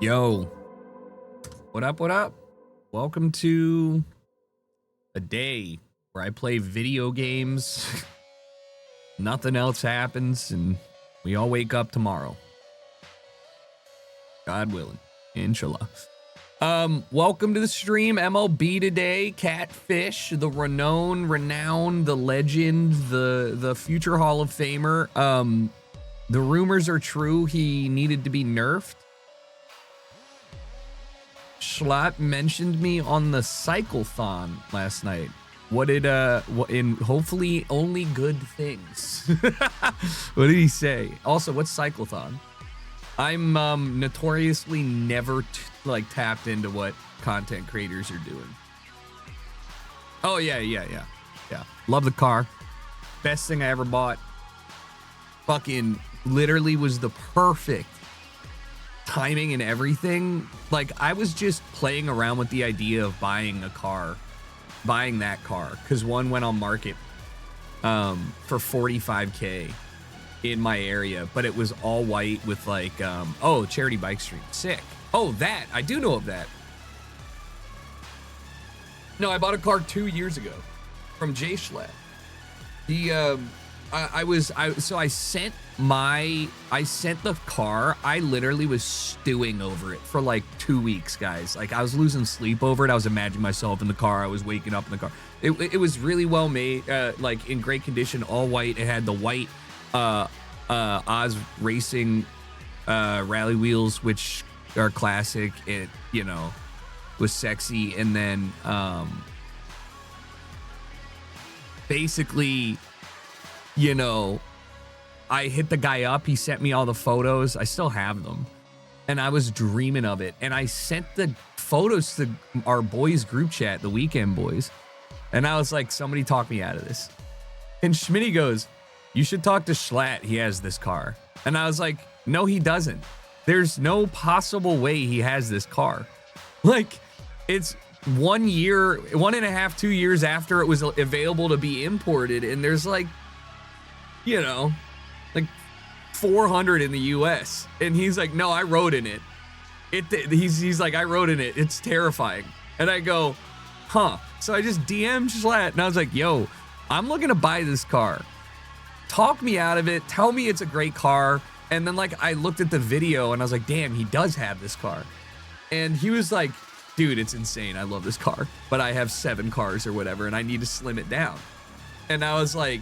Yo, what up? What up? Welcome to a day where I play video games. Nothing else happens, and we all wake up tomorrow. God willing, inshallah. Welcome to the stream. MLB today. Catfish, the renowned, the legend, the future Hall of Famer. The rumors are true. He needed to be nerfed. Schlatt mentioned me on the Cyclethon last night. What did in hopefully only good things. What did he say? Also, what's Cyclethon? I'm notoriously never tapped into what content creators are doing. Oh yeah. Love the car. Best thing I ever bought. Fucking literally was the perfect timing and everything. Like, I was just playing around with the idea of buying that car, because one went on market for $45K in my area, but it was all white with like charity bike stream. Sick. Oh, that I do know of that. No, I bought a car 2 years ago from Jay Schlatt. He I sent the car. I literally was stewing over it for like 2 weeks, guys. Like, I was losing sleep over it. I was imagining myself in the car. I was waking up in the car. It was really well made, like in great condition, all white. It had the white Oz Racing rally wheels, which are classic. It, was sexy. And then basically, I hit the guy up. He sent me all the photos. I still have them. And I was dreaming of it. And I sent the photos to our boys group chat, the Weekend Boys. And I was like, somebody talk me out of this. And Schmitty goes, you should talk to Schlatt. He has this car. And I was like, no, he doesn't. There's no possible way he has this car. Like, it's 1 year, 1.5, 2 years after it was available to be imported. And there's like 400 in the US. And he's like, no, I rode in it. He's like, I rode in it. It's terrifying. And I go, huh. So I just DM'd Schlatt and I was like, yo, I'm looking to buy this car. Talk me out of it. Tell me it's a great car. And then I looked at the video and I was like, damn, he does have this car. And he was like, dude, it's insane. I love this car, but I have 7 cars or whatever, and I need to slim it down. And I was like,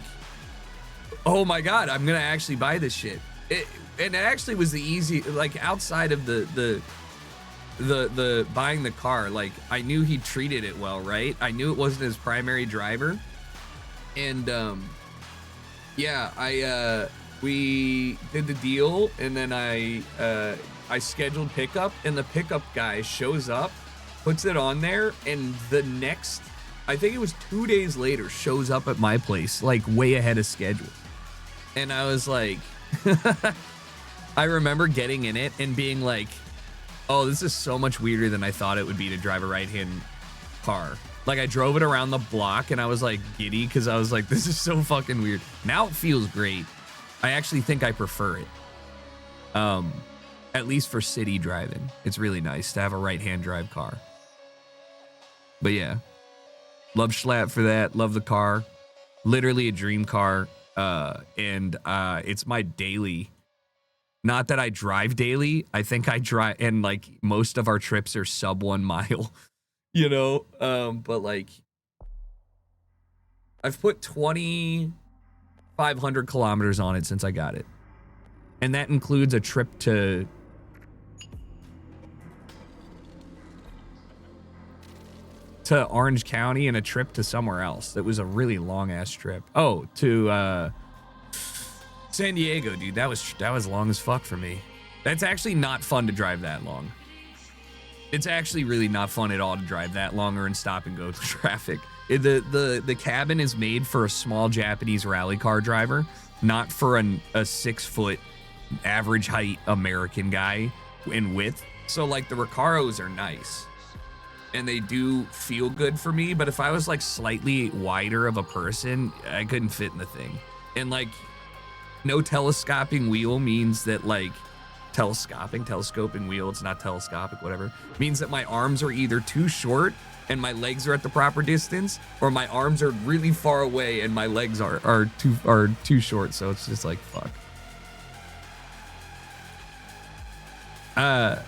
oh my God, I'm going to actually buy this shit. And it actually was the easy, outside of the buying the car, I knew he treated it well, right? I knew it wasn't his primary driver. And we did the deal, and then I scheduled pickup, and the pickup guy shows up, puts it on there, and the next, I think it was 2 days later, shows up at my place, way ahead of schedule. And I was like, I remember getting in it and being like, oh, this is so much weirder than I thought it would be to drive a right-hand car. I drove it around the block and I was giddy because I was like, this is so fucking weird. Now it feels great. I actually think I prefer it. At least for city driving. It's really nice to have a right-hand drive car. But yeah, love Schlatt for that. Love the car. Literally a dream car. And it's my daily. Not that I drive daily. I think I drive, and most of our trips are sub 1 mile. But I've put 2,500 kilometers on it since I got it. And that includes a trip to Orange County and a trip to somewhere else. That was a really long ass trip. Oh, to San Diego, dude. That was long as fuck for me. That's actually not fun to drive that long. It's actually really not fun at all to drive that long or in stop and go traffic. The cabin is made for a small Japanese rally car driver, not for a 6-foot average height American guy in width. So the Recaros are nice and they do feel good for me, but if I was slightly wider of a person, I couldn't fit in the thing. And no telescoping wheel means that telescoping wheel. It's not telescopic, whatever. Means that my arms are either too short and my legs are at the proper distance, or my arms are really far away and my legs are too short. So it's just like, fuck. I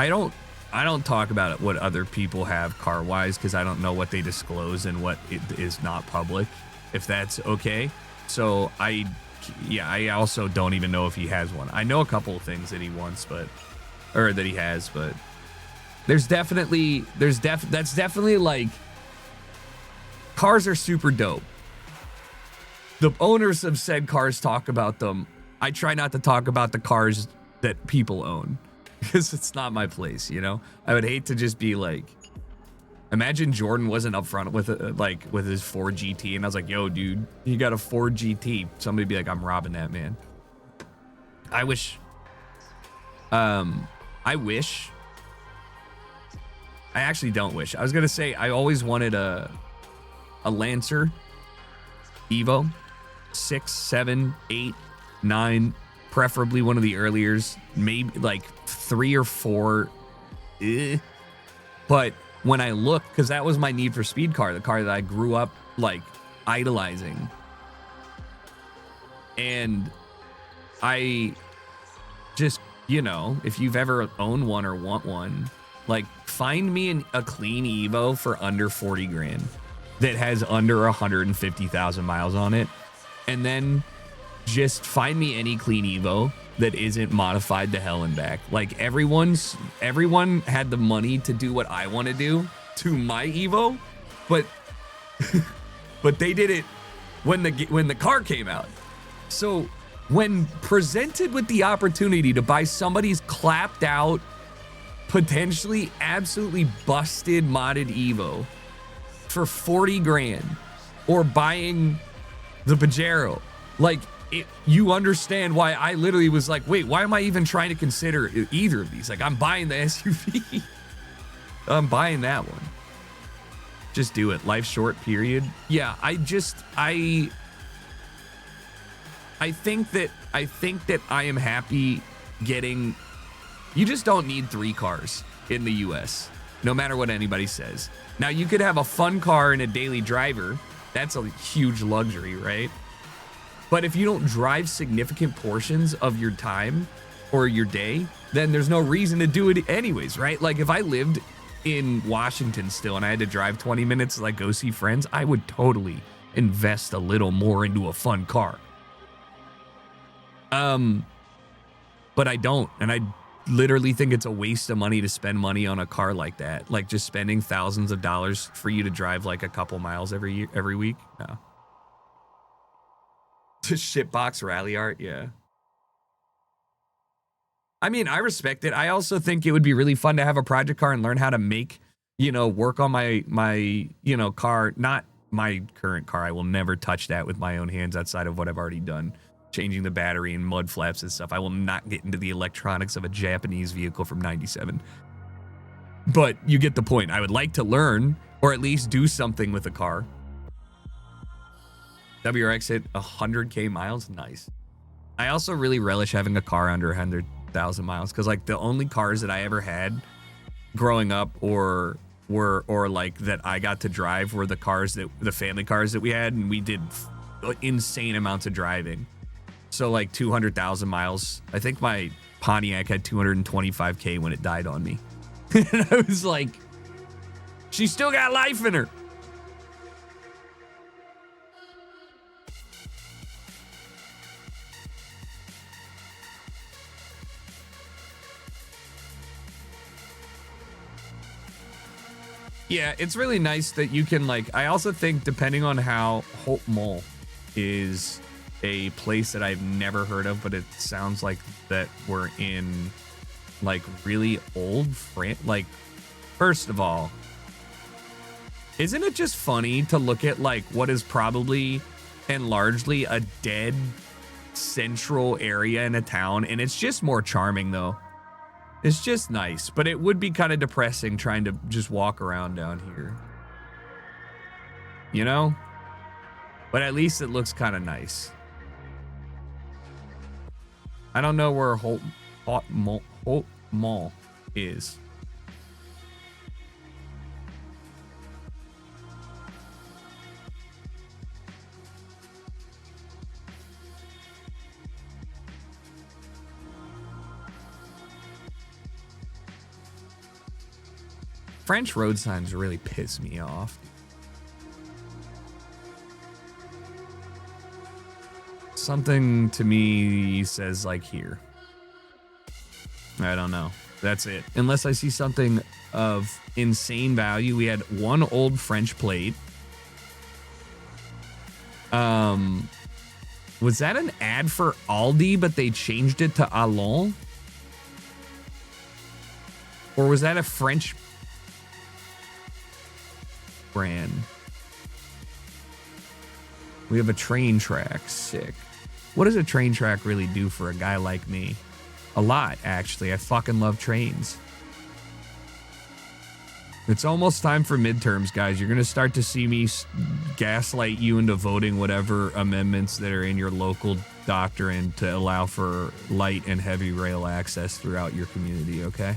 don't talk about what other people have car wise, because I don't know what they disclose and what is not public, if that's okay. So I also don't even know if he has one. I know a couple of things that he wants, but that's definitely like, cars are super dope. The owners of said cars talk about them. I try not to talk about the cars that people own, because it's not my place, you know? I would hate to just be like, imagine Jordan wasn't up front with with his Ford GT, and I was like, yo, dude, you got a Ford GT. Somebody'd be like, I'm robbing that, man. I actually don't wish. I was gonna say, I always wanted a Lancer Evo 6, 7, 8, 9, preferably one of the earliers, maybe like 3 or 4. But when I look, because that was my Need for Speed car, the car that I grew up like idolizing, and I just, you know, if you've ever owned one or want one, like, find me a clean Evo for under 40 grand that has under 150,000 miles on it, and then just find me any clean Evo that isn't modified to hell and back. Like, everyone had the money to do what I want to do to my Evo, but but they did it when the car came out. So when presented with the opportunity to buy somebody's clapped out, potentially absolutely busted modded Evo for 40 grand, or buying the Pajero, like, you understand why I literally was like, wait, why am I even trying to consider either of these? Like, I'm buying the SUV. I'm buying that one. Just do it. Life's short, period. Yeah, I think that I am happy getting. You just don't need 3 cars in the US, no matter what anybody says. Now, you could have a fun car and a daily driver. That's a huge luxury, right? But if you don't drive significant portions of your time or your day, then there's no reason to do it anyways, right? Like, if I lived in Washington still and I had to drive 20 minutes to like go see friends, I would totally invest a little more into a fun car. But I don't, and I literally think it's a waste of money to spend money on a car like that. Like, just spending thousands of dollars for you to drive like a couple miles every week. No. The shitbox rally art, yeah. I mean, I respect it. I also think it would be really fun to have a project car and learn how to make, work on my car. Not my current car. I will never touch that with my own hands outside of what I've already done. Changing the battery and mud flaps and stuff. I will not get into the electronics of a Japanese vehicle from 97. But you get the point. I would like to learn, or at least do something with a car. WRX hit 100K miles. Nice. I also really relish having a car under 100,000 miles, because like the only cars that I ever had growing up or like that I got to drive were the family cars that we had, and we did insane amounts of driving. So like 200,000 miles. I think my Pontiac had 225K when it died on me. And I was like, she still got life in her. Yeah, it's really nice that you can, like, I also think depending on how Hope Mall is a place that I've never heard of, but it sounds like that we're in like really old like, first of all, isn't it just funny to look at like what is probably and largely a dead central area in a town, and it's just more charming though. It's just nice, but it would be kind of depressing trying to just walk around down here, you know? But at least it looks kind of nice. I don't know where Holt Haute Mall is. French road signs really piss me off. Something to me says like here. I don't know. That's it. Unless I see something of insane value. We had one old French plate. Was that an ad for Aldi, but they changed it to Allons? Or was that a French brand? We have a train track. Sick. What does a train track really do for a guy like me? A lot, actually. I fucking love trains. It's almost time for midterms, guys. You're going to start to see me gaslight you into voting whatever amendments that are in your local doctrine to allow for light and heavy rail access throughout your community, okay?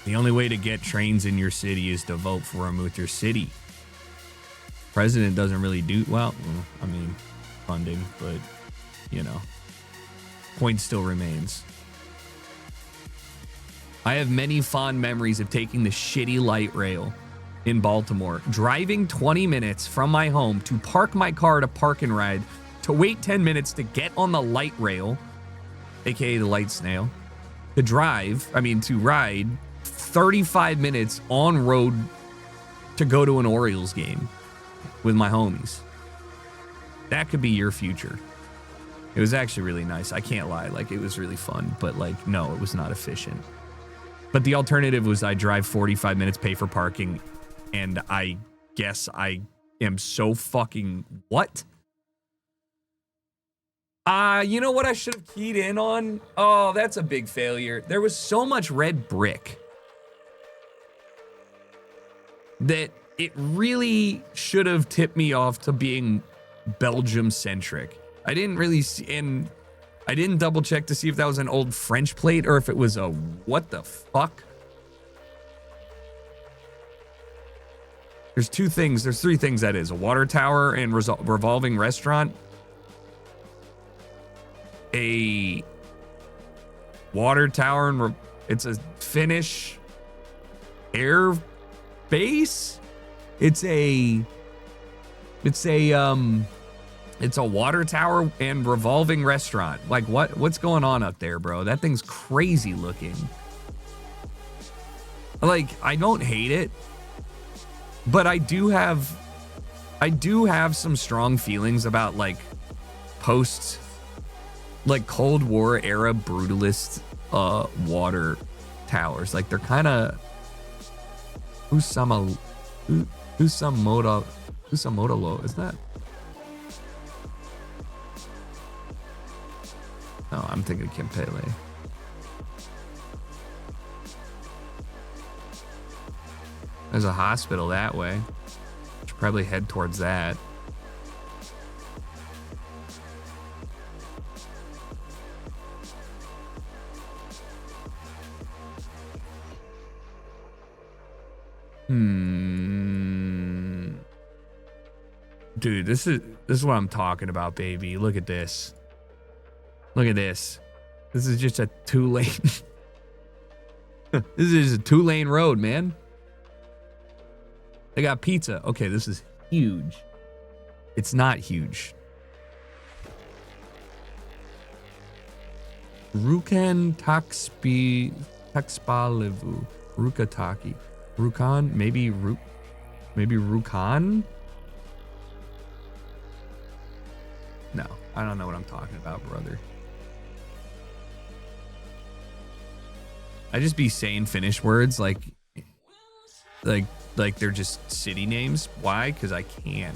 The only way to get trains in your city is to vote for them with your city. President doesn't really do, well, I mean, funding, but, you know, point still remains. I have many fond memories of taking the shitty light rail in Baltimore, driving 20 minutes from my home to park my car to park and ride, to wait 10 minutes to get on the light rail, aka the light snail, to ride 35 minutes on road to go to an Orioles game with my homies. That could be your future. It was actually really nice. I can't lie. Like, it was really fun, but like, no, it was not efficient. But the alternative was I drive 45 minutes, pay for parking, and I guess I am so fucking what? You know what I should have keyed in on? Oh, that's a big failure. There was so much red brick that it really should have tipped me off to being Belgium-centric. I didn't really see, and I didn't double check to see if that was an old French plate or if it was a what the fuck. There's three things that is. A water tower and revolving restaurant. A water tower and it's a Finnish air base. It's a water tower and revolving restaurant. Like what's going on up there, bro? That thing's crazy looking. Like, I don't hate it, but I do have some strong feelings about like post like Cold War era brutalist water towers. Like, they're kind of Usamotolo, isn't that? No, I'm thinking Kimpele. There's a hospital that way. Should probably head towards that. Dude, this is what I'm talking about, baby. Look at this. Look at this. This is just a 2-lane. This is a 2-lane road, man. They got pizza. Okay, this is huge. It's not huge. Rukan Taxpalevu. Rukataki. Rukan? Maybe Rukan? No, I don't know what I'm talking about, brother. I just be saying Finnish words like they're just city names. Why? Because I can.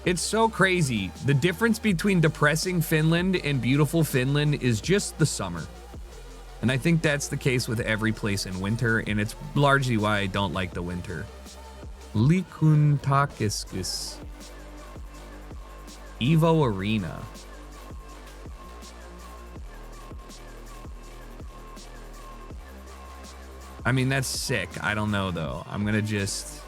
It's so crazy. The difference between depressing Finland and beautiful Finland is just the summer. And I think that's the case with every place in winter, and it's largely why I don't like the winter. Likuntakis. Evo Arena. I mean, that's sick. I don't know, though. I'm going to just...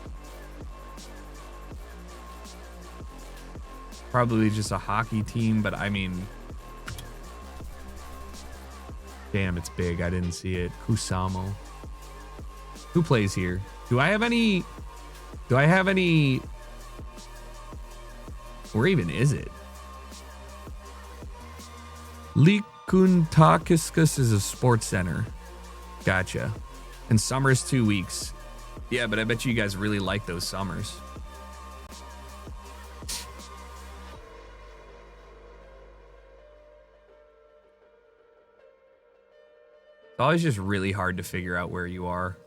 Probably just a hockey team, but I mean... Damn, it's big. I didn't see it. Kusamo. Who plays here? Do I have any... Where even is it? Likuntakis is a sports center. Gotcha. And summer's 2 weeks. Yeah, but I bet you guys really like those summers. It's always just really hard to figure out where you are.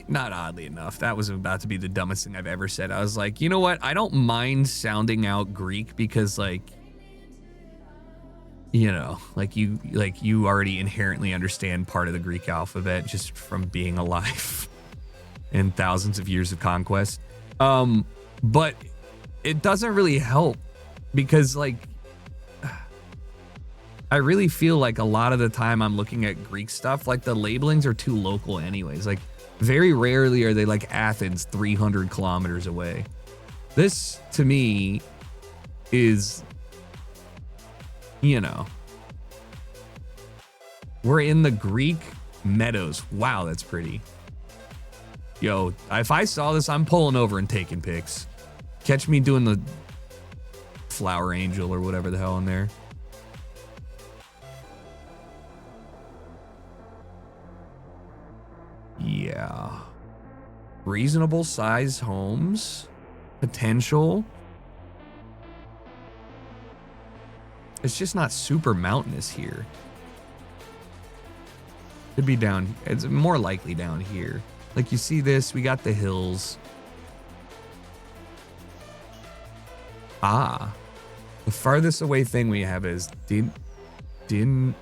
Not oddly enough, that was about to be the dumbest thing I've ever said. I was like, you know what? I don't mind sounding out Greek because, like, you know, like you already inherently understand part of the Greek alphabet just from being alive and thousands of years of conquest. But it doesn't really help because, like, I really feel like a lot of the time I'm looking at Greek stuff, like the labelings are too local anyways. Like, very rarely are they like Athens 300 kilometers away. This, to me, is, you know, we're in the Greek meadows. Wow, that's pretty. Yo, if I saw this, I'm pulling over and taking pics. Catch me doing the flower angel or whatever the hell in there. Yeah. Reasonable size homes. Potential. It's just not super mountainous here. Could be down. It's more likely down here. Like, you see this? We got the hills. Ah. The farthest away thing we have is Dippo.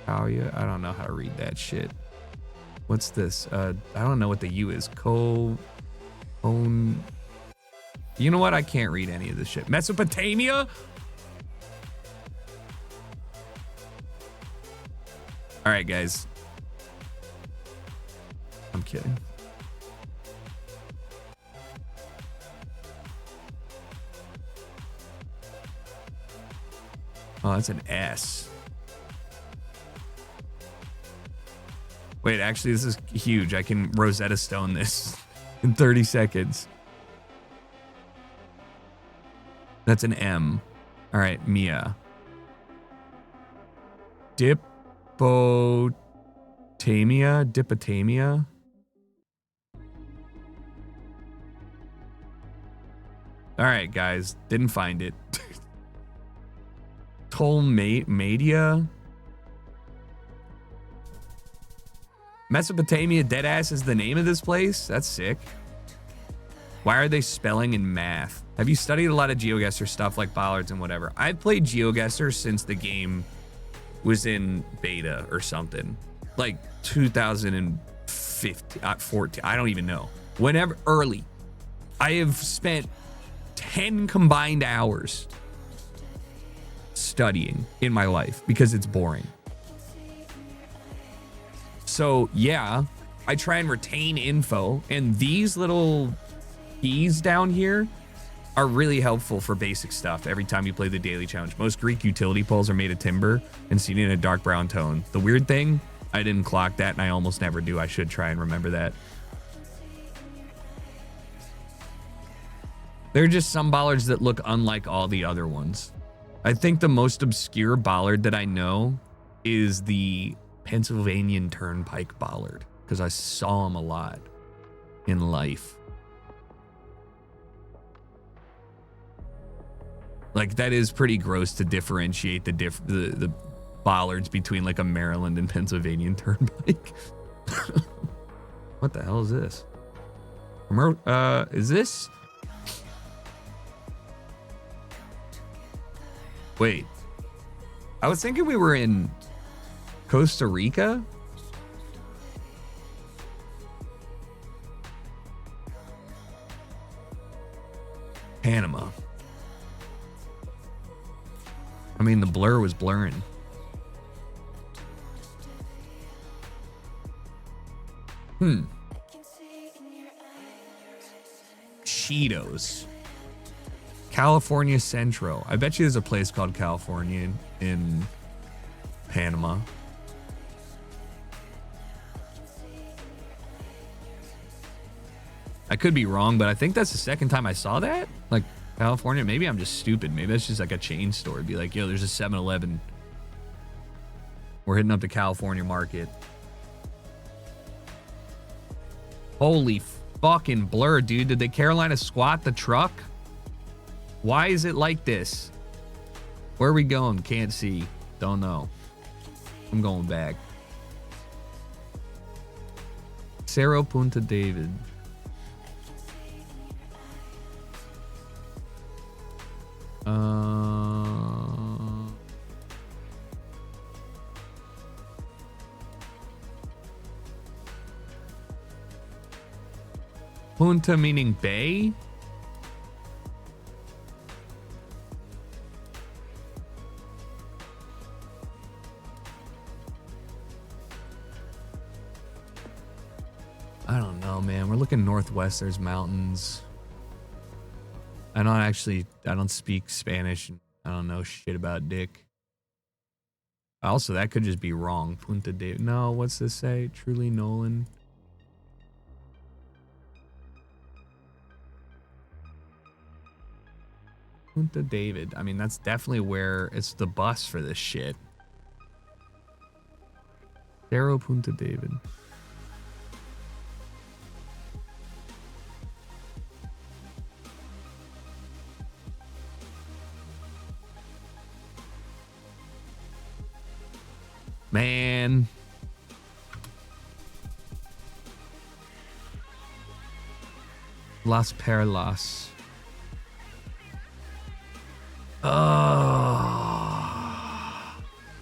I don't know how to read that shit. What's this? I don't know what the U is. You know what? I can't read any of this shit. Mesopotamia? All right, guys. I'm kidding. Oh, that's an S. Wait, actually, this is huge. I can Rosetta Stone this in 30 seconds. That's an M. All right, Mia. Dipotamia? All right, guys. Didn't find it. Tolmadia? Mesopotamia deadass is the name of this place? That's sick. Why are they spelling in math? Have you studied a lot of GeoGuessr stuff like bollards and whatever? I've played GeoGuessr since the game was in beta or something. Like 2015, 14, I don't even know. Whenever, early. I have spent 10 combined hours studying in my life because it's boring. So yeah, I try and retain info, and these little keys down here are really helpful for basic stuff every time you play the daily challenge. Most Greek utility poles are made of timber and seen in a dark brown tone. The weird thing, I didn't clock that, and I almost never do. I should try and remember that. There are just some bollards that look unlike all the other ones. I think the most obscure bollard that I know is the Pennsylvania Turnpike bollard, because I saw them a lot in life. Like, that is pretty gross to differentiate the bollards between like a Maryland and Pennsylvania Turnpike. What the hell is this? Is this? Wait. I was thinking we were in Costa Rica. Panama. I mean, the blur was blurring. Cheetos. California Centro. I bet you there's a place called California in Panama. I could be wrong, but I think that's the second time I saw that. Like, California. Maybe I'm just stupid. Maybe that's just like a chain store. It'd be like, yo, there's a 7-Eleven. We're hitting up the California market. Holy fucking blur, dude. Did the Carolina squat the truck? Why is it like this? Where are we going? Can't see. Don't know. I'm going back. Cerro Punta David. Punta meaning bay? I don't know, man. We're looking northwest. There's mountains. I don't speak Spanish. I don't know shit about dick. Also, that could just be wrong. Punta David. No, what's this say? Truly Nolan. Punta David. I mean, that's definitely where it's the bus for this shit. Cerro Punta David. Man. Las Perlas.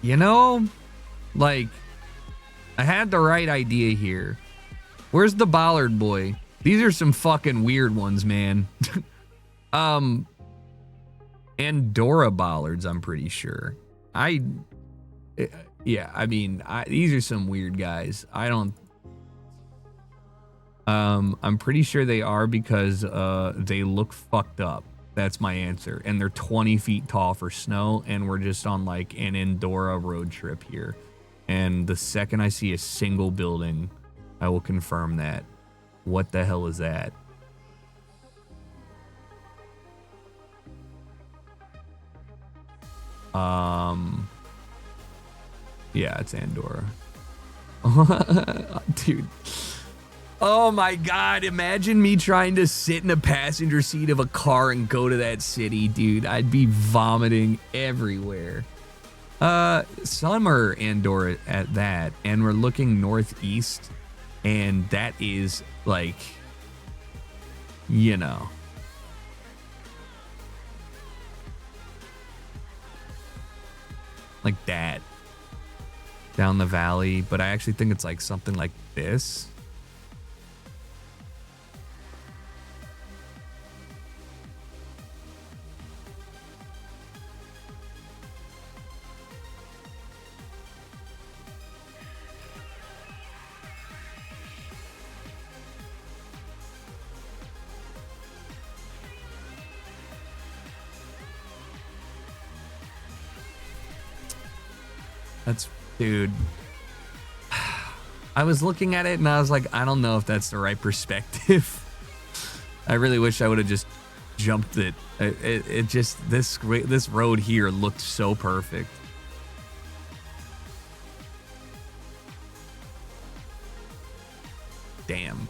You know, like, I had the right idea here. Where's the Bollard boy? These are some fucking weird ones, man. Andorra Bollards, I'm pretty sure. Yeah, I mean, these are some weird guys. I'm pretty sure they are because they look fucked up. That's my answer. And they're 20 feet tall for snow, and we're just on like an Andorra road trip here. And the second I see a single building, I will confirm that. What the hell is that? Yeah, it's Andorra. Dude. Oh my God, imagine me trying to sit in a passenger seat of a car and go to that city, dude. I'd be vomiting everywhere. Summer Andorra at that, and we're looking northeast, and that is like, you know. Like that. Down the valley, but I actually think it's like something like this. Dude, I was looking at it and I was like, I don't know if that's the right perspective. I really wish I would have just jumped it. It just, this road here looked so perfect. Damn.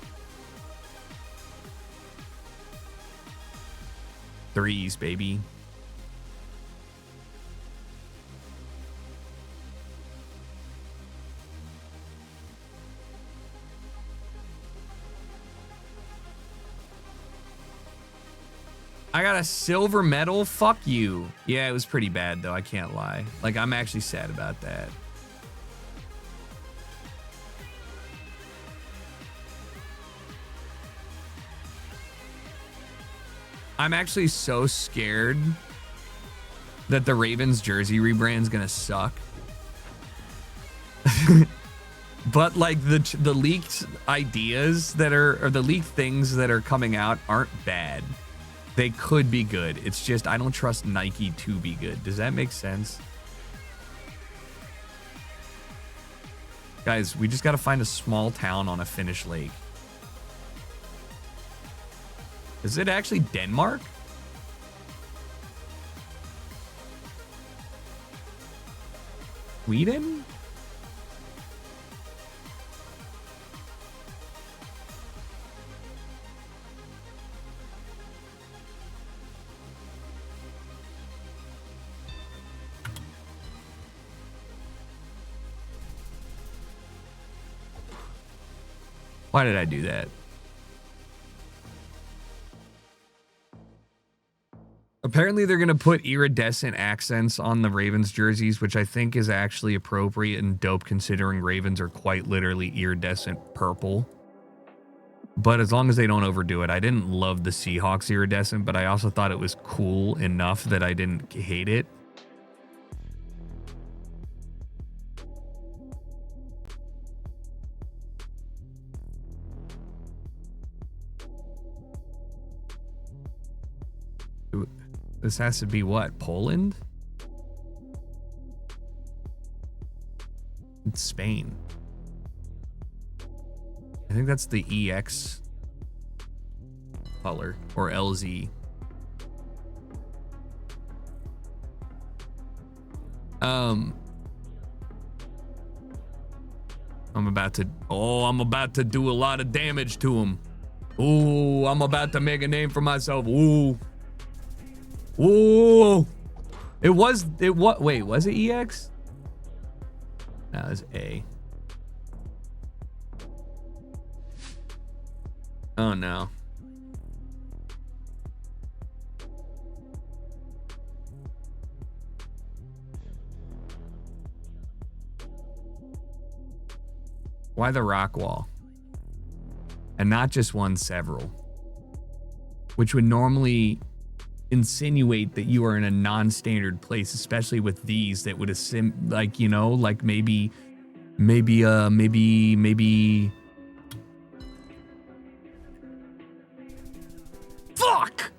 Threes, baby. I got a silver medal? Fuck you. Yeah, it was pretty bad, though. I can't lie. Like, I'm actually sad about that. I'm actually so scared that the Ravens jersey rebrand's gonna suck. But like the leaked ideas that are, or the leaked things that are coming out aren't bad. They could be good. It's just I don't trust Nike to be good. Does that make sense? Guys, we just gotta find a small town on a Finnish lake. Is it actually Denmark? Sweden? Why did I do that? Apparently they're going to put iridescent accents on the Ravens jerseys, which I think is actually appropriate and dope considering Ravens are quite literally iridescent purple. But as long as they don't overdo it. I didn't love the Seahawks iridescent, but I also thought it was cool enough that I didn't hate it. This has to be what? Poland? It's Spain. I think that's the EX color or LZ. I'm about to do a lot of damage to him. Ooh, I'm about to make a name for myself. Ooh. Ooh. Wait, was it EX? No, it was A. Oh no. Why the rock wall? And not just one, several. Which would normally insinuate that you are in a non-standard place, especially with these that would like, you know, like maybe fuck.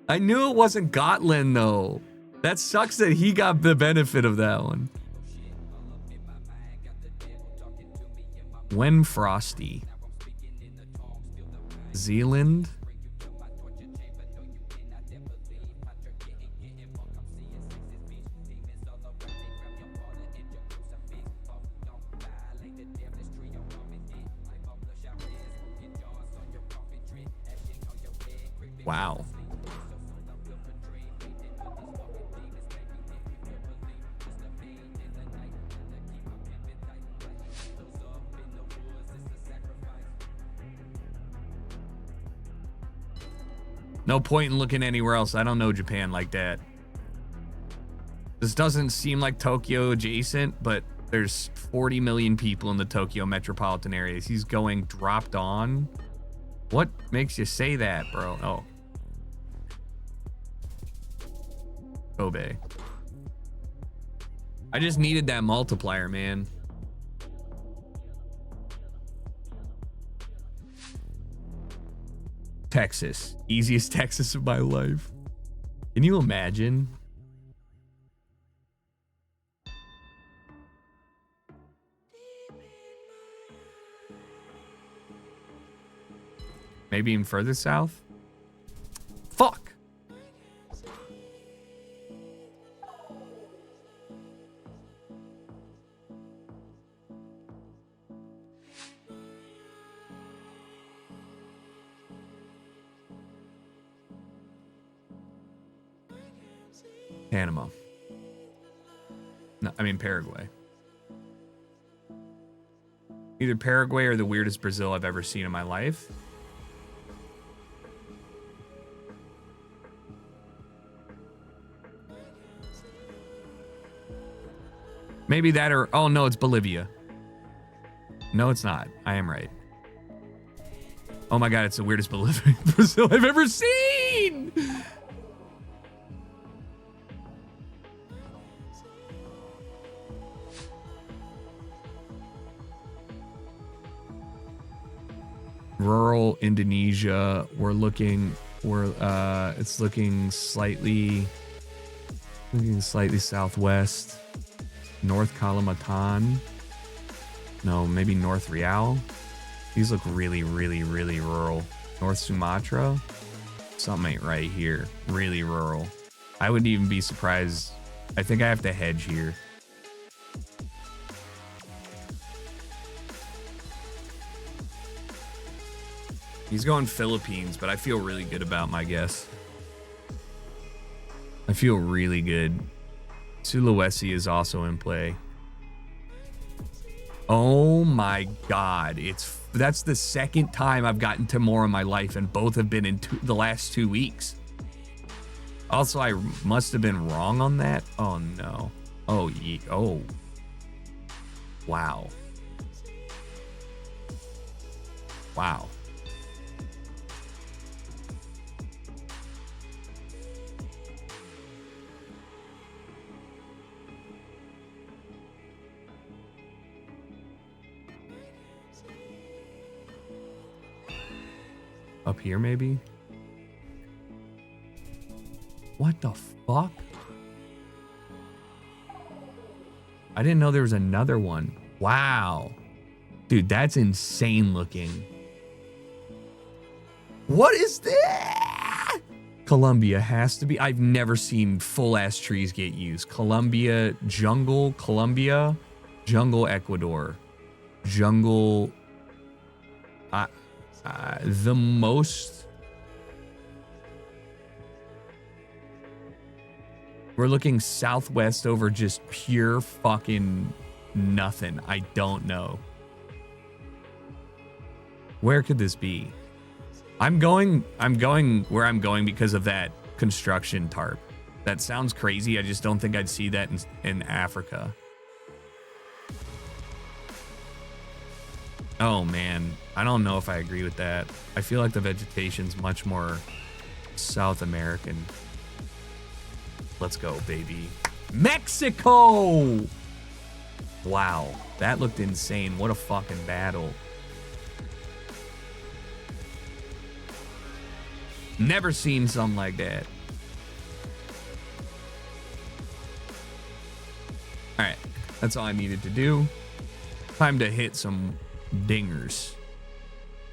I knew it wasn't Gotland though. That sucks that he got the benefit of that one. When Frosty. Zealand. Wow. No point in looking anywhere else. I don't know Japan like that. This doesn't seem like Tokyo adjacent, but there's 40 million people in the Tokyo metropolitan areas. He's going dropped on. What makes you say that, bro? Oh. Kobe. I just needed that multiplier, man. Texas. Easiest Texas of my life. Can you imagine? Maybe even further south? Fuck! Panama. No, I mean Paraguay. Either Paraguay or the weirdest Brazil I've ever seen in my life. Maybe that or... Oh, no, it's Bolivia. No, it's not. I am right. Oh my God, it's the weirdest Brazil I've ever seen! Rural Indonesia. It's looking slightly southwest. North Kalimantan. No, maybe North Riau. These look really, really, really rural. North Sumatra. Something ain't right here. Really rural. I wouldn't even be surprised. I think I have to hedge here. He's going Philippines, but I feel really good about my guess. I feel really good. Sulawesi is also in play. Oh my God. That's the second time I've gotten Timor in my life, and both have been in the last 2 weeks. Also, I must have been wrong on that. Oh no. Oh, oh. Wow. Wow. Up here, maybe? What the fuck? I didn't know there was another one. Wow. Dude, that's insane looking. What is that? Colombia has to be. I've never seen full-ass trees get used. Colombia, jungle, Ecuador. Jungle... the most... We're looking southwest over just pure fucking nothing. I don't know. Where could this be? I'm going where I'm going because of that construction tarp. That sounds crazy. I just don't think I'd see that in Africa. Oh man, I don't know if I agree with that. I feel like the vegetation's much more South American. Let's go, baby. Mexico! Wow, that looked insane. What a fucking battle. Never seen something like that. All right, that's all I needed to do. Time to hit some dingers.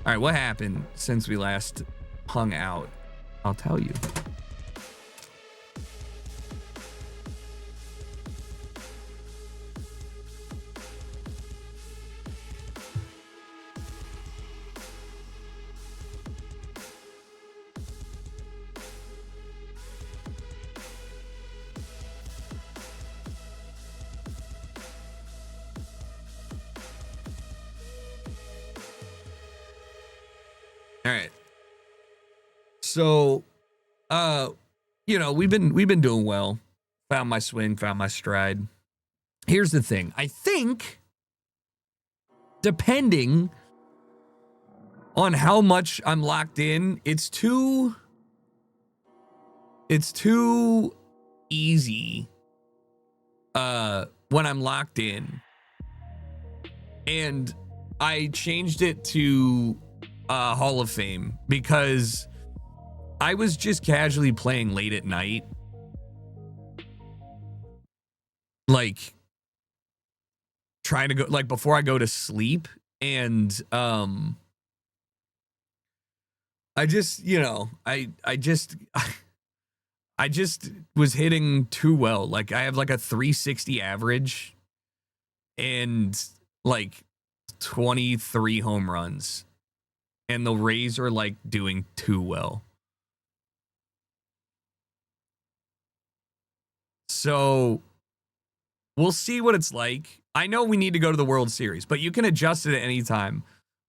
All right, what happened since we last hung out? I'll tell you. All right. So, you know, we've been doing well. Found my swing, found my stride. Here's the thing. I think, depending on how much I'm locked in, it's too easy when I'm locked in. And I changed it to Hall of Fame because I was just casually playing late at night, like trying to go, like before I go to sleep, and I just, you know, I just was hitting too well. Like I have like a 360 average and like 23 home runs. And the Rays are like doing too well. So we'll see what it's like. I know we need to go to the World Series, but you can adjust it at any time.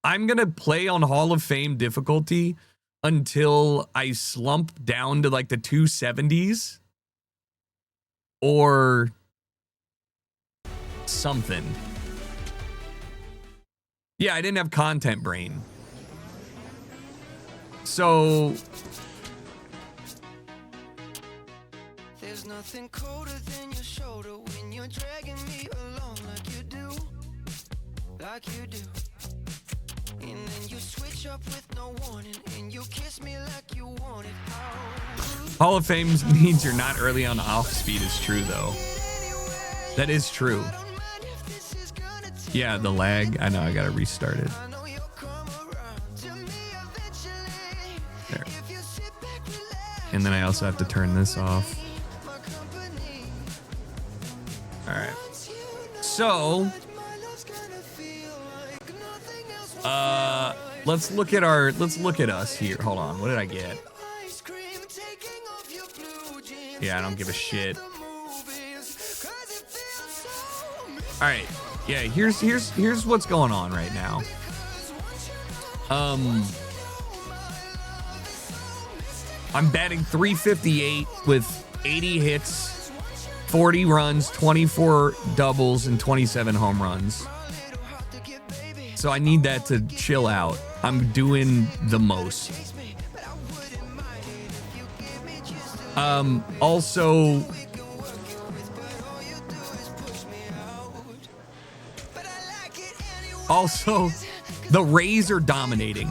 I'm going to play on Hall of Fame difficulty until I slump down to like the 270s or something. Yeah, I didn't have content brain. So there's nothing colder than your shoulder when you're dragging me along like you do. And then you switch up with no warning and you kiss me like you want it. Hall of Fame means you're not early on off speed is true though. That is true. Yeah, the lag. I know, I gotta restart it. There. And then I also have to turn this off. All right. So, let's look at us here. Hold on. What did I get? Yeah, I don't give a shit. All right. Yeah, here's what's going on right now. I'm batting .358 with 80 hits, 40 runs, 24 doubles, and 27 home runs. So I need that to chill out. I'm doing the most. Also, the Rays are dominating.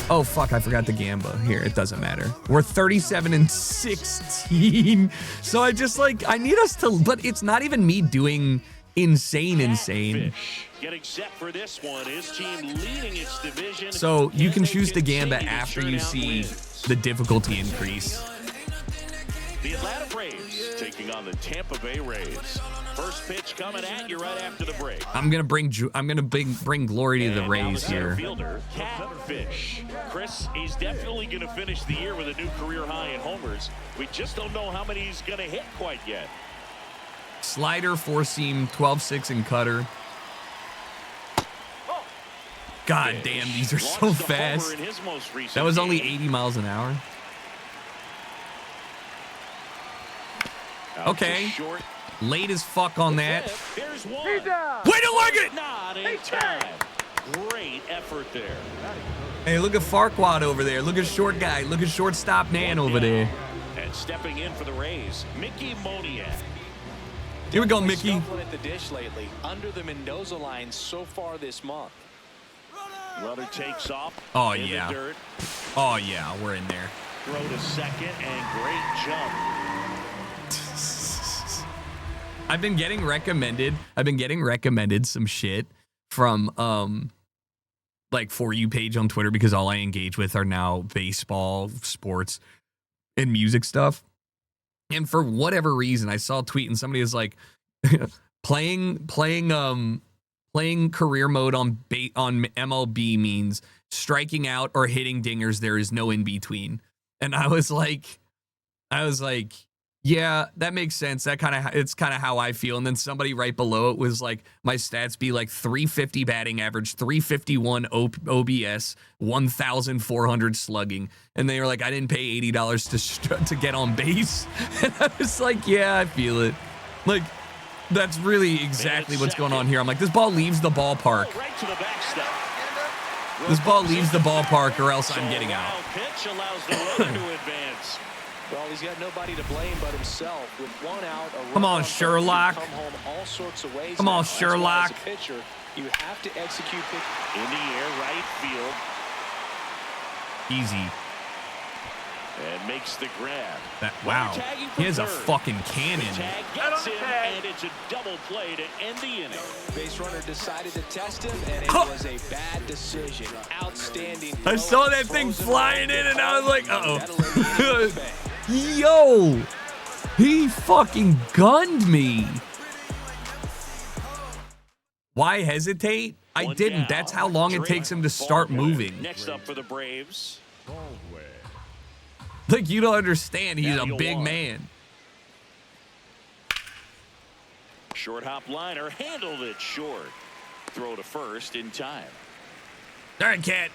Oh, fuck, I forgot the Gamba. Here, it doesn't matter. We're 37-16. So I just, like, I need us to, but it's not even me doing insane. Getting set for this one. His team leading its division. So you can choose the Gamba after you see the difficulty increase. The Atlanta Braves taking on the Tampa Bay Rays. First pitch coming at you right after the break. I'm gonna bring glory to the Rays here. Fielder, Catfish. Chris, he's definitely gonna finish the year with a new career high in homers. We just don't know how many he's gonna hit quite yet. Slider, four seam, 12-6 and cutter. God damn, these are so fast. That was only 80 miles an hour. Okay. Late as fuck on that. Way to like it! Not in time. Great effort there. Hey, look at Farquaad over there. Look at short guy. Look at shortstop Nan over there. And stepping in for the Rays, Mickey Moniak. Here we go, Mickey. At the dish lately, under the Mendoza line so far this month. Runner takes off. Oh in yeah. the dirt. Oh yeah, we're in there. Throw to second and great jump. I've been getting recommended some shit from like For You page on Twitter because all I engage with are now baseball, sports, and music stuff. And for whatever reason, I saw a tweet and somebody was like playing career mode on MLB means striking out or hitting dingers. There is no in between. And I was like, yeah, that makes sense. It's kind of how I feel. And then somebody right below it was like, my stats be like 350 batting average, 351 OBS, 1,400 slugging. And they were like, I didn't pay $80 to get on base. And I was like, yeah, I feel it. Like, that's really exactly what's going on here. I'm like, this ball leaves the ballpark. Right to the backstep. This ball leaves the ballpark or else I'm getting out. Pitch allows the runner to advance. Well, he's got nobody to blame but himself. With one out, come on, Sherlock. Come home all sorts of ways. Come on, Sherlock. As a pitcher, you have to execute in the air, right field. Easy. And makes the grab. Wow, he has a fucking cannon. The tag gets him, and it's a double play to end the inning. Base runner decided to test him, and it was a bad decision. Outstanding. I saw that thing flying in, and I was like, uh-oh. Yo, he fucking gunned me. Why hesitate? I didn't. That's how long it takes him to start moving. Next up for the Braves. Like, you don't understand. He's a big man. Short hop liner, handled it short. Throw to first in time. All right, Cat.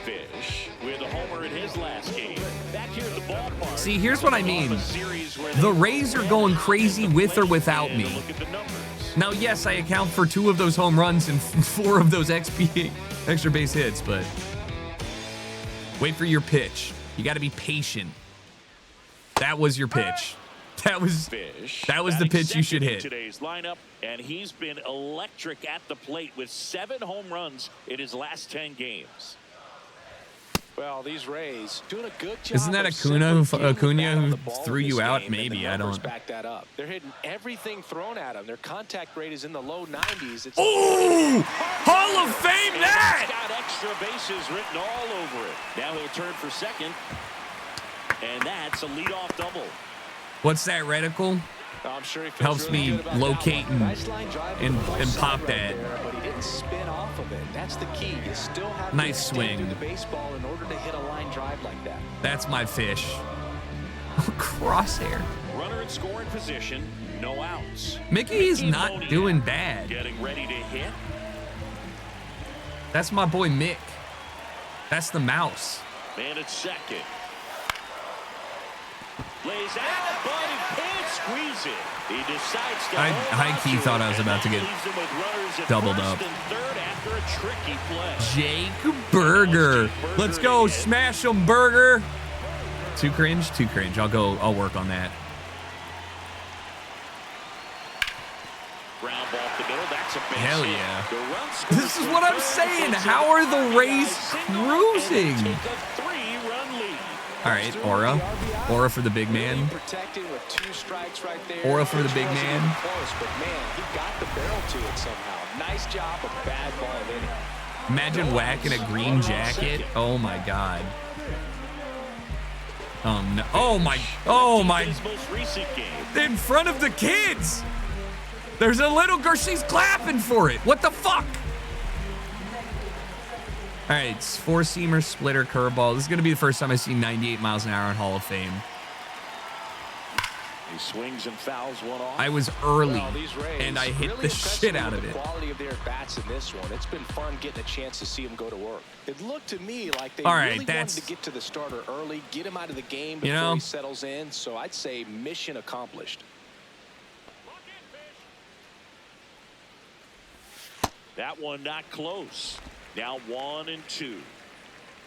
Fish with a homer in his last game. Back here at the ballpark. See, here's what I mean. The Rays are going crazy with or without me. Look at the numbers. Now, yes, I account for 2 of those home runs and 4 of those XP, extra base hits, but wait for your pitch. You got to be patient. That was your pitch. That was the pitch you should hit. Today's lineup, and he's been electric at the plate with 7 home runs in his last 10 games. Well, these Rays doing a good job. Isn't that Acuna who threw you out? Maybe, I don't. Back that up. They're hitting everything thrown at them. Their contact rate is in the low 90s. It's Ooh! Hall of Fame that! Got extra bases written all over it. Now he'll turn for second, and that's a leadoff double. What's that reticle? I'm sure he feels Helps really me good about locate that one. and pop that. But he didn't spin off of it. That's the key. You still have Nice to swing. through the baseball in order to hit a line drive like that. That's my fish. Crosshair. Runner in scoring position, no outs. Mickey is not Monia doing bad. Getting ready to hit. That's my boy Mick. That's the mouse. Man at second. Lays out, but he can't squeeze it. He decides to high-key thought I was about to get doubled up. After a tricky play. Jake Burger. Let's go. Smash him, Burger. Too cringe? Too cringe. I'll work on that. Ground ball up the middle. That's a base Hell hit. yeah. The run scores This is for what I'm third. saying. Takes How it. are the Rays Single, and cruising? they take a 3-run lead. All right, Aura. Aura for the big man. Protected with 2 strikes right there. Aura for the big Wasn't man. even close, but man, he got the barrel to it somehow. Nice job, a bad ball hitting. Imagine whacking a green jacket. Oh my god. No. Oh my. His most recent game. In front of the kids. There's a little girl. She's clapping for it. What the fuck? All right, it's 4-seamer, splitter, curveball. This is going to be the first time I see 98 miles an hour in Hall of Fame. He swings and fouls one off. I was early, Well, these Rays and I hit really the impressed shit me out with of the it. quality of their bats in this one. It's been fun getting a chance to see them go to work. It looked to me like they All right, really that's- wanted to get to the starter early, get him out of the game You before know? he settles in. So I'd say mission accomplished. That one not close. Now 1-2.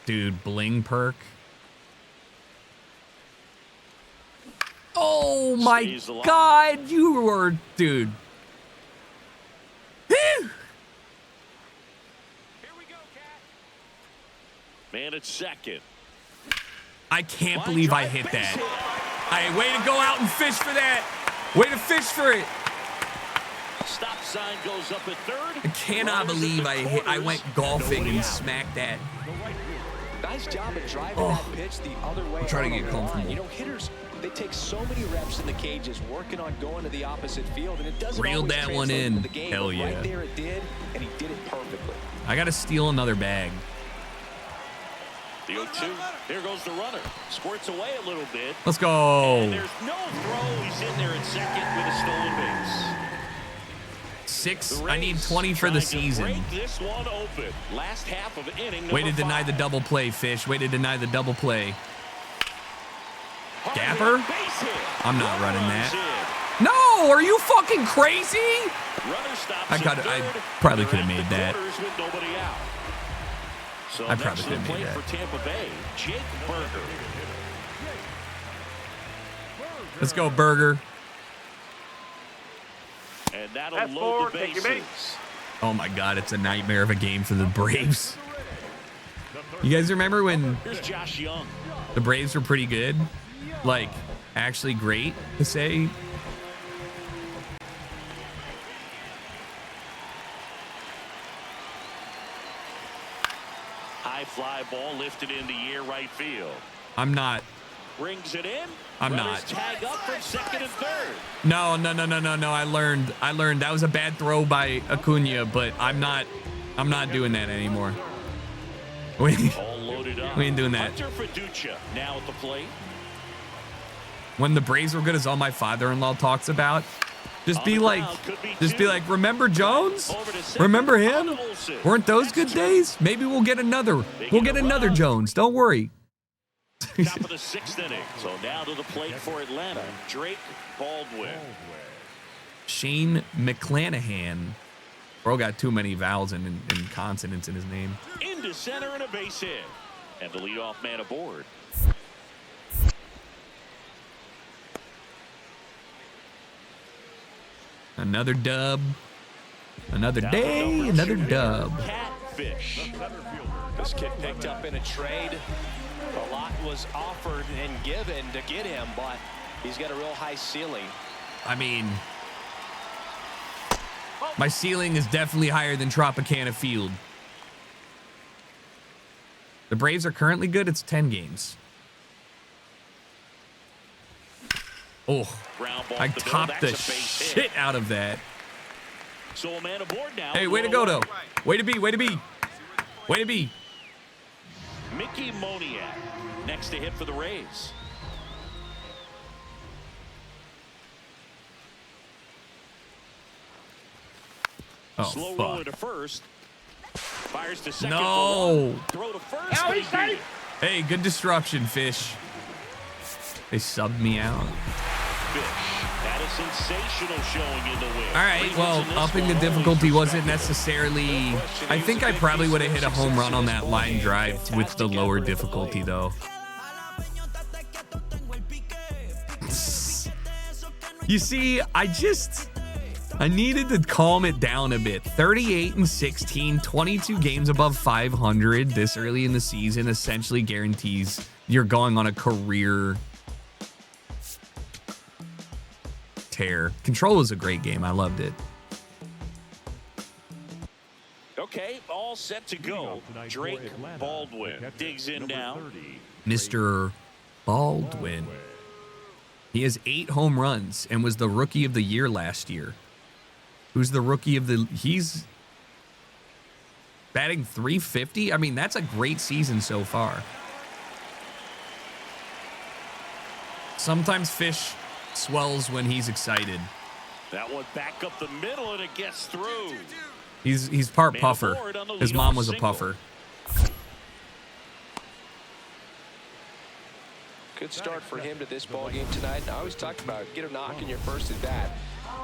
Dude, bling perk. Oh my Stays alive. god, you were, dude. Whew. Man at second. I can't Line believe I drive, hit base that. hit. Hey, way to go out and fish for that. Way to fish for it. Stop sign goes up at third. I cannot Runners believe at the I went corners. golfing Nobody and out. smacked that. Nice job of driving Oh. that pitch the other way. I'm trying to on get the line. comfortable. You know, hitters, they take so many reps in the cages working on going to the opposite field, and it doesn't Reeled always that one translate in. into the game. Hell but yeah. Right there it did, and he did it perfectly. I got to steal another bag. The 0-2. Here goes the runner. Squirts away a little bit. Let's go. And there's no throw. He's in there at second with a stolen base. 6. The I need Rays 20 for the trying to season. break this one open. Last half of inning Way to number deny the 5. double play, Fish. Way to deny the double play. Hard Dapper? hit, base hit. I'm not running Runners that. No, are you fucking crazy? in. Runner stops I at got it. I third. probably They're could have at made the that. corners with nobody out. So I next probably to the could have made plate that. for Tampa Bay, Jake Burger. Let's go, Burger. And that'll load the bases. Oh my God, it's a nightmare of a game for the Braves. You guys remember when Here's Josh Young. the Braves were pretty good? Like, actually great to say. High fly ball lifted in the air right field. I'm not. Brings it in. I'm Runners not. Tag up from second and third. No. I learned that was a bad throw by Acuna, but I'm not doing that anymore. All loaded up. We ain't doing that. Hunter Fiducia now at the plate. When the Braves were good, as all my father-in-law talks about, Just be like, remember Jones? Remember him? Weren't those good days? Maybe we'll get another. We'll get another Jones. Don't worry. Top of the 6th inning. So now to the plate for Atlanta, Drake Baldwin. Shane McClanahan. Bro got too many vowels and consonants in his name. Into center and a base hit. And the leadoff man aboard. Another dub. Another day, another dub. Catfish. This kid picked up in a trade. A lot was offered and given to get him, but he's got a real high ceiling. I mean, my ceiling is definitely higher than Tropicana Field. The Braves are currently good. It's 10 games. Oh, I topped the shit out of that. So a man aboard now. Hey, way to go, though. Way to be, way to be. Way to be. Mickey Moniak next to hit for the Rays. Oh, Slow fuck. roller to first. Fires to second. No. Throw to first. Oh, he's got it. Hey, good disruption, Fish. They subbed me out. Fish had a sensational showing in the win. All right, well, upping the difficulty wasn't necessarily... I think I probably would have hit a home run on that line drive with the lower difficulty, though. You see, I needed to calm it down a bit. 38-16, 22 games above 500 this early in the season essentially guarantees you're going on a career tear. Control was a great game. I loved it. Okay, all set to go. Drake Baldwin digs in now. Mr. Baldwin. He has 8 home runs and was the rookie of the year last year. Who's the rookie of the... He's batting .350. I mean, that's a great season so far. Sometimes Fish swells when he's excited. That one back up the middle and it gets through. He's part puffer. His mom was a puffer. Good start for him to this ball game tonight. And I always talk about get a knock in your first at bat.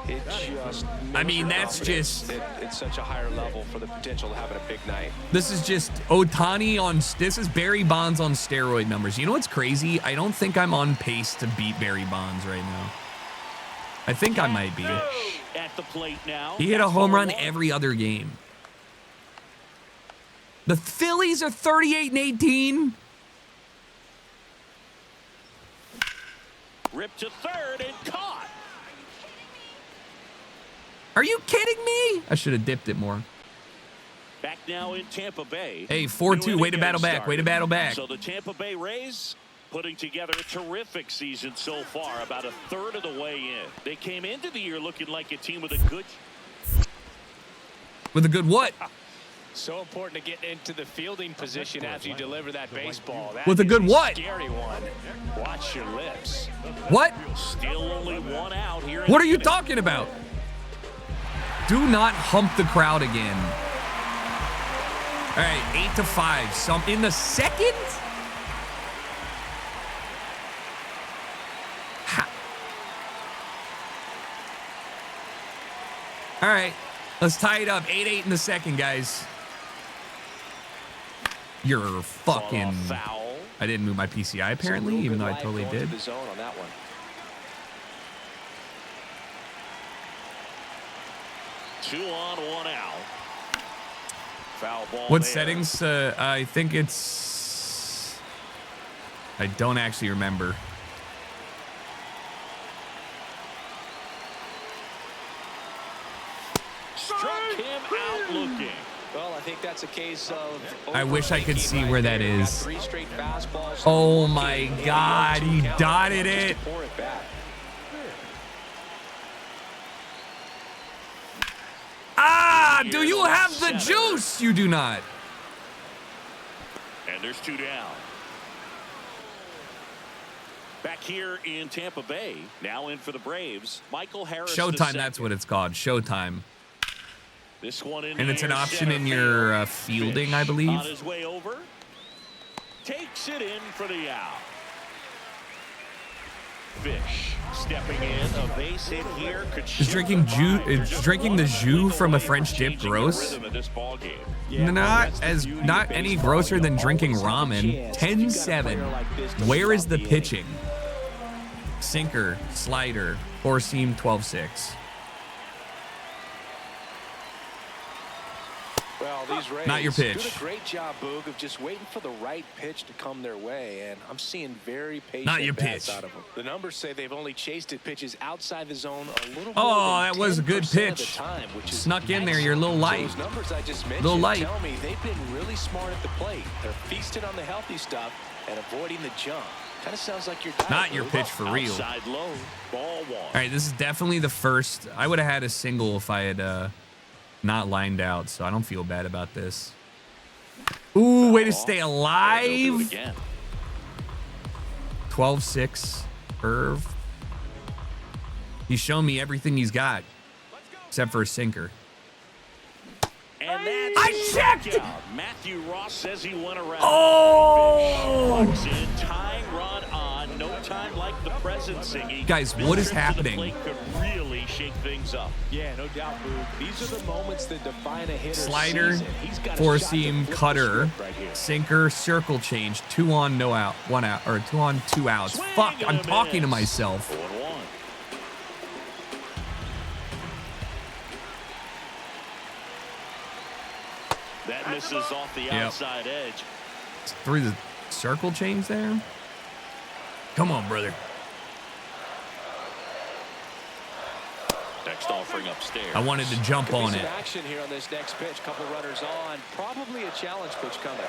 It just... I mean, that's just... It's such a higher level for the potential of having a big night. This is just Ohtani on... This is Barry Bonds on steroid numbers. You know what's crazy? I don't think I'm on pace to beat Barry Bonds right now. I think I might be. At the plate now. He hit a home run every other game. The Phillies are 38-18. Ripped to third and caught. Are you kidding me? I should have dipped it more. Back now in Tampa Bay. Hey, 4-2. Way to battle back. Way to battle back. So the Tampa Bay Rays putting together a terrific season so far, about a third of the way in. They came into the year looking like a team with a good... With a good what? So important to get into the fielding position after you deliver that baseball. That With a good what? Scary one. Watch your lips. What? Still only one out here. What are you talking about? Do not hump the crowd again. All right, 8-5. Some in the second? Ha. All right, let's tie it up. 8-8 in the second, guys. You're fucking... Foul. I didn't move my PCI apparently, even though I totally did. The zone on that one. 2 on, 1 out. Foul ball. What there. settings? I think it's... I don't actually remember. Struck him out looking. Well, I think that's a case of... I wish I could see where that Got is. 3 straight fastballs. Oh my God, he dotted it. Pour it back. Ah, do you have the juice? You do not. And there's 2 down. Back here in Tampa Bay, now in for the Braves, Michael Harris. Showtime, that's what it's called. Showtime. This one in And it's an option in your fielding, Fish I believe. on his way over. Takes it in for the out. Fish stepping in, a base hit here. Is drinking the jus from a French dip gross? Not any grosser than drinking ramen. 10-7. Where is the pitching? Sinker, slider, four seam, 12-6. Well, these Rays Not your pitch. did a great job, Boog, of just waiting for the right pitch to come their way, and I'm seeing very patient Not your bats pitch. out of them. The numbers say they've only chased at pitches outside the zone a little more Oh, than that was a good 10% of the pitch. time, which is Snuck in there. You're a little light. Those numbers I just mentioned Little light. tell me they've been really smart at the plate. They're feasting on the healthy stuff and avoiding the junk. Kind of sounds like your guy. Not your pitch for real. Outside low, ball one. All right, this is definitely the first. I would have had a single if I had not lined out, so I don't feel bad about this. Ooh, way to stay alive. 12-6 curve. He's shown me everything he's got, except for a sinker. And that's I checked! Matthew Ross says he went around. Oh! Fish in, tying run on. No time like the present, Singy. Guys, what is This trip to the happening? plate could really shake things up. Yeah, no doubt, Boog. These are the moments that define a hitter's Slider, season. He's got a four shot to seam, flip the cutter, script right here. sinker, circle change, 2 on, no out, 1 out, or 2 on, 2 outs. Swing Fuck, and I'm a talking to miss. myself. 4-1. That misses off the outside edge. Through the circle change there. Come on, brother. Next offering upstairs. I wanted to jump Could be on some it. action here on this next pitch. Couple runners on. Probably a challenge pitch coming.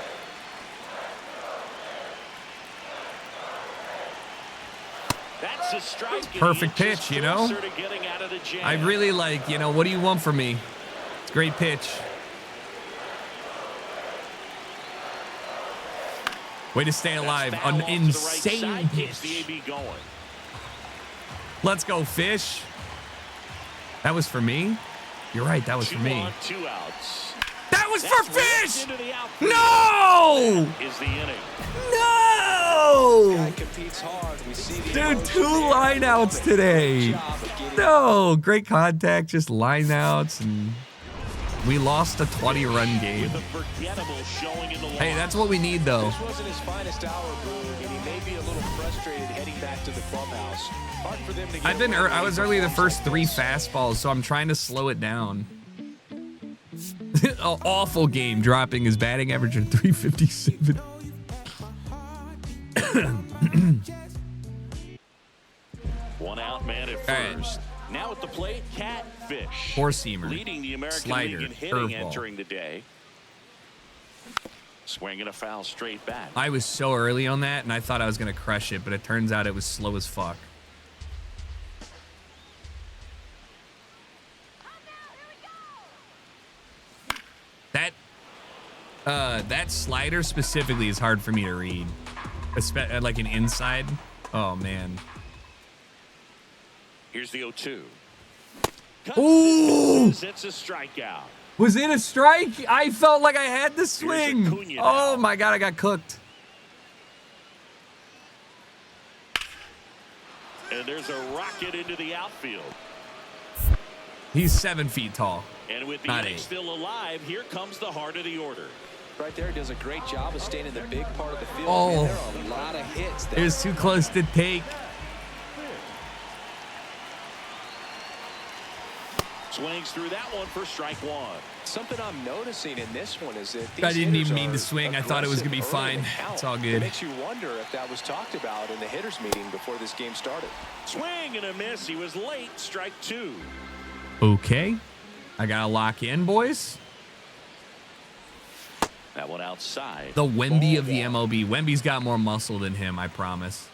That's a strike. Perfect pitch, you know? I really like, you know, what do you want from me? It's a great pitch. Way to stay alive. An insane pitch. Let's go, Fish. That was for me? You're right, that was for me. 2 outs. That was for Fish! Into the outfield. No! Is the inning. No! Guy competes hard. We see the Dude, emotion 2 lineouts today. No, great contact, just lineouts, and we lost a 20-run game. With a forgettable showing in the Hey, loss. that's what we need, though. This wasn't his finest hour, Boog, and he may be a little frustrated heading back to the clubhouse. Hard for them to get I was early the first 3 fastballs, so I'm trying to slow it down. An awful game, dropping his batting average at 357. One out man at right. first. Now at the plate, Catfish. Four-seamer, Leading the American slider, League in hitting curveball. entering the day. Swinging a foul straight back. I was so early on that, and I thought I was going to crush it, but it turns out it was slow as fuck. That slider specifically is hard for me to read. Like an inside. Oh, man. Here's the 0-2. Ooh! It's a strikeout. Was it a strike? I felt like I had the swing. Acuna Oh now. my God, I got cooked. And there's a rocket into the outfield. He's 7 feet tall. And with the Not inning 8. still alive, here comes the heart of the order. Right there, does a great job of staying in the big part of the field. Oh. Man, there are a lot of hits there. It was too close to take. Swings through that one for strike 1. Something I'm noticing in this one is that I didn't these even mean to hitters are swing. I thought it was gonna be aggressive early fine. in the count. It's all It good. makes you wonder if that was talked about in the hitters meeting before this game started. Swing and a miss. He was late. Strike 2. Okay. I got to lock in, boys. That one outside. The Wemby of the MLB. Wemby's got more muscle than him, I promise.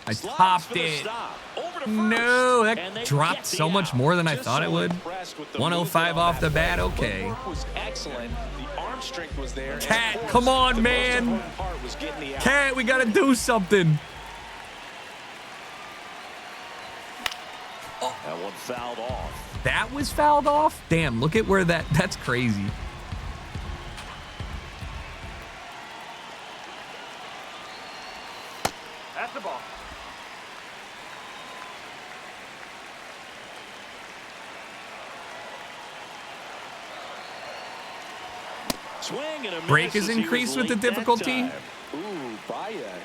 I Slides topped for the it. stop. Over to first. No, And that they dropped get the so much out. more than I Just thought so it would. impressed with the 105 movement on off the that bat, play. okay. Footwork was excellent. The arm strength was there. Cat, come on, man. Cat, we got to do something. Oh. That one fouled off. That was fouled off? Damn, look at where that's crazy. That's the ball. Swing and a Break is increased with the difficulty. Ooh,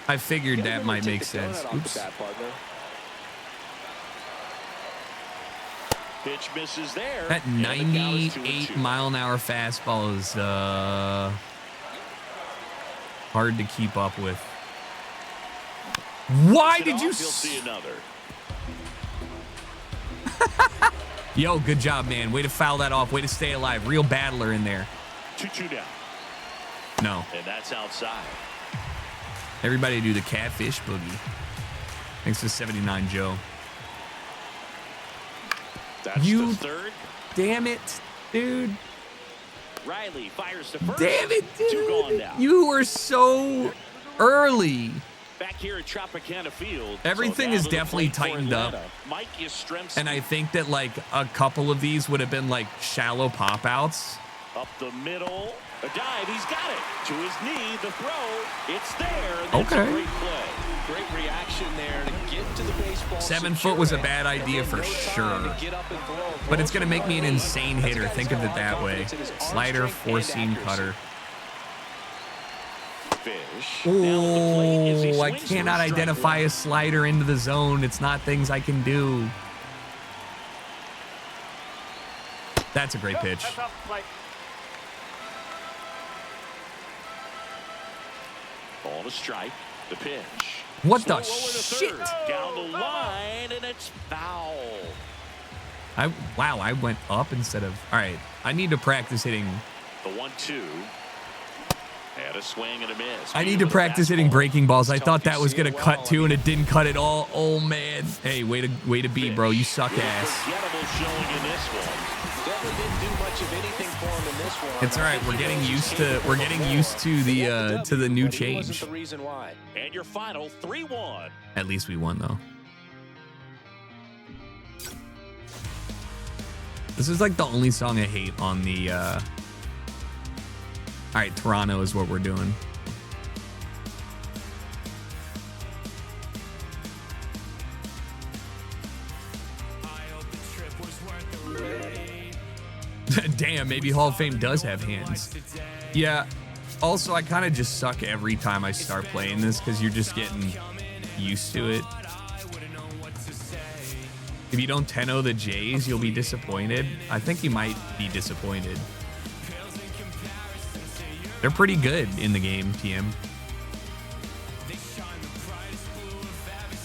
I figured that might make sense. Oops. Pitch misses there. That 98-mile-an-hour fastball is hard to keep up with. Why did you? He'll see another. Yo, good job, man. Way to foul that off. Way to stay alive. Real battler in there. 2-2 down. No. And that's outside. Everybody do the catfish boogie. Thanks to 79 Joe. That's you the third. Damn it, dude. Riley fires to first. Damn it, dude. 2 gone now. You were so early. Back here at Tropicana Field. Everything is definitely tightened up. Mike Yastrzemski. And I think that like a couple of these would have been like shallow pop outs. Up the middle. A dive. He's got it. To his knee. The throw. It's there. That's okay. A great play. Great reaction there to get to the baseball. 7 foot was a bad idea for sure. But it's going to make me an insane hitter. Think of it that way. Slider, 4-seam cutter. Oh, I cannot identify a slider into the zone. It's not things I can do. That's a great pitch. Ball to strike. The pitch. What the shit? Down the line, and it's foul. Wow, I went up instead of... All right, I need to practice hitting... The 1-2. And a swing and a miss. I need to practice hitting breaking balls. I thought that was going to cut too, and it didn't cut at all. Oh, man. Hey, way to be, bro. You suck ass. Unforgettable showing in this one. Definitely didn't do much of anything for him in this one. It's all right. We're getting used to the new change. And your final 3-1. At least we won though. This is like the only song I hate on the all right, Toronto is what we're doing. Damn, maybe Hall of Fame does have hands. Yeah. Also, I kind of just suck every time I start playing this because you're just getting used to it. If you don't 10-0 the Jays, you'll be disappointed. I think you might be disappointed. They're pretty good in the game, TM.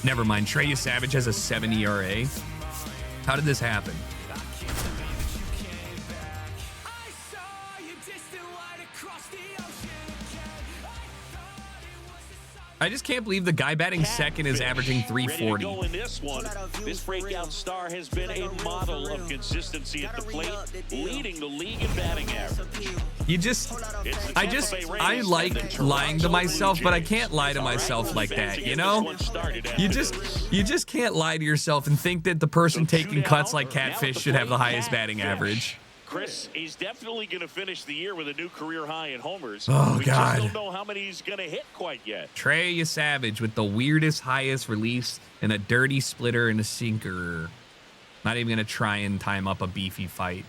Never mind. Trey Savage has a 7 ERA. How did this happen? I just can't believe the guy batting second is averaging 340. Ready to go in this one. This breakout star has been a model of consistency at the plate, leading the league in batting average. I like lying to myself, but I can't lie to myself like that, you know? You just can't lie to yourself and think that the person taking cuts like Catfish should have the highest batting average. Chris, he's definitely going to finish the year with a new career high in homers. Oh, we God. just don't know how many he's going to hit quite yet. Trey Savage with the weirdest highest release and a dirty splitter and a sinker. Not even going to try and time up a beefy fight.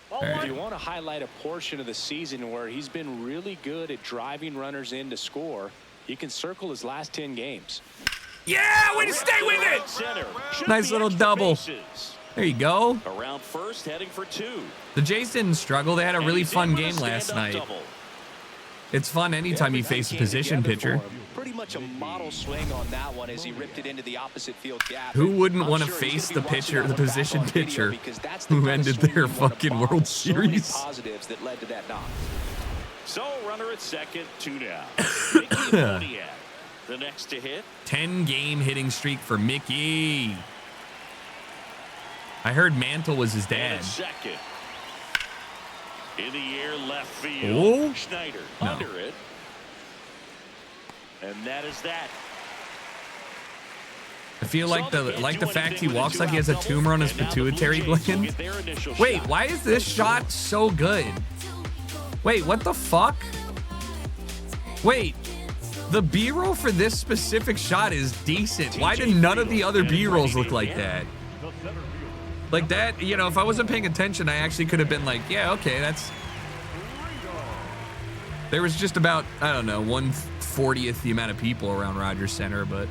Right. If you want to highlight a portion of the season where he's been really good at driving runners in to score, you can circle his last 10 games. Yeah, way to stay with it. Nice little double. Bases. There you go. Around first, heading for 2. The Jays didn't struggle. They had a really fun game last night. Double. It's fun anytime you face a position pitcher. Pretty much a model swing on that one as he ripped it into the opposite field gap. Who wouldn't want to face the pitcher, the position pitcher who ended their fucking World Series? Positives that led to that knock. So runner at second, 2 down. Mickey Moniak, the next to hit. 10-game hitting streak for Mickey. I heard Mantle was his dad. Second. In the air, left field. Oh. Schneider No. under it. And that is that. I feel like the fact he walks like he has a tumor on his pituitary gland. Wait, why is this shot so good? Wait, what the fuck? Wait, the B-roll for this specific shot is decent. Why did none of the other B-rolls look like that? Like that, you know, if I wasn't paying attention, I actually could have been like, yeah, okay, that's... There was just about, I don't know, 1/40th the amount of people around Rogers Center, but...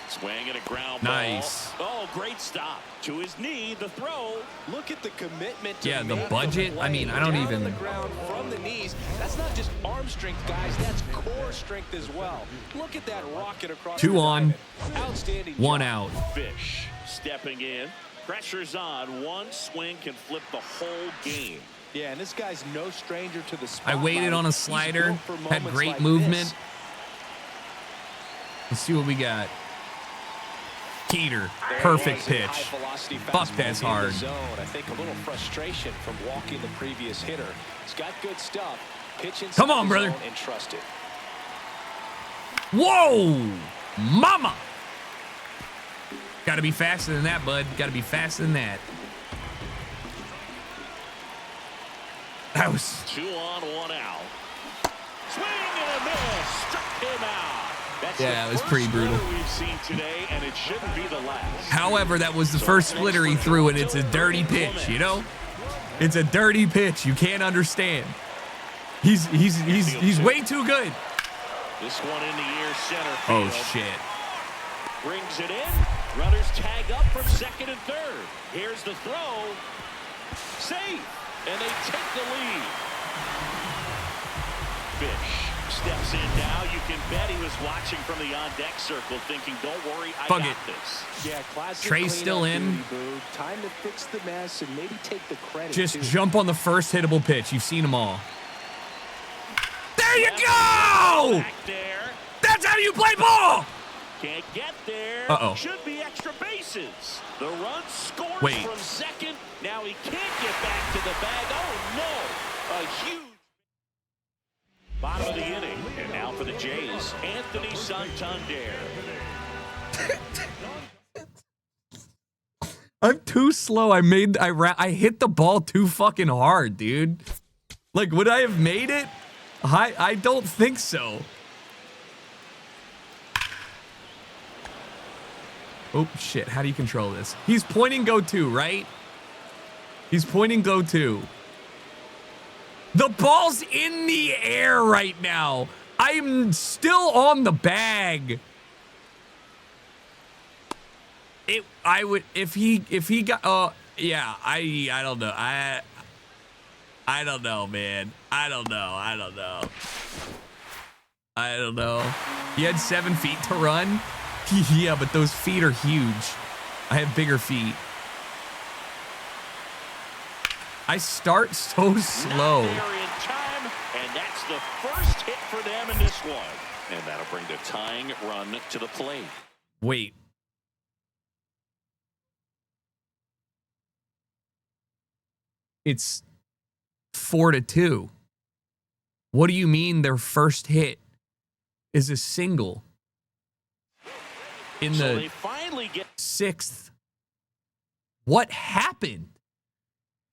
Swing and a ground Nice. ball. Oh, great stop. To his knee, the throw. Look at the commitment to Yeah, the make budget, play. I mean, I don't Down even- on the ground from the knees. That's not just arm strength, guys. That's core strength as well. Look at that rocket across 2 the on, diamond. Outstanding 1 job. out. Fish stepping in. Pressure's on. One swing can flip the whole game. Yeah, and this guy's no stranger to the I spotlight. waited on a He's slider, built for had moments great like movement. this. Let's see what we got. Keeter, There perfect was a pitch. high-velocity Fuck, fastball that's in the hard. zone. I think a little frustration from walking the previous hitter. He's got good stuff. Pitch inside Come on, the brother. zone and trust it. Whoa, mama. Gotta be faster than that, bud. Gotta be faster than that. That was... 2 on, 1 out. Swing and a miss. Struck him out. That's Yeah, the it was first pretty brutal. splitter we've seen today, and it shouldn't be the last. However, that was the first splitter he threw, and it's a dirty pitch, you know? It's a dirty pitch. You can't understand. He's way too good. This one in the air, center Oh, field. shit. Brings it in. Runners tag up from second and third. Here's the throw. Safe. And they take the lead. Fish steps in now. You can bet he was watching from the on-deck circle thinking, don't worry, I Fuck got it. this. Yeah, classic Trey's still cleanup in. duty, Boog. Time to fix the mess and maybe take the credit, Just too. jump on the first hittable pitch. You've seen them all. There you go! Back there. That's how you play ball! Can't get there. Uh-oh. Should be extra bases. The run scores Wait. from second. Now he can't get back to the bag. Oh, no. A huge bottom of the inning. And now for the Jays, Anthony Santander. I'm too slow. I hit the ball too fucking hard, dude. Like, would I have made it? I don't think so. Oh, shit. How do you control this? He's pointing go to, right? He's pointing go to. The ball's in the air right now. I'm still on the bag. If he got, yeah, I don't know. I don't know, man. I don't know. He had 7 feet to run. Yeah, but those feet are huge. I have bigger feet. I start so slow. Not there in time, and that's the first hit for them in this one. And that'll bring the tying run to the plate. Wait. It's 4-2. What do you mean their first hit is a single in So the they finally get 6th? What happened?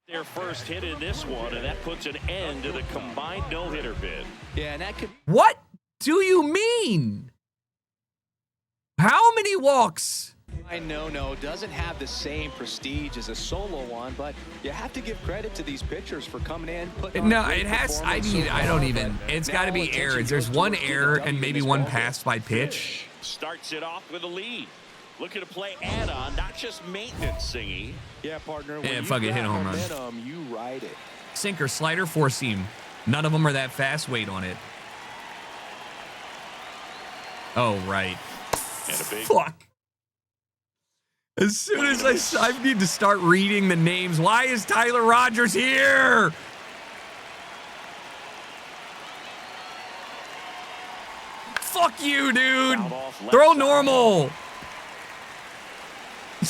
their first hit in this one, and that puts an end to the combined no-hitter bid. Yeah, and that could What do you mean? How many walks? I know doesn't have the same prestige as a solo one, but you have to give credit to these pitchers for coming in, putting on No, a great it has. performance so I don't far, even. but It's now got to be attention errors. There's goes one towards error the and W maybe in this one ballgame. pass by pitch. Fish starts it off with a lead. Looking to play add-on, not just maintenance, Singy. Yeah, partner. Yeah, When you fuck it, hit a grab home run. momentum, you ride it. Sinker, slider, 4-seam. None of them are that fast. Wait on it. Oh, right. And a big Fuck. As soon as I need to start reading the names. Why is Tyler Rogers here? Fuck you, dude. foul off left Throw side. normal.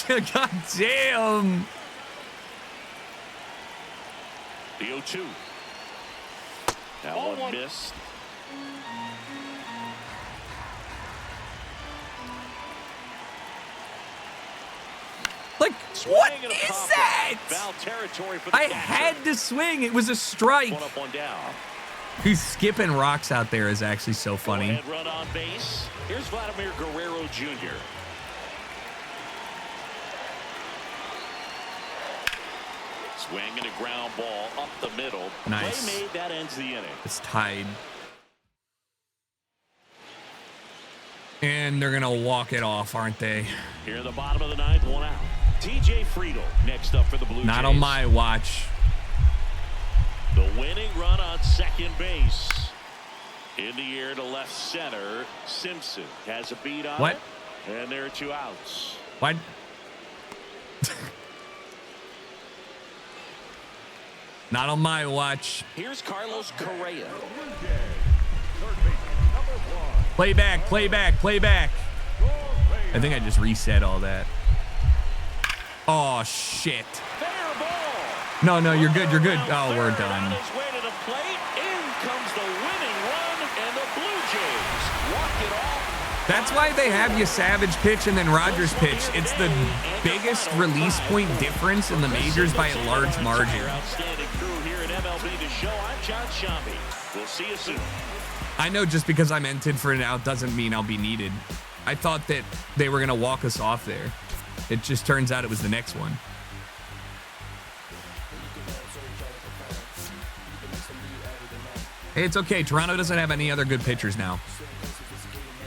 God damn. The 0-2. That one missed. Like, what is that? Foul territory for the I catcher. had to swing. It was a strike. One up, one down. He's skipping rocks out there is actually so funny. Go ahead, run on base. Here's Vladimir Guerrero Jr. Swinging a ground ball up the middle. Nice. Play made, that ends the inning. It's tied. And they're going to walk it off, aren't they? Here in the bottom of the ninth, one out. TJ Friedl next up for the Blue Jays. Not on my watch. The winning run on second base. In the air to left center. Simpson has a beat on What? it. And there are two outs. What? Not on my watch. Here's Carlos Correa. Play back, play back, play back. I think I just reset all that. Oh, shit. Fair ball. No, no, you're good, you're good. Oh, we're done. On his way to the plate. In comes the winning run, and the Blue Jays walk it off. That's why they have you Savage pitch and then Rogers pitch. It's the biggest release point difference in the majors by a large margin. Outstanding crew here at MLB The Show. I'm John Shambi. We'll see you soon. I know just because I'm entered for an out doesn't mean I'll be needed. I thought that they were going to walk us off there. It just turns out it was the next one. Hey, it's okay. Toronto doesn't have any other good pitchers now.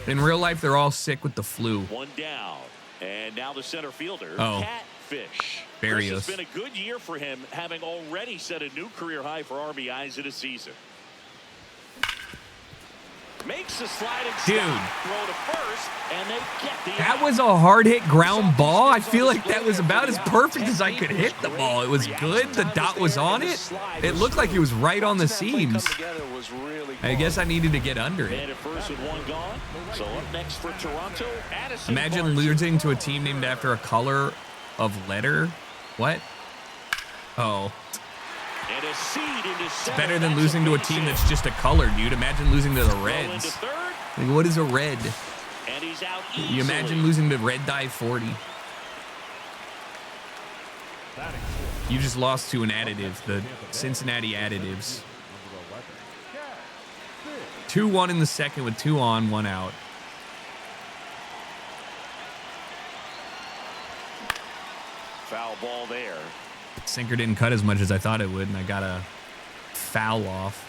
In real life, they're all sick with the flu. One down. And now the center fielder, Oh. Catfish. Barrios. This has been a good year for him, having already set a new career high for RBIs in a season. Makes a sliding Dude. stop, throw to first, and they get the That out. was a hard hit ground ball. I feel like that was about as perfect as I could hit the ball. It was good. The dot was on it. It looked like it was right on the seams. I guess I needed to get under And it. at first with one gone. So up next for Toronto, Addison Imagine Barnes. losing to a team named after a color of letter. What? Oh. And a seed into center. Better than That's losing to a base team hit. that's just a color, dude. Imagine losing to the Throw into Reds. third, Like, what is a red? and he's out You imagine easily. losing to Red Dye 40. You just lost to an additive, the Cincinnati Additives. 2-1 in the second with 2 on, 1 out. Foul ball there. Sinker didn't cut as much as I thought it would, and I got a foul off.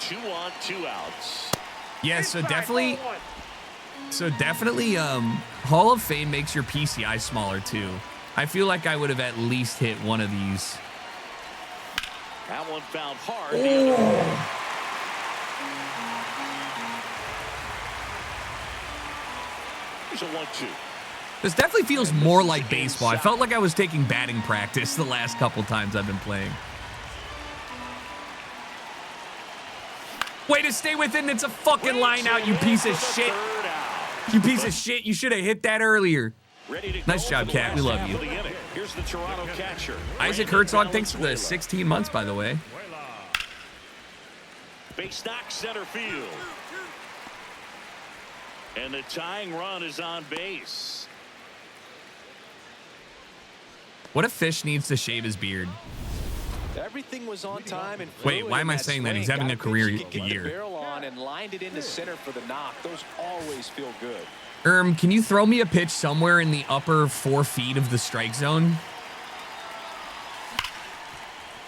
2 on, 2 outs. Yeah, so definitely Hall of Fame makes your PCI smaller too. I feel like I would have at least hit one of these. That one found hard. Here's a 1-2. This definitely feels more like baseball. I felt like I was taking batting practice the last couple times I've been playing. Way to stay within. It's a fucking line out, you piece of shit. Third out. You piece of shit. You should have hit that earlier. Ready to Nice go job, for the Cat. We last love half you. of the inning. Here's the Toronto catcher. Isaac Brandon Herzog, thanks for the Valenzuela. 16 months, by the way. Base knock center field. And the tying run is on base. What if Fish needs to shave his beard? Everything was on time and Wait, fluid why in am I saying that? swing. He's having Got a career pitch, he could get the year. barrel on and lined it into center for the knock. Those always feel good. Can you throw me a pitch somewhere in the upper 4 feet of the strike zone?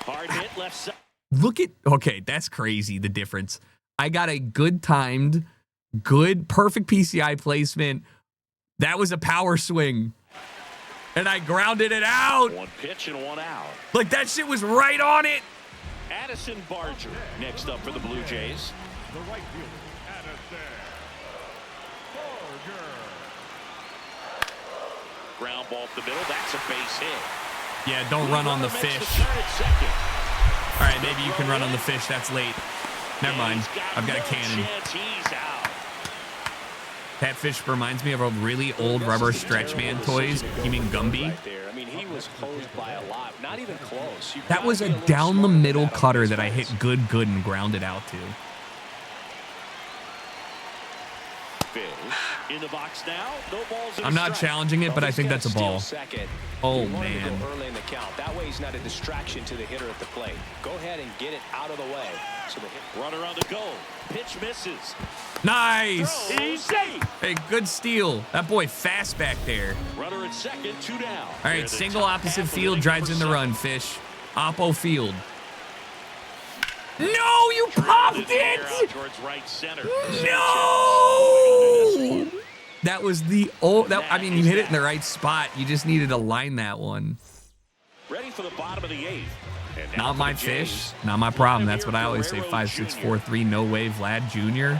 Hard hit left side. Look at, okay, that's crazy, the difference. I got a good timed, perfect PCI placement. That was a power swing. And I grounded it out. One pitch and 1 out. Like, that shit was right on it. Addison Barger next up for the Blue Jays. The right fielder, Addison Barger. Ground ball up the middle. That's a base hit. Yeah, don't run on the Makes fish. turn at second. All right, maybe you can run on the fish. That's late. Never mind. He's I've got a no cannon. chance. He's out. Catfish reminds me of a really old rubber stretch man toys. You mean Gumby? Right there. I mean, he was closed by a lot. Not even close. That was a down the middle cutter that I hit good and grounded out to. Fish in the box now. No balls. I'm not challenging it, but I think that's a ball. Oh, man. Early in the count. That way he's not a distraction to the hitter at the plate. Go ahead and get it out of the way. So the Runner on the go. Pitch misses. Nice. Easy. Hey, good steal. That boy fast back there. Runner at second, 2 down. All right, single opposite field drives in the run, Fish. Oppo field. No, you popped it! Towards right center. No! That was the old. I mean, you hit it in the right spot. You just needed to line that one. Ready for the bottom of the 8th. Not my Fish. Not my problem. That's what I always say. 5, 6, 4, 3. No way, Vlad Jr.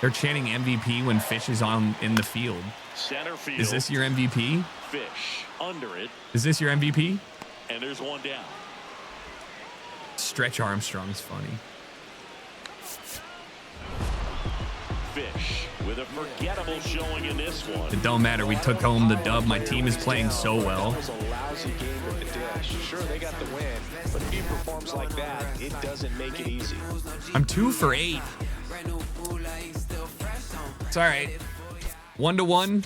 They're chanting MVP when Fish is in the field. Center field. Is this your MVP? Fish under it. Is this your MVP? And there's 1 down. Stretch Armstrong's funny. Fish with a forgettable showing in this one. It don't matter. We took home the dub. My team is playing so well. That was a lousy game with the dish. Sure, they got the win, but if he performs like that, it doesn't make it easy. I'm 2 for 8. It's all right. 1-1.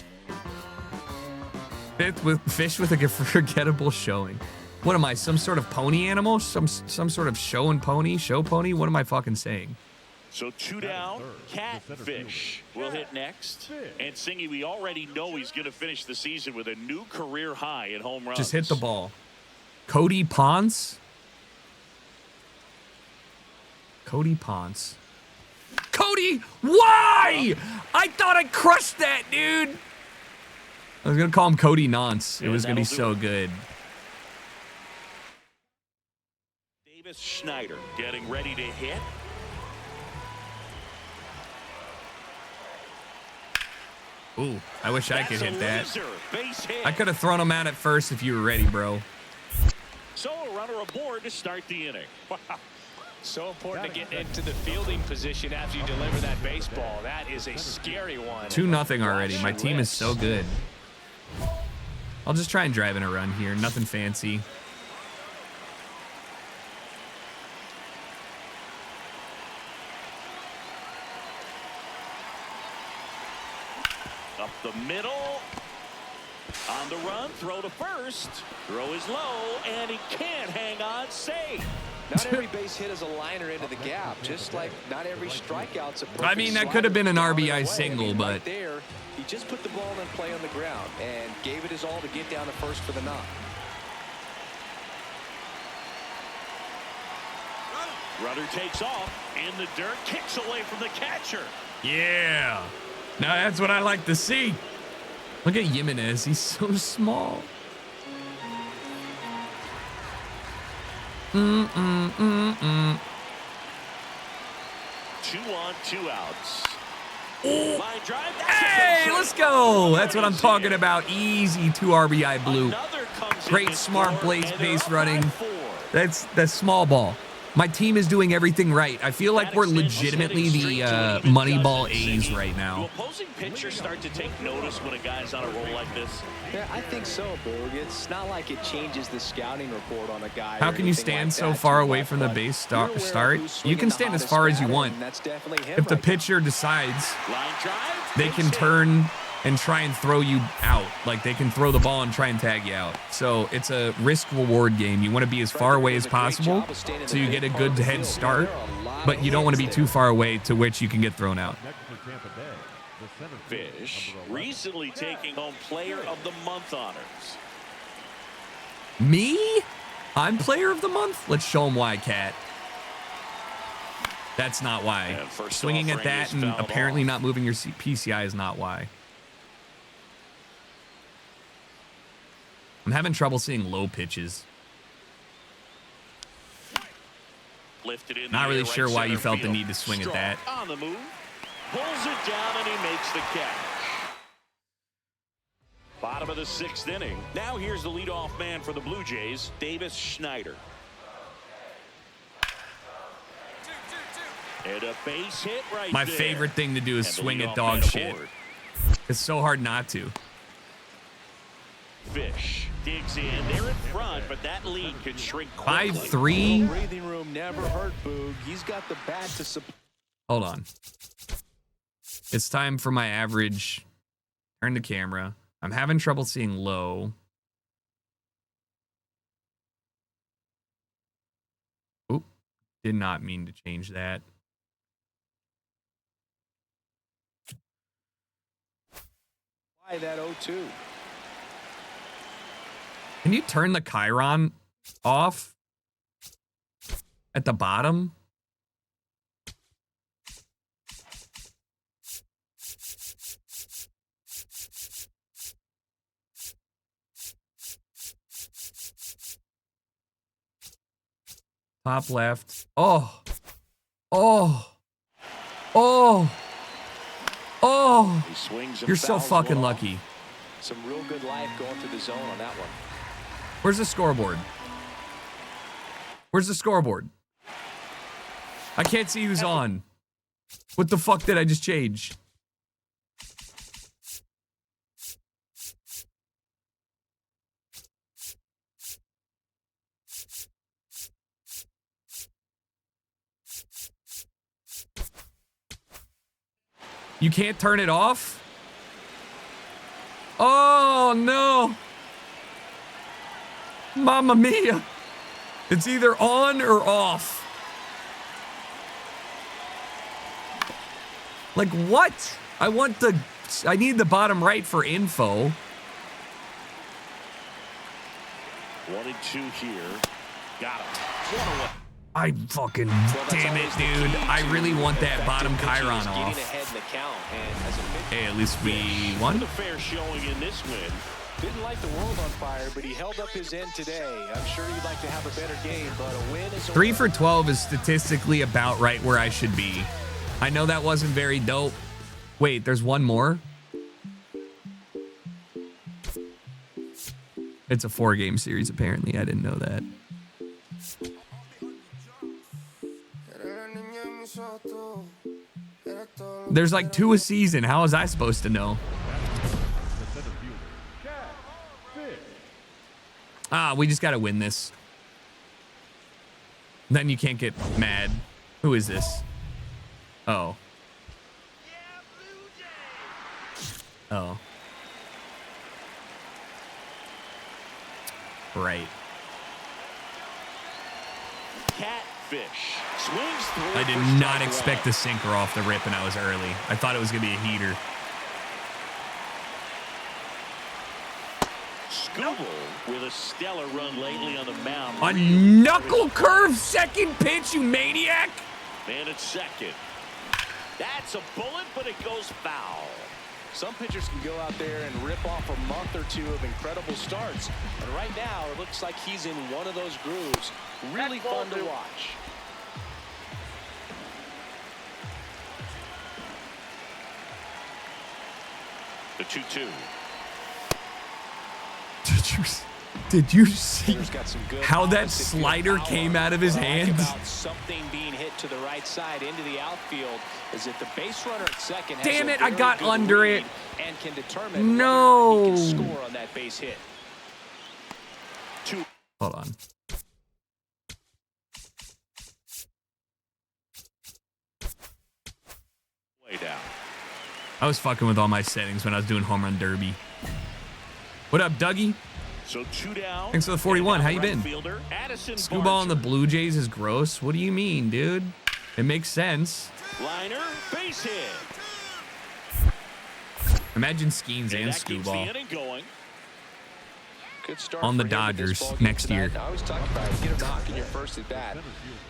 Fish with a forgettable showing. What am I? Some sort of pony animal? Some sort of show pony? What am I fucking saying? So 2 down. Catfish will hit next. And Singy, we already know he's going to finish the season with a new career high in home runs. Just hit the ball. Cody Ponce. Cody, why? I thought I crushed that, dude. I was going to call him Cody Nance. It was going to be so good. Davis Schneider getting ready to hit. Ooh, I wish I could hit that. Base hit. I could have thrown him out at first if you were ready, bro. So a runner aboard to start the inning. So important to get into the fielding position after you deliver that baseball. That is a scary one. 2-0 already. My team is so good. I'll just try and drive in a run here. Nothing fancy. Up the middle. On the run, throw to first. Throw is low, and he can't hang on safe. Not every base hit is a liner into the gap, just like not every strikeout's a perfect I mean, that could have been an slider RBI away. single, I mean, but right there, he just put the ball in play on the ground and gave it his all to get down to first for the knock. Runner takes off in the dirt, kicks away from the catcher. yeah. Now that's what I like to see. Look at Jimenez. He's so small. 2 on, 2 outs. Line drive. Hey, let's go. That's what I'm talking about. Easy 2 RBI blue. Great smart base running. That's small ball. My team is doing everything right. I feel like we're legitimately the Moneyball A's right Do now. opposing pitchers start to take notice when a guy's on a roll like this? Yeah, I think so, Boog. It's not like it changes the scouting report on a guy. How or can you anything stand like so that far too away much, from the but base you're aware of start? who's You can swinging stand the as far as you hottest want. batter, and that's definitely him If the right now. pitcher decides, Line drive. they can turn and try and throw you out. Like they can throw the ball and try and tag you out. So it's a risk-reward game. You want to be as far away as possible so you get a good head start, but you don't want to be too far away to which you can get thrown out. Fish recently taking home Player of the Month honors. Me? I'm Player of the Month? Let's show him why, Cat. That's not why. And first Swinging at offering that is and fouled apparently off. not moving your PCI is not why. I'm having trouble seeing low pitches. Lifted in Not the really air, sure right why you center felt the field. need to swing at Strong that. on the move, pulls it down, and he makes the catch. Bottom of the 6th inning. Now here's the leadoff man for the Blue Jays, Davis Schneider. And a base hit right My there. favorite thing to do is And the swing at leadoff dog man shit. aboard. It's so hard not to. Fish digs in. They're in front, but that lead could shrink quickly. 5-3. Breathing room never hurt Boog. He's got the bat to support. Hold on. It's time for my average. Turn the camera. I'm having trouble seeing low. Oop. Did not mean to change that. Why that 0-2? Can you turn the Chiron off at the bottom? Top left. Oh. Oh. Oh. Oh. He swings and You're so fouls fucking one lucky. Some real good life going through the zone on that one. Where's the scoreboard? Where's the scoreboard? I can't see who's on. What the fuck did I just change? You can't turn it off? Oh, no. Mamma mia. It's either on or off. Like, what? I need the bottom right for info. 1-2 here. Got him. I fucking, damn it, dude. I really want that bottom Chiron off. Hey, at least we won. A fair showing in this win. Didn't light the world on fire, but he held up his end today. I'm sure he'd like to have a better game, but a win is a 3 win. for 12 is statistically about right where I should be. I know that wasn't very dope. Wait, there's one more? It's a 4-game series, apparently. I didn't know that. There's like 2 a season. How was I supposed to know? Ah, we just got to win this. Then you can't get mad. Who is this? Oh. Oh. Right. Catfish. Swings through. I did for not strike expect one. the sinker off the rip, and I was early. I thought it was going to be a heater. Scooble with a stellar run lately on the mound. A knuckle curve second pitch, you maniac! Man at second. That's a bullet, but it goes foul. Some pitchers can go out there and rip off a month or two of incredible starts. But right now, it looks like he's in one of those grooves. Really fun to watch. The 2-2. Did you see There's got some good how that opposite field slider power. came out of his What I like hands? about something being hit to the right side into the outfield is that the base runner at second has Damn a it, I very got good under read it. and can determine No. whether he can score on that base hit. Hold on. Way down. I was fucking with all my settings when I was doing home run derby. What up, Dougie? So 2 down. Thanks for the 41. And How you right been? fielder, Addison Screwball on the Barger. Blue Jays is gross. What do you mean, dude? It makes sense. Liner, base hit. Imagine Skeens and that keeps the Screwball. inning going. Good start On the for him in this Dodgers ball game next tonight. year. I always talk about it. Get a knock in your first at bat.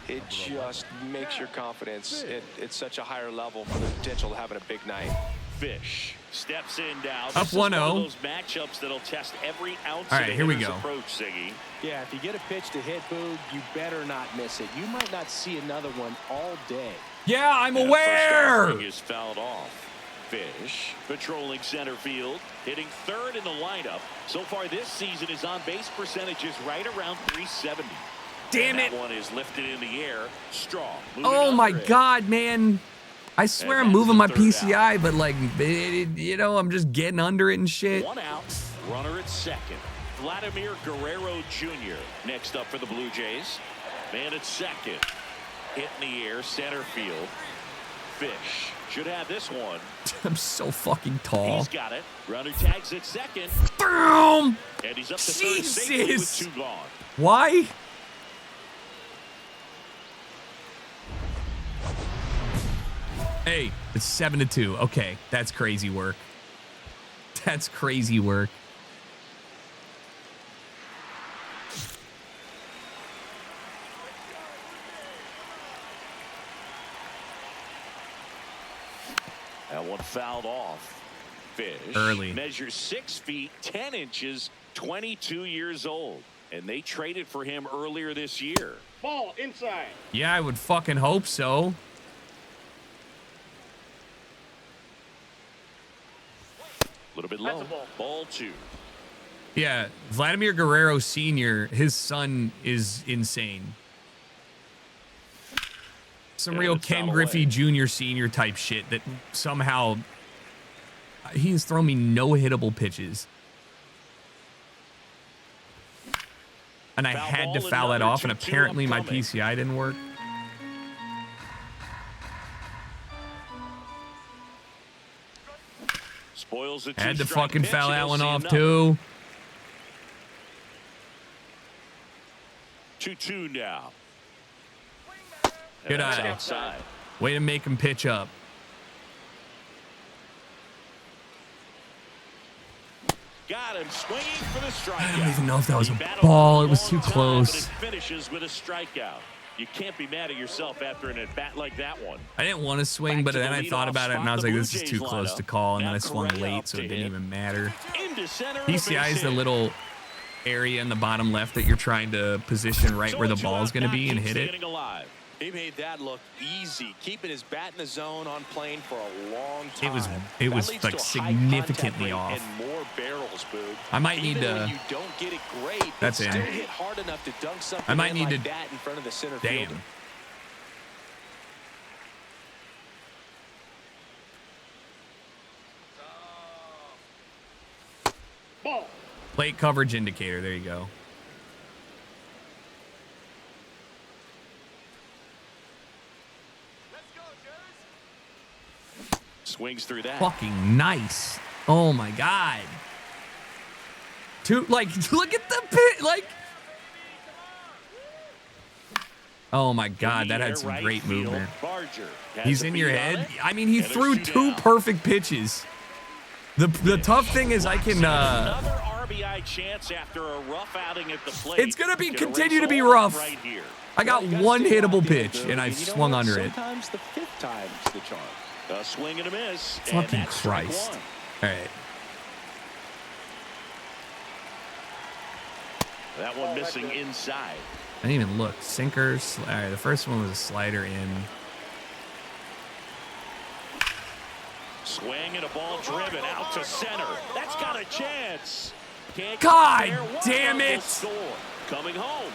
It just makes your confidence at such a higher level for the potential of having a big night. Fish steps in now. Up This is one 1-0. of those matchups that'll test every ounce All of right, the here we hitter's go. approach, Siggy. Yeah, if you get a pitch to hit, Boog, you better not miss it. You might not see another one all day. Yeah, I'm And aware. first offering is fouled off. Fish patrolling center field, hitting third in the lineup. So far this season, his on-base percentage is right around 370. Damn That it. one is lifted in the air. Strong. Oh my God, man. I swear I'm moving my PCI, but like, you know, I'm just getting under it and shit. 1 out. Runner at second. Vladimir Guerrero Jr. next up for the Blue Jays. Man at second. Hit in the air, center field. Fish should have this one. I'm so fucking tall. He's got it. Runner tags at second. Boom! And he's up to third safely with Jesus! 2 gone. Why? Hey, it's 7-2. Okay, that's crazy work. That's crazy work. That one fouled off. Fish Early. measures 6 feet 10 inches, 22 years old, and they traded for him earlier this year. Ball inside. Yeah, I would fucking hope so. A little bit low. Ball 2. Yeah, Vladimir Guerrero Sr., his son is insane. Some And real it's Ken foul Griffey away. Jr. Sr. type shit that somehow he's thrown me no hittable pitches. And I Foul had to ball, foul that another off, and 2-2 apparently my upcoming. PCI didn't work. Spoils the Had to two-strike fucking pitch, foul and that he'll one see off, another. too. 2-2 now. Good And that's eye. outside. Way to make him pitch up. Got him swinging for the strikeout. I don't even know if that was He a battled ball. for a It was long too time, close. but it finishes with a strikeout. You can't be mad at yourself after an at-bat like that one. I didn't want to swing, Back but to the then I thought leadoff about it, and I spot, was the like, Blue this is Jays too close to lineup. call, and then Now I swung Correa late, up so to it didn't hit. even matter. Into center. PCI is the little area in the bottom left that you're trying to position right where the ball's going to be and hit it. Alive. He made that look easy, keeping his bat in the zone on plane for a long time. It was That leads like to a high significantly contact rate off. and more barrels, Boog. I might need Even to- when you don't get it great, That's it's in. still hit hard enough to dunk something I might in need like to- that in front of the center Damn. fielder. Ball. Plate coverage indicator. There you go. Swings through that. Fucking nice. Oh my God. Look at the pit. Like, oh my God, that had some great movement. He's in your head. I mean, he threw 2 perfect pitches. The tough thing is I can, Another RBI chance after a rough outing at the plate. it's going to be Can continue erase to be all rough. right here. I got You gotta one stay hittable locked in, pitch, Boog. and I you know swung what? under it. Sometimes the 5th time's the charm. A swing and a miss. and Fucking that's strike Christ. one. All right. That one missing inside. I didn't even look. Sinkers. All right, the first one was a slider in. Swing and a ball driven out to center. That's got a chance. Can't God get there. One damn run will it. Score. Coming home.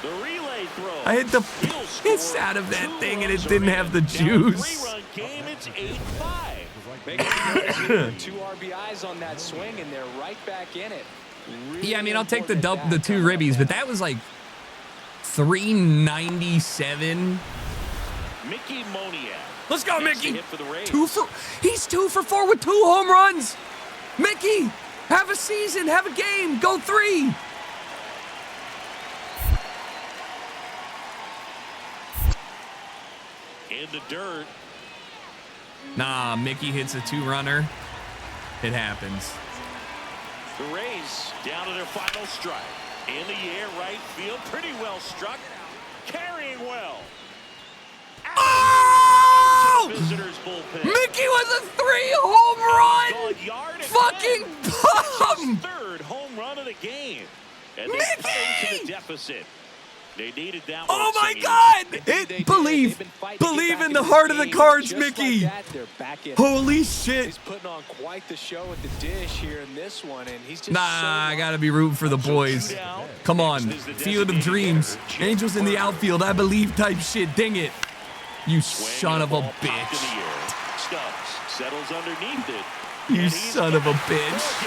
The relay throw. I hit the He'll piss score. out of that 2 thing, and it runs didn't are have in. the Now a juice. 3-run game. It's 8-5. Make sure you notice 2 RBIs on that swing, and they're right back in it. Really Yeah, I mean, I'll take the important at the 2 bat coming ribbies, up but now. that was like 397. Mickey Moniak. Let's go, Makes the Mickey. hit for the Rays. He's 2 for 4 with 2 home runs. Mickey, have a season, have a game, go 3. In the dirt. Nah, Mickey hits a 2-runner. It happens. The Rays down to their final strike. In the air, right field. Pretty well struck. Carrying well. Oh! Visitors bullpen. Mickey was a 3 home run. Gone yard and Fucking back. bum. His 3rd home run of the game. And they Mickey! cut into the deficit. They needed that Oh one, my Singy. God! Believe in the heart of the cards, Mickey. Like that, they're back in. Holy shit. He's putting on quite the show at the dish here in this one, and he's just Nah, I gotta be rooting for the boys. Come on, Field of Dreams. Angels in the outfield, I believe type shit. Dang it. You son of a bitch. Stubbs settles underneath it. You son of a bitch.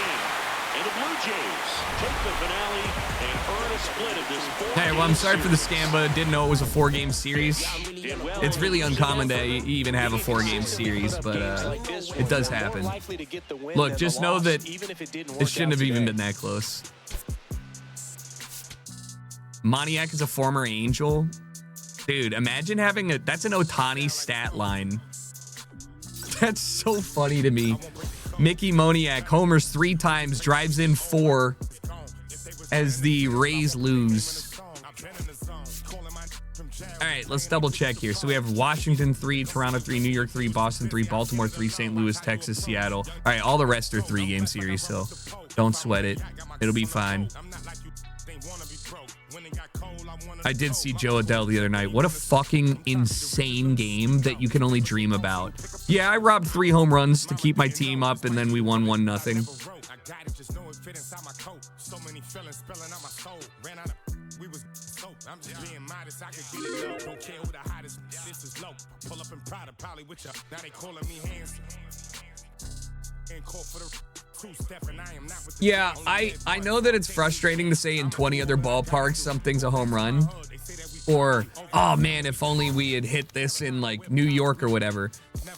And the Blue Jays take the finale and earn a split of this 4-game Hey, well, I'm sorry for the series. scam, but didn't know it was a 4-game series. It's really uncommon to even have a 4-game series, but it does happen. Look, just know that it shouldn't have even been that close. Moniak is a former Angel. Dude, imagine having that's an Ohtani stat line. That's so funny to me. Mickey Moniak homers 3 times, drives in 4 as the Rays lose. All right, let's double check here. So we have Washington 3, Toronto 3, New York 3, Boston 3, Baltimore 3, St. Louis, Texas, Seattle. All right, all the rest are 3-game series, so don't sweat it. It'll be fine. I did see Joe Adele the other night. What a fucking insane game that you can only dream about. Yeah, I robbed 3 home runs to keep my team up, and then we won 1-0. Yeah, I know that it's frustrating to say in 20 other ballparks something's a home run, or oh man, if only we had hit this in like New York or whatever.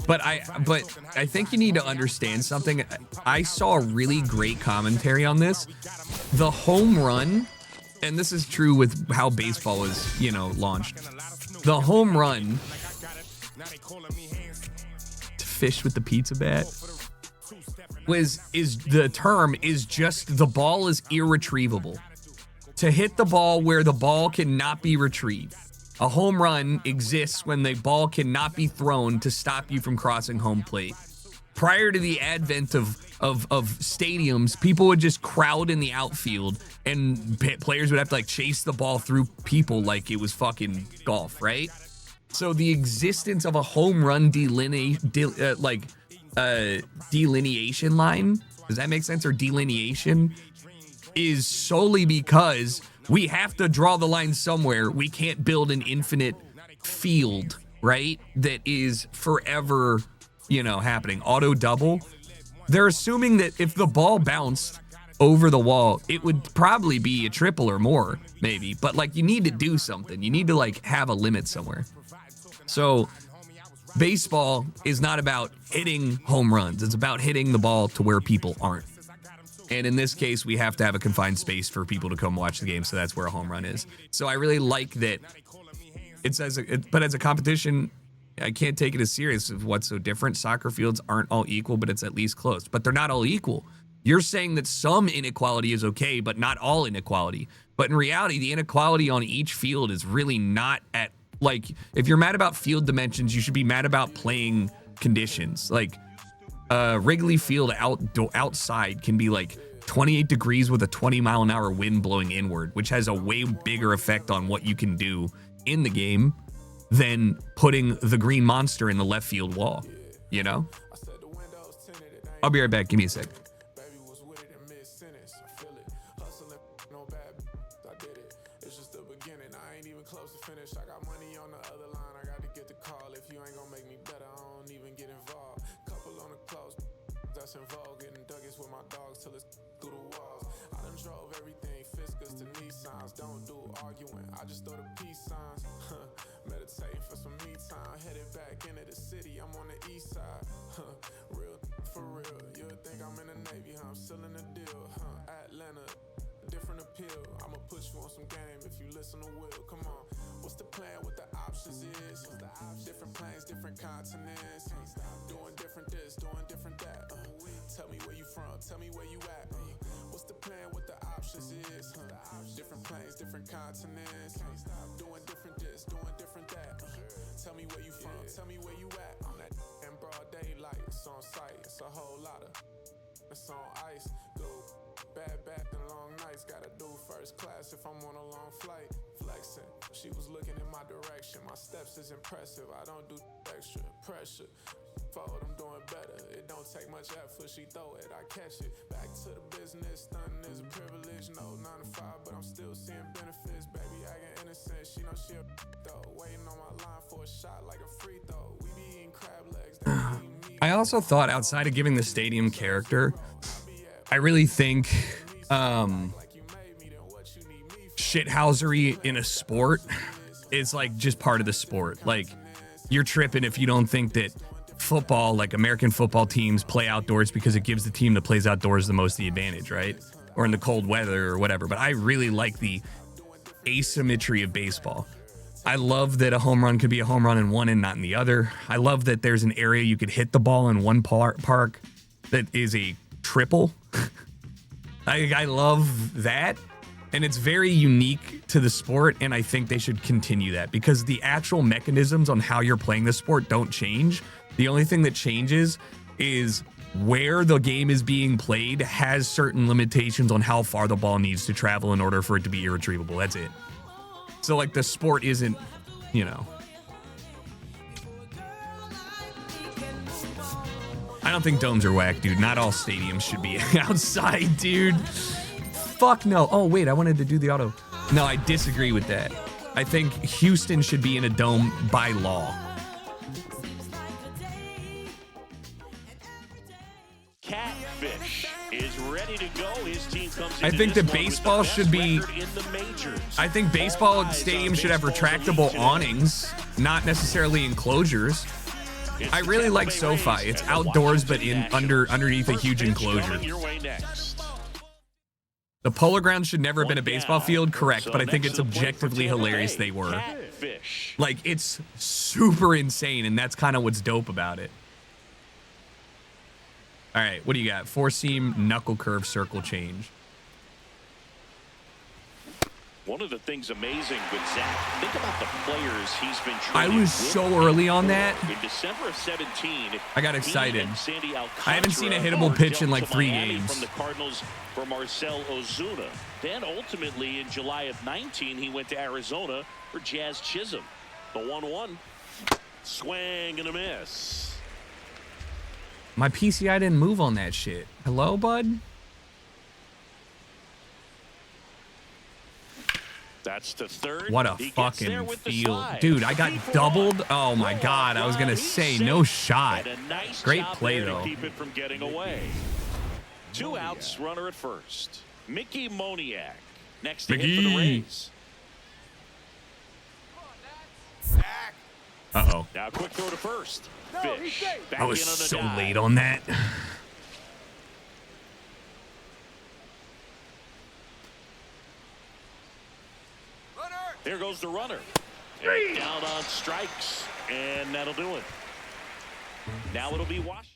But I think you need to understand something. I saw a really great commentary on this. The home run, and this is true with how baseball was, launched. The home run to fish with the pizza bat is just the ball is irretrievable. To hit the ball where the ball cannot be retrieved. A home run exists when the ball cannot be thrown to stop you from crossing home plate. Prior to the advent of stadiums, people would just crowd in the outfield and players would have to like chase the ball through people like it was fucking golf, right? So the existence of a home run delineation line, does that make sense? Or delineation is solely because we have to draw the line somewhere. We can't build an infinite field, right? That is forever, happening. Auto double. They're assuming that if the ball bounced over the wall, it would probably be a triple or more, maybe. But like, you need to do something. You need to like have a limit somewhere. So baseball is not about hitting home runs. It's about hitting the ball to where people aren't. And in this case, we have to have a confined space for people to come watch the game. So that's where a home run is. So I really like that but as a competition, I can't take it as serious of what's so different. Soccer fields aren't all equal, but it's at least close. But they're not all equal. You're saying that some inequality is okay, but not all inequality. But in reality, the inequality on each field is really not at, like, if you're mad about field dimensions, you should be mad about playing conditions. Like, Wrigley Field outside can be like 28 degrees with a 20-mile-an-hour wind blowing inward, which has a way bigger effect on what you can do in the game than putting the green monster in the left field wall, I'll be right back. Give me a sec. If I'm on a long flight, flexing, She was looking in my direction. My steps is impressive. I don't do extra pressure. Forward, I'm doing better. It don't take much effort. She throw it, I catch it. Back to the business. Stunting is a privilege. No 9 to 5, but I'm still seeing benefits. Baby, I get innocent. She know she a though. Waiting on my line for a shot like a free throw. We be eating crab legs. They be eating meat. I also thought, outside of giving the stadium character, I really think shithousery in a sport is like just part of the sport. Like, you're tripping if you don't think that football, like American football teams, play outdoors because it gives the team that plays outdoors the most the advantage, right? Or in the cold weather or whatever. But I really like the asymmetry of baseball. I love that a home run could be a home run in one and not in the other. I love that there's an area you could hit the ball in one park that is a triple. I love that. And it's very unique to the sport, and I think they should continue that because the actual mechanisms on how you're playing the sport don't change. The only thing that changes is where the game is being played has certain limitations on how far the ball needs to travel in order for it to be irretrievable. That's it. So, like, the sport isn't, you know. I don't think domes are whack, dude. Not all stadiums should be outside, dude. Fuck no. Oh, wait, I wanted to do the auto. No, I disagree with that. I think Houston should be in a dome by law. Catfish is ready to go. His team comes I think that baseball should be. I think baseball stadiums should have retractable awnings, not necessarily enclosures. I really like SoFi. It's outdoors, but underneath a huge enclosure. The Polo Grounds should never have been a baseball field, correct, but I think it's objectively hilarious they were. Like, it's super insane, and that's kind of what's dope about it. All right, what do you got? 4-seam, knuckle curve, circle change. One of the things amazing with Zach, think about the players he's been I training was so early on that. In December of 17, I got excited. Sandy I haven't seen a hittable pitch in like 3 games. From the Cardinals for Marcell Ozuna. Then ultimately in July of 19, he went to Arizona for Jazz Chisholm. The 1-1 swing and a miss. My PCI didn't move on that shit. Hello, bud? That's the third. What a fucking field. Dude, I got doubled. Oh my God. I was going to say no shot. Great play though. Keep it from getting away. 2 outs, runner at first. Mickey Moniak next to hit for the Rays. Uh-oh. Now quick throw to first. Fish. I was so late on that. There goes the runner. And down on strikes, and that'll do it. Now it'll be Washington.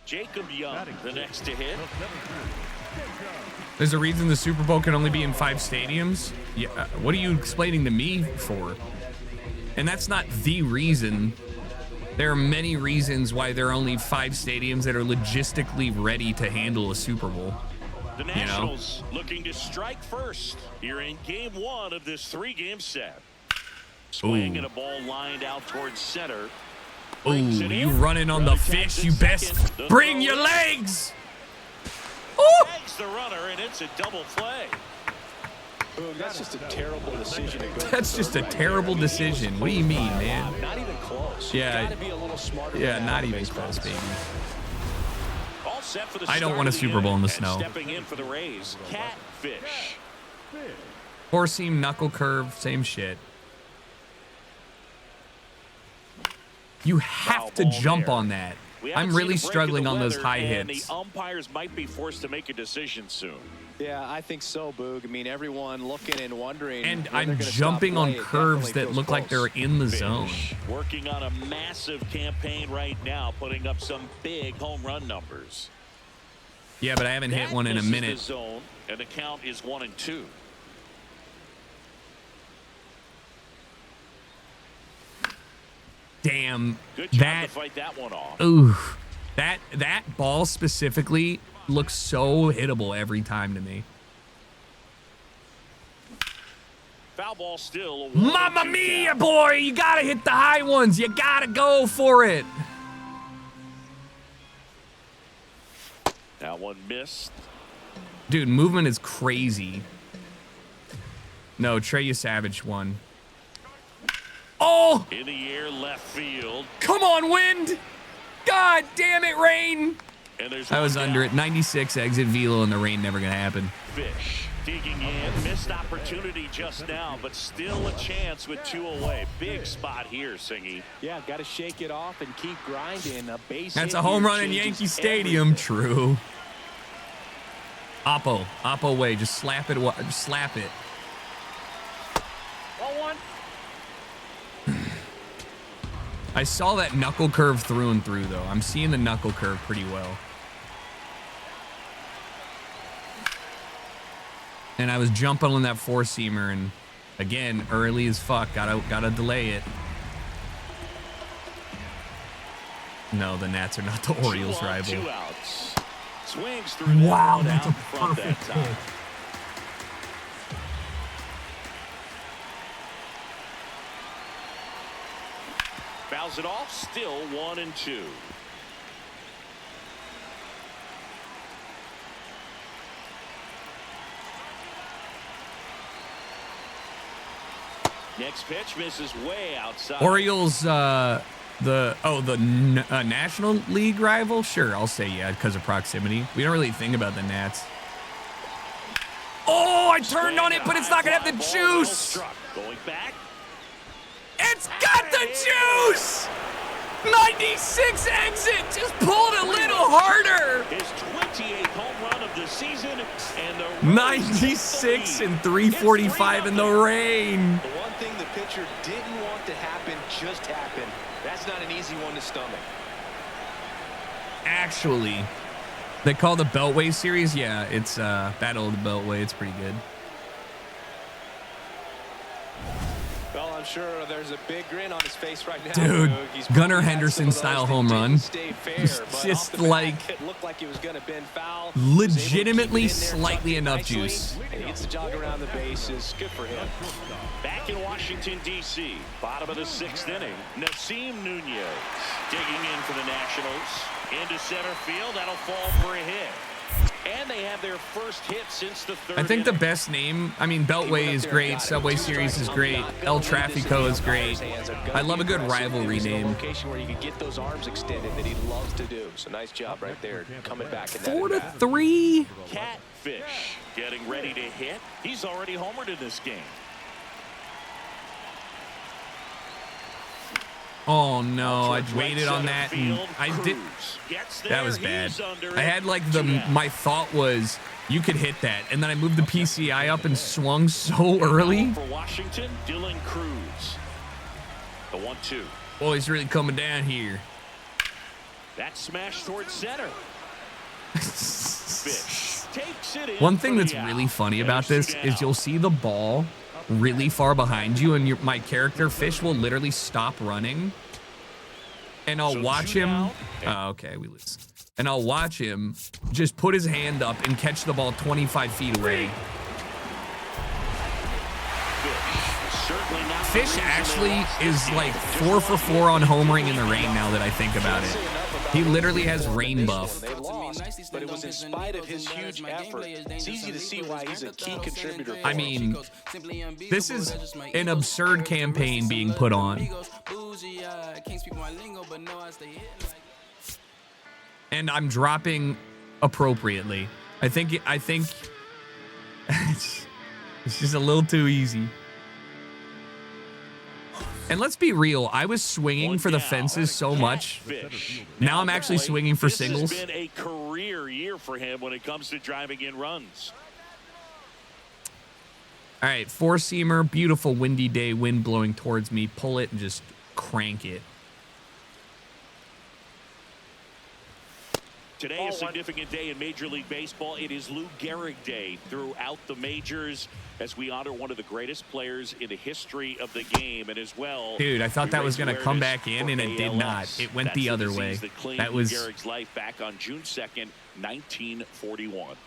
Jacob Young, the next to hit. There's a reason the Super Bowl can only be in 5 stadiums. Yeah, what are you explaining to me for? And that's not the reason. There are many reasons why there are only 5 stadiums that are logistically ready to handle a Super Bowl. The Nationals looking to strike first here in game 1 of this 3-game set. Swing and a ball lined out towards center. Ooh, you running on the fish, you best bring your legs. Tags the runner, and it's a double play. Boom, that's just a terrible decision to go. That's just a terrible decision. What do you mean, man? Not even close. Yeah. You gotta be a little smarter. Yeah, not even close, baby. All set for the I don't start want a of the Super Bowl in the inning, snow. and stepping in for the Rays, Catfish. 4-seam, knuckle curve, same shit. You have to jump on that. I'm really struggling on those high hits. The umpires might be forced to make a decision soon. Yeah, I think so, Boog. I mean, everyone looking and wondering. And when I'm they're gonna jumping stop on play. It curves definitely that feels look like close. they're in the zone. Working on a massive campaign right now, putting up some big home run numbers. Yeah, but I haven't hit one in a That misses minute. the zone, and the count is 1-2. Damn, Good job that to fight that one off. ooh, that ball specifically looks so hittable every time to me. Foul ball still. A 1-2 Mamma mia, count. boy. You got to hit the high ones. You got to go for it. That one missed. Dude, movement is crazy. No, Trey Savage won. Oh! In the air, left field. Come on, wind! God damn it, rain! And there's I was one under down. it. 96 exit velo in the rain, never gonna happen. Fish digging in. Missed opportunity just now, but still a chance with 2 away. Big spot here, Singy. Yeah, got to shake it off and keep grinding. A base That's hit a home here run in changes Yankee Stadium. everything. True. Oppo way. Just slap it. Just slap it. Ball one. I saw that knuckle curve through and through, though. I'm seeing the knuckle curve pretty well. And I was jumping on that four-seamer, and again, early as fuck. Gotta delay it. No, the Nats are not the Orioles 2 on, rival. 2 outs. Swings through that Wow, one that's out a front that perfect time. hit. Fouls it off. Still 1-2. Next pitch misses way outside. Orioles, the National League rival? Sure, I'll say yeah, because of proximity. We don't really think about the Nats. Oh, I turned on it, but it's not gonna have the juice. Going back. It's got the juice. 96 exit, just pulled a little harder. His 28th home run of the season, and the 96 and 345 in the rain. The one thing the pitcher didn't want to happen just happened. That's not an easy one to stomach. Actually, they call the Beltway series. Yeah, it's Battle of the Beltway. It's pretty good. Well, I'm sure there's a big grin on his face right now. Dude, He's Gunnar probably had Henderson some of those style that home didn't run. stay fair, Just but off the bat, like it looked like it was going to bend foul. legitimately Was able to keep it in there, slightly tucked in enough nicely, juice. And he gets the jog around the bases. Good for him. Back in Washington, D.C., bottom of the 6th inning, Nasim Nunez digging in for the Nationals. Into center field, that'll fall for a hit. And they have their first hit since the 3rd I think the inning. best name, I mean, Beltway is great, Subway Series is great, El Trafico is great. I love a good rivalry name. Location where you can get those arms extended that he loves to do. So nice job right there, coming back in that 4-3. Catfish getting ready to hit. He's already homered in this game. Oh no, I waited on that and Field, I did. Cruz gets there. That was bad. He's under I it. had like 2 down. my thought was you could hit that, and then I moved the PCI up and swung so early. For Washington, Dylan Cruz. The 1-2. Boy, he's really coming down here. That smash towards center. Fish takes it in. One thing for that's the really out. funny And about there's this 2 is down. you'll see the ball really far behind you, and my character Fish will literally stop running, and I'll So watch 2 him. down. Oh, okay, we lose. And I'll watch him just put his hand up and catch the ball 25 feet away. Certainly not the Fish reason they actually lost this is game. like Just 4 for like 4 on homering in the rain now that I think about it. He literally has rain buff. They lost, but it was in spite of his huge effort. It's easy to see why he's a key contributor. I mean, this is an absurd campaign being put on. And I'm dropping appropriately. I think it's just a little too easy. And let's be real, I was swinging for the fences so much. Fish. Now I'm actually swinging for singles. This has been a career year for him when it comes to driving in runs. All right, four-seamer, beautiful windy day, wind blowing towards me. Pull it and just crank it. Today, a significant day in Major League Baseball. It is Lou Gehrig Day throughout the majors as we honor one of the greatest players in the history of the game. And as well, Dude, I thought we that was raise going to come awareness back in, for and it did ALS. not. It went That's the the other disease way. that claimed That Lou was... Gehrig's life back on June 2nd, 1941.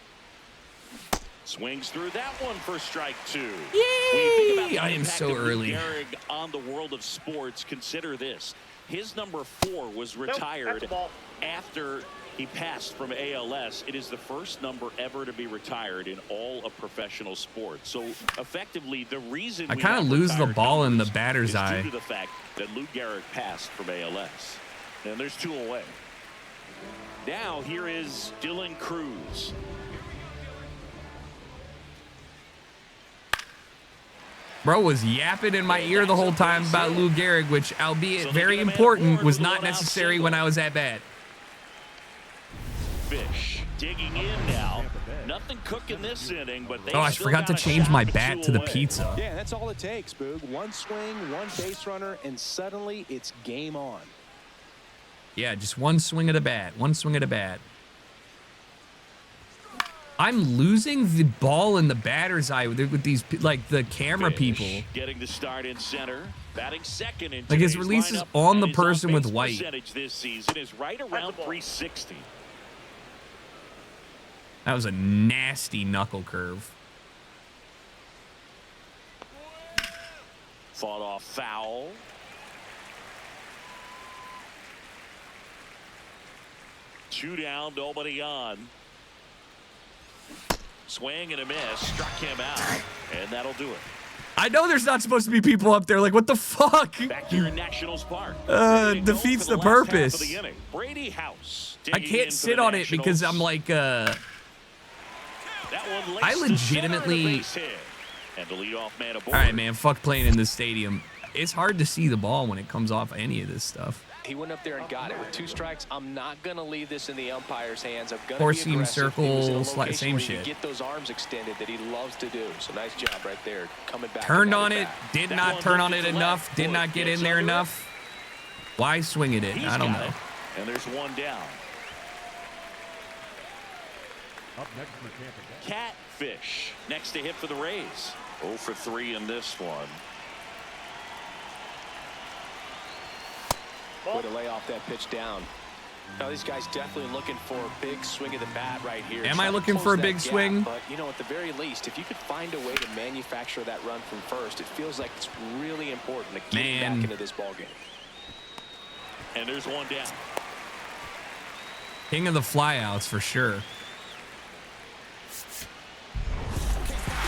Swings through that one for strike 2. Yay! When you think about the I am impact so of Lou early. Gehrig on the world of sports, consider this. His number 4 was retired after he passed from ALS. It is the first number ever to be retired in all of professional sports. So effectively, the reason I kind of lose the ball in the batter's eye. due to the fact that Lou Gehrig passed from ALS. And there's 2 away. Now here is Dylan Cruz. Bro was yapping in my ear the whole time about Lou Gehrig, which, albeit very important, was not necessary when I was at bat. Fish digging in now. Nothing cooking this inning, but they Oh, I forgot to change my bat to the pizza. Yeah, that's all it takes, Boog. One swing, one base runner, and suddenly it's game on. Yeah, just one swing at a bat. One swing at a bat. I'm losing the ball in the batter's eye with these, like, the camera people. Getting the start in center, batting second in Like, his today's release is lineup, on the and his person with on-base white. percentage this season is right around 360. That was a nasty knuckle curve. Fought off foul. Two down, nobody on. Swing and a miss, struck him out, and that'll do it. I know there's not supposed to be people up there. Like, what the fuck? Back here in Nationals Park. Defeats the purpose. Brady House. I can't sit on it because I'm like, I legitimately. And the leadoff man aboard. All right, man. Fuck playing in this stadium. It's hard to see the ball when it comes off any of this stuff. He went up there and got it with 2 strikes. I'm not going to leave this in the umpire's hands. I'm going to Four be seam aggressive. He was in a circle, location same where he shit. could get those arms extended that he loves to do. So nice job right there. Coming back. Turned on it. Back. Did That not one turn on looked it to the enough. left. Did not get in there enough. Why swing it in? He's I don't got know. it. And there's one down. Catfish next to hit for the Rays. 0 for 3 in this one. Way to lay off that pitch down. Now these guys definitely looking for a big swing of the bat right here. Am I Trying to looking close for a that big gap, swing? But you know, at the very least, if you could find a way to manufacture that run from first, it feels like it's really important to get back into this ball game. And there's one down. King of the flyouts for sure.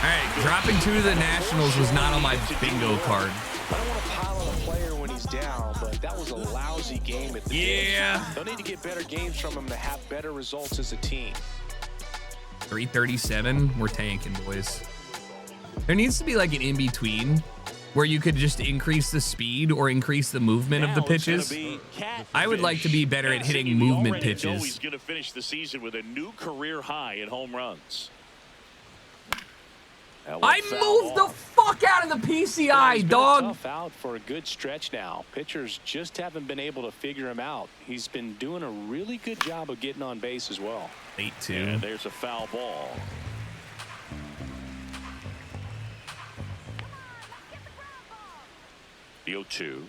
All right, dropping 2 to the Nationals was not on my bingo card. I don't want to pile on a player when he's down, but that was a lousy game at the Yeah. bench. They'll need to get better games from him to have better results as a team. 337. We're tanking, boys. There needs to be like an in-between where you could just increase the speed or increase the movement of the Now it's gonna pitches. be Catfish. I would like to be better at hitting We movement already know pitches. He's going to finish the season with a new career high in home runs. I moved the fuck out of the PCI, He's been a dog. tough out for a good stretch now. Pitchers just haven't been able to figure him out. He's been doing a really good job of getting on base as well. Late 2. And there's a foul ball. The 0-2.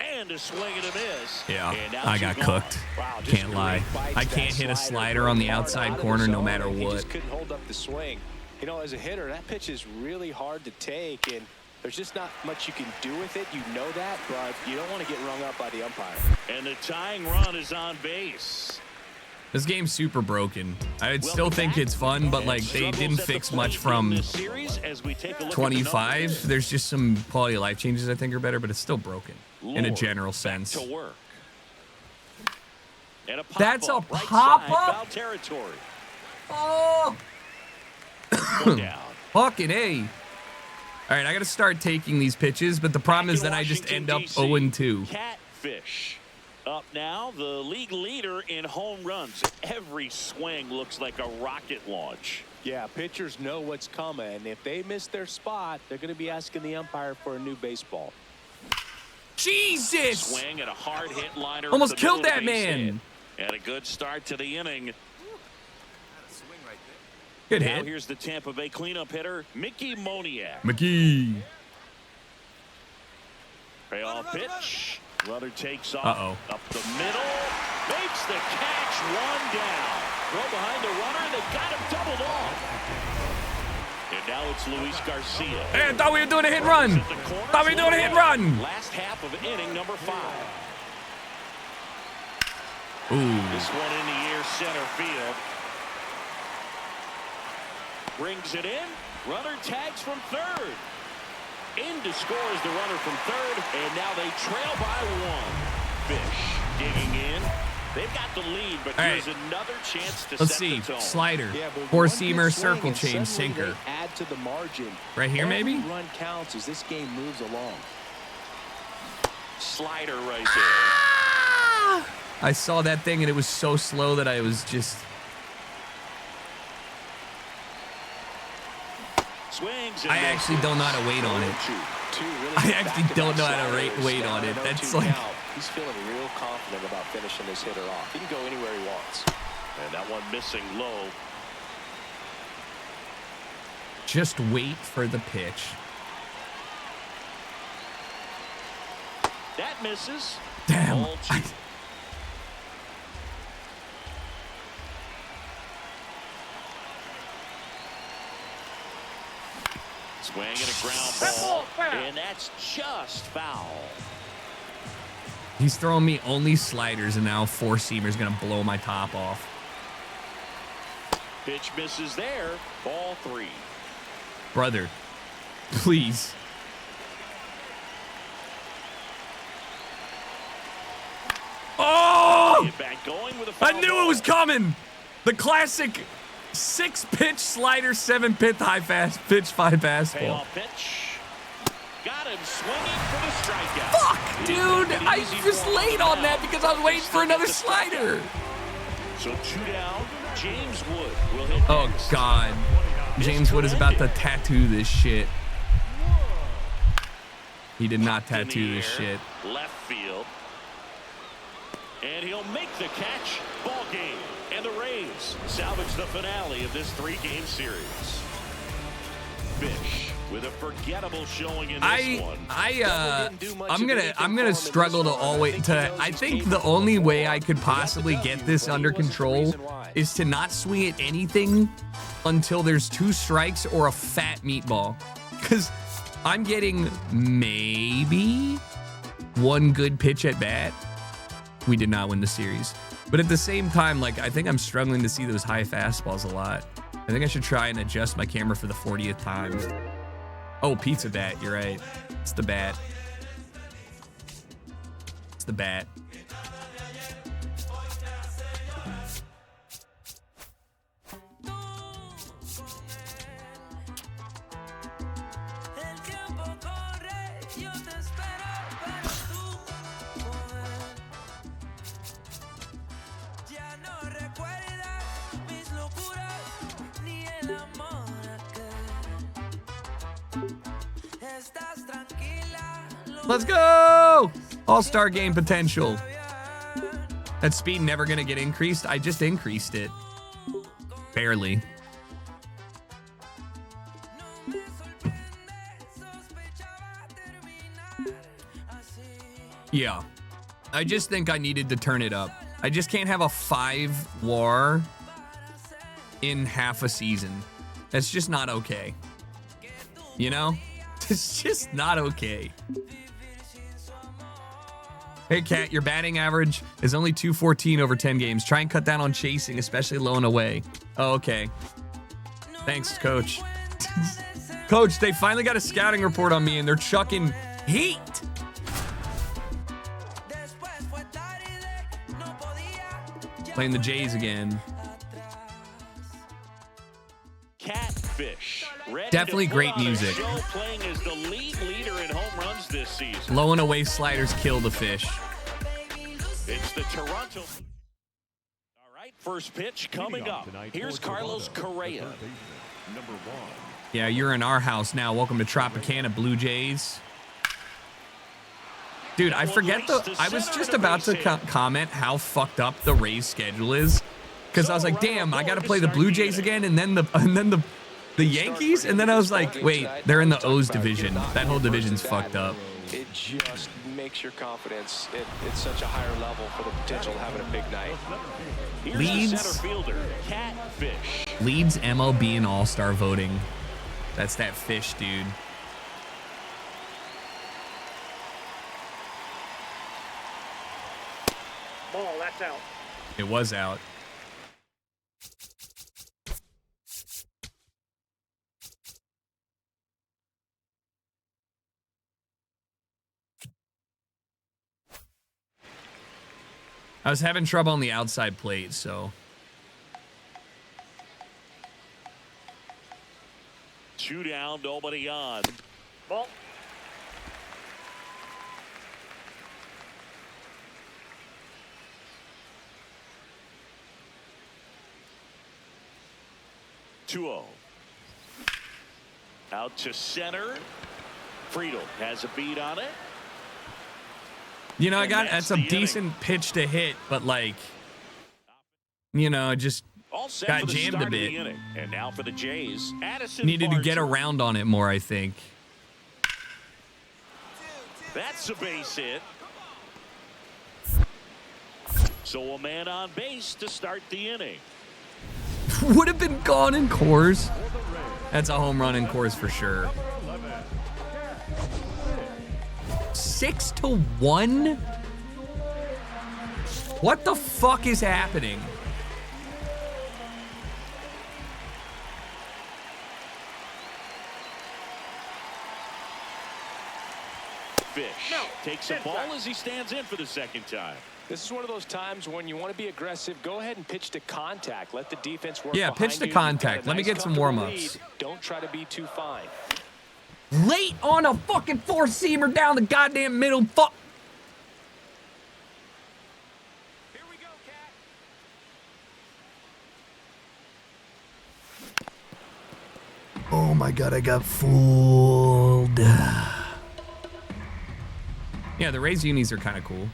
And a swing and a miss. Yeah, And now I two got gone. cooked. Wow, just Can't lie. great bites. I can't That hit a slider slider on the hard outside out of corner the no zone, matter and he what. just couldn't hold up the swing. You know, as a hitter, that pitch is really hard to take, and there's just not much you can do with it. You know that, but you don't want to get rung up by the umpire. And the tying run is on base. This game's super broken. I still think it's fun, but like they didn't fix much from 25. There's just some quality of life changes I think are better, but it's still broken in a general sense. To work. And a That's a pop-up, right pop-up? side, foul territory. Oh, One down. fucking A. All right, I got to start taking these pitches, but the problem is that I just end up 0-2. Catfish. Up now, the league leader in home runs. Every swing looks like a rocket launch. Yeah, pitchers know what's coming. If they miss their spot, they're going to be asking the umpire for a new baseball. Jesus! Swing and a hard hit liner. Almost up the killed middle that of the base man. hit. And a good start to the inning. Good Now hit. here's the Tampa Bay cleanup hitter, Mickey Moniak. McGee. Payoff pitch. Runner takes off. Uh-oh. Up the middle. Makes the catch, one down. Throw behind the runner, they got him doubled off. And now it's Luis Garcia. Hey, I thought we were doing a hit and run. Thought we were doing a hit and run. Last half of inning number 5. Ooh. This one in the air, center field. Brings it in. Runner tags from third. In to score is the runner from third, and now they trail by 1. Fish digging in. They've got the lead, but here's another chance to Let's set see. the tone. Slider. Yeah, but Four-seamer, one good swing circle and change, suddenly sinker. they add to the margin. Right here, maybe? Every run counts as this game moves along. Slider right there. I saw that thing, and it was so slow that I was just... Swings. I actually don't know how to wait on it. I actually don't know how to wait on it. That's like... He's feeling real confident about finishing this hitter off. He can go anywhere he wants. And that one missing low. Just wait for the pitch. That misses. Damn. Ball 2. Swing and a ground ball. And that's just foul. He's throwing me only sliders, and now four-seamer's going to blow my top off. Pitch misses there. Ball 3. Brother, please. Oh! Back going with a I foul knew ball. it was coming. The classic 6-pitch slider, 7-pitch high fast pitch, 5 fastball. Payoff pitch. Got him swinging for the strikeout. Fuck, dude. I was late on that because I was waiting for another slider. So 2 down. James Wood will hit Oh, next. God. James Wood is about to tattoo this shit. He did not In the tattoo this air, shit. Left field. And he'll make the catch. Ball game. And the Rays salvage the finale of this 3-game series. Fish with a forgettable showing in this one. I'm gonna struggle to always I think the only way I could possibly get this under control is to not swing at anything until there's 2 strikes or a fat meatball. Because I'm getting maybe 1 good pitch at bat. We did not win the series. But at the same time, like, I think I'm struggling to see those high fastballs a lot. I think I should try and adjust my camera for the 40th time. Oh, pizza bat. You're right. It's the bat. It's the bat. Let's go! All-star game potential. That speed never gonna get increased. I just increased it. Barely. Yeah. I just think I needed to turn it up. I just can't have a 5 WAR in half a season. That's just not okay. You know? It's just not okay. Hey, Kat, your batting average is only 214 over 10 games. Try and cut down on chasing, especially low and away. Oh, okay. Thanks, Coach. Coach, they finally got a scouting report on me, and they're chucking heat. Playing the Jays again. Catfish. Definitely great music. Playing as the league leader in home runs this season. Low and away sliders kill the fish. It's the Toronto. All right, first pitch coming up. Here's Carlos Correa. Number 1. Yeah, you're in our house now. Welcome to Tropicana, Blue Jays. Dude, I forget I was just about to comment how fucked up the Rays schedule is. Because I was like, damn, I got to play the Blue Jays again and then the Yankees. And then I was like, wait, they're in the O's division. That whole division's fucked up. It just makes your confidence at such a higher level for the potential of having a big night. Here's Leads. the center fielder, Catfish. Leads MLB in All-Star voting. That's that fish, dude. Ball, that's out. It was out. I was having trouble on the outside plate, so. 2 down, nobody on. Ball. Two-0. Out to center. Friedel has a beat on it. You know, And that's a the inning. decent pitch to hit, but like, you know, just All set got for the jammed start a of the bit. inning. And now for the Jays, Addison Needed to get Barger. around on it more, I think. That's a base hit. So a man on base to start the inning. Would have been gone in Coors. That's a home run in Coors for sure. 6-1? What the fuck is happening? Fish takes a ball as he stands in for the second time. This is one of those times when you want to be aggressive. Go ahead and pitch to contact. Let the defense work. Yeah, pitch behind to you. You've got a contact. Let me nice, get some comfortable warm-ups. lead. Don't try to be too fine. Late on a fucking four-seamer down the goddamn middle. Fuck. Here we go, Cat. Oh my god, I got fooled. Yeah, the Rays unis are kind of cool.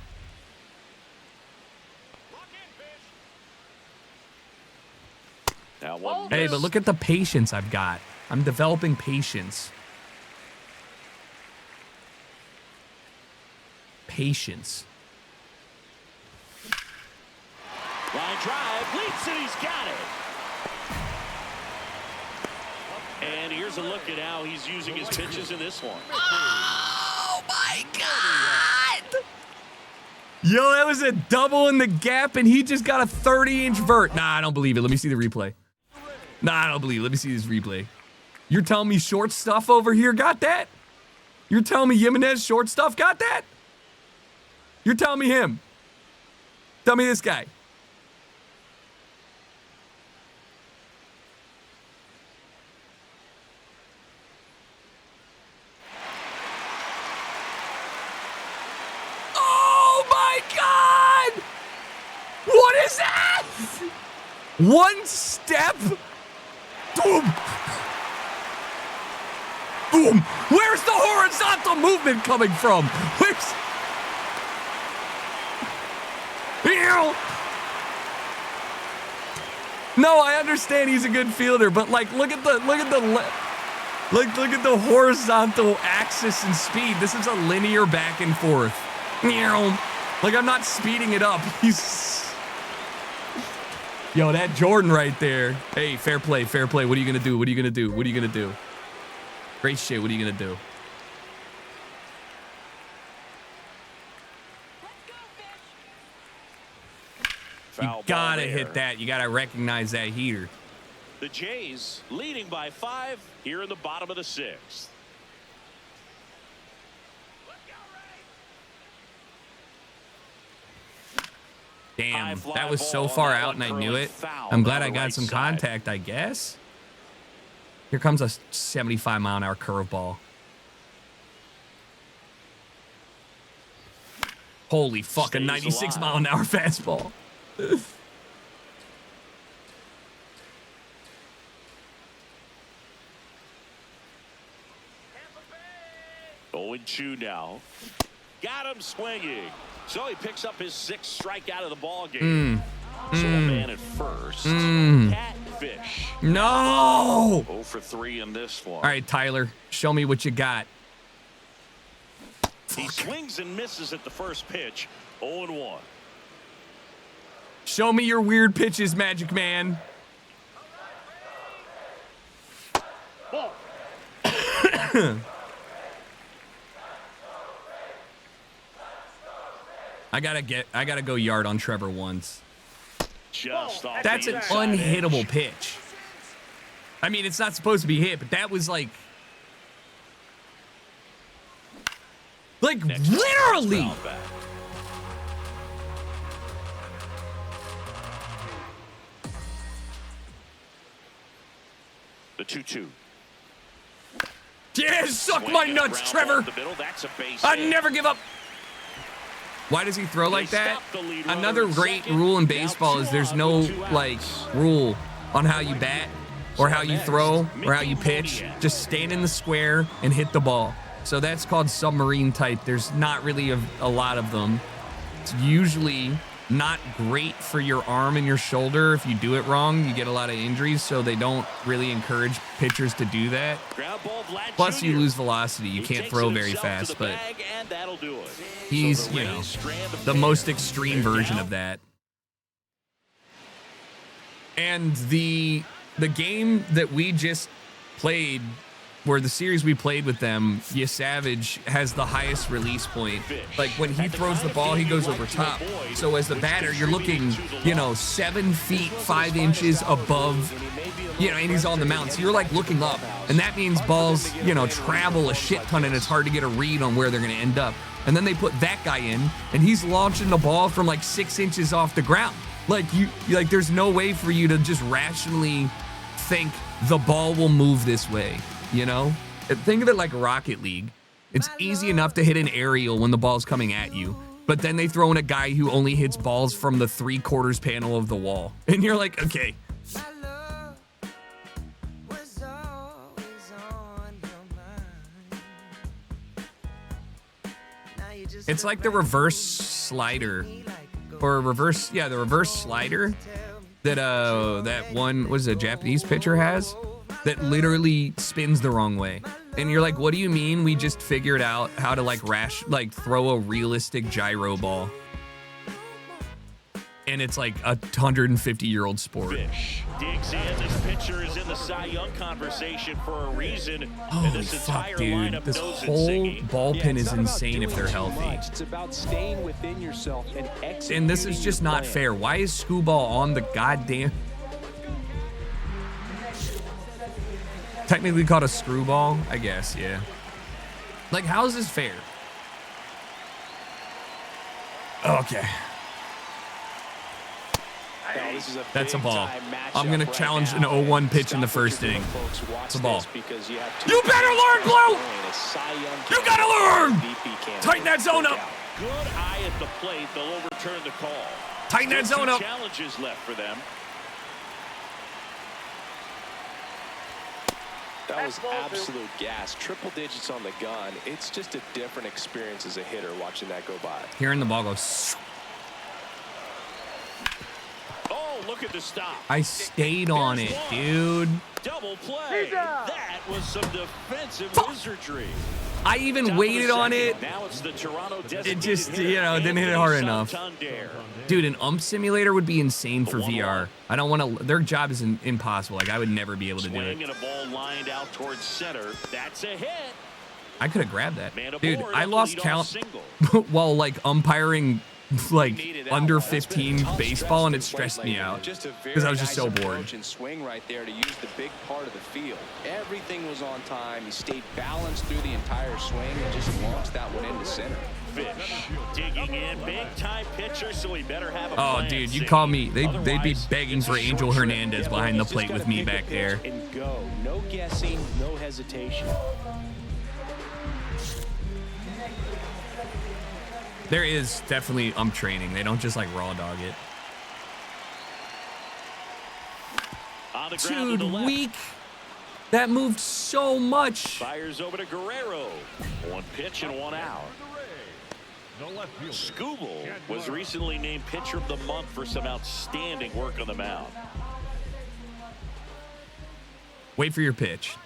Now one Hey, miss. but look at the patience I've got. I'm developing patience. Patience. Line drive, leaps and he's got it. And here's a look at how he's using his pitches in this one. Oh my god! Yo, that was a double in the gap, and he just got a 30-inch vert. Nah, I don't believe it. Let me see the replay. Nah, I don't believe it. Let me see this replay. You're telling me short stuff over here got that? You're telling me Jimenez short stuff got that? You're telling me him. Tell me this guy. Oh my god! What is that? One step? Boom! Boom! Where's the horizontal movement coming from? Where's... Ew. No, I understand he's a good fielder, but like, look at the horizontal axis and speed. This is a linear back and forth. Like, I'm not speeding it up. He's... Yo, that Jordan right there. Hey, fair play, fair play. What are you gonna do? What are you gonna do? What are you gonna do? Great shit. What are you gonna do? You gotta hit that. You gotta recognize that heater. The Jays leading by 5 here in the bottom of the 6th. Damn, that was so far out and I knew it. I'm glad I got some contact, I guess. Here comes a 75-mile-an-hour curveball. Holy fuck, a 96-mile-an-hour fastball. 0-2 now. Got him swinging. So he picks up his 6th strikeout of the ball game. So a man at first. Catfish. No! 0 for 3 in this one. All right, Tyler, show me what you got. He swings and misses at the first pitch. 0-1. Show me your weird pitches, Magic Man. Ball. I gotta go yard on Trevor once. Just off That's the an inside unhittable edge. pitch. I mean, it's not supposed to be hit, but that was like Next literally. foul back. The 2-2. Yeah, suck my nuts, Trevor. I never give up. Why does he throw like that? Another great rule in baseball is there's no like rule on how you bat or how you throw or how you pitch. Just stand in the square and hit the ball. So that's called submarine type. There's not really a lot of them. It's usually not great for your arm and your shoulder. If you do it wrong, you get a lot of injuries. So they don't really encourage pitchers to do that. Plus, you lose velocity. You can't throw very fast, but he's, you know, the most extreme version of that. And the game that we just played, where the series we played with them, Savage has the highest release point. Like when he throws the ball, he goes over top. So as the batter, you're looking, 7 feet 5 inches above, and he's on the mound. So you're like looking up, and that means balls, travel a shit ton, and it's hard to get a read on where they're going to end up. And then they put that guy in, and he's launching the ball from like 6 inches off the ground. Like there's no way for you to just rationally think the ball will move this way. Think of it like Rocket League. It's easy enough to hit an aerial when the ball's coming at you, but then they throw in a guy who only hits balls from the 3/4 panel of the wall, and you're like, okay. It's like the reverse slider, or the reverse slider that one was a Japanese pitcher has. That literally spins the wrong way. And you're like, what do you mean we just figured out how to throw a realistic gyro ball? And it's like a 150-year-old sport. Fish digs in. This pitcher is in the Cy Young conversation for a reason. Holy fuck, dude. This whole ballpen is insane if they're healthy. It's about staying within yourself and executing. And this is just not fair. Why is Screwball on the goddamn... Technically called a screwball, I guess, yeah. Like, how is this fair? Okay. That's a ball. I'm going to challenge an 0-1 pitch in the first inning. It's a ball. You better learn, Blue! You got to learn! Tighten that zone up. Good eye at the plate. They'll overturn the call. Tighten that zone up. Challenges left for them. That was absolute gas. Triple digits on the gun. It's just a different experience as a hitter watching that go by. Hearing the ball go. Oh, look at the stop. I stayed on it, dude. Double play. That was some defensive wizardry. I even waited on it. Now it's the Toronto It just, didn't hit it hard enough. Dude, an ump simulator would be insane for VR. I don't want to. Their job is impossible. Like, I would never be able to do it. And a ball lined out towards center. That's a hit. I could have grabbed that. Dude, I lost count while, umpiring, under 15 baseball, and it stressed me out because I was just so bored. And swing right there to use the big part of the field. Everything was on time. He stayed balanced through the entire swing and just launched that one into center. Fish digging in, big time pitcher, so he better have a plan. Dude, you call me. They'd be begging for Angel Hernandez behind the plate with me back there. And go. No guessing, no hesitation. There is definitely ump training. They don't just raw dog it. On the ground Dude, weak. That moved so much. Fires over to Guerrero. One pitch and one out. Scooble was recently named Pitcher of the Month for some outstanding work on the mound. Wait for your pitch.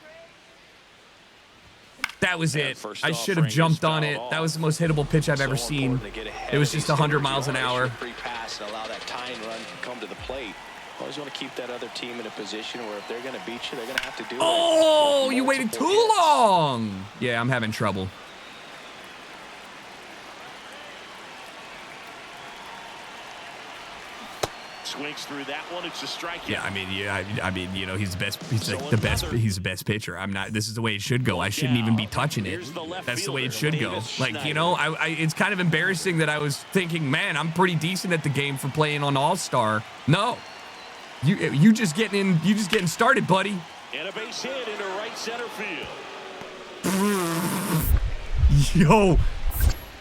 That was And it. first I off, should have Frank jumped is on it. fouled That off. was the most hittable pitch I've ever So seen. important to get ahead It was of just these 100 things. miles an You wanna hour. make sure the free pass and allow that tying run to come to the plate. Always want to keep that other team in a position where if they're going to beat you, they're going to have to do it. Oh, you waited Multiple too hits. long. Yeah, I'm having trouble. Swings through that one. It's a strikeout. Yeah, I mean, you know, he's the best. He's like the best. He's the best pitcher. I'm not. This is the way it should go. I shouldn't even be touching it. Here's the left That's the way it fielder, should go. Davis Like, you Schneider. know, it's kind of embarrassing that I was thinking, man, I'm pretty decent at the game for playing on All-Star. No, you just getting started, buddy. And a base hit into right center field. Yo,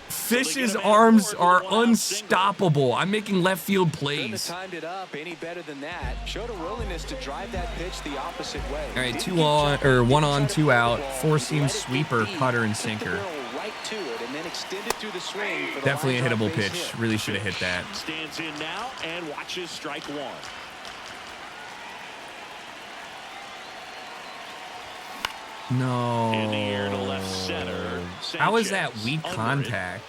Fish's arms are unstoppable. I'm making left field Couldn't have plays. timed it up any better than that. Showed a willingness to drive that pitch the opposite way. All right, Didn't two get on jumped, or didn't one try on, to two field the out, ball. four-seam Let it sweeper, get cutter, and deep, hit the sinker. barrel right to it, and then extended through the swing for the Definitely a line drive hittable base pitch. hit. Really should have hit that. Stands in now and watches strike one. No. In the air to left center. How is that Sanchez weak under it. contact?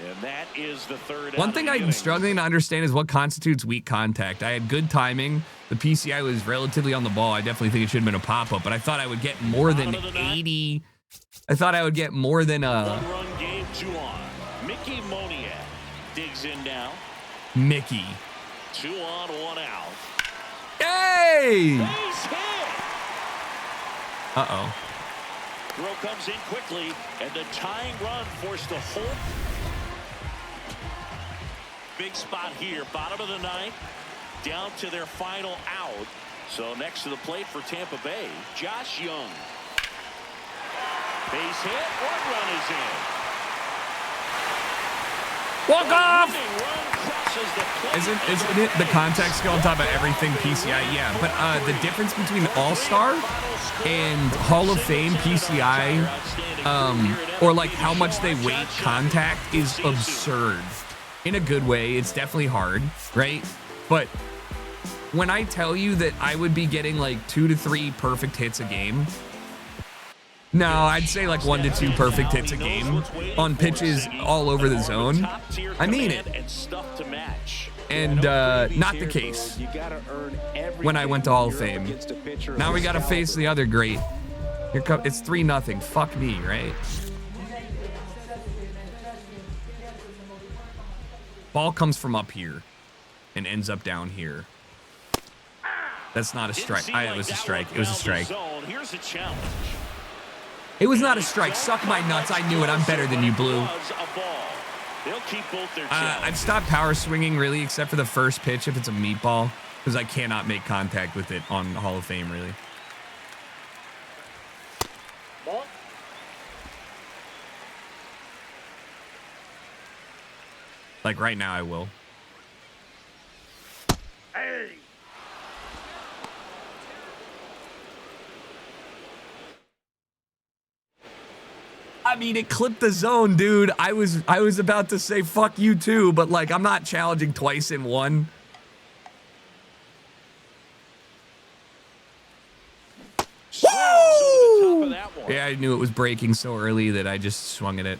And that is the third. One out thing of the I'm inning. struggling to understand is what constitutes weak contact. I had good timing. The PCI was relatively on the ball. I definitely think it should have been a pop-up, but I thought I would get more than Bottom of the ninth. 80. I thought I would get more than One-run game, 2 on. Mickey Moniak digs in now. Mickey. 2 on, 1 out. Hey! Base hit. Uh-oh. Throw comes in quickly, and the tying run forced a hold. Big spot here, bottom of the ninth, down to their final out. So next to the plate for Tampa Bay, Josh Young. Base hit, 1 run is in. Walk off! Winning run crosses the plate. Isn't it the contact skill on top of everything PCI? Yeah, but the difference between All-Star and Hall of Fame PCI, or like how much they weight contact is absurd. In a good way, it's definitely hard, right? But when I tell you that I would be getting like 2 to 3 perfect hits a game, no, I'd say like 1 to 2 perfect hits a game on pitches all over the zone. I mean it. And not the case when I went to Hall of Fame. Now we got to face the other great. Here come, it's 3-0. Fuck me, right? Ball comes from up here and ends up down here. That's not a strike. It was a strike. It was a strike. Here's a challenge. It was not a strike. Suck my nuts. I knew it. I'm better than you, Blue. They'll keep both their I've stopped power swinging, really, except for the first pitch if it's a meatball, because I cannot make contact with it on Hall of Fame, really. Ball. Like right now, I will. Hey. I mean, it clipped the zone, dude. I was about to say fuck you too, but like I'm not challenging twice in one. Woo! Yeah, I knew it was breaking so early that I just swung at it.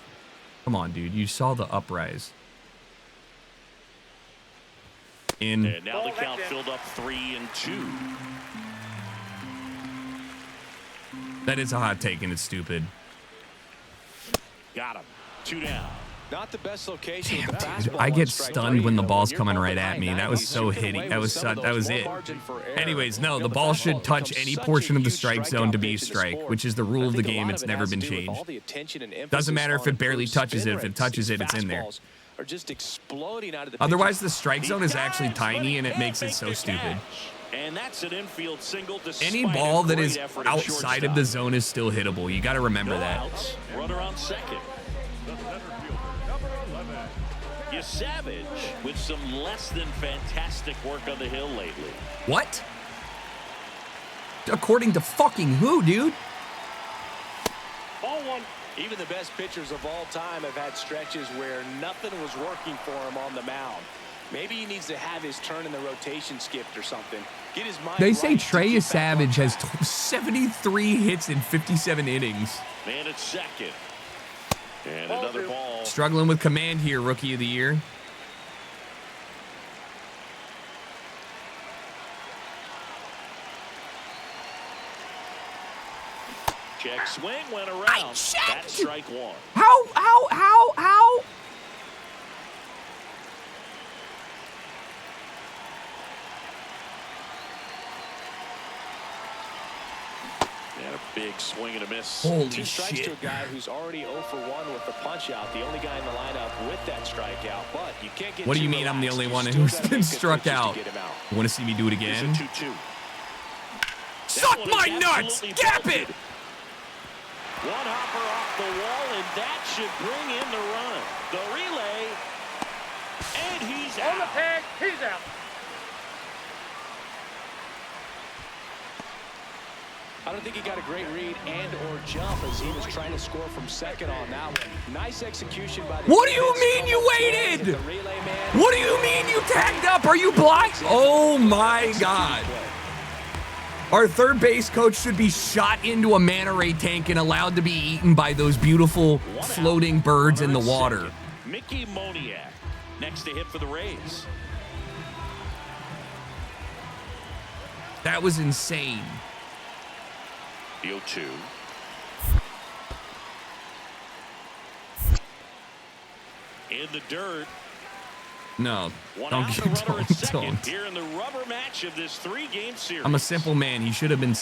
Come on, dude. You saw the uprise. In. And now the count filled up 3-2. That is a hot take, and it's stupid. Got him. 2 down. Not the best location. Damn, with the dude. fastball I on get strike stunned three. when the You know, ball's when you're coming going right at behind me. that, That was you so should get hitting. away That with was some of that those was low it. margin for error. Anyways, no, You know, the ball fastball should touch becomes any such a portion of the huge strike zone to be a strikeout pitch in the strike, sport. which is the And I rule of the think a game. lot It's it never has been to do with changed. all the attention and Doesn't emphasis matter if on it barely improved touches spin it. If it rates. touches These it, it's in there. fastballs are just exploding out of the Otherwise, pitcher's the strike zone is actually tiny, and it makes it so stupid. And that's an infield single. Any ball that is outside of the zone is still hittable. You got to remember that. Outs, runner on second. Savage with some less than fantastic work on the hill lately. What? According to fucking who, dude? Ball 1. Even the best pitchers of all time have had stretches where nothing was working for them on the mound. Maybe he needs to have his turn in the rotation skipped or something. Get his mind They say right to Trey get back on Savage has track. 73 hits in 57 innings. Man at second. And another ball. Struggling with command here, Rookie of the Year. Check swing went around. That's strike one. How? And a big swing and a miss. Holy Two strikes shit. to a guy who's already 0 for 1 with the punch out. The only guy in the lineup with that strikeout. But you can't get What do you too mean I'm the relaxed. only You one still who's gotta been make good struck pitches to out? get him out. You want to see me do it Here's a again? 2-2. Suck That one my is nuts! absolutely Gap belted. it! One hopper off the wall, and that should bring in the run. The relay, and he's On the out. tag, he's out. I don't think he got a great read and or jump as he was trying to score from second on that one. Nice execution by the What do you defense. mean you Almost waited? hit the relay man. What do you mean you tagged up? Are you blind? Oh my God. Our third base coach should be shot into a manta ray tank and allowed to be eaten by those beautiful One out. floating birds in the Runner at water. second. Mickey Moniak next to hit for the Rays. That was insane. The 0-2. In the dirt. No, One don't out, get the runner at second don't. here in the rubber match of this 3-game series. I'm a simple man. He should have been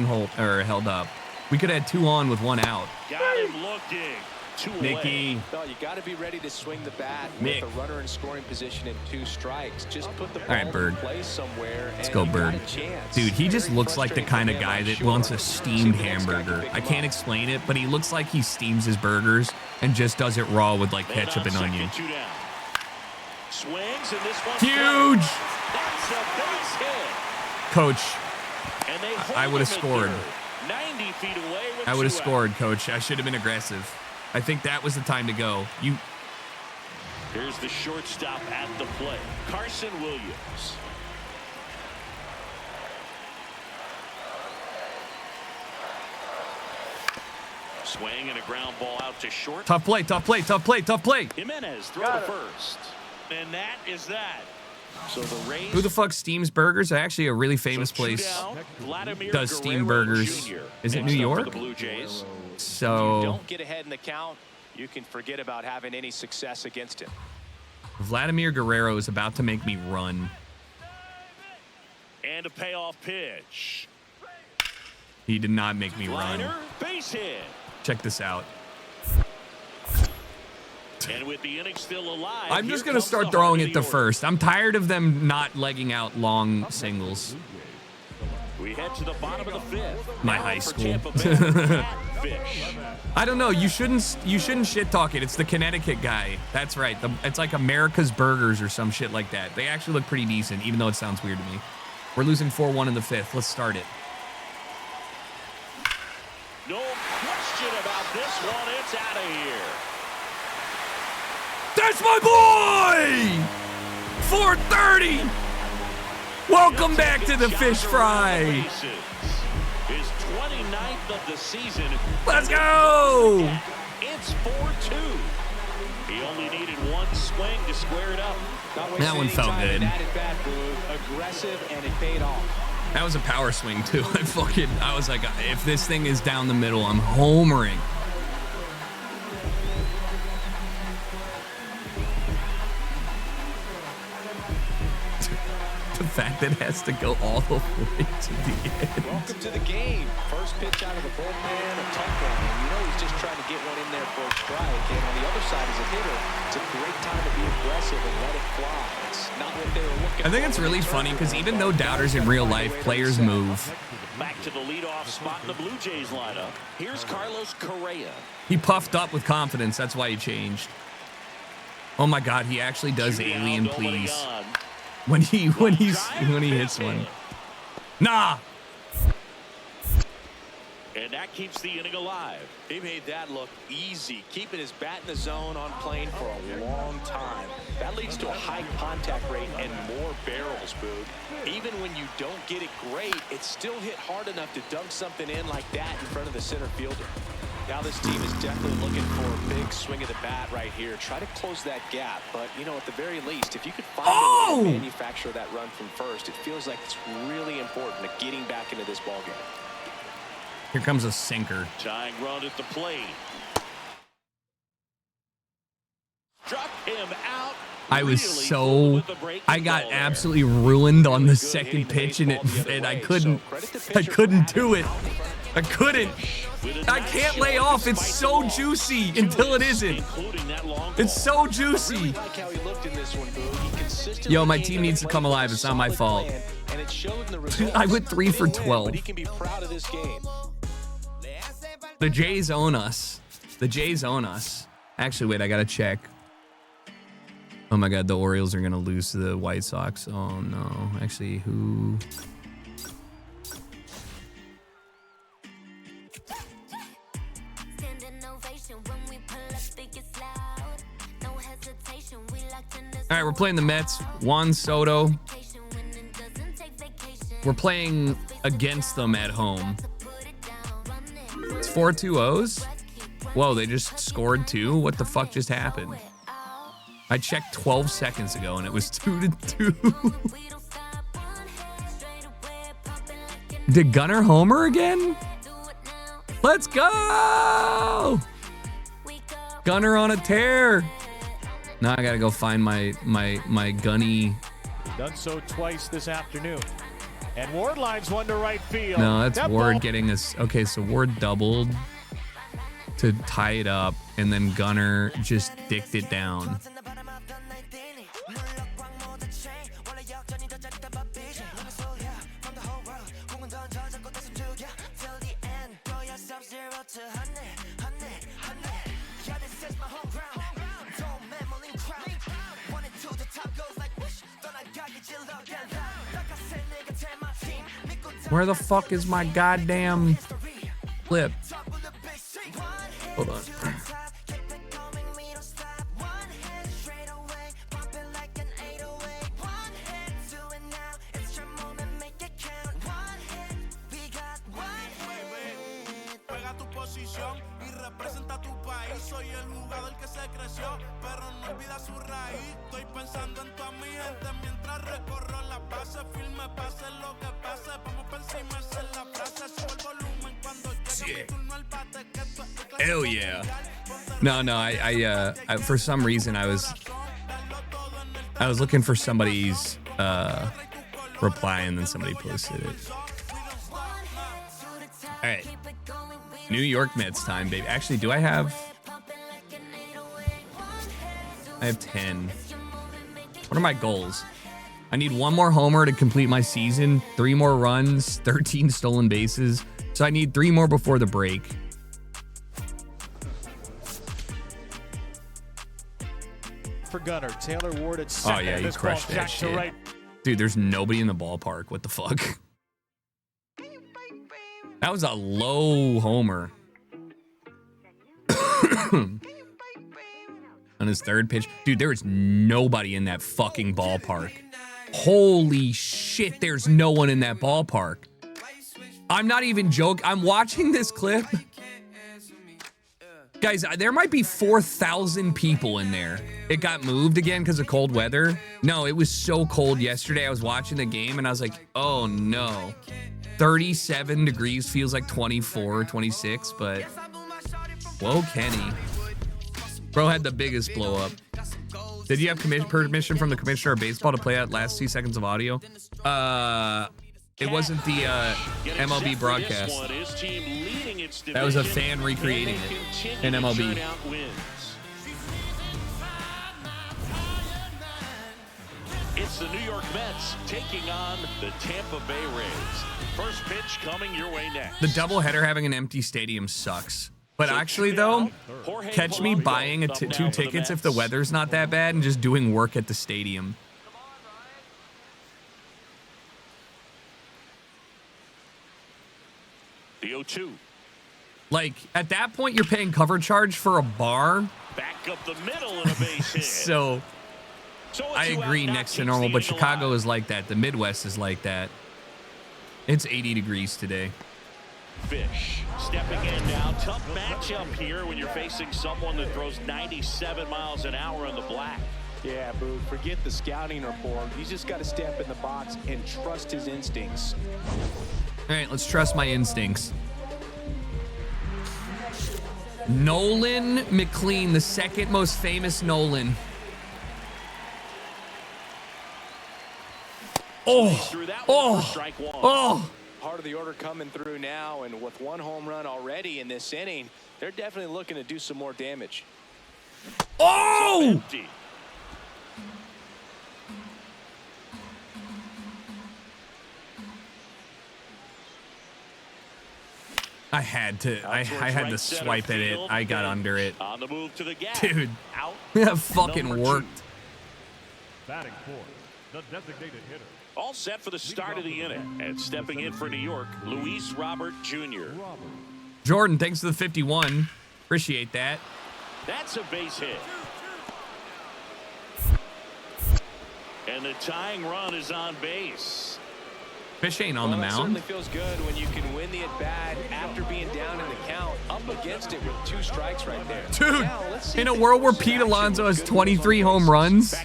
held up. We could have had 2 on with 1 out. Got him looking. 2 away. Mickey. No, you got to be ready to swing the bat Mick. with a runner in scoring position and 2 strikes. Just put the ball right, Bird. in place somewhere. Let's and go, you Bird. got a chance. Dude, he just Very looks like the frustrating kind for of him, guy I'm that sure. wants a See steamed the next guy can hamburger. pick I him can't up. explain it, but he looks like he steams his burgers and just does it raw with like Man ketchup on and second, onion. 2 down. Swings, and this one's Huge! fouled. That's a base hit. Coach, And they hold I would have him at scored. third. 90 feet away with I would have 2 out. scored, Coach. I should have been aggressive. I think that was the time to go. Here's the shortstop at the plate, Carson Williams. Swing and a ground ball out to short. Tough play, tough play, tough play, tough play. Jimenez throw to first. And that is that. So the Rays. Who the fuck steams burgers? Actually, a really famous so 2 place down, Vladimir does steam Guerrero burgers. Jr. Is it next New up for York? The Blue Jays. So Don't get ahead in the count. You can forget about having any success against him. Vladimir Guerrero is about to make me run. And a payoff pitch. He did not make me run. Liner, base hit. Check this out. And with the inning still alive, I'm just here going to comes start the throwing heart it of to the order. first. I'm tired of them not legging out long singles. We head to the bottom of the 5th. My Now high for school. Tampa Bay, Fish. I don't know. You shouldn't shit talk it. It's the Connecticut guy. That's right. It's like America's Burgers or some shit like that. They actually look pretty decent, even though it sounds weird to me. We're losing 4-1 in the 5th. Let's start it. No question about this one. It's out of here. That's my boy! 430! Welcome back to the fish fry. His 29th of the season. Let's go! It's 4-2. He only needed one swing to square it up. That one felt good. Aggressive, and it paid off. That was a power swing too. I was like, if this thing is down the middle, I'm homering. The fact that it has to go all the way to the end. Welcome to the game. First pitch out of the bullpen, a tough one. And you know he's just trying to get one in there for a strike. And on the other side, as a hitter, it's a great time to be aggressive and let it fly. It's not what they were looking for. I think it's really funny because even though doubters in real life, players move. Back to the leadoff spot in the Blue Jays lineup. Here's Carlos Correa. He puffed up with confidence. That's why he changed. Oh my God, he actually does alien please when he hits one. Nah. And that keeps the inning alive. He made that look easy, keeping his bat in the zone on plane for a long time. That leads to a high contact rate and more barrels, Boog. Even when you don't get it great, it's still hit hard enough to dunk something in like that in front of the center fielder. Now this team is definitely looking for a big swing of the bat right here. Try to close that gap, but, you know, at the very least, if you could find a way to manufacture that run from first, it feels like it's really important to getting back into this ballgame. Here comes a sinker. Tying run at the plate. Struck him out. I was I got absolutely ruined on the second pitch, and I couldn't do it. I couldn't. I can't lay off. It's so juicy until it isn't. It's so juicy. Yo, my team needs to come alive. It's not my fault. I went 3 for 12. The Jays own us. The Jays own us. Actually, wait, I gotta check. Oh my God, the Orioles are gonna lose to the White Sox. Oh no. Actually, who? All right, we're playing the Mets. Juan Soto. We're playing against them at home. It's 4-2-0s. Whoa, they just scored 2. What the fuck just happened? I checked 12 seconds ago and it was 2-2. Did Gunnar homer again? Let's go! Gunnar on a tear. Now I gotta go find my gunny. Done so twice this afternoon. And Ward lines one to right field. No, that's that Ward ball. getting us. Okay, so Ward doubled to tie it up, and then Gunnar just dicked it down. Where the fuck is my goddamn clip? Hold on. Hell yeah. No, I for some reason I was looking for somebody's reply and then somebody posted it. All right. New York Mets time, baby. Actually, do I have 10. What are my goals? I need 1 more homer to complete my season, 3 more runs, 13 stolen bases. So I need 3 more before the break. For Gunnar, Taylor Ward at second. Oh yeah, he crushed that shit. Right. Dude, there's nobody in the ballpark. What the fuck? That was a low homer. On his third pitch. Dude, there is nobody in that fucking ballpark. Holy shit, there's no one in that ballpark. I'm not even joking. I'm watching this clip. Guys, there might be 4,000 people in there. It got moved again because of cold weather. No, it was so cold yesterday. I was watching the game and I was like, oh no. 37 degrees feels like 24 or 26, but whoa, Kenny. Bro had the biggest blow up. Did you have permission from the commissioner of baseball to play that last 2 seconds of audio? It wasn't the MLB broadcast. That was a fan recreating it in MLB. It's the New York Mets taking on the Tampa Bay Rays. First pitch coming your way next. The doubleheader having an empty stadium sucks. But actually, though, catch me buying 2 tickets if the weather's not that bad and just doing work at the stadium. The 0-2. Like, at that point, you're paying cover charge for a bar. Back up the middle and a base hit. So I agree next to normal, but Chicago is like that. The Midwest is like that. It's 80 degrees today. Fish stepping in now. Tough matchup here when you're facing someone that throws 97 miles an hour in the black. Yeah, Boog, forget the scouting report. He's just got to step in the box and trust his instincts. All right, let's trust my instincts. Nolan McLean, the second most famous Nolan. Oh. Part of the order coming through now, and with one home run already in this inning, they're definitely looking to do some more damage. Oh! I had to swipe at it. I got under it. On the move to the gap. Dude, Out. that fucking worked. Batting fourth, the designated hitter. All set for the start of the inning. And stepping in for New York, Luis Robert Jr. Jordan, thanks for the 51. Appreciate that. That's a base hit. And the tying run is on base. Fish ain't on the mound. Certainly feels good when you can win the at-bat after being down in the count, up against it with 2 strikes right there. Dude, now, in a world where Pete Alonso has 23 home runs,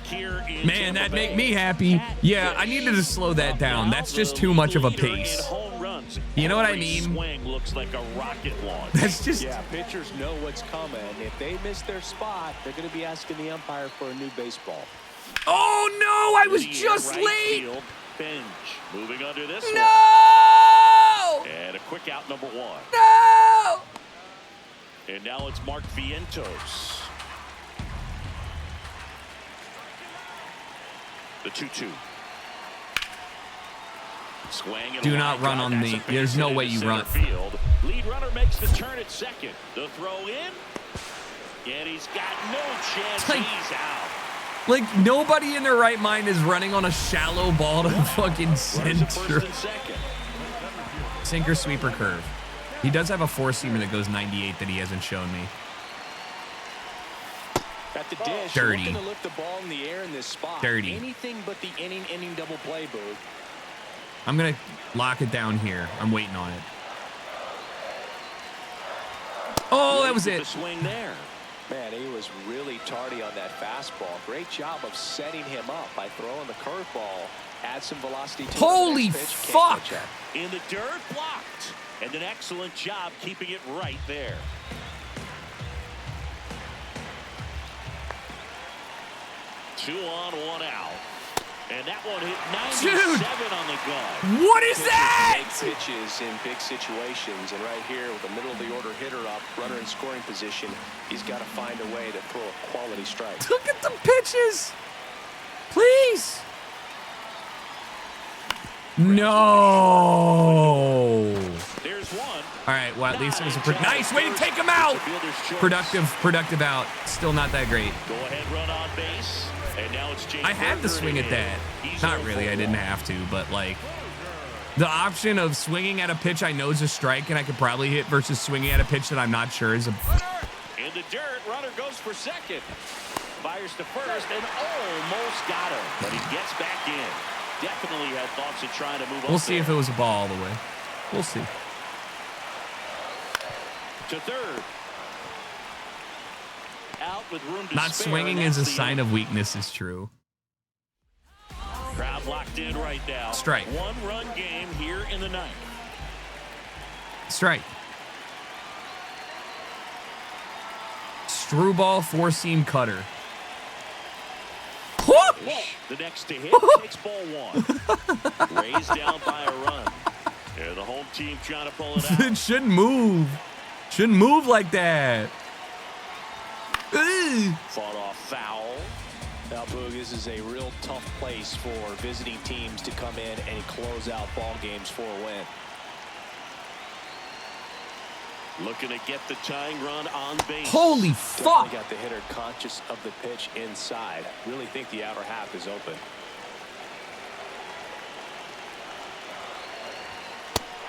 man, that'd make me happy. Yeah, I needed to slow that down. That's just too much of a pace. You know what I mean? Swing looks like a rocket launch. That's just... Yeah, pitchers know what's coming. If they miss their spot, they're going to be asking the umpire for a new baseball. Oh, no, I was just late. Bench moving under this No! one. And a quick out, number 1. No! And now it's Mark Vientos. The 2-2. Swing and Do not run on me. There's no way you run. Field. Lead runner makes the turn at second. The throw in. And he's got no chance. He's out. Like, nobody in their right mind is running on a shallow ball to fucking center. Sinker, sweeper, curve. He does have a 4-seamer that goes 98 that he hasn't shown me. At the dish, dirty. Looking to lift the ball in the air in this spot. Dirty. Anything but the inning double play, Boog. I'm going to lock it down here. I'm waiting on it. Oh, that was it. Swing there. Man, he was really tardy on that fastball. Great job of setting him up by throwing the curveball. Add some velocity to Holy the next pitch. fuck! In the dirt, blocked. And an excellent job keeping it right there. Two on, one out. And that one hit 97 on the gun. What is that? Big pitches in big situations, and right here with the middle of the order hitter up, runner in scoring position, he's got to find a way to throw a quality strike. Look at the pitches. Please. No. There's one. All right, well, at least it was a nice way to take him out. Productive out. Still not that great. Go ahead, run on base. And now it's James I had to swing at that. Not really, I didn't have to, but like the option of swinging at a pitch I know is a strike and I could probably hit versus swinging at a pitch that I'm not sure is a... In the dirt, runner goes for second. Fires to first and almost got him, but he gets back in. Definitely had thoughts of trying to move up. We'll see if it was a ball all the way. We'll see. To third. Out with room to Not spare, swinging and is a that's the sign end. of weakness is true. Crowd locked in right now. Strike. 1-run game here in the ninth. Strike. Screwball 4-seam cutter. The next to hit takes ball 1. Raised down by a run. Yeah, the home team trying to pull it out. It shouldn't move. Shouldn't move like that. Fought off foul. Now, Boog, this is a real tough place for visiting teams to come in and close out ball games for a win. Looking to get the tying run on base. Holy fuck! Definitely got the hitter conscious of the pitch inside. Really think the outer half is open.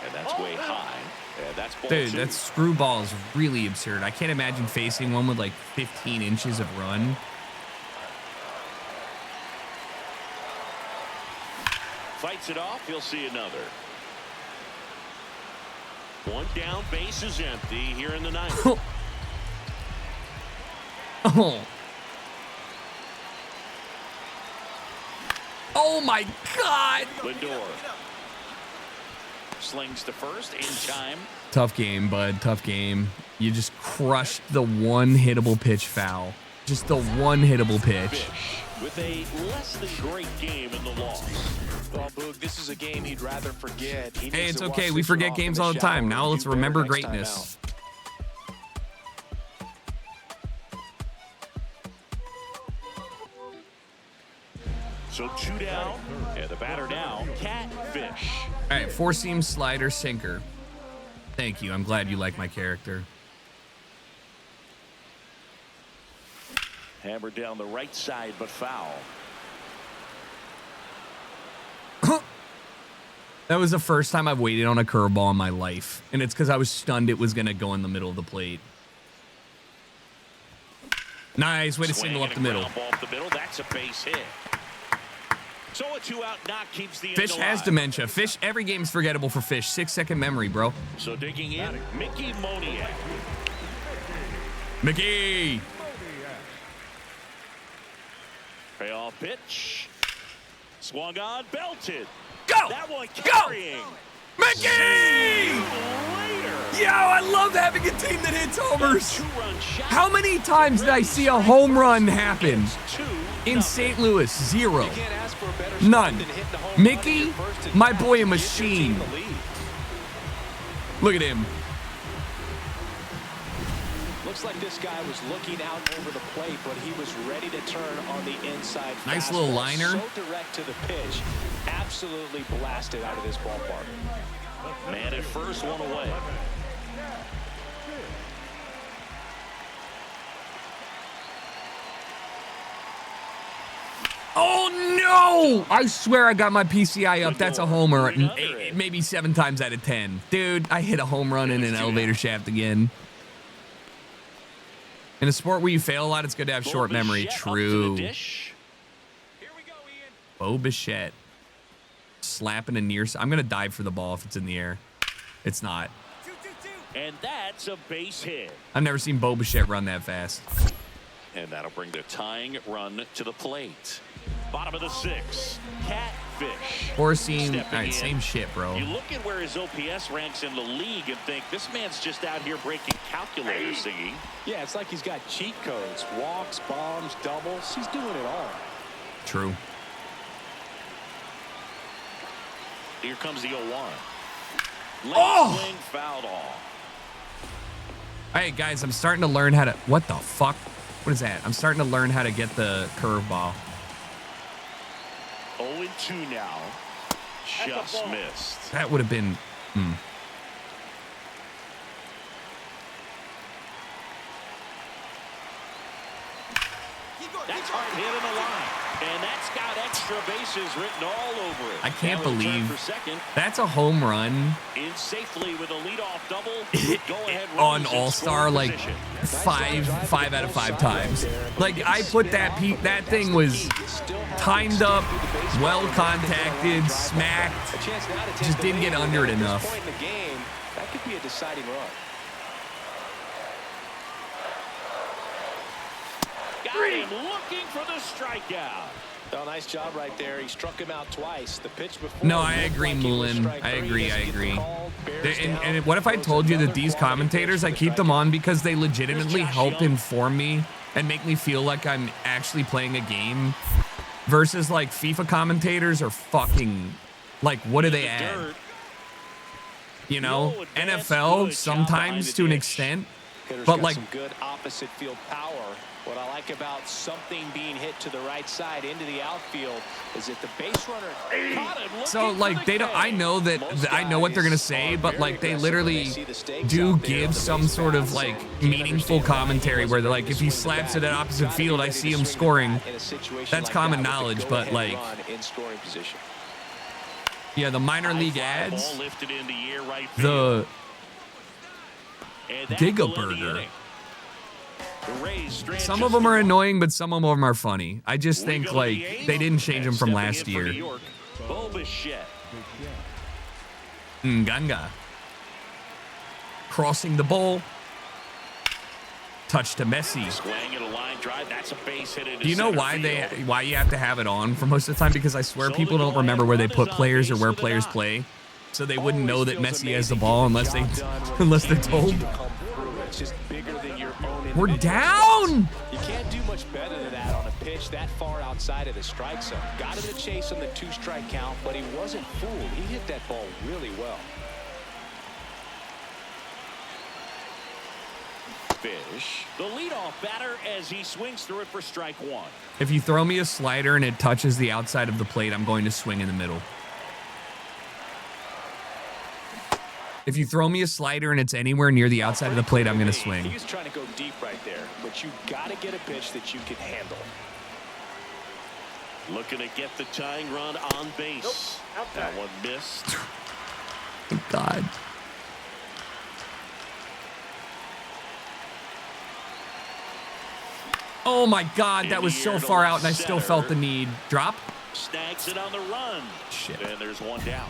And that's way high. And that's ball Dude, 2. that screwball is really absurd. I can't imagine facing one with like 15 inches of run. Fights it off. He'll see another. One down, base is empty here in the ninth. Oh. Oh my God. Lindor slings to first in time. Tough game, bud. Tough game. You just crushed the one hittable pitch foul. Just the one hittable pitch. Fish with a less than great game in the loss. Well, Boog, this is a game he'd rather forget. He Hey, needs it's to okay. wash We this one forget off in games the all the time. shower Now and let's do better remember next time greatness. So 2 down, and the batter now, Catfish. All right, 4-seam slider sinker. Thank you. I'm glad you like my character. Hammered down the right side, but foul. That was the first time I've waited on a curveball in my life, and it's because I was stunned it was going to go in the middle of the plate. Nice way to Swing single up and the a middle. ground ball up the middle. That's a base hit. So a 2-out knock keeps the Fish end has alive. dementia. Fish, every game's forgettable for Fish. 6-second memory, bro. So digging in, Mickey Moniak. Mickey! Payoff pitch. Swung on, belted. Go! That one Go! carrying. Mickey! Later. Yo, I love having a team that hits homers. 2-run shot. How many times did I see a home run happen? 2-0. In St. Louis, 0. You can't ask for a better None. start than hitting the home run Mickey, in your first at my bat boy, a to give your machine. team the lead. Look at him. Looks like this guy was looking out over the plate, but he was ready to turn on the inside. Nice fastball. little liner. So direct to the pitch. Absolutely blasted out of this ballpark. Man at first, one away. Oh, no! I swear I got my PCI up. That's a homer. Maybe 7 times out of 10. Dude, I hit a home run in an elevator shaft again. In a sport where you fail a lot, it's good to have short memory. True. Bo Bichette. Slapping a near... I'm going to dive for the ball if it's in the air. It's not. And that's a base hit. I've never seen Bo Bichette run that fast. And that'll bring the tying run to the plate. Bottom of the 6th, Catfish. 4-seam. All Stepping right, in. same shit, bro. You look at where his OPS ranks in the league and think, this man's just out here breaking calculators, Thingy. Yeah, it's like he's got cheat codes. Walks, bombs, doubles. He's doing it all. True. Here comes the 0-1. Oh! Swing fouled off. All right, guys, I'm starting to learn how to... What the fuck? What is that? I'm starting to learn how to get the curveball. 0-2 now. Just missed. That would have been... That's hard hit in the line. And that's got extra bases written all over it. I can't Now in return believe for second, that's a home run in safely with a leadoff double. Go ahead on runners in All-Star scoring like position. 5 out of 5 times. Like I put that thing was timed up, well contacted, smacked. Just didn't get under it enough. Point in the game, that could be a deciding run. Got him looking for the strikeout. Oh, nice job right there. He struck him out twice. The pitch before. No, I looked agree, like it was Moulin. strike I three. agree. I Doesn't get the agree. call, bears down, And what if I told you that these commentators, I keep them on because they legitimately help inform me and make me feel like I'm actually playing a game versus like FIFA commentators are fucking like, what do they add? You know, NFL sometimes to an extent, Hitter's but got like some good opposite field power. What I like about something being hit to the right side into the outfield is that the base runner caught him looking so for like the they don't. I K. know that Most I know what they're gonna guys say, are but very like they aggressive when literally they see the stakes do out there give on the some base sort of paths. like So can't meaningful understand why he commentary wasn't where they're like, ready if to he swing the slaps it bat. at opposite Gotta be field, I ready see to him swing the scoring. bat in a situation That's like common that with the knowledge, but go-ahead like run in scoring position. Yeah, the minor league High fly ads. ball lifted in the air right The field. And that Giga will end the Burger. inning. The Rays strand Some just of them are the- annoying, but some of them are funny. I just We think go to like the eighth, they didn't change them and from stepping last in for year. New York, Bo Bichette. Nganga. Crossing the bowl. Touch to Messi. Swing at a line drive. That's a base hit into Do you know center why field. why you have to have it on for most of the time? Because I swear So people the don't goal remember line where they run is put on players or base where with a players knock. play, so they wouldn't know that Always feels Messi has the amazing ball getting unless the they job done when unless the they're team needs told. you to come through. It's just bigger than your own We're individual down. You can't do much better than that on a pitch that far outside of the strike zone. Got him to chase on the 2-strike count, but he wasn't fooled. He hit that ball really well. Fish, the leadoff batter, as he swings through it for strike one. If you throw me a slider and it touches the outside of the plate, I'm going to swing in the middle. If you throw me a slider and it's anywhere near the outside of the plate, I'm going to swing. He was trying to go deep right there, but you got to get a pitch that you can handle. Looking to get the tying run on base. That one missed. Thank God. Oh my God, that was so far out and I still felt the need. Drop? Snags it on the run. Shit. And there's one down.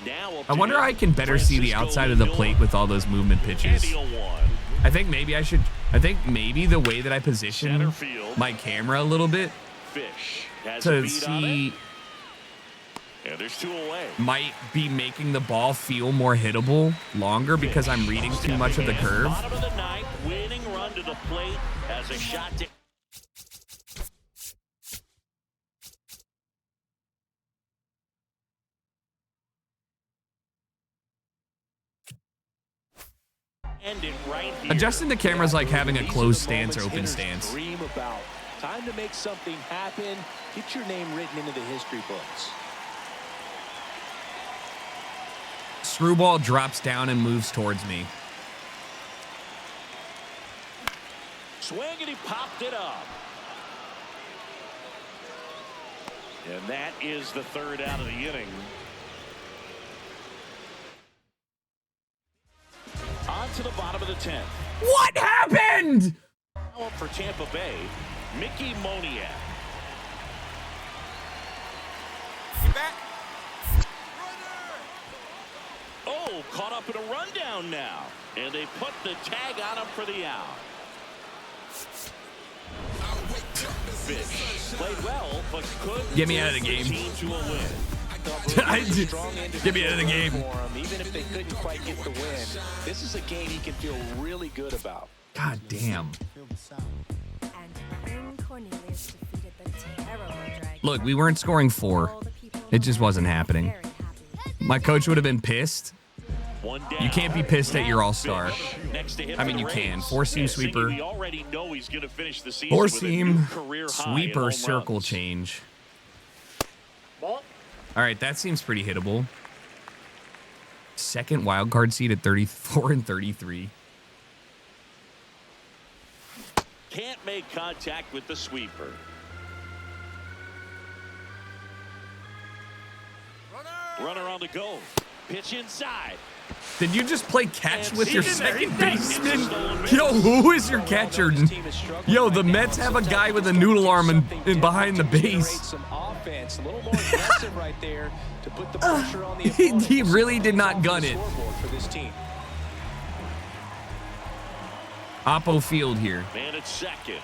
Now I wonder how I can better see the outside of the plate with all those movement pitches. I think maybe the way that I position my camera a little bit Fish has a to beat on see it. And there's two away. might be making the ball feel more hittable longer because I'm reading too much of the curve. Bottom of the ninth, winning run to the plate as a shot to end it right here. Adjusting the camera's like having a These are closed the stance or moments open hitters stance. Dream about. Time to make something happen. Get your name written into the history books. Screwball drops down and moves towards me. Swing and he popped it up. And that is the third out of the inning. On to the bottom of the 10th. What happened? Now up for Tampa Bay, Mickey Moniak. Oh, caught up in a rundown now. And they put the tag on him for the out. Fish played well, but couldn't Get me out of the get game. team to a win. Get me out of the game. Even if they couldn't quite get the win, this is a game he can feel really good about. God damn. And King Cornelius defeated the terrible dragon. Look, we weren't scoring 4. All the people It just wasn't happening. very happy. My coach would have been pissed. One down. You can't be pissed at your all-star. Next to hit I for mean, the you can. Rays. Four-seam And Siggy, sweeper. we already know he's going to finish the season Four with a new seam career high in sweeper home circle runs. change. All right, that seems pretty hittable. Second wild card seed at 34 and 33. Can't make contact with the sweeper. Runner on the go. Pitch inside. Did you just play catch And with your he's in there. second It's a baseman? stolen base. Yo, who is your catcher? This team is struggling Yo, right the now. Mets have a Sometimes guy you with a just gotta noodle do arm something in behind the different to base. generate some offense, a little more aggressive right there to put the pressure on the opponent. He really did not gun The it. scoreboard for this team. Oppo Field here. Man at second.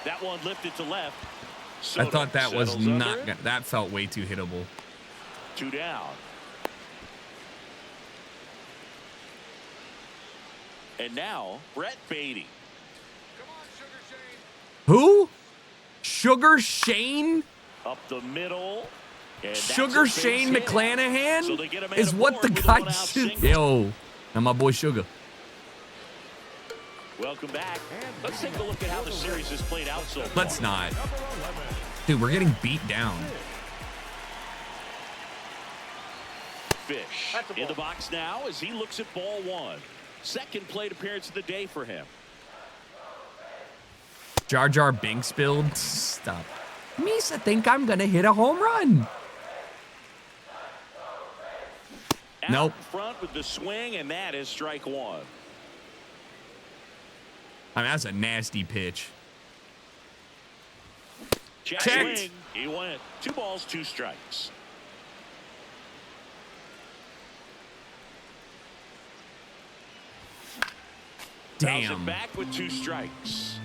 That one lifted to left. I Soto thought that was settles under not. it. That felt way too hittable. 2 down. And now, Brett Beatty. Who? Sugar Shane? Up the middle. And that's Sugar a base Shane hit. McClanahan So they get a man is what the aboard with a guy one-out should. single. Yo, and my boy Sugar. Welcome back. Let's take a look at how the series has played out so far. Let's not. Dude, we're getting beat down. Fish in the box now as he looks at ball one. Second plate appearance of the day for him. Jar Jar Binks build. Stop. Misa think I'm gonna hit a home run. Nope. Out in front with the swing, and that is strike one. I mean, that's a nasty pitch. Check Checked. swing. He went. 2 balls, 2 strikes. Fouls it Damn. back with 2 strikes.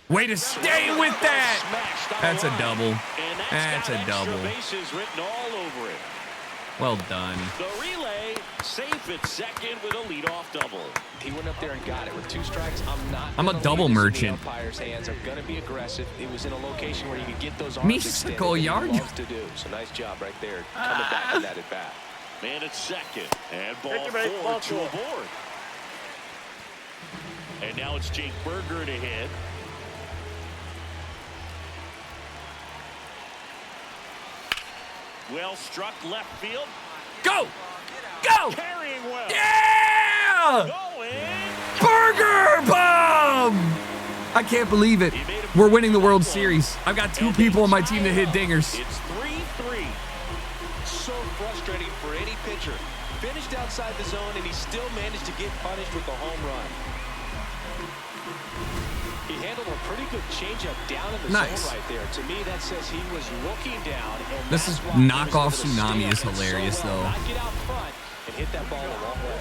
Way to stay with that. Smashed on That's the a line. double. And That's got a extra double. bases written all over it. Well done. The relay safe at second with a leadoff double. He went up there and got it with 2 strikes. I'm a gonna double leave this in merchant. The umpire's hands. I'm going to be aggressive. It was in a location where you could get those arms Me extended. go that he yard. loves to do. So nice job right there, coming back in that at bat. Man at second. And ball Victor Mate, 4 ball to 4. a board. And now it's Jake Berger to hit. Well struck left field. Go. Go. Carrying well. Yeah. Going. Burger bomb. I can't believe it. We're winning the World Series. I've got 2 people on my team that hit dingers. It's 3-3. So frustrating for any pitcher. Finished outside the zone, and he still managed to get punished with a home run. He handled a pretty good changeup down in the Nice. zone right there. To me, that says he was looking down. And This that's is why he was knockoff able to stay tsunami up is and hilarious, so well, though. not get out front and hit that ball a long way.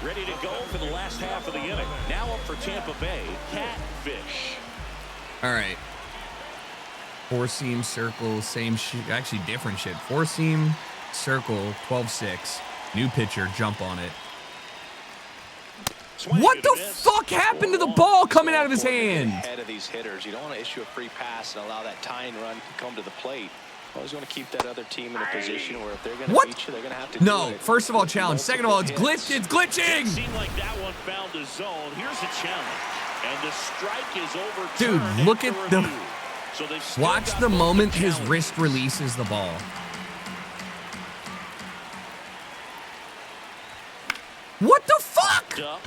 Ready to go for the last half of the inning. Now up for Tampa Bay, Catfish. All right. 4-seam circle, same shit. Actually, different shit. 4-seam circle, 12-6. New pitcher, jump on it. Swing What and the a miss. fuck happened to the ball coming out of his hand? Ahead of these hitters, you don't want to issue a free pass and allow that tying run to come to the plate. Always want to keep that other team in a position where if they're going to What? beat you, they're going to have to do No, it. first of all, challenge. Second of all, it's Multiple glitched. It's glitching. Seemed like that one found the zone. Here's a challenge. And the strike is overturned. Dude, look after at the- review. So they've still Watch got the both moment the his challenge. wrist releases the ball. What the fuck? Up.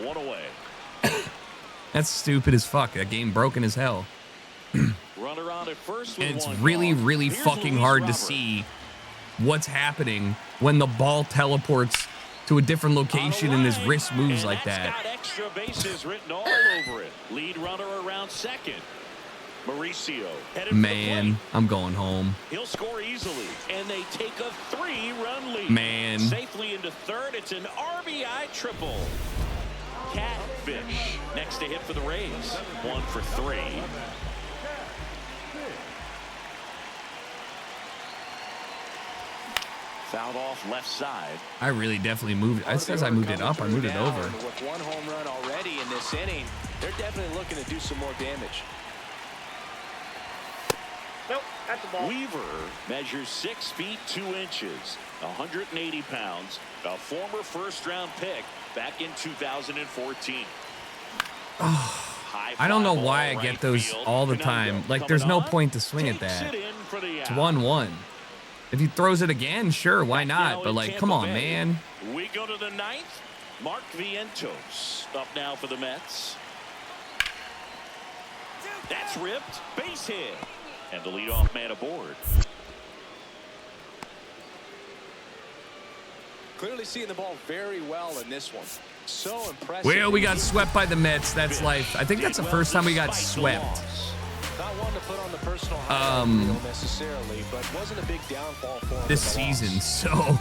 1 away. That's stupid as fuck. That game broken as hell. Runner on at first with And it's one really, gone. really Here's fucking Luis hard Robert. to see what's happening when the ball teleports to a different location and his wrist moves like That's that. got extra bases written all over it. Lead runner around second. Mauricio headed for the Man, plate. I'm going home. He'll score easily, and they take a 3-run lead. Man. Safely into third. It's an RBI triple. Catfish next to hit for the Rays. 1 for 3. Fouled off left side. I really definitely moved it. It says I moved it up. I moved it over. With 1 home run already in this inning, they're definitely looking to do some more damage. Nope, that's the ball. Weaver measures 6 feet 2 inches, 180 pounds, a former first-round pick back in 2014. High I don't know fly why I ball get right those field. all the Canando time. Like, coming there's no on, point to swing at takes that. it in for the It's out. 1-1. If he throws it again, sure, why Now not? But in like, Tampa come on, Bay, man. We go to the 9th. Mark Vientos up now for the Mets. That's ripped. Base hit. And the leadoff man aboard. Clearly seeing the ball very well in this one. So impressive. Well, we got swept by the Mets. That's life. I think that's the first time we got swept. Not one to put on the personal necessarily, but wasn't a big downfall for him This in the loss. season. So,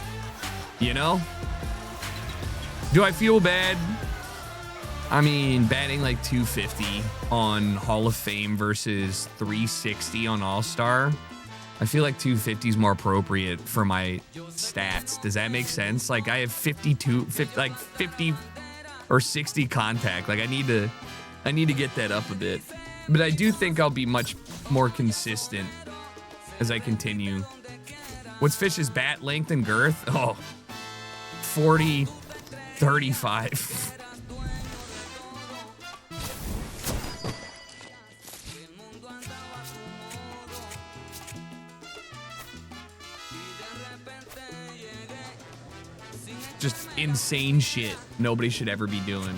you know, do I feel bad? I mean, batting like 250 on Hall of Fame versus 360 on All-Star. I feel like 250 is more appropriate for my stats. Does that make sense? Like I have 50 or 60 contact. Like I need to get that up a bit. But I do think I'll be much more consistent as I continue. What's Fish's bat length and girth? Oh, 40, 35. Just insane shit nobody should ever be doing.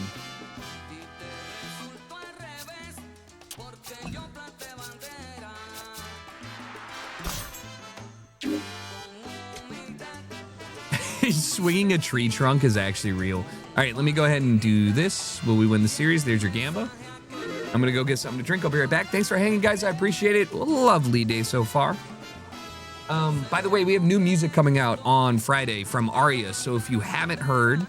Swinging a tree trunk is actually real. All right, let me go ahead and do this. Will we win the series? There's your gamba. I'm gonna go get something to drink. I'll be right back. Thanks for hanging, guys. I appreciate it. Lovely day so far. By the way, we have new music coming out on Friday from Aria. So if you haven't heard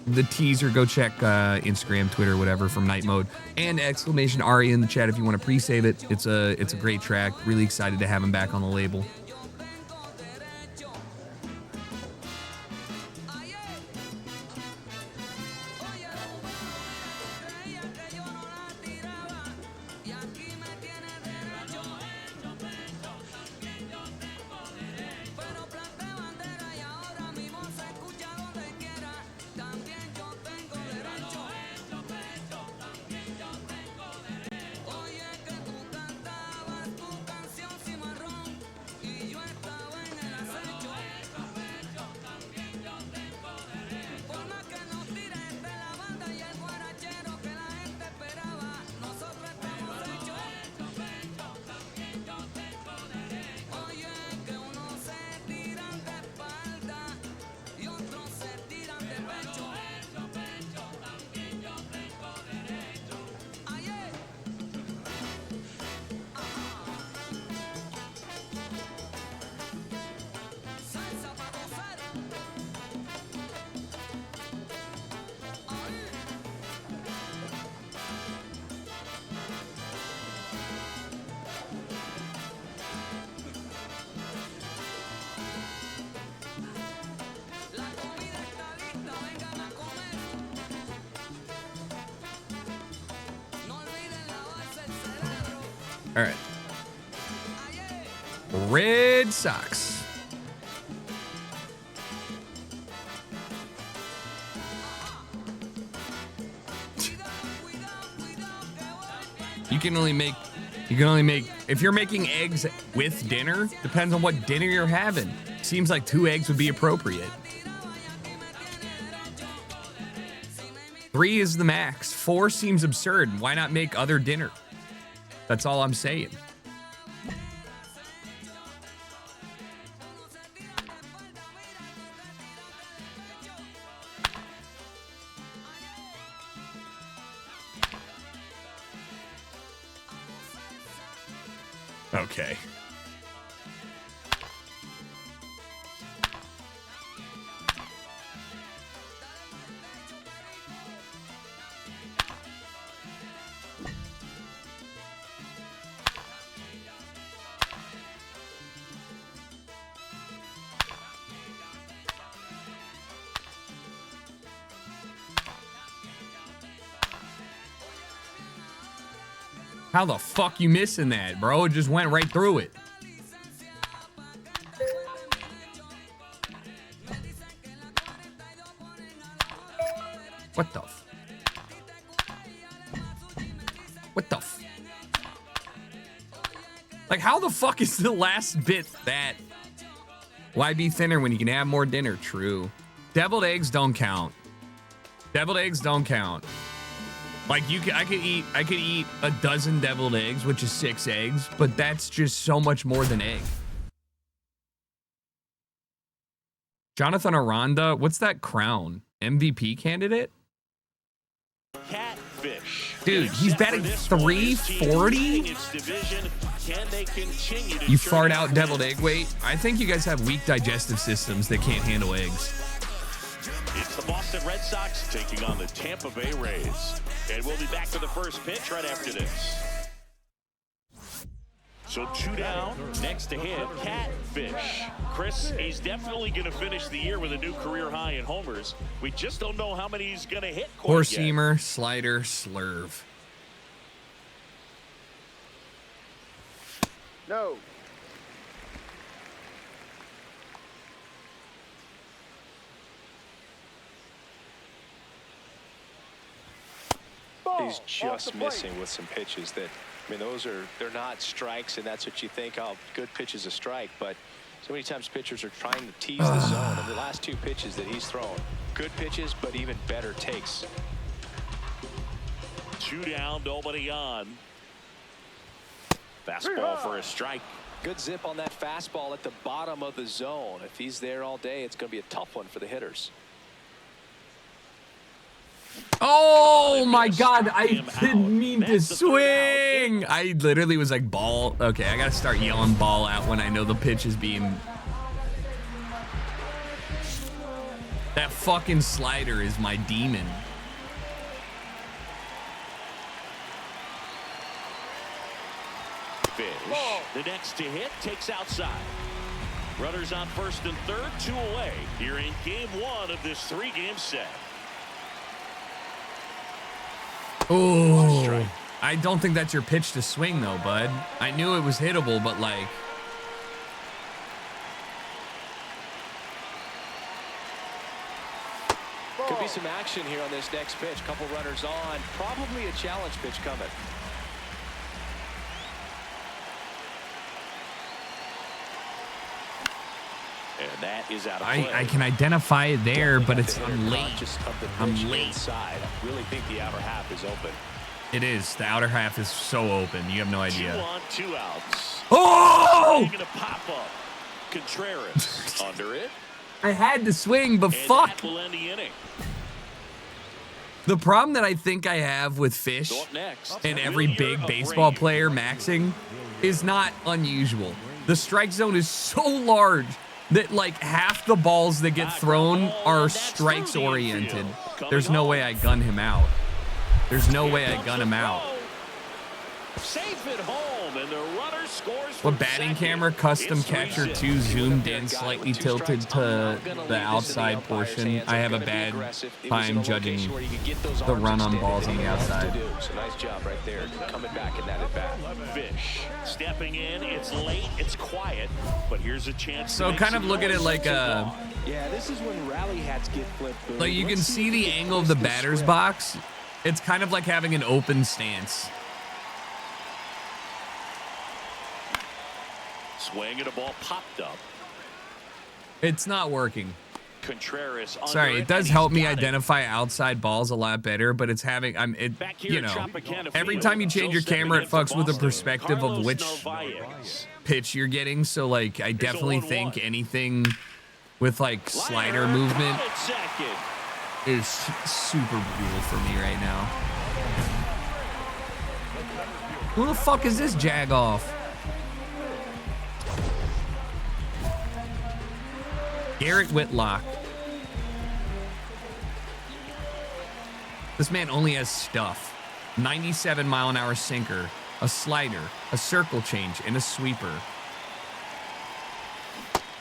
the teaser, go check Instagram, Twitter, whatever from Night Mode, and exclamation Aria in the chat if you want to pre-save it. It's a great track. Really excited to have him back on the label. All right. Red Sox. You can only make, if you're making eggs with dinner, depends on what dinner you're having. Seems like 2 eggs would be appropriate. 3 is the max. 4 seems absurd. Why not make other dinner? That's all I'm saying. Okay. How the fuck you missing that, bro? It just went right through it. What the f... What the f... Like, how the fuck is the last bit that? Why be thinner when you can have more dinner? True. Deviled eggs don't count. Deviled eggs don't count. Like, I could eat a dozen deviled eggs, which is 6 eggs, but that's just so much more than egg. Jonathan Aranda, what's that crown? MVP candidate? Catfish. Dude, he's batting 340? You fart out deviled egg weight? I think you guys have weak digestive systems that can't handle eggs. It's the Boston Red Sox taking on the Tampa Bay Rays. And we'll be back to the first pitch right after this. So 2 down, next to him, Catfish. Chris, he's definitely going to finish the year with a new career high in homers. We just don't know how many he's going to hit. Four-seamer, slider, slurve. No. He's just missing with some pitches that, I mean, they're not strikes, and that's what you think, oh, good pitch is a strike, but so many times pitchers are trying to tease the zone. And the last 2 pitches that he's thrown, good pitches, but even better takes. 2 down, nobody on. Fastball for a strike. Good zip on that fastball at the bottom of the zone. If he's there all day, it's going to be a tough one for the hitters. Oh my God, I didn't mean to swing. I literally was like, ball. Okay, I gotta start yelling ball out when I know the pitch is being. That fucking slider is my demon. Fish, the next to hit, takes outside. Runners on first and third, 2 away. Here in game 1 of this 3-game set. Oh, I don't think that's your pitch to swing though, bud. I knew it was hittable, but like. Could be some action here on this next pitch. Couple runners on. Probably a challenge pitch coming. And that is out of play. I can identify it there, but it's I'm late. I'm late. Inside. I really think the outer half is open. It is. The outer half is so open. You have no idea. 2 on, 2 outs. Oh! Going to pop up. Contreras under it. I had to swing, but And fuck. that will end the inning. The problem that I think I have with Fish So up next, and every Will big Year baseball of player maxing is not unusual. The strike zone is so large that like half the balls that get thrown are strikes oriented. There's no way I gun him out. There's no way I gun him out. Safe at home, and the runner scores. What batting camera? Custom catcher 2 zoomed in, slightly tilted to the outside portion. I have a bad time judging the run on balls on the outside. So nice job right there, coming back in that at bat. Fish stepping in. It's late. It's quiet, but here's a chance. So kind of look at it like a. Yeah, this is when rally hats get flipped. Like you can see the angle of the batter's box. It's kind of like having an open stance. Swing and a ball popped up. It's not working. Contreras. Sorry, it does help me identify outside balls a lot better, but it's having you know, every time you change your camera, it fucks with the perspective of which pitch you're getting. So like, I definitely think anything with like slider movement is super brutal for me right now. Who the fuck is this jag-off? Garrett Whitlock. This man only has stuff. 97-mile-an-hour sinker, a slider, a circle change, and a sweeper.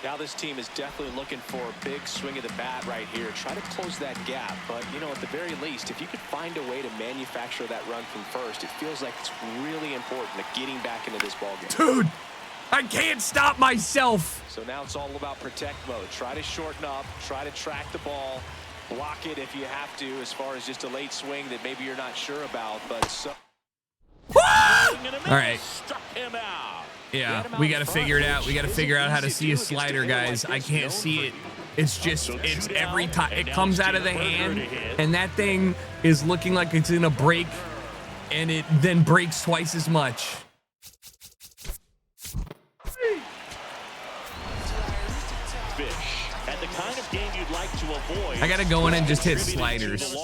Now this team is definitely looking for a big swing of the bat right here. Try to close that gap, but you know, at the very least, if you could find a way to manufacture that run from first, it feels like it's really important to getting back into this ballgame. Dude, I can't stop myself. So now it's all about protect mode. Try to shorten up, try to track the ball, block it if you have to, as far as just a late swing that maybe you're not sure about, but so. All right. Struck him out. Yeah, we got to figure it out. We got to figure out how to see a slider, guys. I can't see it. It's just, it's every time it comes out of the hand, and that thing is looking like it's in a break, and it then breaks twice as much. Fish. And the kind of game you'd like to avoid. I got to go in and just hit sliders.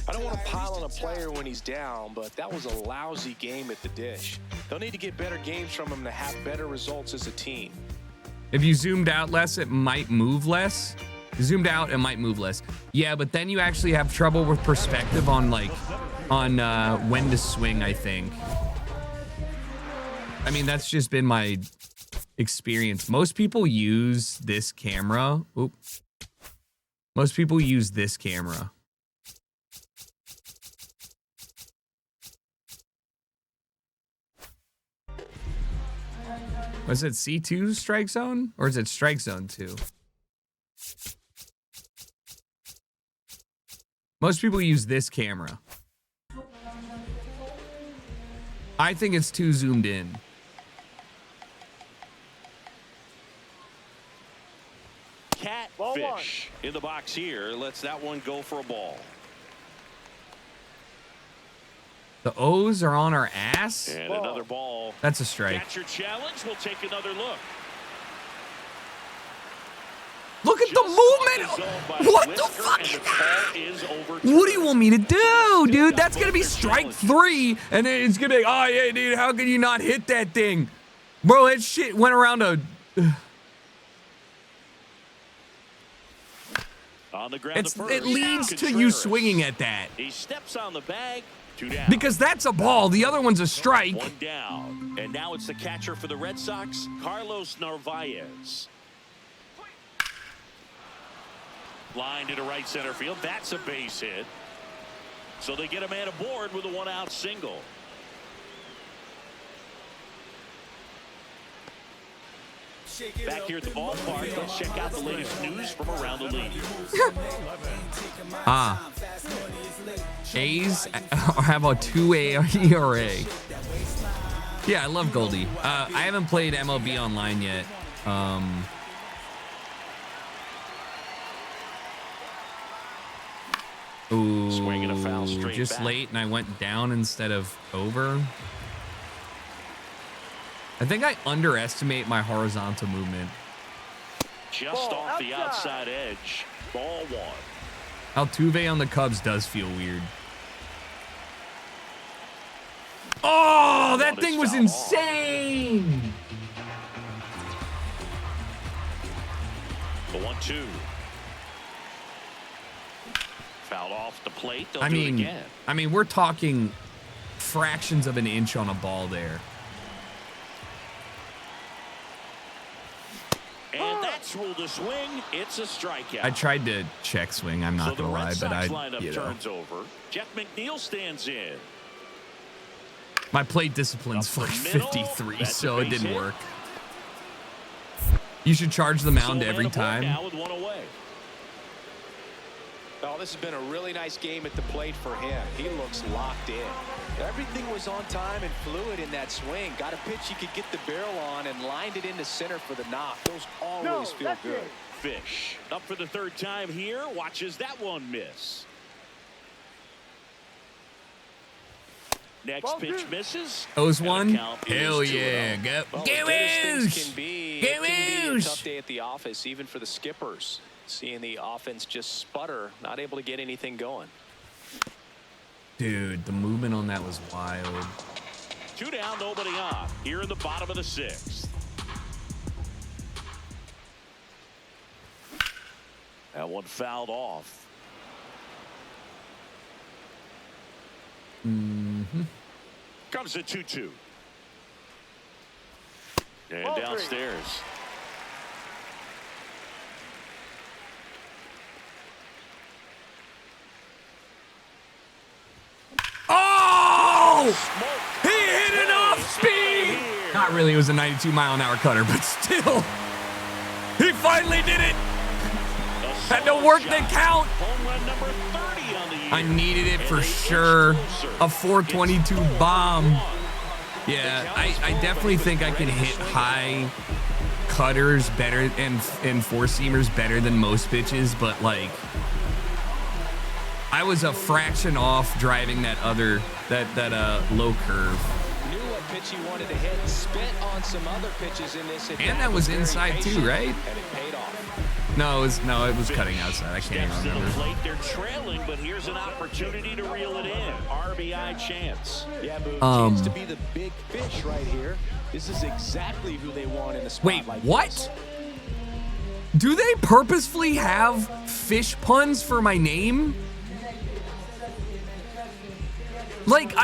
I don't want to pile on a player when he's down, but that was a lousy game at the dish. They'll need to get better games from him to have better results as a team. If you zoomed out less, it might move less. Zoomed out, it might move less. Yeah, but then you actually have trouble with perspective on like, when to swing, I think. I mean, that's just been my experience. Most people use this camera. Oop. Most people use this camera. Was it C2 strike zone or is it strike zone 2? Most people use this camera. I think it's too zoomed in. Catfish in the box here. Lets that one go for a ball. The O's are on our ass. And another ball. That's a strike. Catcher challenge. We'll take another look. Look at the movement. What the fuck is that? What do you want me to do, dude? That's going to be strike 3. And then it's going to be, oh, yeah, dude, how can you not hit that thing? Bro, that shit went around a... On the ground it leads to you swinging at that. He steps on the bag. 2 down. Because that's a ball. The other one's a strike. 1 down. And now it's the catcher for the Red Sox, Carlos Narvaez. Line into right center field. That's a base hit. So they get a man aboard with a 1-out single. Back here at the ballpark, let's check out the latest news from around the league. A's have a 2.8 ERA. Yeah, I love Goldie. I haven't played MLB Online yet. Ooh, swinging a foul straight just back. Late, and I went down instead of over. I think I underestimate my horizontal movement. Just off the outside edge. Ball 1. Altuve on the Cubs does feel weird. Oh, that thing was insane. The 1-2. Fouled off the plate. They'll do it again. I mean, we're talking fractions of an inch on a ball there. And that's ruled a swing. It's a strikeout. I tried to check swing. I'm not gonna lie, but lineup turns over. Jeff McNeil stands in. My plate discipline's like 53, so it didn't work. You should charge the mound every time. Now with 1 away. Oh, this has been a really nice game at the plate for him. He looks locked in. Everything was on time and fluid in that swing. Got a pitch he could get the barrel on and lined it into center for the knock. Those always feel good. Fish up for the 3rd time here. Watches that one miss. Next pitch misses. O's 1. Hell yeah. Go. Well, Go It can be a O's. tough day at the office, even for the skippers. Seeing the offense just sputter, not able to get anything going. Dude, the movement on that was wild. 2 down, nobody on. Here in the bottom of the 6th. That one fouled off. Comes the 2-2. And downstairs. Oh! He hit it off speed! Not really, it was a 92-mile-an-hour cutter, but still. He finally did it! Had to work the count. Home run number 30 on the year. I needed it for sure. A 422 bomb. Yeah, I definitely think I can hit high cutters better and four-seamers better than most pitches, but like I was a fraction off driving that low curve. Knew what pitch he wanted to hit, spent on some other pitches in this. And that was inside too, right? And it paid off. No, it was cutting outside. I can't even remember. Plate, they're trailing, but here's an opportunity to reel it in. RBI chance. Yeah, but chance to be the big fish right here. This is exactly who they want in the spot. Wait, like what? this. Do they purposefully have fish puns for my name? Like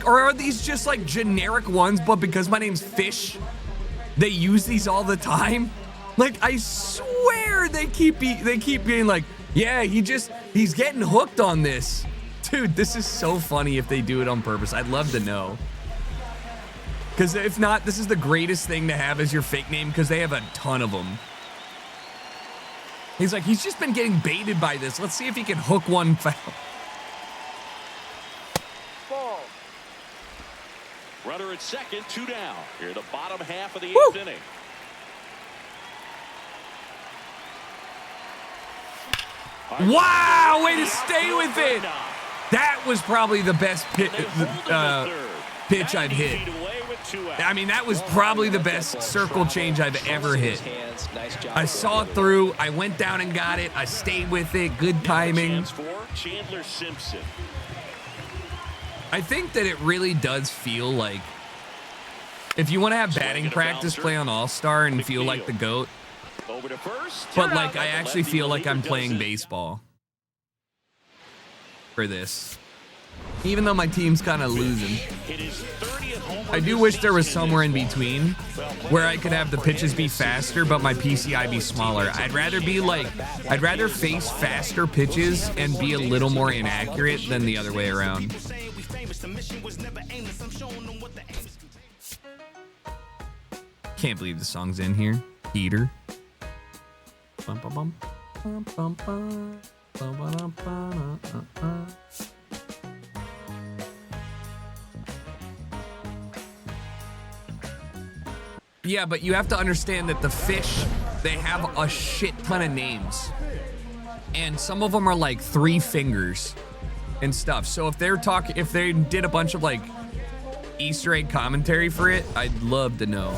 or are these just like generic ones? But because my name's Fish, they use these all the time. Like I swear they keep being like, yeah, he's getting hooked on this, dude. This is so funny if they do it on purpose. I'd love to know. Because if not, this is the greatest thing to have as your fake name because they have a ton of them. He's like, he's just been getting baited by this. Let's see if he can hook one foul. Runner at second, 2 down. Here in the bottom half of the 8th inning. Wow, way to stay with it. That was probably the best pitch I've hit. I mean, that was probably the best circle change I've ever hit. I saw it through. I went down and got it. I stayed with it. Good timing. Chandler Simpson. I think that it really does feel like if you want to have batting practice, play on All-Star and feel like the GOAT. Over to first. But like, I actually feel like I'm playing baseball for this. Even though my team's kind of losing. I do wish there was somewhere in between where I could have the pitches be faster, but my PCI be smaller. I'd rather face faster pitches and be a little more inaccurate than the other way around. Can't believe the song's in here. Heater. Bum, bum, bum. Bum, bum, bum. Bum, ba, bum, Yeah, but you have to understand that the fish, they have a shit ton of names. And some of them are like 3 fingers and stuff. So if they did a bunch of like Easter egg commentary for it, I'd love to know.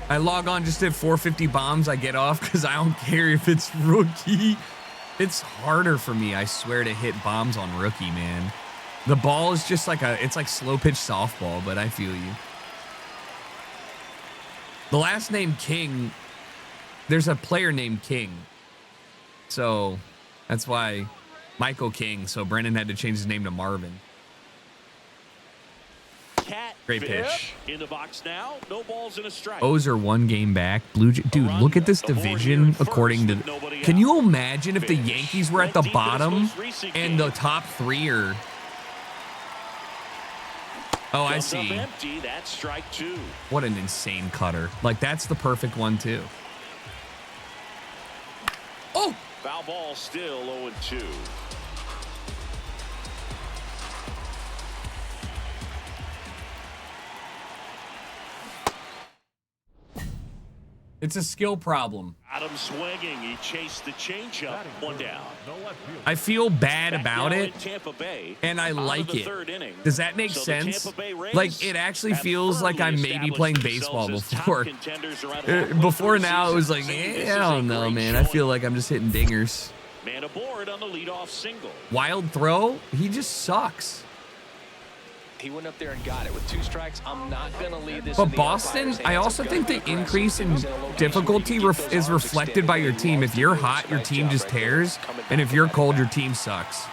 I log on, just did 450 bombs, I get off because I don't care if it's rookie. It's harder for me, I swear, to hit bombs on rookie, man. The ball is just like it's like slow pitch softball, but I feel you. The last name King, there's a player named King. So that's why Michael King. So Brennan had to change his name to Marvin. Great pitch. In the box now. No balls in a strike. O's are 1 game back. Dude, look at this division according to... Can you imagine if the Yankees were at the bottom and the top 3 are... Oh, I see. Empty. That's strike 2. What an insane cutter. Like, that's the perfect one, too. Oh! Foul ball, still 0-2. It's a skill problem. Adams swinging. He chased the changeup. 1 down. I feel bad about it, and I like it. Does that make sense? Like, it actually feels like I'm maybe playing baseball before. Before now, it was like, I don't know, man. I feel like I'm just hitting dingers. Man aboard on the leadoff single. Wild throw? He just sucks. He went up there and got it. With 2 strikes, I'm not going to lead this. But Boston, I also think the increase in difficulty is reflected by your team. If you're hot, your team just tears. And if you're cold, your team sucks.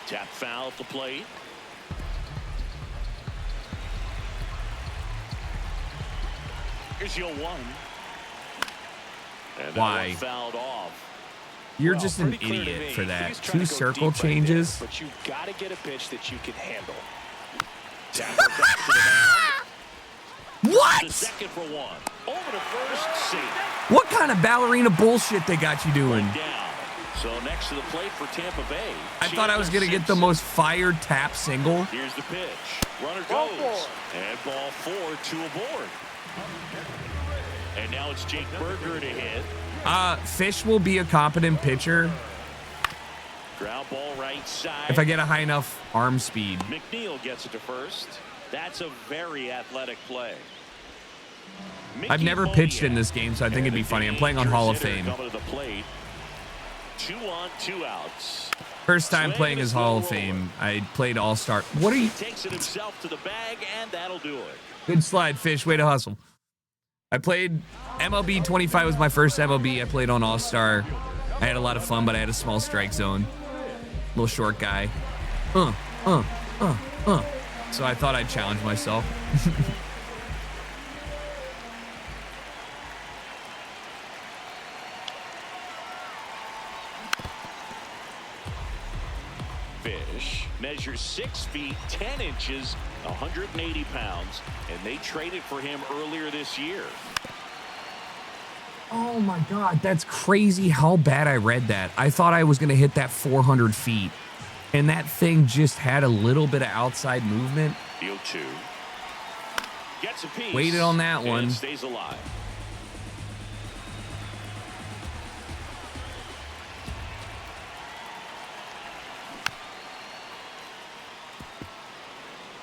Tap foul at the plate. Here's your 1. And why? Fouled off. You're just an idiot for that. 2 circle changes. But you got to get a pitch that you can handle. What? The second for 1. Over to first, safe. What kind of ballerina bullshit they got you doing? Down. So next to the plate for Tampa Bay. I thought I was going to get the most fired tap single. Here's the pitch. Runner goes. And ball 4, 2 aboard. And now it's Jake Berger to hit. Fish will be a competent pitcher Ground ball right side. if I get a high enough arm speed. McNeil gets it to first. That's a very athletic play. I've never pitched in this game, so I think it'd be funny. I'm playing on Hall of Fame. 2 on, 2 outs. First time playing as Hall of Fame. I played All-Star. What are you? Takes it himself to the bag, and that'll do it. Good slide, Fish. Way to hustle. I played MLB 25 was my first MLB. I played on All-Star. I had a lot of fun, but I had a small strike zone. Little short guy. So I thought I'd challenge myself. Fish measures 6 feet 10 inches, 180 pounds, and they traded for him earlier this year. Oh my God, that's crazy how bad I read that. I thought I was going to hit that 400 feet, and that thing just had a little bit of outside movement. The 0-2. Gets a piece. Waited on that and one. Stays alive.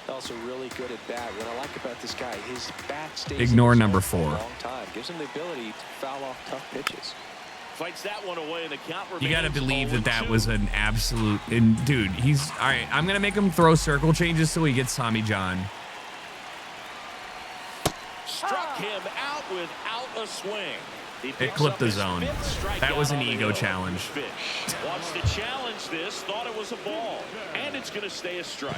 Also really good at bat. What I like about this guy, his bat stays Ignore in his number zone for 4. a long time. Gives him the ability to foul off tough pitches. Fights that one away, and the count remains. You got to believe that that 0-2. was an absolute. And dude, he's all right. I'm gonna make him throw circle changes so he gets Tommy John. Struck him out without a swing. He It picks clipped up the his zone. 5th That was strikeout an on the ego hill. challenge. Fish wants to challenge this. Thought it was a ball, and it's going to stay a strike.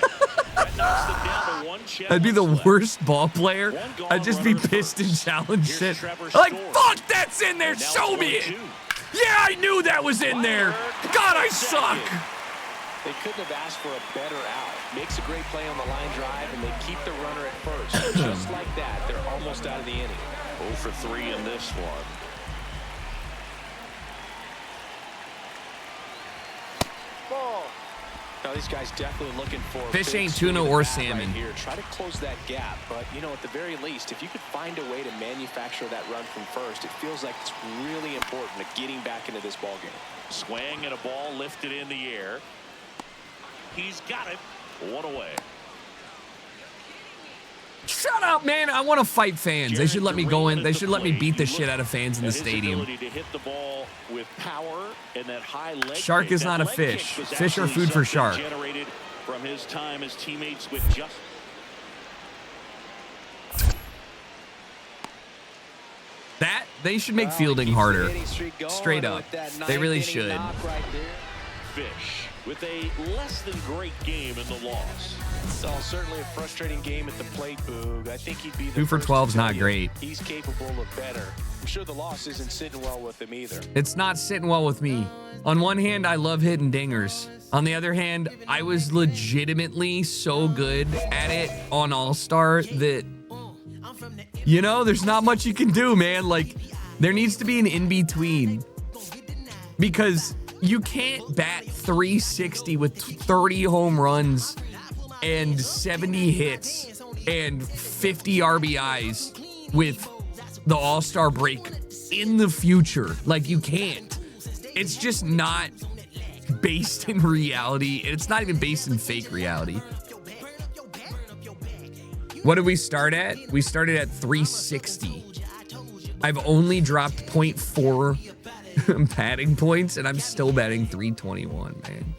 That knocks it down to 1 challenge. I'd be the left. worst ball player. One gone, I'd just be runner pissed and first. challenge Here's it. Trevor Like, Story. fuck, that's in there. And now Show it's me it. 1-2. Yeah, I knew that was in there. God, I suck. They couldn't have asked for a better out. Makes a great play on the line drive, and they keep the runner at first. Just like that, they're almost out of the inning. 0 for 3 in this one. Now these guys definitely looking for a Fish big ain't swing tuna of the or bat salmon. right here. Try to close that gap, but you know, at the very least, if you could find a way to manufacture that run from first, it feels like it's really important to getting back into this ball game. Swing and a ball lifted in the air. He's got it. 1 away. Shut up, man. I want to fight fans. They should let me go in. They should let me beat the shit out of fans in the stadium. His ability to hit the ball with power and that high leg Shark kick. is That not a leg fish. kick was Fish are actually food for something shark. Generated from his time as teammates with just. That they should make fielding harder. Straight up. They really Ninth inning should. knock right there. Fish with a less than great game in the loss. So certainly a frustrating game at the plate, Boog. I think he'd be the 2 for first 12 's to tell not you great. He's capable of better. I'm sure the loss isn't sitting well with him either. It's not sitting well with me. On one hand, I love hitting dingers. On the other hand, I was legitimately so good at it on All-Star that, you know, there's not much you can do, man. Like, there needs to be an in-between. Because you can't bat 360 with 30 home runs and 70 hits and 50 RBIs with the All-Star break in the future. Like, you can't. It's just not based in reality. It's not even based in fake reality. What did we start at? We started at 360. I've only dropped 0.4 batting points, and I'm still batting 321, man.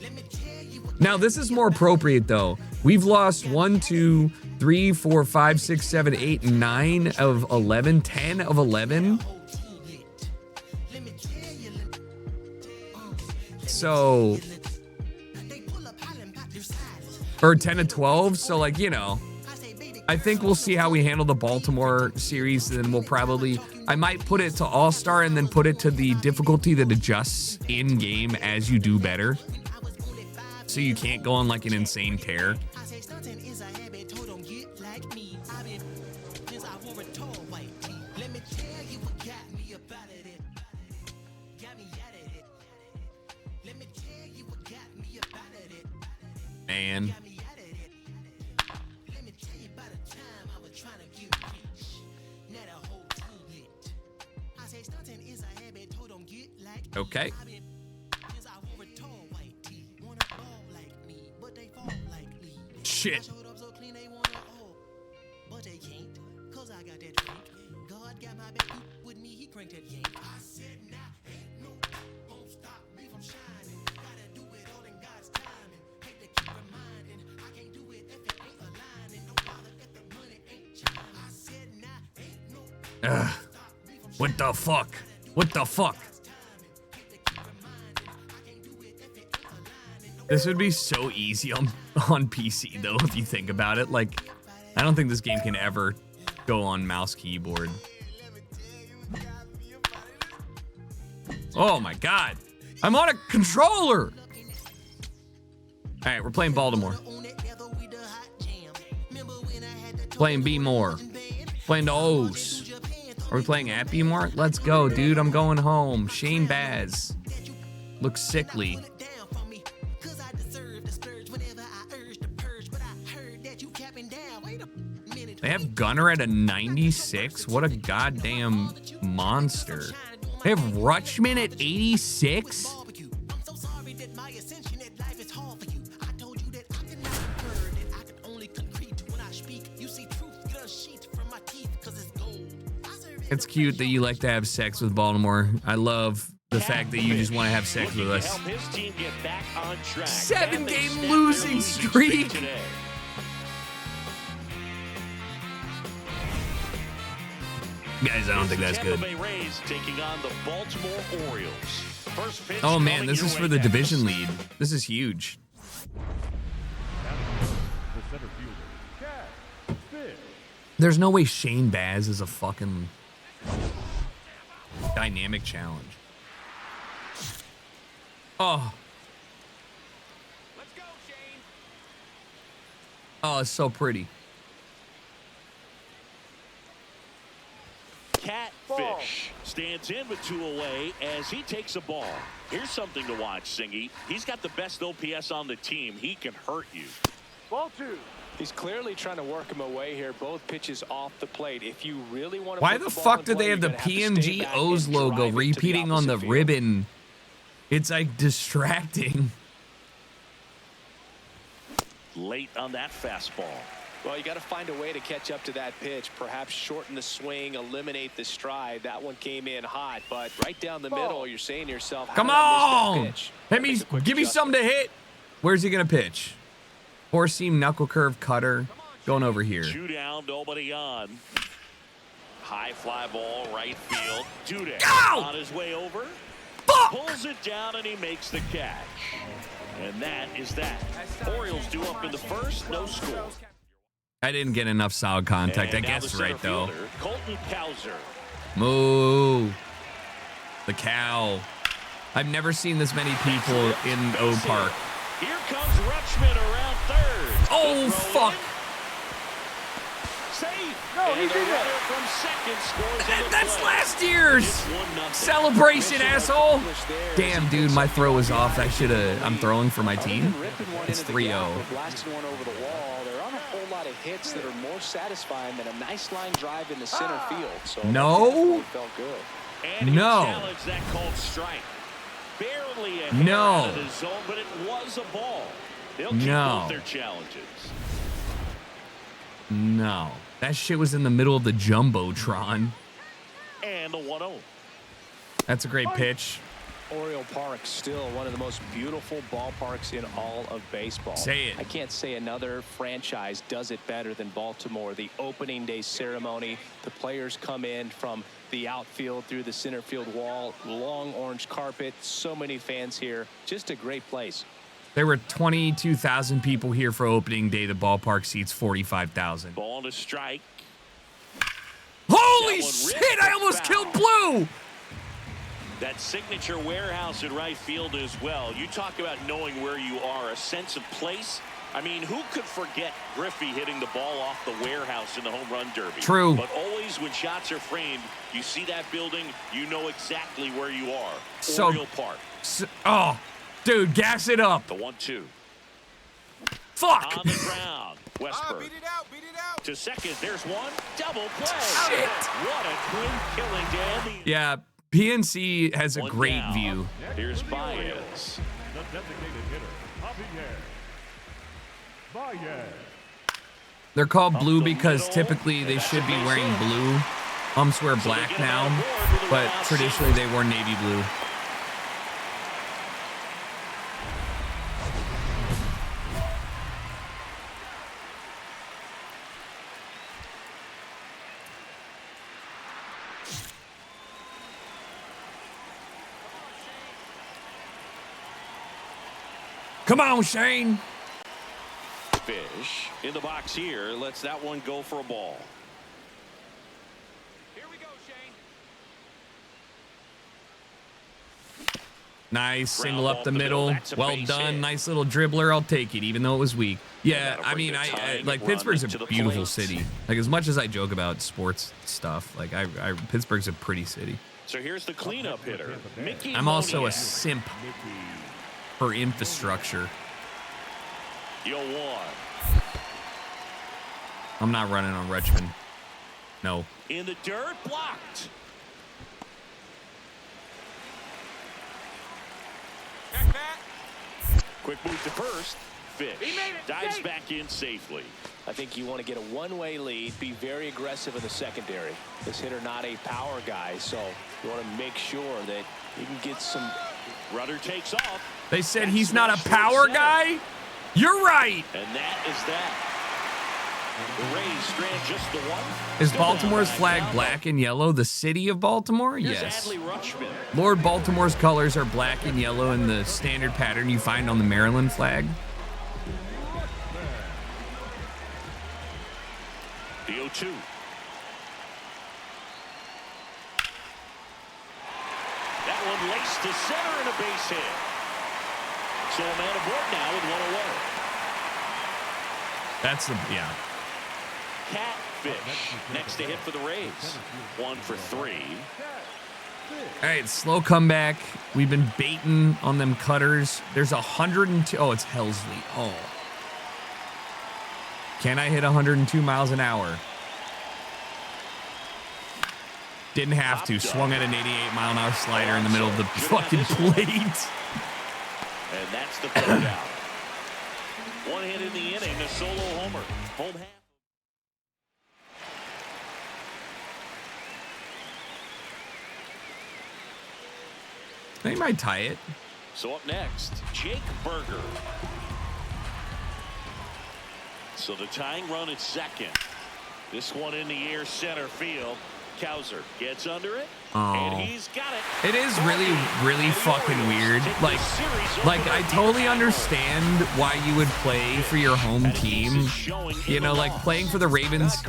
Now, this is more appropriate, though. We've lost 1, 2, 3, 4, 5, 6, 7, 8, 9 of 11, 10 of 11. So, or 10 to 12. So, like, you know, I think we'll see how we handle the Baltimore series. And then we'll probably, I might put it to All-Star and then put it to the difficulty that adjusts in game as you do better. So you can't go on like an insane tear. Man. Okay. Shit. Ugh. What the fuck? What the fuck? This would be so easy on PC, though, if you think about it. Like, I don't think this game can ever go on mouse keyboard. Oh my god. I'm on a controller! Alright, we're playing Baltimore. Playing B more. Playing the O's. Are we playing at B more? Let's go, dude. I'm going home. Shane Baz. Looks sickly. They have Gunnar at a 96. What a goddamn monster. They have Rutschman at 86. It's cute that you like to have sex with Baltimore. I love the fact that you just want to have sex with us. 7-game losing streak. Guys, I don't think that's good. Oh man, this is for the division lead. This is huge. There's no way Shane Baz is a fucking dynamic challenge. Oh. Let's go, Shane. Oh, it's so pretty. Catfish stands in with 2 away as he takes a ball. Here's something to watch, Singy. He's got the best OPS on the team. He can hurt you. Ball 2. He's clearly trying to work him away here. Both pitches off the plate. If you really want to, why the fuck do they have the PNG O's logo repeating on the ribbon? It's like distracting. Late on that fastball. Well, you got to find a way to catch up to that pitch. Perhaps shorten the swing, eliminate the stride. That one came in hot, but right down the middle, you're saying to yourself, come on, hit me, give me something to hit. Where's he gonna pitch? Four seam knuckle curve cutter going over here. 2 down, nobody on. High fly ball, right field. Dudek on his way over. Fuck! Pulls it down and he makes the catch. And that is that. Orioles due up in the first, no score. I didn't get enough solid contact. And I guess right though. Colton Cowser. Moo. The cow. I've never seen this many people in O Park. Here comes Rutschman around third. Oh, fuck. Safe. No, he's in there. From second scores. That's last year's celebration, asshole. Damn, dude, my throw was off. I'm throwing for my team. It's 3-0. Blasting one over the wall. There aren't a whole lot of hits that are more satisfying than a nice line drive in the center field. So no. Felt good. And he no. challenged that called strike. Barely a no. out of his zone, but it was a ball. They'll keep both their challenges. No. That shit was in the middle of the Jumbotron. And the 1-0. That's a great pitch. Oriole Park, still one of the most beautiful ballparks in all of baseball. Say it. I can't say another franchise does it better than Baltimore. The opening day ceremony, the players come in from the outfield through the center field wall, long orange carpet, so many fans here. Just a great place. There were 22,000 people here for opening day. The ballpark seats 45,000. Ball to strike. Holy shit, I almost killed Blue. That signature warehouse in right field as well. You talk about knowing where you are, a sense of place. I mean, who could forget Griffey hitting the ball off the warehouse in the home run derby? True. But always when shots are framed, you see that building, you know exactly where you are. So, Oriole Park. Oh, dude, gas it up. The 1-2. Fuck. On the ground. Westberg. Beat it out. To second, there's one. Double play. Shit. What a twin killing, Dan. Yeah, PNC has a One great down. view. Here's Baez. The designated hitter, Javier. They're called blue because typically they should be wearing blue. Umps wear black now, but traditionally they wore navy blue. Come on, Shane. Fish in the box here. Lets that one go for a ball. Here we go, Shane. Nice single up the middle. Well done. Nice little dribbler. I'll take it, even though it was weak. Yeah, I mean, I like Pittsburgh's a beautiful city. Like, as much as I joke about sports stuff, like Pittsburgh's a pretty city. So here's the cleanup hitter, Mickey. I'm also a Moniak. simp for infrastructure. Yo, one. I'm not running on Rutschman. No. In the dirt, blocked. Quick move to first. Fish dives back in safely. I think you want to get a one-way lead, be very aggressive in the secondary. This hitter not a power guy, so you want to make sure that you can get some. Runner takes off. They said he's not a power guy? You're right. And that is that. The Rays strand just the one. Is Baltimore's flag black and yellow the city of Baltimore? Here's Yes. Adley Rutschman. Lord Baltimore's colors are black and yellow in the standard pattern you find on the Maryland flag. The 0-2. That one laced to center and a base hit. So a man aboard now with one away. That's the, yeah. Catfish next to hit for the Rays. 1 for 3. All right, slow comeback. We've been baiting on them cutters. There's 102. Oh, it's Helsley. Oh. Can I hit 102 miles an hour? Didn't have to. Swung at an 88-mile-an-hour slider in the middle of the fucking plate. And that's the third out. One hit in the inning, a solo homer. Home half. They might tie it. So up next, Jake Berger. So the tying run at second. This one in the air, center field. Kowser gets under it, and he's got it. It is really, really fucking weird. Like I totally understand why you would play for your home team. You know, like playing for the Ravens,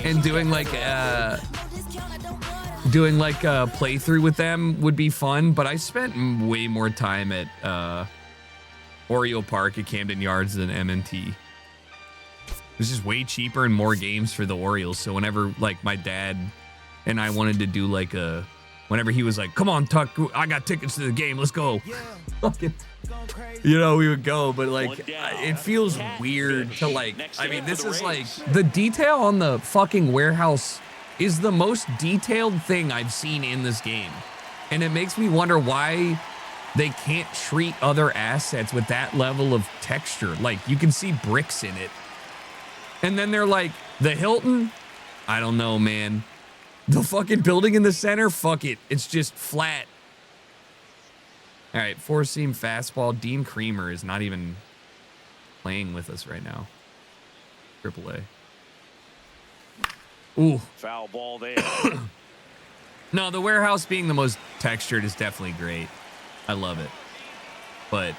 and doing like a playthrough with them would be fun. But I spent way more time at Oriole Park at Camden Yards than M&T. It was just way cheaper and more games for the Orioles. So whenever like my dad and I wanted to do like whenever he was like, come on, Tuck, I got tickets to the game, let's go. You know, we would go, but like it feels weird to like, I mean, this is like the detail on the fucking warehouse is the most detailed thing I've seen in this game. And it makes me wonder why they can't treat other assets with that level of texture. Like you can see bricks in it. And then they're like, the Hilton? I don't know, man. The fucking building in the center? Fuck it. It's just flat. All right, four-seam fastball. Dean Creamer is not even playing with us right now. AAA. Ooh. Foul ball there. No, the warehouse being the most textured is definitely great. I love it. But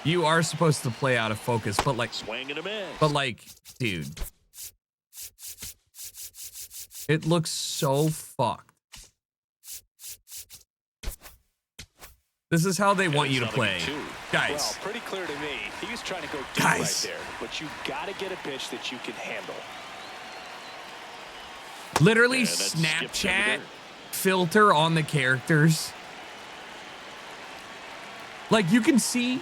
you are supposed to play out of focus, but like, swing and a miss. But like, dude, it looks so fucked. This is how they want you to play, guys. Well, pretty clear to me. He was trying to go deep right there, but you got to get a pitch that you can handle. Literally, Snapchat filter on the characters. Like you can see.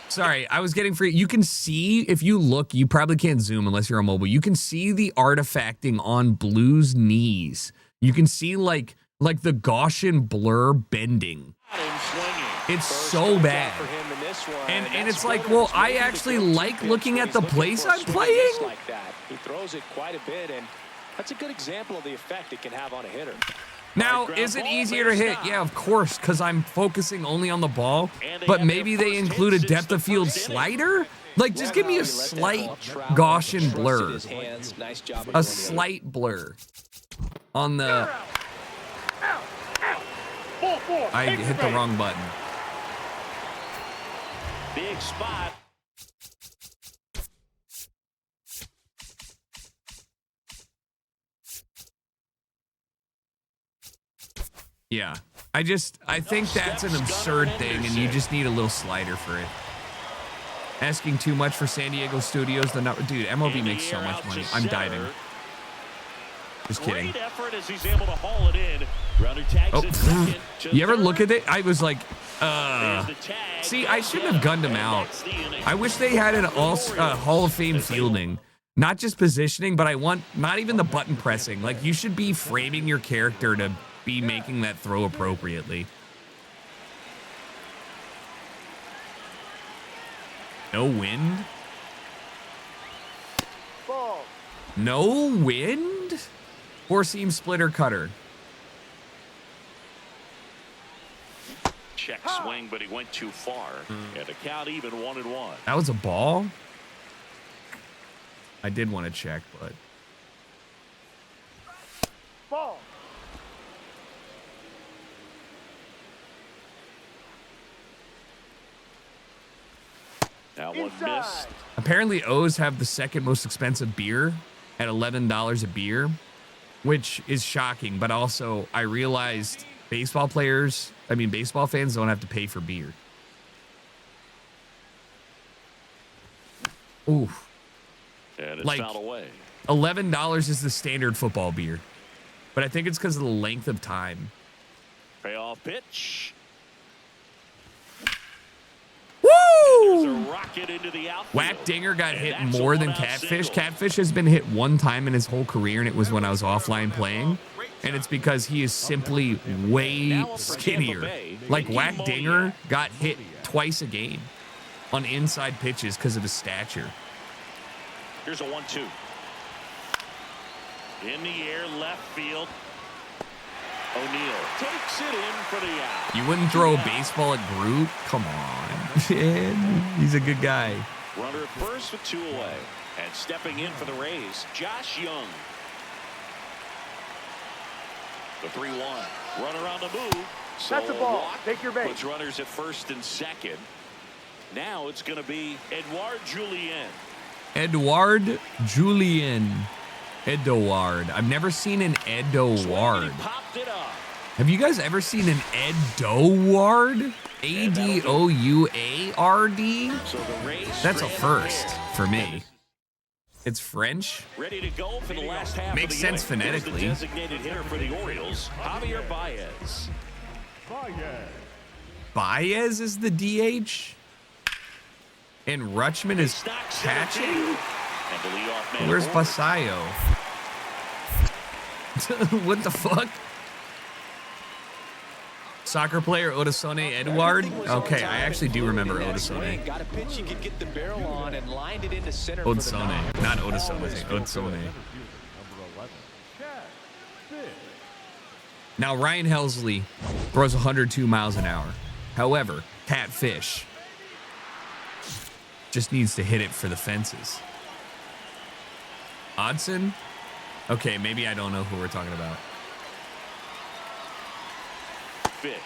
Sorry, I was getting free. You can see, if you look, you probably can't zoom unless you're on mobile. You can see the artifacting on Blue's knees. You can see like the Gaussian blur bending. It's so bad. And it's like, well, I actually like looking at the place I'm playing. Like that. He throws it quite a bit, and that's a good example of the effect it can have on a hitter. Now, is it easier to hit? Yeah, of course, because I'm focusing only on the ball. But maybe they include a depth of field slider? Like, just give me a slight Gaussian blur. A slight blur on the... I hit the wrong button. Big spot. Yeah, I think that's an absurd thing, and you just need a little slider for it. Asking too much for San Diego studios, dude, MLB makes so much money. I'm diving. Just kidding. Great effort as he's able to haul it in. Runner tags it second to You ever third. look at it? I was like, There's the tag. see, I shouldn't have gunned him out. That's the inning. I wish they had an Hall of Fame fielding. Not just positioning, but I want not even the button pressing. Like, you should be framing your character to be making that throw appropriately. No wind? No wind? Four-seam splitter cutter. Check swing, but he went too far. And the count even 1-1. That was a ball? I did want to check, but... That one missed. Apparently, O's have the second most expensive beer at $11 a beer, which is shocking. But also, I realized baseball fans don't have to pay for beer. Ooh. And it's Like, fouled away. $11 is the standard football beer. But I think it's because of the length of time. Payoff pitch. Woo! There's a rocket into the outfield. Whack Dinger got And hit that's a more than one-out Catfish. single. Catfish has been hit one time in his whole career, and it was when I was offline playing. And it's because he is simply way skinnier. Like, Whack Dinger got hit twice a game on inside pitches because of his stature. Here's a 1-2. In the air, left field. O'Neal takes it in for the out. You wouldn't throw a baseball at Groot? Come on. Man, he's a good guy. Runner at first with 2 away. And stepping in for the Rays, Josh Young. The 3-1. Runner on the move. So That's a ball. walk Take your base. puts runners at first and second. Now it's going to be Edouard Julien. Edouard Julien. Edouard. I've never seen an Edouard. Popped it up. Have you guys ever seen an Edouard? A-D-O-U-A-R-D? So the Rays That's a strand first ahead. for me. It's French. Ready to go for the last half. Makes of the sense inning. Here's phonetically. The designated hitter for the Orioles, Javier Baez. Baez is the DH? And Rutschman is Stocks catching? And the leadoff man Where's Horner. Basayo? What the fuck? Soccer player Odesone Edouard? Okay, I actually do remember Odesone. Got a pitch he could get the barrel on and lined it into center for the Odesone, knock. not Odesone. Odesone. Now, Ryan Helsley throws 102 miles an hour. However, Catfish just needs to hit it for the fences. Odson? Okay, maybe I don't know who we're talking about. Fish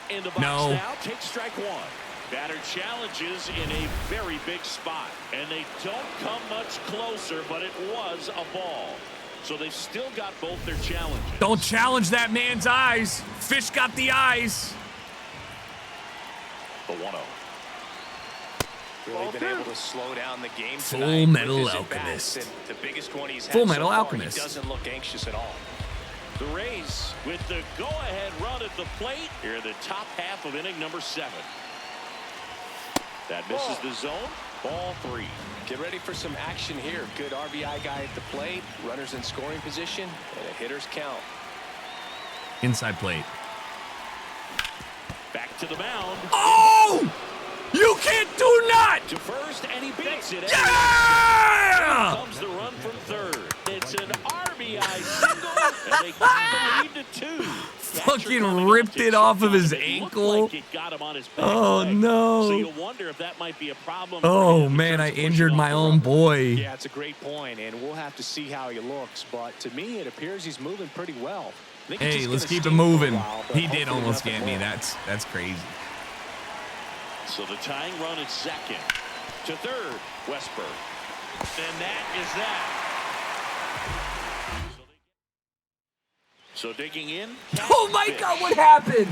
in the box No. now. Take strike one. Batter challenges in a very big spot. And they don't come much closer, but it was a ball. So they've still got both their challenges. Don't challenge that man's eyes. Fish got the eyes. The 1-0. Really been able to slow down the game Full tonight Metal with his Alchemist. at-bats, and the biggest one he's had Full so Metal far, Alchemist. He doesn't look anxious at all. The Rays with the go-ahead run at the plate here in the top half of inning number 7. That misses the zone. Ball 3. Get ready for some action here. Good RBI guy at the plate. Runners in scoring position. And a hitter's count. Inside plate. Back to the mound. Oh! You can't do not! To first, and he beats it. Yeah! Here comes the run from third. It's an RBI single, and they keep the lead to 2. Fucking ripped it off of his ankle. Like it got him on his back Oh, leg. no. So you wonder if that might be a problem. Oh, for him in man, terms I of pushing injured off my the own run. boy. Yeah, it's a great point, and we'll have to see how he looks. But to me, it appears he's moving pretty well. I think he's Hey, just let's gonna keep it stay for a moving. while, but He did hopefully almost nothing get me. more. That's crazy. So the tying run at second. To third, Westberg. And that is that. So digging in. Oh my God, what happened?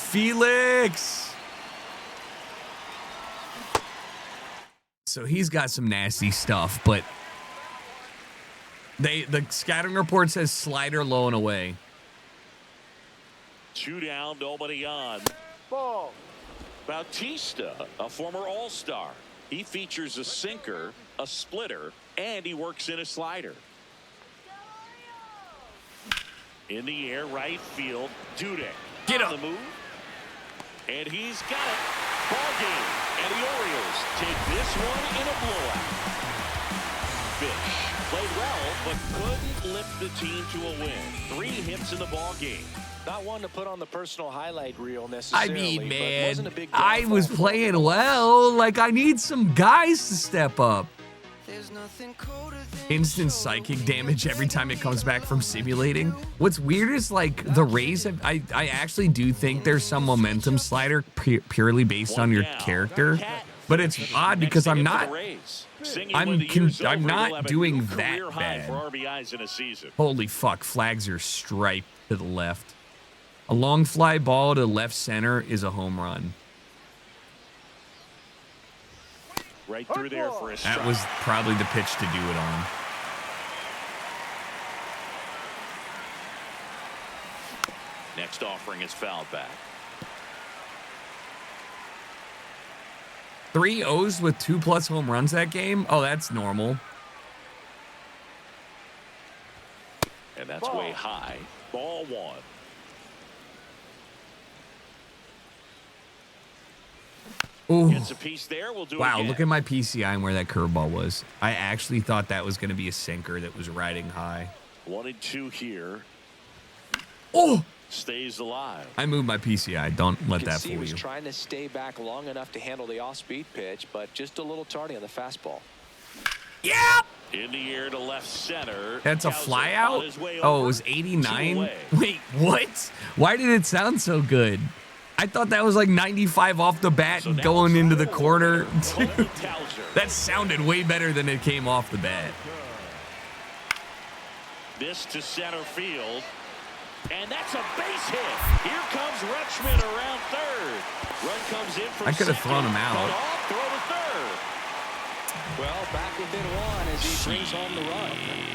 Felix. So he's got some nasty stuff, but The scouting report says slider low and away. 2 down, nobody on. Ball. Bautista, a former All-Star. He features a sinker, a splitter, and he works in a slider. In the air, right field, Dudek. Get up. On the move. And he's got it. Ball game. And the Orioles take this one in a blowout. Fish played well, but couldn't lift the team to a win. 3 hits in the ball game. Not one to put on the personal highlight reel I necessarily. mean, but man, wasn't a big I was downfall. playing well. Like, I need some guys to step up. There's nothing colder than Instant psychic damage every time it comes back from simulating. What's weird is, like, the Rays have, I actually do think there's some momentum slider purely based on your character. But it's odd because I'm not doing that bad. Holy fuck, flags are striped to the left. A long fly ball to left center is a home run. Right through there for a strike. That was probably the pitch to do it on. Next offering is fouled back. 3 O's with 2+ home runs that game? Oh, that's normal. And that's way high. Ball 1. Ooh. Gets a piece there. We'll do Wow, again. look at my PCI and where that curveball was. I actually thought that was going to be a sinker that was riding high. 1-2 here. Oh! Stays alive. I moved my PCI. Don't let You can that see fool he was you. trying to stay back long enough to handle the off-speed pitch, but just a little tardy on the fastball. Yeah! In the air to left center. That's a Cowser fly on out? his way Oh, it over. was 2 89? away. Wait, what? Why did it sound so good? I thought that was like 95 off the bat So and now going it's into the 4. corner. Cowser. That sounded way better than it came off the bat. This to center field. And that's a base hit. Here comes Rutschman around third. Run comes in from I could have second, thrown him out. but off, throw to third. Well, back within 1 as he brings home the run.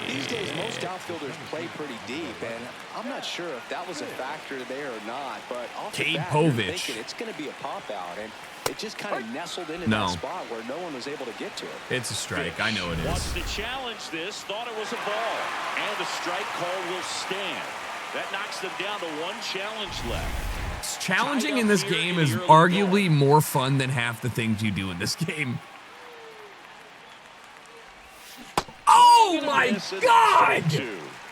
These days, most outfielders play pretty deep, and I'm not sure if that was a factor there or not, but off the bat, you're Povich. thinking it's going to be a pop-out, and it just kind of nestled into No. that spot where no one was able to get to it. It's a strike. I know it Wants is. to challenge this. Thought it was a ball. And the strike call will stand. That knocks them down to 1 challenge left. Challenging in this game is arguably more fun than half the things you do in this game. Oh my God!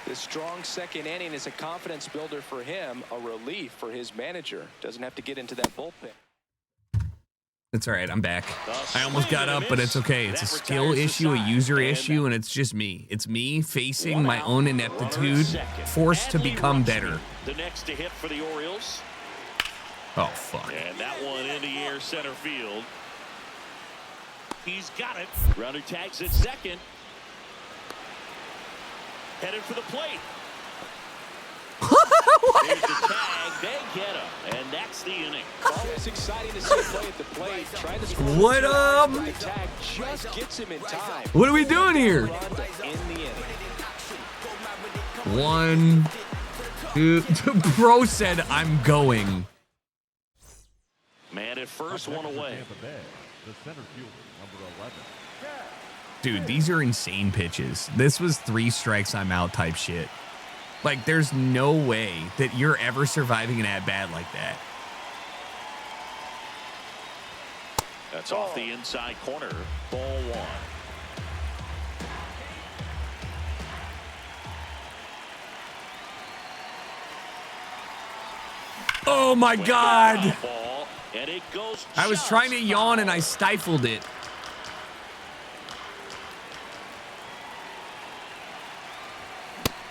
The strong second inning is a confidence builder for him, a relief for his manager. Doesn't have to get into that bullpen. It's all right. I'm back. I almost got up, but it's okay. It's a skill issue, a user issue, and it's just me. It's me facing my own ineptitude, forced to become better. The next to hit for the Orioles. Oh, fuck. And that one in the air center field. He's got it. Runner tags at second. Headed for the plate. There's the tag. They get him. And that's the inning. Always exciting to see him play at the plate. Trying to score. What up? The tag just gets him in time. What are we doing here? Run to end the inning. 1, 2. Bro said I'm going. Man at first, one away. Dude, these are insane pitches. This was 3 strikes, I'm out type shit. Like, there's no way that you're ever surviving an at-bat like that. That's off the inside corner. Ball 1. Oh my God! Ball, and it goes I was just trying to yawn and foul. I stifled it.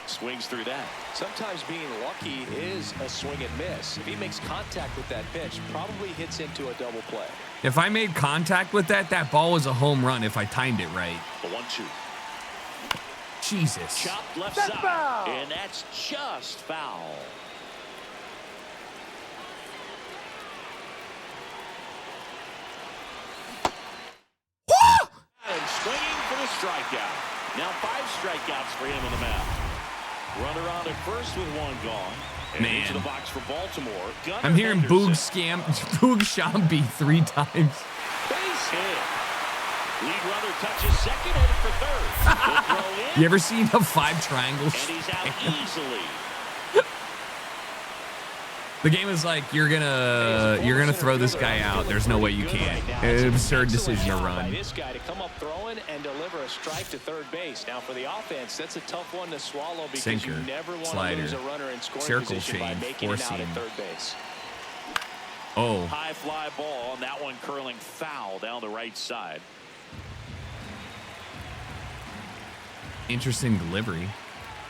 Swings through that. Sometimes being lucky is a swing and miss. If he makes contact with that pitch, probably hits into a double play. If I made contact with that, that ball was a home run if I timed it right. The 1-2. Jesus. Chopped left side. And that's just foul. And swinging for the strikeout. Now 5 strikeouts for him on the mound. Runner on at first with 1 gone. And into the box for Baltimore. Gunnar I'm hearing Henderson. Boog Shambi 3 times. Base hit. Lead runner touches second, headed for third. The throw in. You ever seen a 5 triangle? And he's out easily. The game is like, you're gonna throw this guy out. There's no way you can. An absurd decision to run. This guy to come up throwing and deliver a strike to third base. Now for the offense, that's a tough one to swallow because Sinker, you never want slider, to lose a runner in scoring circle position by change, making it out four-seam. at third base. Oh. High fly ball, and that one curling foul down the right side. Interesting delivery.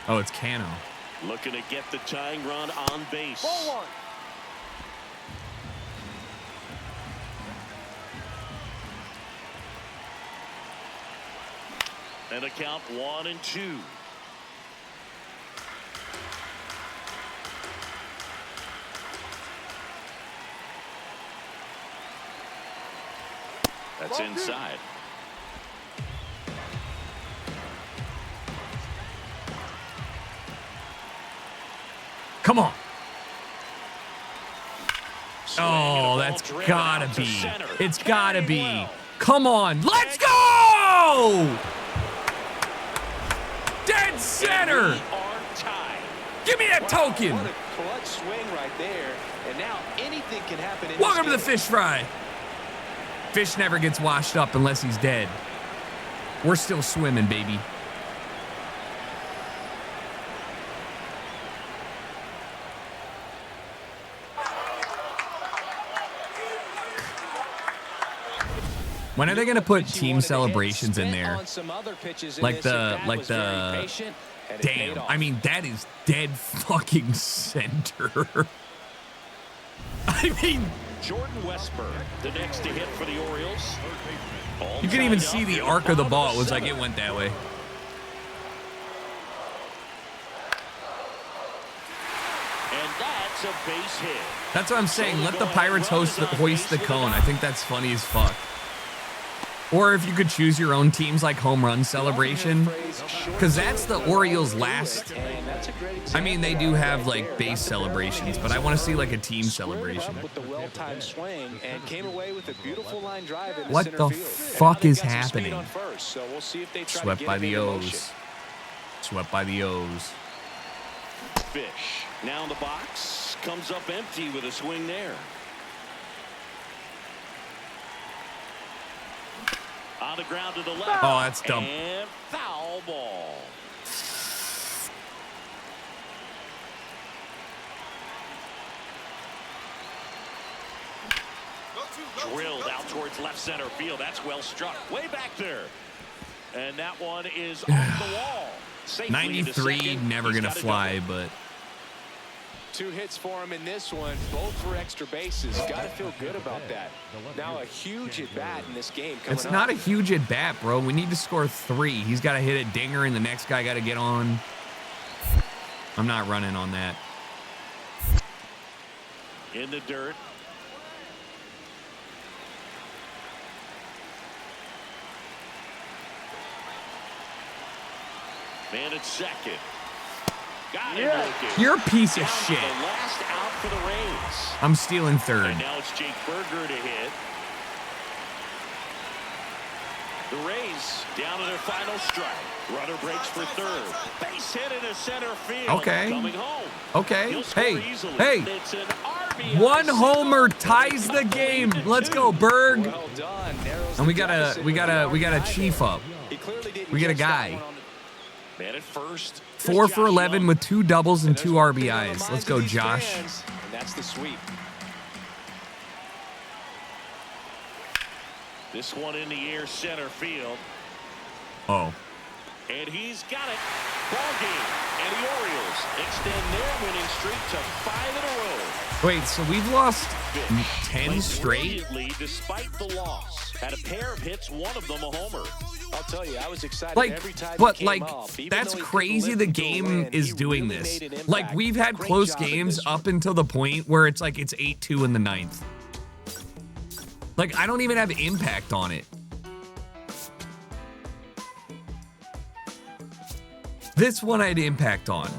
Oh, it's Cano. Looking to get the tying run on base. Ball 1. And a count 1-2. That's inside. Come on. Oh, that's gotta be. It's gotta be. Come on. Let's go! Dead center. Give me that token. What a clutch swing right there. And now anything can happen in Welcome to this the game. fish fry. Fish never gets washed up unless he's dead. We're still swimming, baby. When are they gonna put team celebrations in there? Like the damn. I mean, that is dead fucking center. I mean, Jordan Westburg, the next to hit for the Orioles. you can even see the arc of the ball. It was like it went that way. And that's a base hit. That's what I'm saying. Let the Pirates hoist the cone. I think that's funny as fuck. Or if you could choose your own teams like home run celebration, because that's the Orioles' last. I mean, they do have like base celebrations, but I want to see like a team celebration. With the well-timed swing and came away with a beautiful line drive in What center the field. fuck And is now they've got some speed happening? on first, so we'll see if they try to Swept get by him the into motion. O's. Swept by the O's. Fish now in the box, comes up empty with a swing there. On the ground to the left. Oh, that's dumb. And foul ball. Drilled out towards left center field. That's well struck. Way back there. And that one is off the wall. Safely into 93, second. never He's gonna got a fly, double. but 2 hits for him in this one, both for extra bases. Got to feel good about that. Now a huge at bat in this game coming it's not up. a huge at bat, bro. We need to score 3. He's got to hit a dinger, and the next guy got to get on. I'm not running on that. In the dirt. Man at second. Got him looking. You're a piece of Down to shit. the last out for the Rays. I'm stealing third. And now it's Jake Berger to hit. The Rays down to their final strike. Runner breaks for third. Base hit into center field. Okay. Coming home. Okay. He'll score Hey. easily. Hey. It's an RBI One single. homer ties the game. Let's go, Berg. Well done. Narrows And we the got deficit a with the chief up. He clearly didn't We got a catch that guy. one on the- Man at first. 4 for 11 with 2 doubles and There's 2 one thing on the RBIs. minds Let's of go, these Josh. fans, and that's the sweep. This one in the air center field. Oh. And he's got it. Ball game. And the Orioles extend their winning streak to 5 in a row. Wait, so we've lost Fish 10 played straight? brilliantly despite the loss. Had a pair of hits, one of them a homer. I'll tell you, I was excited Like, every time but he came like, up. Even that's though he couldn't crazy lift the him to a game win, is he doing really this. made an Like, impact. we've had Great close job in games this one. up until the point where it's like it's 8-2 in the 9th. Like, I don't even have impact on it. This one I had impact on.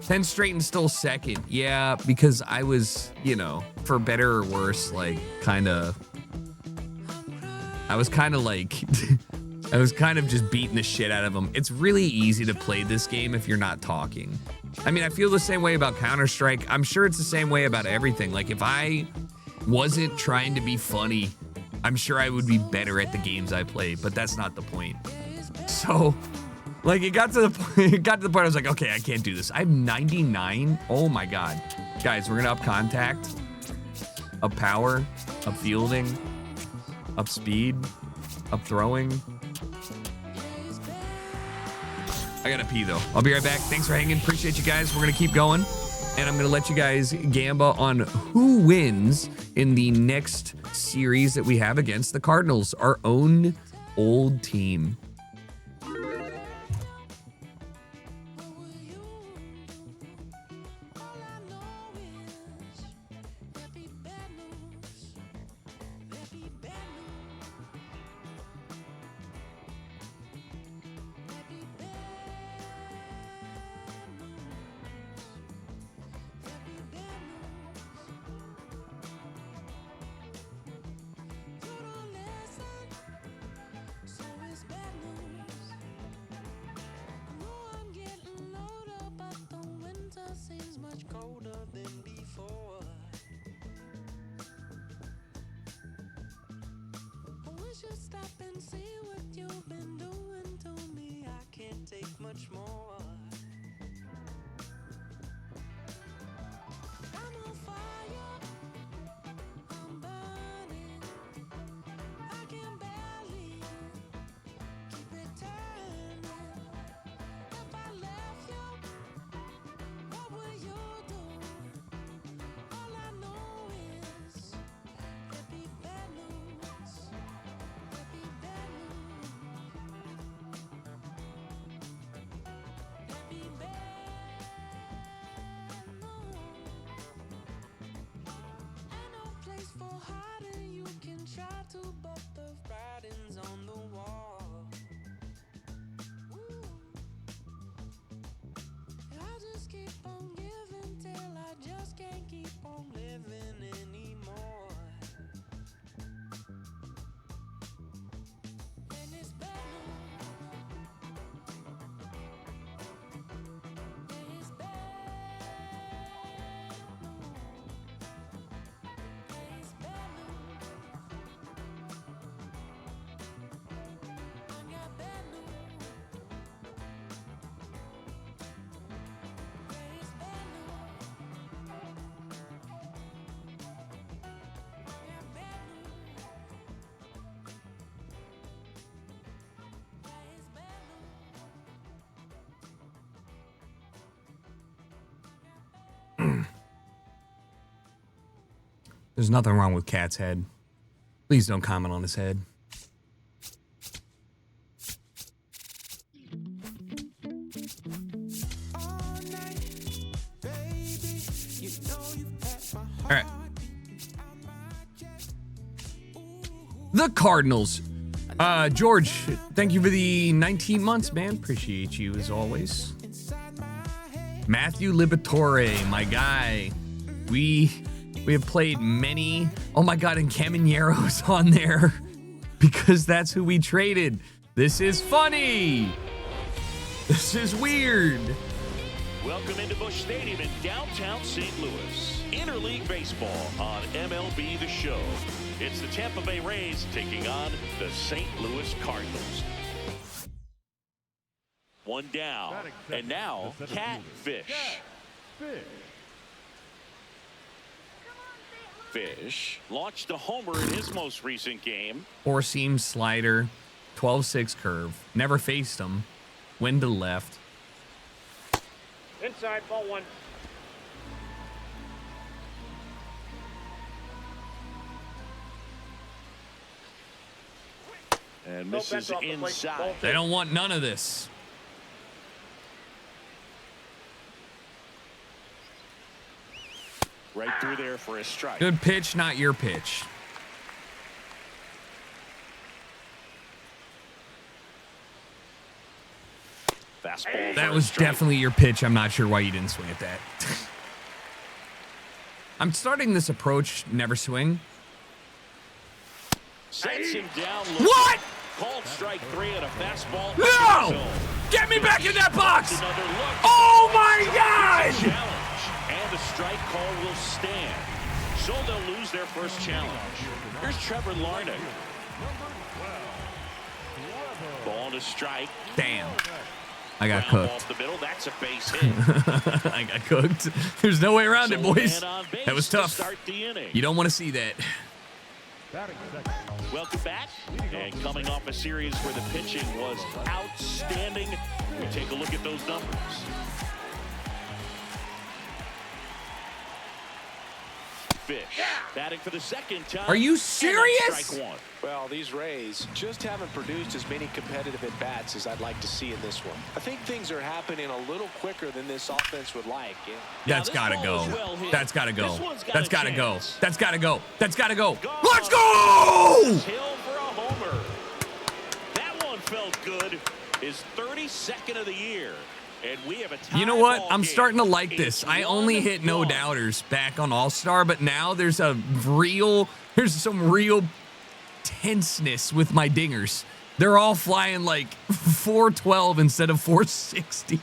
Penn straight and still second. Yeah, because I was, you know, for better or worse, like, I was kind of just beating the shit out of them. It's really easy to play this game if you're not talking. I mean, I feel the same way about Counter-Strike. I'm sure it's the same way about everything. Like, if I wasn't trying to be funny, I'm sure I would be better at the games I play, but that's not the point. So, like, it got to the point I was like, okay, I can't do this. I have 99. Oh my God. Guys, we're gonna up contact, up power, up fielding, up speed, up throwing. I gotta pee though. I'll be right back. Thanks for hanging. Appreciate you guys. We're gonna keep going, and I'm gonna let you guys gamble on who wins in the next series that we have against the Cardinals, our own old team. There's nothing wrong with Cat's head. Please don't comment on his head. All right. The Cardinals. George, thank you for the 19 months, man. Appreciate you as always. Matthew Liberatore, my guy. We have played many. Oh my God, and Caminero's on there because that's who we traded. This is funny. This is weird. Welcome into Busch Stadium in downtown St. Louis. Interleague Baseball on MLB The Show. It's the Tampa Bay Rays taking on the St. Louis Cardinals. One down, and now Catfish. Fish launched a homer in his most recent game. Four-seam slider, 12-6 curve. Never faced him. Wind to the left. Inside, ball one. And misses inside. They don't want none of this. Right through there for a strike. Good pitch, not your pitch. Fastball. That was definitely your pitch. I'm not sure why you didn't swing at that. I'm starting this approach, never swing. Sets him down. What? Called strike 3 and a fastball. No! Get me back in that box! Oh my God! Challenge, and the strike call will stand. So they'll lose their first challenge. Here's Trevor Larnach. Ball to strike. Damn. I got Ground ball cooked. up the middle. That's a base hit. I got cooked. There's no way around it, So boys. man on base That was to tough. start the inning. You don't want to see that. Welcome back. And coming off a series where the pitching was outstanding, we take a look at those numbers. Fish batting for the second time. Are you And that's serious? strike 1. Well, these Rays just haven't produced as many competitive at-bats as I'd like to see in this one. I think things are happening a little quicker than this offense would like. That's this gotta ball go. is well hit. That's gotta go. This one's got That's a gotta go. chance. That's gotta go. That's gotta go. Gone. Let's go! Hill for a homer. That one felt good. His 32nd of the year. And we have a tie You know what? ball I'm game. starting to like It's this. I only hit no 1-1. doubters back on All-Star, but now there's some real tenseness with my dingers. They're all flying like 412 instead of 460.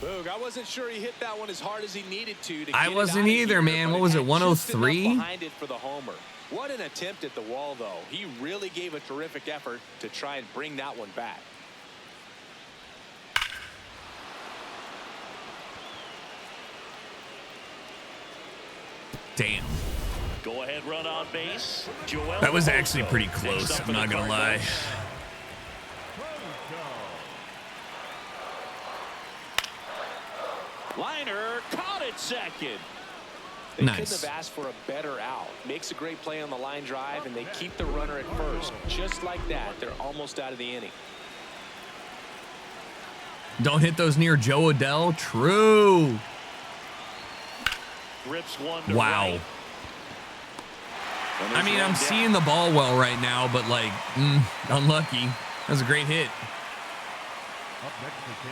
Boog, I wasn't sure he hit that one as hard as he needed to I get it wasn't out of either, here, man. but What was it, had just enough 103? behind it for the homer. What an attempt at the wall, though. He really gave a terrific effort to try and bring that one back. Damn. Go ahead, run on base. Joel That was actually Rosso pretty next close. up I'm for the not gonna lie. Cardinals. Liner caught it second. They Nice. couldn't have asked for a better out. Makes a great play on the line drive, and they keep the runner at first. Just like that, they're almost out of the inning. Don't hit those near Joe Odell. True. Rips one to Wow. right. And I there's mean, one I'm down. seeing the ball well right now, but like, unlucky. That was a great hit.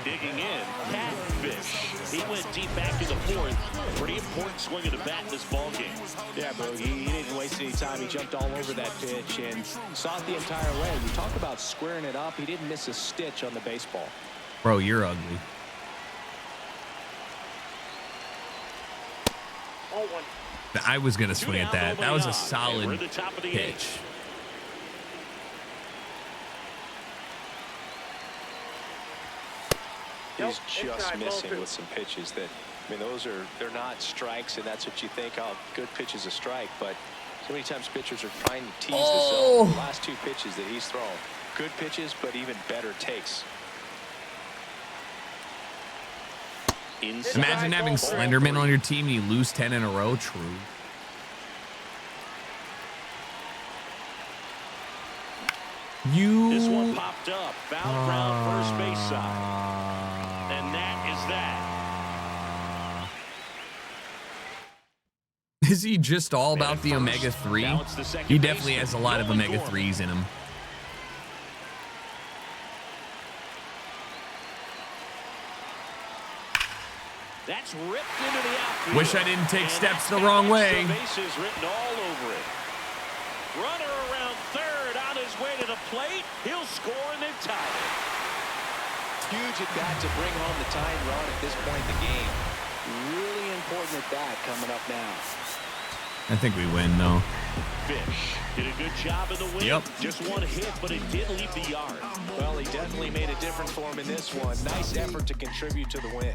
Digging in, Catfish. He went deep back in the fourth. Pretty important swing of the bat in this ball game. Yeah, Bogey, he didn't waste any time. He jumped all over that pitch and saw it the entire way. You talk about squaring it up. He didn't miss a stitch on the baseball. Bro, you're ugly. I was going to swing at that. That was a solid We're at the top of the eighth. pitch. He's just missing with some pitches that, I mean, they're not strikes, and that's what you think, oh, good pitch is a strike, but so many times pitchers are trying to tease the zone. The last two pitches that he's thrown, good pitches, but even better takes. Inside. Imagine having Slenderman on your team and you lose 10 in a row. True. This one popped up. Foul ground first base side. And that is that. Is he just all about the omega-3? Now it's the second He definitely baseman, has a lot of Nolan omega-3s in him. That's ripped into the outfield. Wish I didn't take And steps that's the wrong got way. extra bases written all over it. Runner around third on his way to the plate. He'll score and then tie it. Huge at bat to bring home the tying run at this point in the game. Really important at bat coming up now. I think we win, though. Fish did a good job in the win. Yep. Just one hit, but it did leave the yard. Well, he definitely made a difference for him in this one. Nice effort to contribute to the win.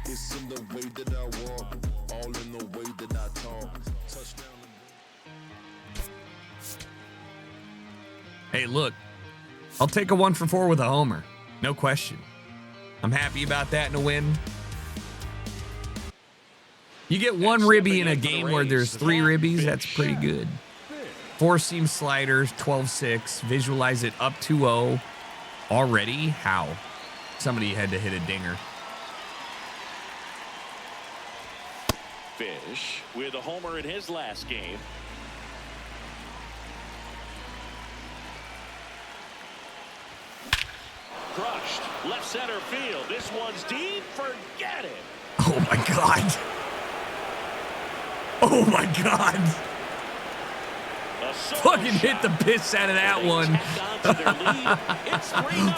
It's in the way that I walk, all in the way that I talk. Touchdown. Hey, look. I'll take a 1-for-4 with a homer. No question. I'm happy about that in a win. You get one ribby in a game where there's 3 ribbies, that's pretty good. 4-seam sliders, 12-6. Visualize it up 2-0 already. How? Somebody had to hit a dinger. Fish with a homer in his last game. crushed. Left center field. This one's deep. Forget it. Oh my God. Oh my God. Fucking hit the piss out of that one.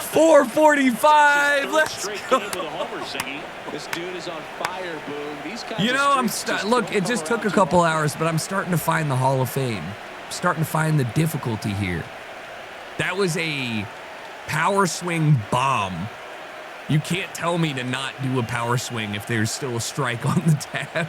445. Let's go. This dude is on fire, Boom. These kinds You know, look, it just took a couple hours, but I'm starting to find the Hall of Fame. I'm starting to find the difficulty here. That was a power swing bomb. You can't tell me to not do a power swing if there's still a strike on the tab.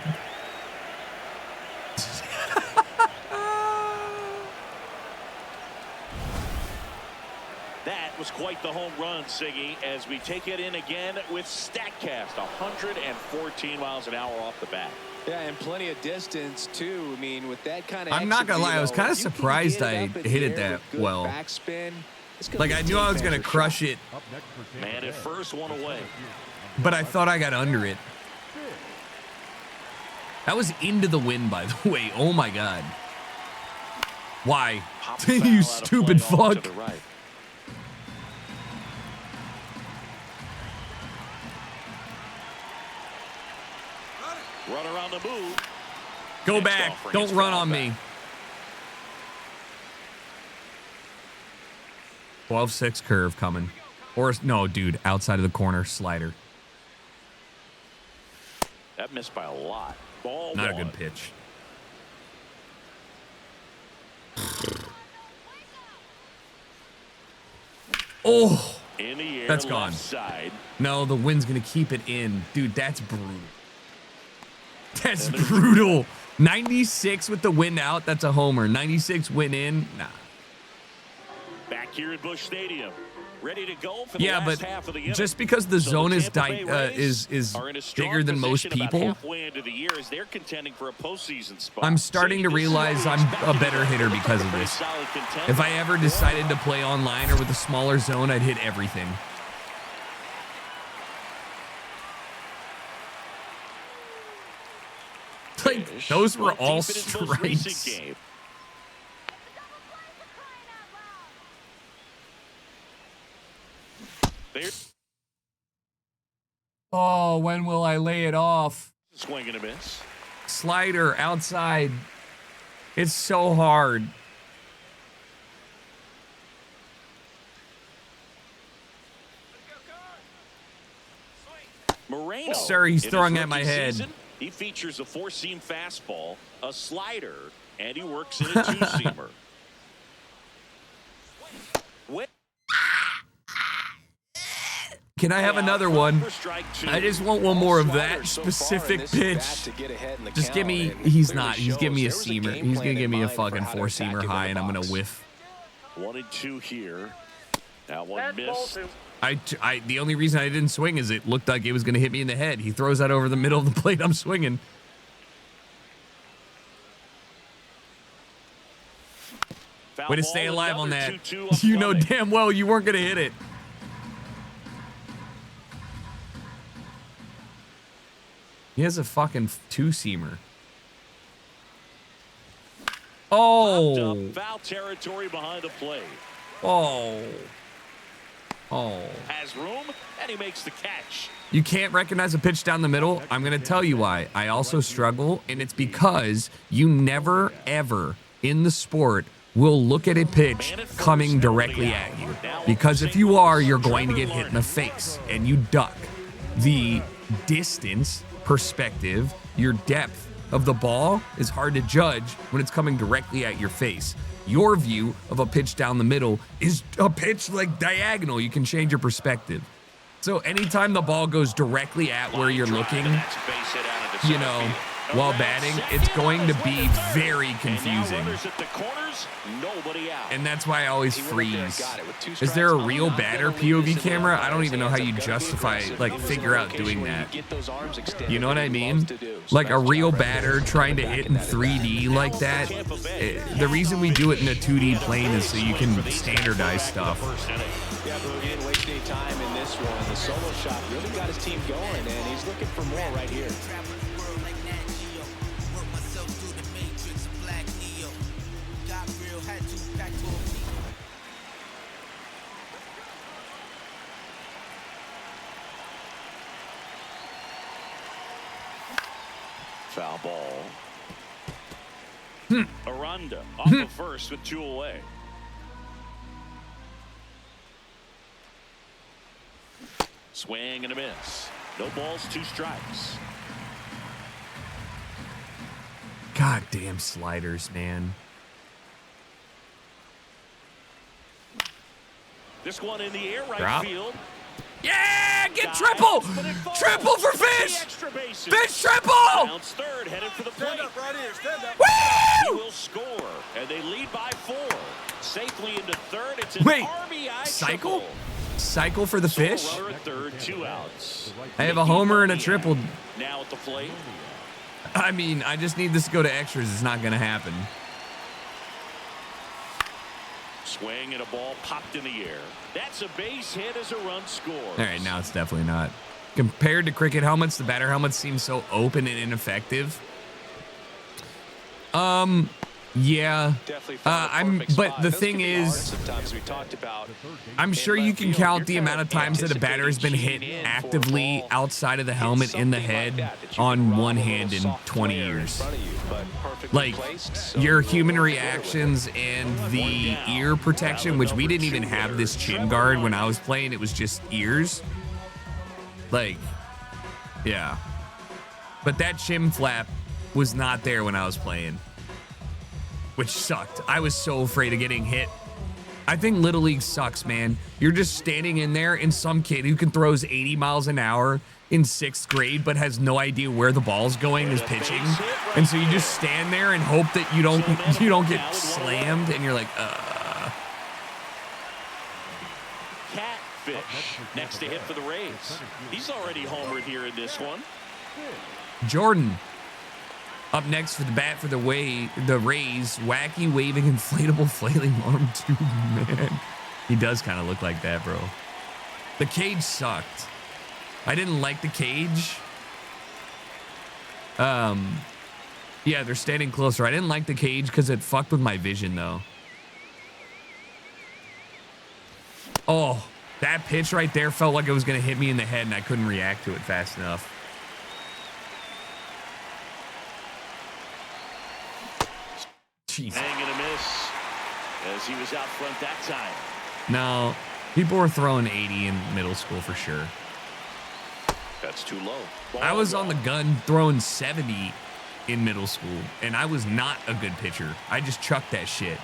That was quite the home run, Siggy, as we take it in again with StatCast. 114 miles an hour off the bat. Yeah, and plenty of distance, too. I mean, with that kind of I'm not going to lie. I was kind of surprised I hit it that well. Backspin, like, I knew I was going to crush it. Man at first, one away. But I thought I got under it. That was into the wind, by the way. Oh, my God. Why? You stupid fuck. Run around the move. Go back. Don't run on me. 12-6 curve coming. Or, no, dude, outside of the corner, slider. That missed by a lot. Ball Not one. a good pitch. Oh, in the air, that's gone. Side. No, the wind's going to keep it in. Dude, that's brutal. That's brutal. 96 with the wind out. That's a homer. 96 wind in. Nah. Back here at Busch Stadium. Ready to go for the Yeah, last but half of the inning. just because the zone is Tampa Bay Rays are in a strong bigger than most position about people, halfway into the year as they're contending for a postseason spot. I'm starting to realize I'm a better hitter because of this. If I ever decided to play online or with a smaller zone, I'd hit everything. Like, those were all strikes. Oh, when will I lay it off? Swing and a miss. Slider outside. It's so hard. Moreno. Sir, he's throwing at my head. Season, he features a four-seam fastball, a slider, and he works in a two-seamer. Can I have another one? I just want one more of that specific pitch. Just give me, he's not. He's giving me a seamer. He's going to give me a fucking four-seamer high, and I'm going to whiff. 1-2 here. That one missed. The only reason I didn't swing is it looked like it was going to hit me in the head. He throws that over the middle of the plate. I'm swinging. Way to stay alive on that. You know damn well you weren't going to hit it. He has a fucking two-seamer. Oh. Foul territory behind the plate. Oh. Oh. Has room, and he makes the catch. You can't recognize a pitch down the middle. I'm going to tell you why. I also struggle, and it's because you never, ever in the sport will look at a pitch coming directly at you. Because if you are, you're going to get hit in the face, and you duck. The distance, perspective, your depth of the ball is hard to judge when it's coming directly at your face. Your view of a pitch down the middle is a pitch like diagonal. You can change your perspective. So anytime the ball goes directly at where you're looking, you know, while batting, it's going to be very confusing. And that's why I always freeze. Is there a real batter POV camera? I don't even know how you justify, like, figure out doing that. You know what I mean? Like a real batter trying to hit in 3D like that. The reason we do it in a 2D plane is so you can standardize stuff. Yeah, but he didn't waste any time in this one. The solo shot really got his team going, and he's looking for more right here. Foul ball. Aranda off the first with 2 away. Swing and a miss. No balls, 2 strikes. God damn sliders, man. This one in the air, right Drop. field. Yeah, get triple! Triple for Fish! Fish triple! Bounce third, headed for the plate. Stand up right here, stand up. He Woo! will score, and they lead by 4. Safely into third. It's an Wait, RBI cycle? triple. Cycle for the Fish? Runner at third, 2 outs. I have a homer and a triple. Now at the plate. I mean, I just need this to go to extras. It's not going to happen. Swing and a ball popped in the air. That's a base hit as a run scores. All right, now it's definitely not. Compared to cricket helmets, the batter helmets seem so open and ineffective. Yeah. But the thing is, I'm sure you can count the amount of times that a batter has been hit actively outside of the helmet in the head on one hand in 20 years. Like, your human reactions and the ear protection, which we didn't even have this chin guard when I was playing. It was just ears. Like, yeah. But that chin flap was not there when I was playing, which sucked. I was so afraid of getting hit. I think Little League sucks, man. You're just standing in there and some kid who can throws 80 miles an hour in 6th grade but has no idea where the ball's going is pitching. And so you just stand there and hope that you don't get slammed, and you're like, Catfish next to hit for the Rays. He's already homered here in this one. Jordan up next for the bat for the Rays. Wacky waving inflatable flailing arm tube, man. He does kind of look like that, bro. The cage sucked. I didn't like the cage. Yeah, they're standing closer. I didn't like the cage because it fucked with my vision, though. Oh, that pitch right there felt like it was going to hit me in the head, and I couldn't react to it fast enough. Jeez. Hang and a miss as he was out front that time. No, people were throwing 80 in middle school for sure. That's too low. I was on the gun throwing 70 in middle school, and I was not a good pitcher. I just chucked that shit.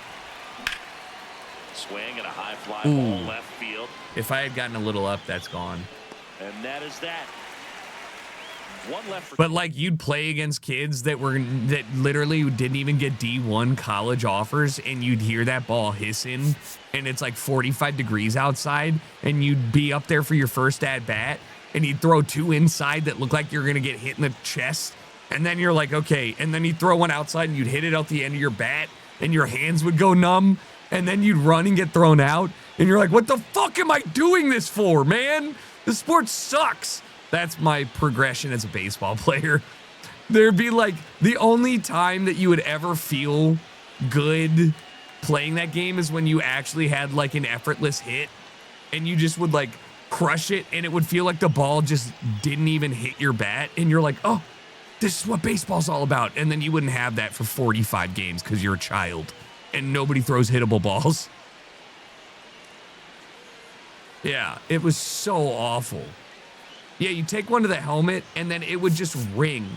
Swing and a high fly ball left field. If I had gotten a little up, that's gone. And that is that. One left for. But like, you'd play against kids that literally didn't even get D1 college offers, and you'd hear that ball hissing, and it's like 45 degrees outside, and you'd be up there for your first at bat, and he'd throw 2 inside that looked like you're gonna get hit in the chest, and then you're like, okay, and then he'd throw one outside, and you'd hit it out the end of your bat, and your hands would go numb, and then you'd run and get thrown out, and you're like, what the fuck am I doing this for, man? The sport sucks. That's my progression as a baseball player. There'd be like, the only time that you would ever feel good playing that game is when you actually had like an effortless hit, and you just would like crush it, and it would feel like the ball just didn't even hit your bat, and you're like, oh, this is what baseball's all about. And then you wouldn't have that for 45 games because you're a child and nobody throws hittable balls. Yeah, it was so awful. Yeah, you take one to the helmet, and then it would just ring.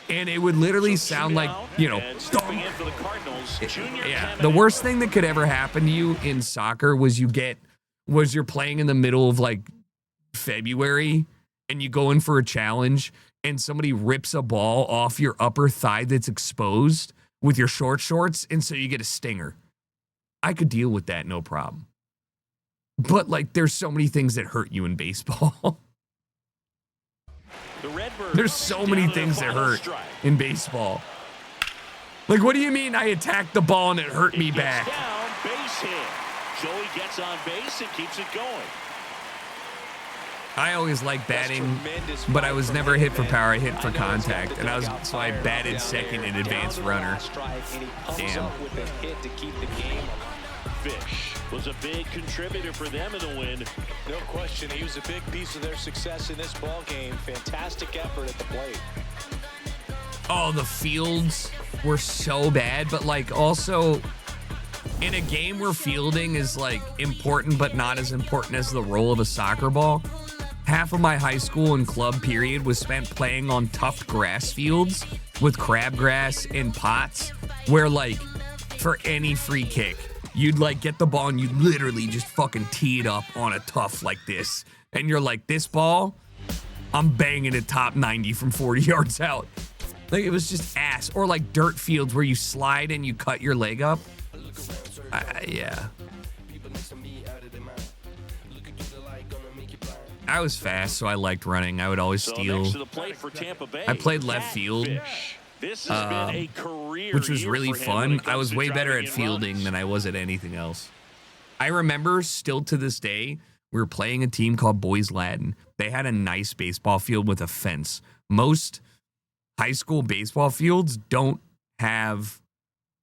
And it would literally sound like, you know, yeah. The worst thing that could ever happen to you in soccer was you're playing in the middle of like February, and you go in for a challenge, and somebody rips a ball off your upper thigh that's exposed with your short shorts, and so you get a stinger. I could deal with that, no problem. But like, there's so many things that hurt you in baseball. There's so many things that hurt in baseball. Like, what do you mean I attacked the ball and it hurt me back? Down, base hit. Joey gets on base and keeps it going. I always liked batting, but I was never hit for power. I hit for contact, and so I batted second in advanced runner. Damn. Fish was a big contributor for them in the win. No question, he was a big piece of their success in this ball game. Fantastic effort at the plate. Oh, the fields were so bad, but like also in a game where fielding is like important but not as important as the role of a soccer ball, half of my high school and club period was spent playing on tough grass fields with crabgrass and pots where like for any free kick, you'd like get the ball and you'd literally just fucking tee it up on a tough like this. And you're like, this ball, I'm banging it top 90 from 40 yards out. Like it was just ass. Or like dirt fields where you slide and you cut your leg up. Yeah. I was fast, so I liked running. I would always steal. I played left field, This has been a career which was year really for him when fun. it I comes was to way better driving at in fielding runs. than I was at anything else. I remember still to this day, we were playing a team called Boys Latin. They had a nice baseball field with a fence. Most high school baseball fields don't have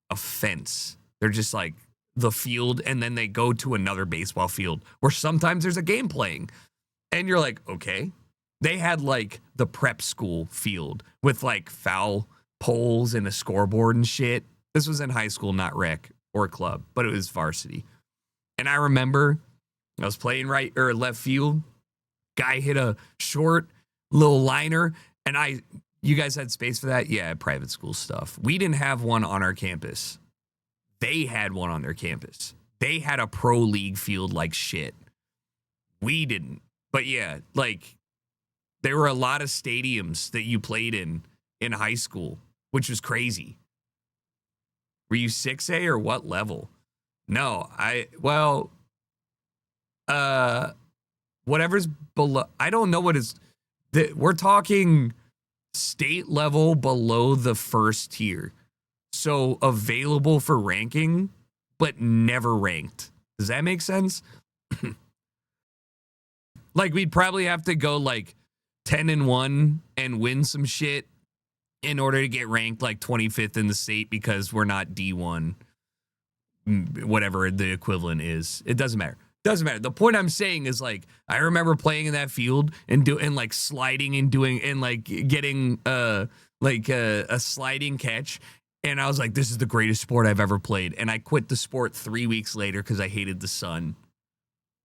a fence. They're just like the field, and then they go to another baseball field where sometimes there's a game playing. And you're like, okay. They had like the prep school field with like foul poles and a scoreboard and shit. This was in high school, not rec or club, but it was varsity. And I remember I was playing right or left field. Guy hit a short little liner, and you guys had space for that? Yeah, private school stuff. We didn't have one on our campus. They had one on their campus. They had a pro league field like shit. We didn't. But yeah, like there were a lot of stadiums that you played in high school, which was crazy. Were you 6A or what level? No, whatever's below. I don't know what is. We're talking state level below the first tier. So available for ranking, but never ranked. Does that make sense? Like we'd probably have to go like 10-1 and win some shit in order to get ranked like 25th in the state because we're not D1, whatever the equivalent is. It doesn't matter. Doesn't matter. The point I'm saying is like I remember playing in that field and like sliding and doing and like getting a sliding catch, and I was like, this is the greatest sport I've ever played. And I quit the sport 3 weeks later because I hated the sun.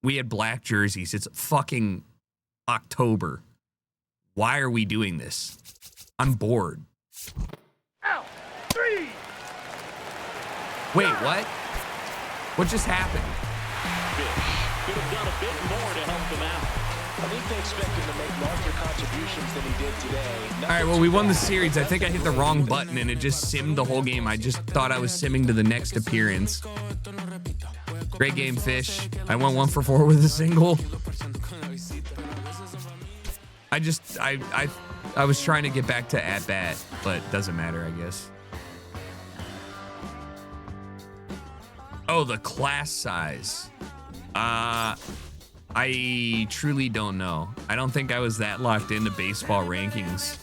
We had black jerseys. It's fucking October. Why are we doing this? I'm bored. Ow! 3! Wait, what? What just happened? Could have done a bit more to help them out. I think they expect him to make larger contributions than he did today. All right, well, we won the series. I think I hit the wrong button and it just simmed the whole game. I just thought I was simming to the next appearance. Great game, Fish. I went 1 for 4 with a single. I was trying to get back to at bat, but doesn't matter, I guess. Oh, the class size. I truly don't know. I don't think I was that locked into baseball rankings.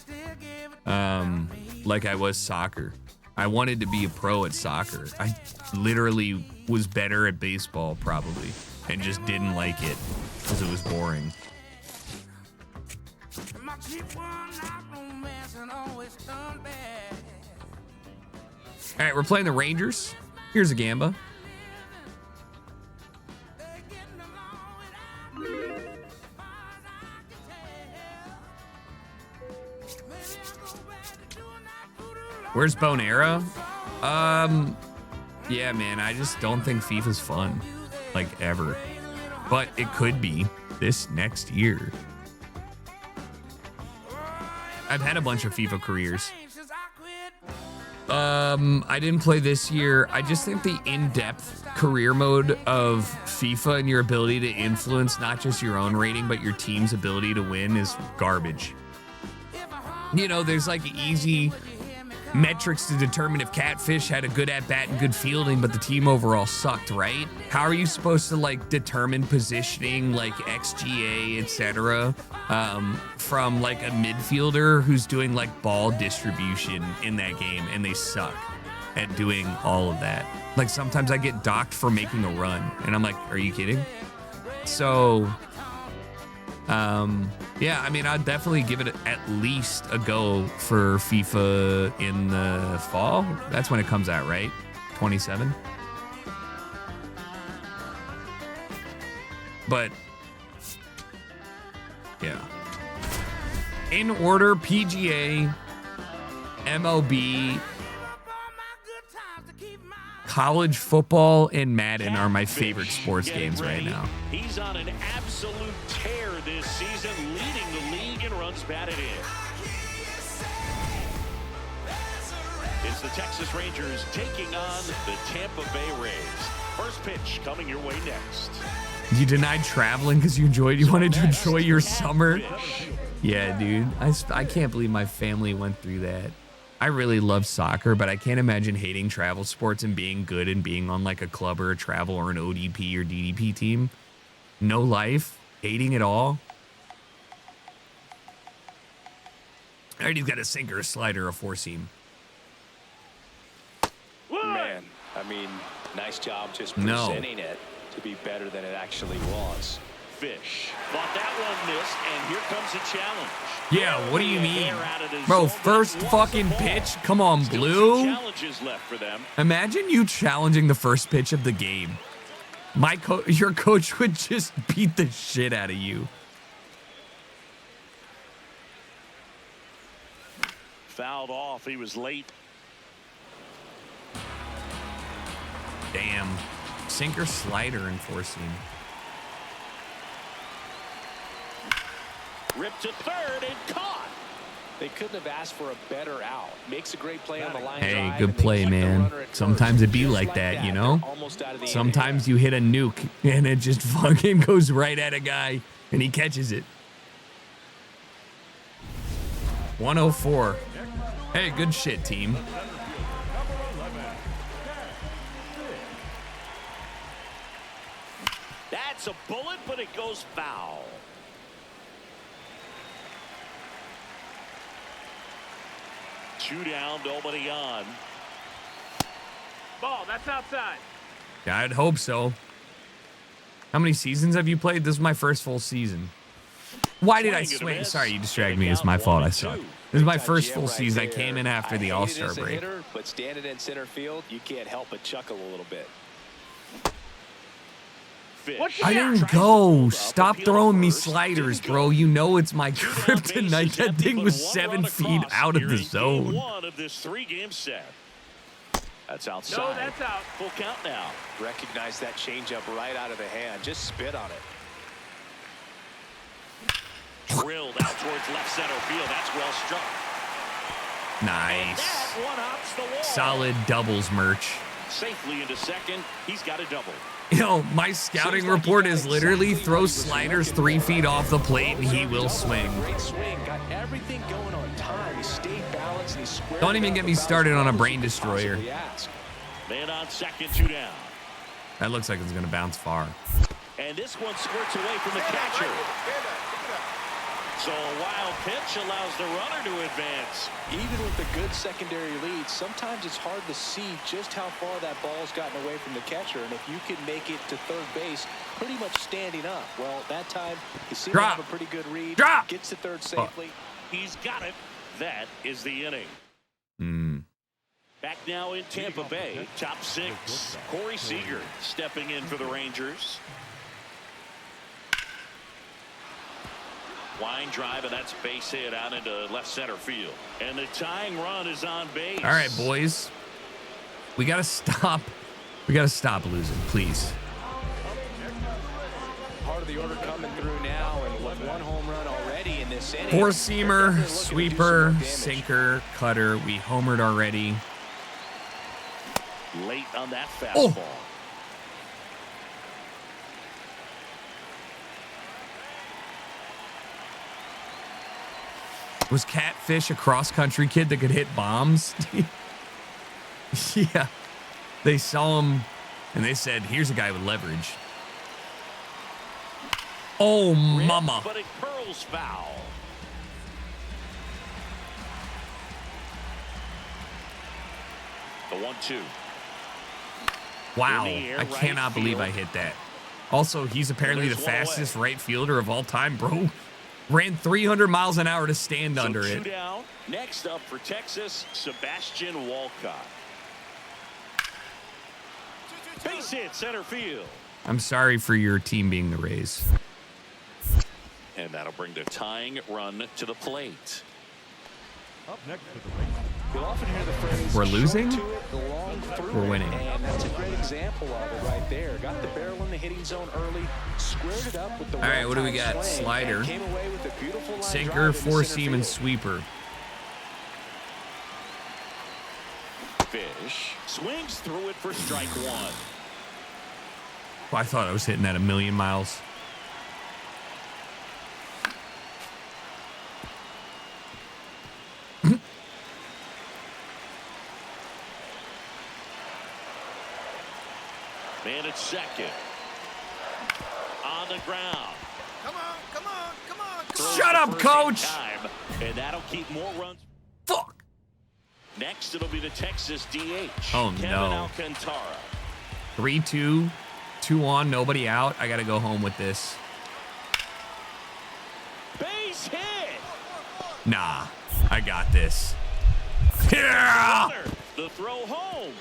Like I was soccer. I wanted to be a pro at soccer. I literally was better at baseball probably and just didn't like it because it was boring. All right, we're playing the Rangers. Here's a Gamba. Where's Bonera? Yeah, man, I just don't think FIFA's fun, like ever. But it could be this next year. I've had a bunch of FIFA careers. I didn't play this year. I just think the in-depth career mode of FIFA and your ability to influence not just your own rating, but your team's ability to win is garbage. You know, there's like easy metrics to determine if Catfish had a good at-bat and good fielding, but the team overall sucked, right? How are you supposed to like determine positioning, like XGA, etc., from like a midfielder who's doing like ball distribution in that game and they suck at doing all of that? Like sometimes I get docked for making a run and I'm like, are you kidding? So Yeah, I mean, I'd definitely give it at least a go for FIFA in the fall. That's when it comes out, right? 27. But yeah. In order, PGA, MLB, college football, and Madden are my favorite sports games right now. He's on an absolute tear this season, leading the league in runs batted in. It's the Texas Rangers taking on the Tampa Bay Rays. First pitch coming your way next. You denied traveling because you wanted to enjoy your summer? Yeah, dude. I can't believe my family went through that. I really love soccer, but I can't imagine hating travel sports and being good and being on like a club or a travel or an ODP or DDP team. No life, hating it all. All right, he's got a sinker, a slider, a four seam. Man, I mean, nice job just presenting it to be better than it actually was. Fish thought that one missed, and here comes a challenge. Yeah, what do you mean? Bro, first fucking pitch? Come on, Blue. Challenges left for them. Imagine you challenging the first pitch of the game. Your coach would just beat the shit out of you. Fouled off. He was late. Damn. Sinker, slider, and four seam. Ripped to third and caught. They couldn't have asked for a better out. Makes a great play on the line. Hey, good play, man. Sometimes it be like that, you know? Sometimes you hit a nuke and it just fucking goes right at a guy and he catches it. 104. Hey, good shit, team. That's a bullet, but it goes foul. Two down, nobody on. Ball, that's outside. Yeah, I'd hope so. How many seasons have you played? This is my first full season. Why did I swing? Sorry, you distracted me. It's my fault. I suck. This is my first full season. I came in after the All-Star break. But standing in center field, you can't help but chuckle a little bit. I didn't go. Stop throwing me sliders, bro. You know it's my kryptonite. That thing was 7 feet out of the zone. One of this 3-game set. That's outside. No, that's out. Full count now. Recognize that changeup right out of the hand. Just spit on it. Drilled out towards left center field. That's well struck. Nice. That one hops the wall. Solid doubles merch. Safely into second. He's got a double. You know, my scouting report is literally throw sliders 3 feet off the plate and he will swing. Great swing. Got everything going on time. He stayed balanced and he squared. Don't even get me started on a brain destroyer. Man on second, 2 down. That looks like it's going to bounce far. And this one squirts away from the catcher. So a wild pitch allows the runner to advance. Even with the good secondary lead, sometimes it's hard to see just how far that ball's gotten away from the catcher. And if you can make it to third base pretty much standing up, well, that time he seemed to have a pretty good read. Gets to third safely. He's got it. That is the inning. Back now in Tampa Bay, top 6. Corey Seager stepping in for the Rangers. Line drive, and that's base hit out into left center field. And the tying run is on base. All right, boys. We got to stop. We got to stop losing, please. Part of the order coming through now, and with 1 home run already in this inning. Four-seamer, sweeper, sinker, cutter. We homered already. Late on that fastball. Oh. Was Catfish a cross-country kid that could hit bombs? Yeah. They saw him, and they said, here's a guy with leverage. Oh, mama. But it curls foul. The 1-2. Wow. I cannot believe I hit that. Also, he's apparently the fastest right fielder of all time, bro. Ran 300 miles an hour to stand under it. Down. Next up for Texas, Sebastian Walcott. Base hit center field. I'm sorry for your team being the Rays. And that'll bring the tying run to the plate. Up next to the Rays. You'll often hear the phrase, We're losing? short to it, the long through We're it, winning. And that's a great example of it right there. Got the barrel in the hitting zone early, squared it up with the All right, what do we got? well-timed swing, Slider, and came away with a beautiful line sinker, drive into four center seam, and field. sweeper. Fish swings through it for strike one. Well, I thought I was hitting at 1,000,000 miles. Man at second. On the ground. Come on, come on, come on. Throws Shut the up, first coach. time, and that'll keep more runs. Fuck. Next, it'll be the Texas DH. Oh, Kevin no. Alcantara. 3-2, 2 on, nobody out. I got to go home with this. Base hit. Nah, I got this. Yeah! Runner, the throw home.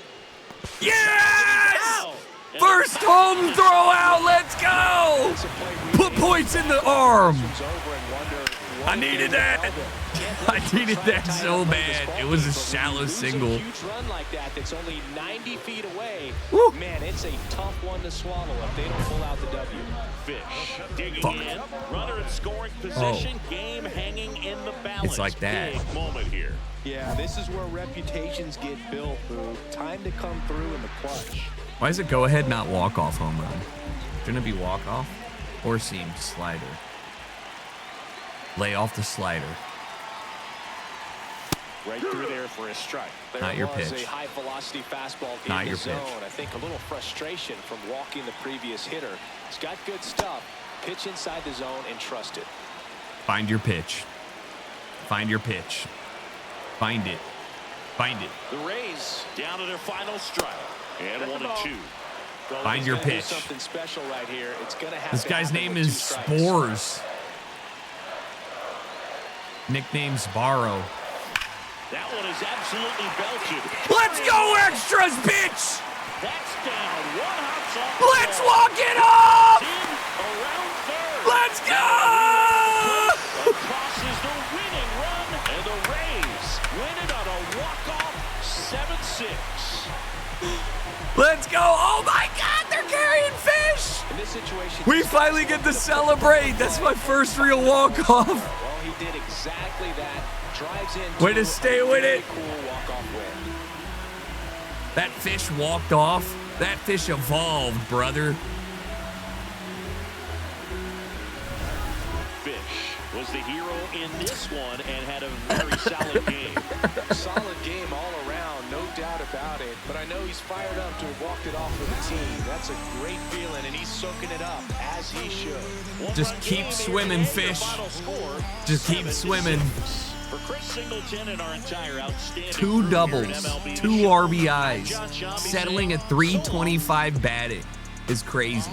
Yes! Out. And First home throw out. Let's go. Put points in the arm. I needed that. I needed that so bad. It was a shallow single. Huge run like that that's only 90 feet away. Woo. Man, it's a tough one to swallow if they don't pull out the W. Fish digging Fuck. in. Runner in scoring position. Game hanging in the balance. It's like that. Big moment here. Yeah, this is where reputations get built, Boo. Time to come through in the clutch. Why is it go ahead, not walk off home run? Shouldn't it be walk off? Or seam slider. Lay off the slider. Right through there for a strike. There Not your was pitch. a high-velocity fastball Not in your the zone. pitch. I think a little frustration from walking the previous hitter. He's got good stuff. Pitch inside the zone and trust it. Find your pitch. Find your pitch. Find it. Find it. The Rays down to their final strike. And 1-2. Find your He's gonna do pitch. Something special right here. It's gonna have This to guy's happen name with is 2 strikes. Spores. Nickname's Borrow. That one is absolutely belted. Let's go, extras, bitch! That's down. One hops off. Let's walk it off! In around third. Let's go! Crosses the winning run, and the Rays win it on a walk-off 7-6. Let's go! Oh my God, they're carrying fish! In this situation, We finally get to celebrate. That's my first real walk-off. well, he did exactly that. Drives in. Way to stay with it. Cool walk-off win. That fish walked off. That fish evolved, brother. Fish was the hero in this one and had a very solid game. Solid game all around, no doubt about it. But I know he's fired up to have walked it off for the team. That's a great feeling, and he's soaking it up, as he should. Just keep swimming, fish. Just keep swimming. For Chris Singleton and our entire outstanding 2 crew here at doubles, MLB The 2 Show, RBIs, John Shambi settling saying at 325 batting is crazy.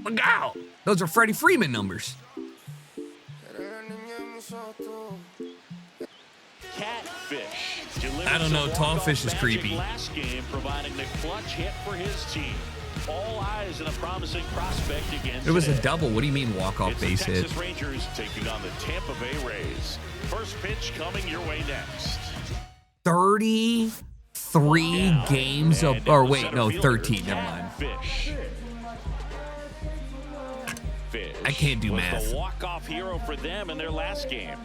Wow, those are Freddie Freeman numbers. Catfish. I don't know, Tallfish is creepy. Last game, providing the clutch hit for his team. All eyes on a promising prospect against. It was a today. double. What do you mean walk-off It's base the hit? Texas Rangers taking on the Tampa Bay Rays. First pitch coming your way next. 33 games of, or wait, no, 13. Never mind. Fish. Fish. I can't do was math. The walk-off hero for them in their last game.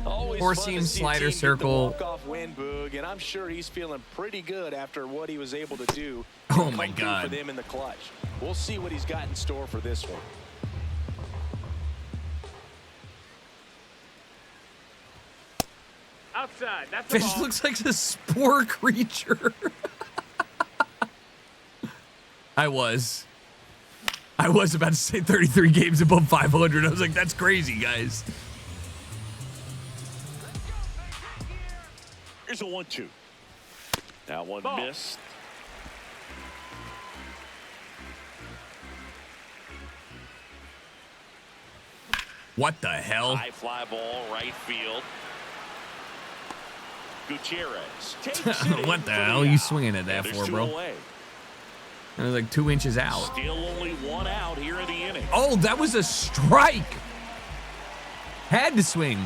Always Four-seam fun to see a slider team get the circle. walk-off win, Boog, and I'm sure he's feeling pretty good after what he was able to do. Oh, and my come through God. For them in the clutch. We'll see what he's got in store for this one. Outside. That's Fish looks like a spore creature. I was about to say 33 games above 500. I was like, that's crazy, guys. Here's a 1-2. That one missed. What the hell? High fly ball, right field. Gutierrez takes it What the hell are you swinging at that for, bro? It was like 2 inches out. Still only 1 out here in the inning. Oh, that was a strike. Had to swing.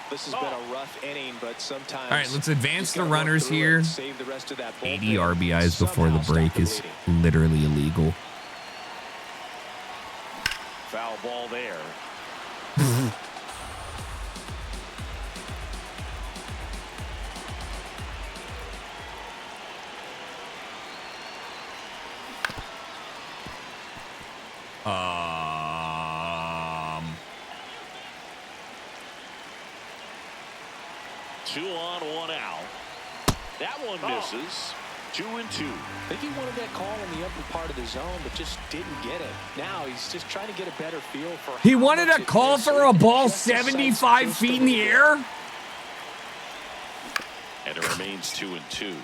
This has been a rough inning, but sometimes. All right, let's advance the runners here. 80 RBIs before the break is literally illegal. Foul ball there. Two on, 1 out. That one misses. 2-2. I think he wanted that call in the upper part of the zone, but just didn't get it. Now he's just trying to get a better feel for. He wanted a call for a ball 75 feet in the air? And it remains 2-2.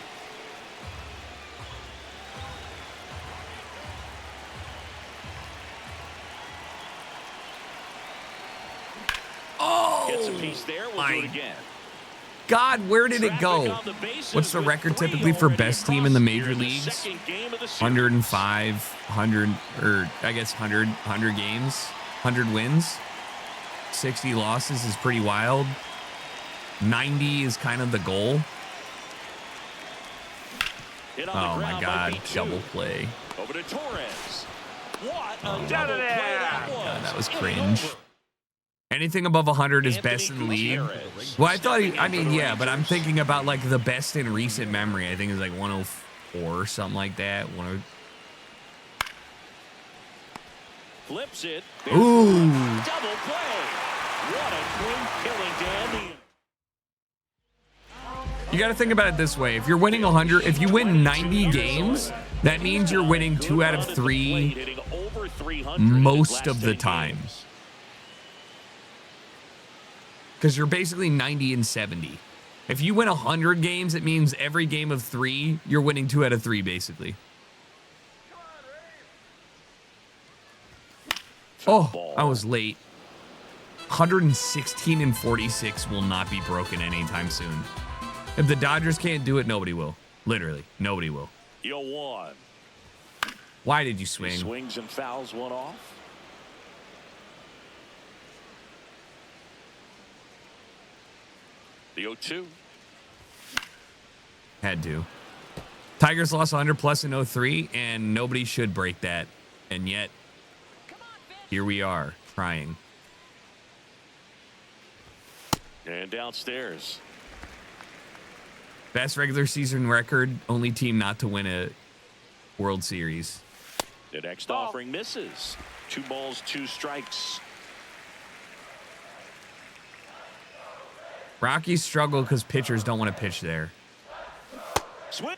Oh, gets a piece there. We'll do it again. God, where did it go? What's the record typically for best team in the major leagues? 105, 100, or I guess 100 games, 100 wins. 60 losses is pretty wild. 90 is kind of the goal. Oh my God, double play. Over to Torres. What a double play that was cringe. Anything above 100 is best in the league. Well, I thought, I mean, yeah, but I'm thinking about like the best in recent memory. I think it's like 104 or something like that. Flips it. Ooh. Double play. What a clean killing, Dan. You got to think about it this way. If you're winning 100, if you win 90 games, that means you're winning 2 out of 3 most of the time. Because you're basically 90 and 70. If you win 100 games, it means every game of 3, you're winning 2 out of 3, basically. Oh, I was late. 116 and 46 will not be broken anytime soon. If the Dodgers can't do it, nobody will. Literally, nobody will. 0-1. Why did you swing? He swings and fouls one off. The 0-2. Had to. Tigers lost 100 plus in 03, and nobody should break that. And yet, here we are, trying. And downstairs. Best regular season record, only team not to win a World Series. The next offering misses. 2 balls, 2 strikes. Rockies struggle because pitchers don't want to pitch there. Swing.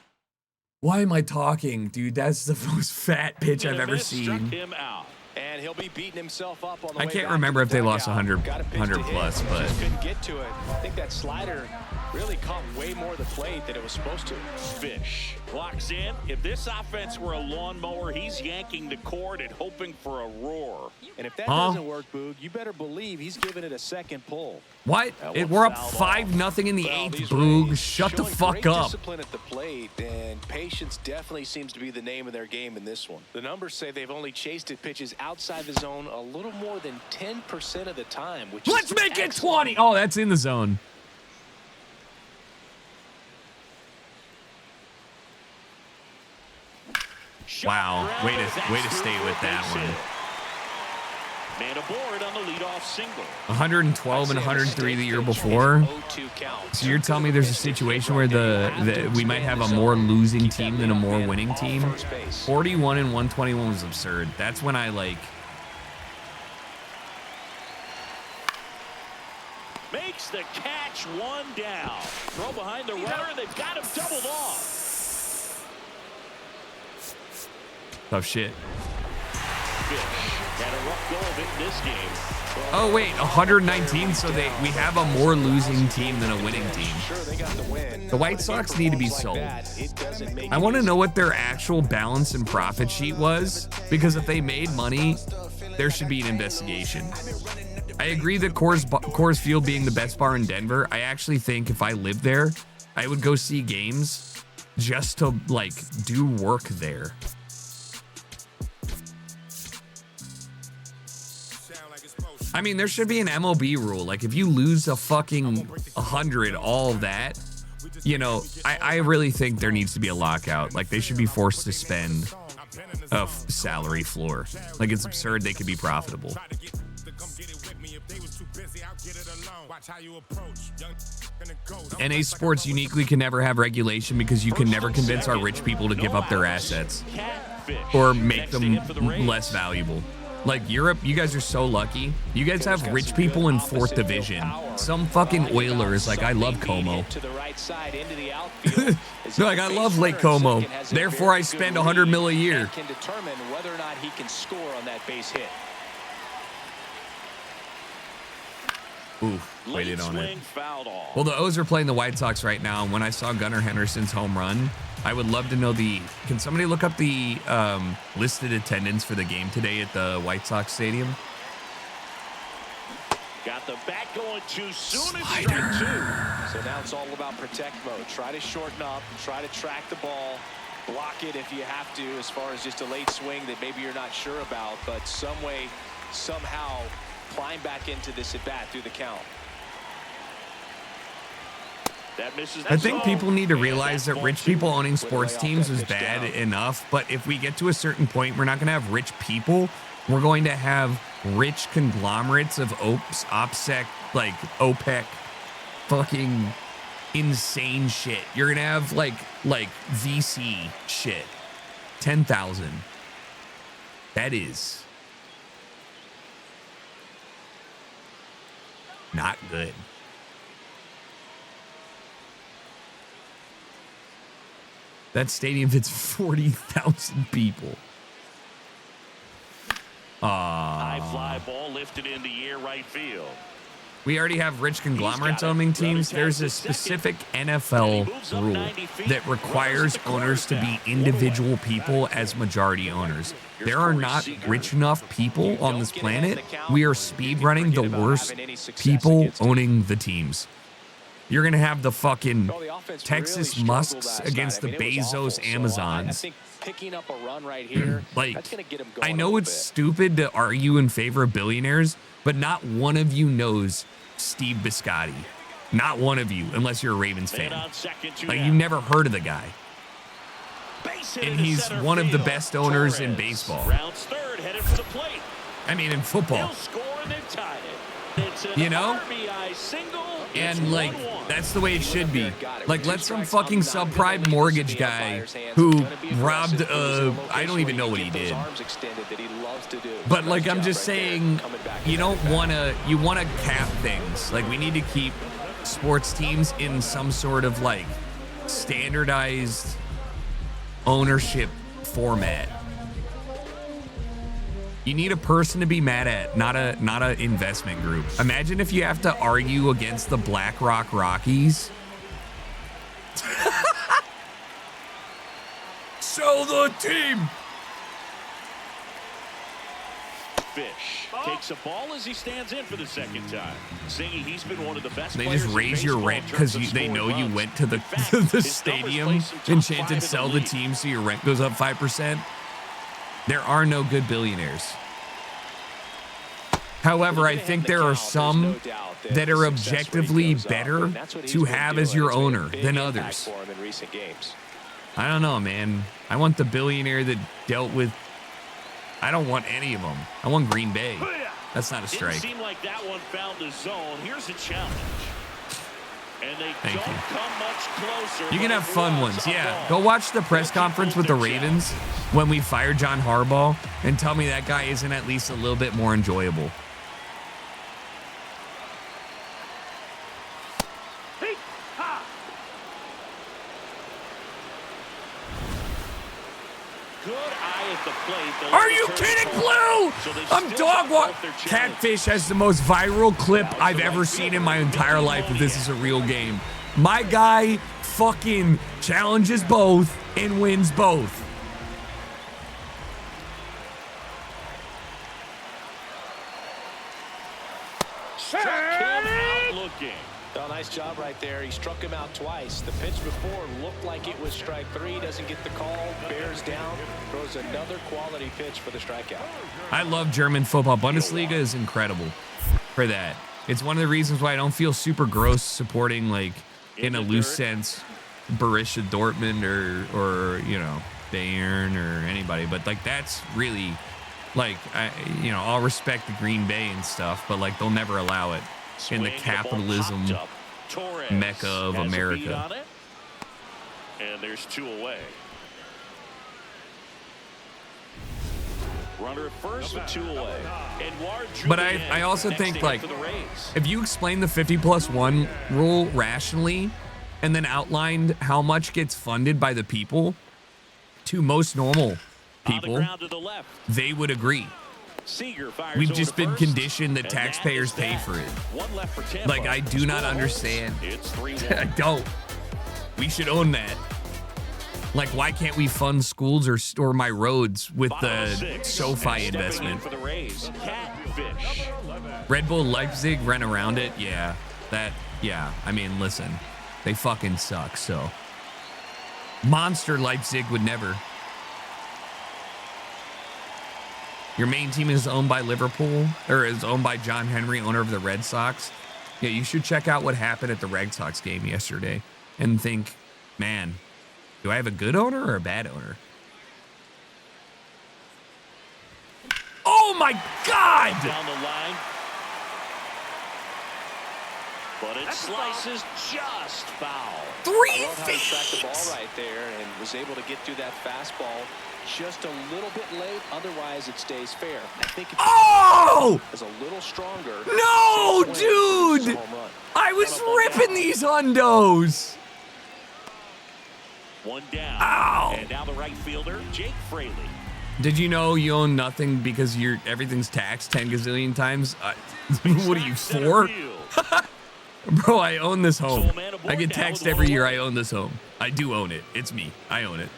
Why am I talking, dude? That's the most fat pitch I've ever seen. Struck him out. And he'll be beating himself up on the I way can't back remember to if the they lost dugout. 100 plus, but Just couldn't get to it. I think that slider really caught way more of the plate than it was supposed to. Fish locks in. If this offense were a lawnmower, he's yanking the cord and hoping for a roar. And if that doesn't work, Boog, you better believe he's giving it a second pull. What? We're up 5-0 in the 8th, Boog. Shut the fuck up. Discipline at the plate, and patience definitely seems to be the name of their game in this one. The numbers say they've only chased at pitches outside the zone a little more than 10% of the time. Which Let's make it 20. Oh, that's in the zone. Wow, way to stay with that one. Man aboard on the leadoff single. 112 and 103 the year before. So you're telling me there's a situation where we might have a more losing team than a more winning team? 41 and 121 was absurd. That's when I like. Makes the catch, 1 down. Throw behind the runner, and they've got him doubled off. Tough shit. Fish had a rough go of it in this game. Oh wait, 119. So we have a more losing team than a winning team. The White Sox need to be sold. I want to know what their actual balance and profit sheet was, because if they made money, there should be an investigation. I agree that Coors Field being the best bar in Denver, I actually think if I lived there, I would go see games just to like do work there. I mean, there should be an MLB rule. Like, if you lose a fucking 100, all of that, you know, I really think there needs to be a lockout. Like, they should be forced to spend a salary floor. Like, it's absurd they could be profitable. NA sports uniquely can never have regulation because you can never convince our rich people to give up their assets or make them less valuable. Like Europe, you guys are so lucky. You guys have rich people in 4th division. Some fucking Oilers, like I love Como. They're like, I love Lake Como. Therefore, I spend $100 million a year. Can determine whether or not he can score on that base hit. Ooh, waited on it. Well, the O's are playing the White Sox right now. And when I saw Gunnar Henderson's home run, I would love to know can somebody look up the listed attendance for the game today at the White Sox stadium? Got the bat going too soon. It's strike 2. So now it's all about protect mode. Try to shorten up, try to track the ball, block it if you have to, as far as just a late swing that maybe you're not sure about, but some way, somehow climb back into this at bat through the count. That misses. I think people need to realize that rich people owning sports teams is bad enough, but if we get to a certain point, we're not going to have rich people. We're going to have rich conglomerates of OPSEC, like OPEC, fucking insane shit. You're going to have like VC shit. 10,000. That is not good. That stadium fits 40,000 people. High fly ball lifted in the air, right field. We already have rich conglomerates owning teams. There's a specific NFL rule that requires owners to be individual people as majority owners. There are not rich enough people on this planet. We are speedrunning the worst people owning the teams. You're going to have the fucking Texas Musks against the Bezos Amazons. Picking up a run right here, like, that's gonna get him going I know it's stupid to argue in favor of billionaires, but not one of you knows Steve Biscotti. Not one of you, unless you're a Ravens fan. Like, you never heard of the guy. And he's one of the best owners in baseball. Rounds third, headed for the plate. I mean, in football. He'll score and they've tied it. It's an you know? RBI single. And like, that's the way it should be. Like, let some fucking subprime mortgage guy who robbed I don't even know what he did. But like, I'm just saying, you want to cap things. Like, we need to keep sports teams in some sort of like standardized ownership format. You need a person to be mad at, not a investment group. Imagine if you have to argue against the BlackRock Rockies. Sell the team. Fish takes a ball as he stands in for the second time. Saying he's been one of the best. They just raise your rent because they know you went to the stadium and chanted "sell the team," so your rent goes up 5%. There are no good billionaires. However, I think there are some that are objectively better to have as your owner than others. I don't know, man. I want the billionaire that dealt with... I don't want any of them. I want Green Bay. That's not a strike. Didn't seem like that one found the zone. Here's a challenge. And they Thank don't you. come much closer. You can have fun ones. Yeah. Go watch the press conference with the Ravens when we fired John Harbaugh and tell me that guy isn't at least a little bit more enjoyable. Good eye at the plate. Are you kidding, Blue? I'm dog walk. Catfish has the most viral clip I've ever seen in my entire life if this is a real game. My guy fucking challenges both and wins both. Struck him out looking. Oh, nice job right there. He struck him out twice. The pitch before looked like it was strike 3. Doesn't get the call. Bears down. Throws another quality pitch for the strikeout. I love German football. Bundesliga is incredible for that. It's one of the reasons why I don't feel super gross supporting, like, in a loose sense, Borussia Dortmund or you know, Bayern or anybody. But, like, that's really, like, I'll respect the Green Bay and stuff, but, like, they'll never allow it in the capitalism mecca of America. And there's 2 away. Runner at first with 2 away. But I also think, like, if you explain the 50+1 rule rationally and then outlined how much gets funded by the people to most normal people, they would agree. We've just been conditioned that taxpayers pay for it. Like, I do not understand. I don't. We should own that. Like, why can't we fund schools or my roads with the SoFi investment? Red Bull Leipzig ran around it. Yeah. I mean, listen, they fucking suck. So Monster Leipzig would never. Your main team is owned by Liverpool, or is owned by John Henry, owner of the Red Sox. Yeah, you should check out what happened at the Red Sox game yesterday and think, man, do I have a good owner or a bad owner? Oh my God! Down the line. But it slices just foul. 3 feet! Tracked the ball right there and was able to get through that fastball just a little bit late. Otherwise, it stays fair. I think it's a little stronger. No, dude! I was ripping these hundos. 1 down. Ow! And now the right fielder, Jake Fraley. Did you know you own nothing because everything's taxed 10 gazillion times? What are you, 4? Bro, I own this home. I get taxed every year. I own this home. I do own it. It's me. I own it.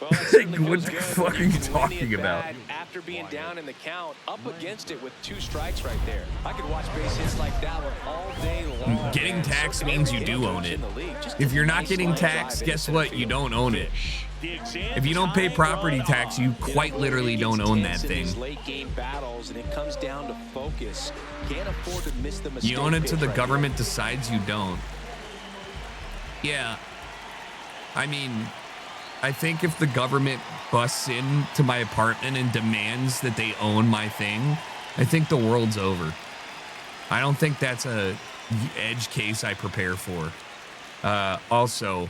Well, what the fuck are you talking about? After being down in the count, up against it with 2 strikes right there. I could watch base hits like that one all day long. Getting taxed means you do own it. If you're not getting taxed, guess what? You don't own it. If you don't pay property tax, you quite literally don't own that thing. Late game battles, and it comes down to focus. Can't afford to miss the mistake. You own it till the government decides you don't. Yeah. I mean, I think if the government busts into my apartment and demands that they own my thing, I think the world's over. I don't think that's a edge case I prepare for. Also,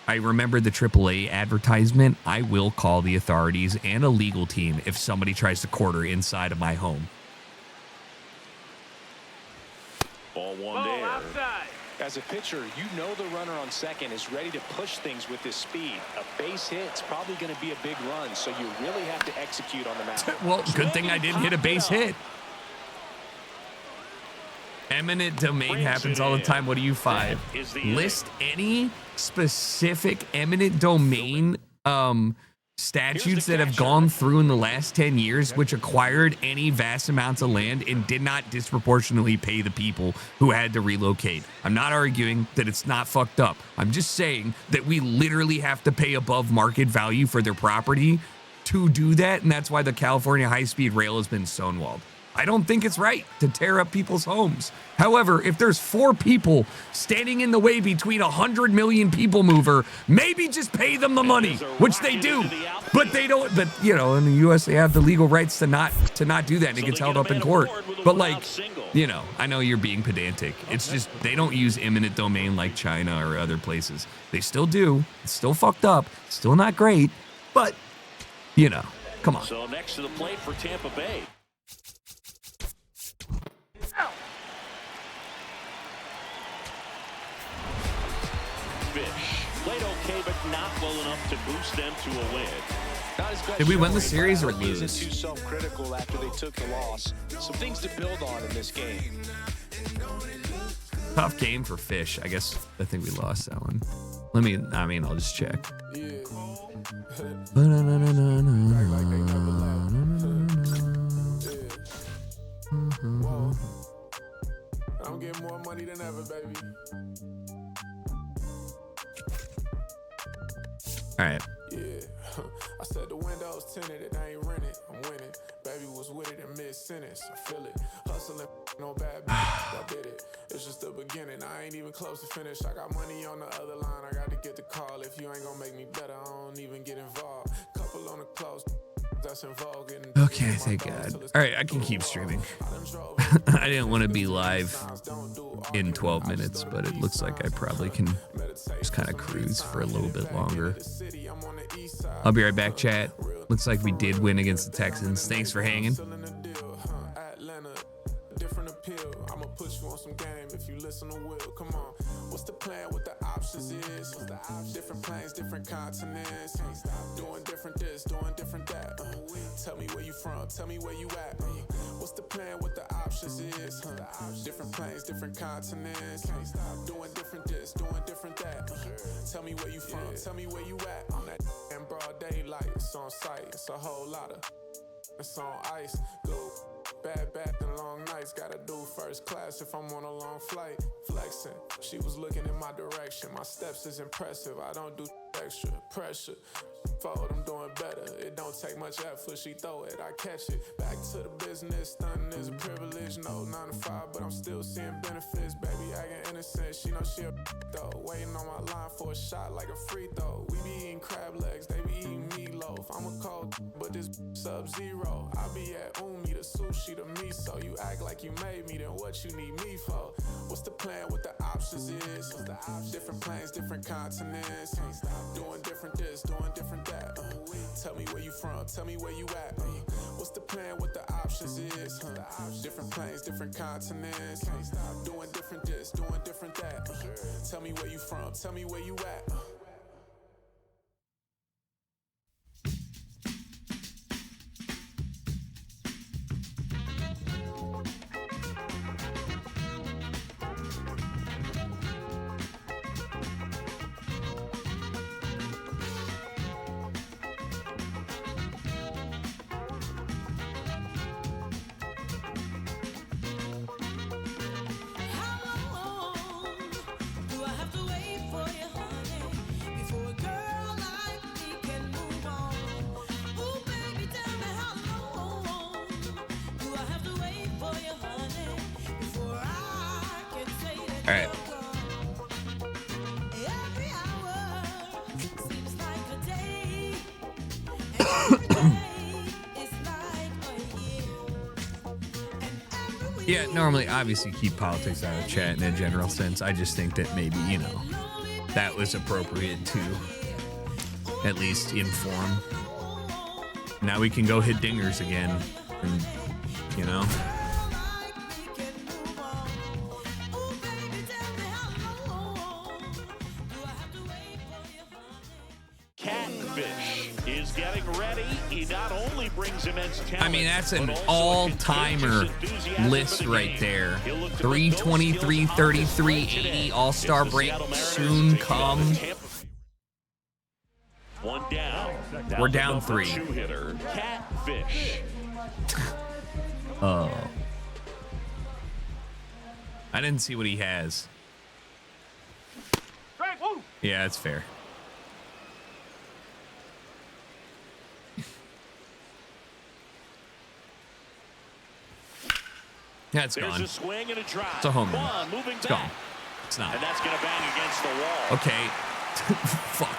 I remember the AAA advertisement. I will call the authorities and a legal team if somebody tries to quarter inside of my home. Ball 1 there. As a pitcher, you know the runner on second is ready to push things with his speed. A base hit's probably going to be a big run, so you really have to execute on the mound. Well, good thing I didn't hit a base hit. Eminent domain happens all the time. What are you, 5? List any specific eminent domain statutes that have gone through in the last 10 years which acquired any vast amounts of land and did not disproportionately pay the people who had to relocate. I'm not arguing that it's not fucked up. I'm just saying that we literally have to pay above market value for their property to do that, and that's why the California high-speed rail has been stonewalled. I don't think it's right to tear up people's homes. However, if there's 4 people standing in the way between 100 million people mover, maybe just pay them the money, which they do. But they don't. But you know, in the U.S. they have the legal rights to not do that, and it gets held up in court. But like, you know, I know you're being pedantic. It's just they don't use eminent domain like China or other places. They still do. It's still fucked up. Still not great. But you know, come on. So next to the plate for Tampa Bay. played okay, but not well enough to boost them to a win. Not as Did we win the series or he isn't lose? too self-critical after they took the loss. Some things to build on in this game. Tough game for Fish. I guess I think we lost that one. I'll just check. I'm getting more money than ever, baby. All right. Yeah, I said the windows tinted, it ain't rented. I'm winning. Baby was with it in mid-sentence. I feel it. Hustling, no bad bitch. I did it. It's just the beginning. I ain't even close to finish. I got money on the other line. I got to get the call. If you ain't gonna make me better, I don't even get involved. Couple on the close. That's involved. Okay, thank God. All right, I can keep streaming. I didn't want to be live in 12 minutes, but it looks like I probably can just kind of cruise for a little bit longer. I'll be right back, chat. Looks like we did win against the Texans. Thanks for hanging. Different appeal. I'ma put you on some game if you listen to Will. Come on. What's the plan? What the options is? Different planes, different continents. Doing different this, doing different that. Tell me where you from. Tell me where you at. What's the plan? What the options is? Different planes, different continents. Doing different this, doing different that. Tell me where you from. Tell me where you at. On that in broad daylight. It's on sight. It's a whole lot of. It's on ice. Go. Bad and long nights. Gotta do first class if I'm on a long flight. Flexing. She was looking in my direction. My steps is impressive. I don't do extra pressure. Forward, I'm doing better. It don't take much effort. She throw it, I catch it. Back to the business. Stunning is a privilege. No 9 to 5, but I'm still seeing benefits. Baby acting innocent. She know she a though. Waiting on my line for a shot like a free throw. We be eating crab legs. They be eating meatloaf. I'm a cold, but this sub-zero. I be at Umi, the sushi, the miso. You act like you made me, then what you need me for? What's the plan? What the options is? Different planes, different continents. Doing different this, doing different that. Tell me where you from, tell me where you at. What's the plan? What the options is? Different planes, different continents. Doing different this, doing different that. Tell me where you from, tell me where you at. All right. Yeah, normally, obviously, keep politics out of chat in a general sense. I just think that maybe, that was appropriate to at least inform. Now we can go hit dingers again, and, Catfish is getting ready. He not only brings immense talent, I mean, that's an all-timer list right there. 323, 33, 80 All-Star break soon come. One down. We're down 3. Hitter, Catfish. Oh. I didn't see what he has. Yeah, that's fair. Yeah, it's gone. There's a swing and a drive. It's a home run. Moving It's back. gone. It's not. And that's going to bang against the wall. Okay. Fuck.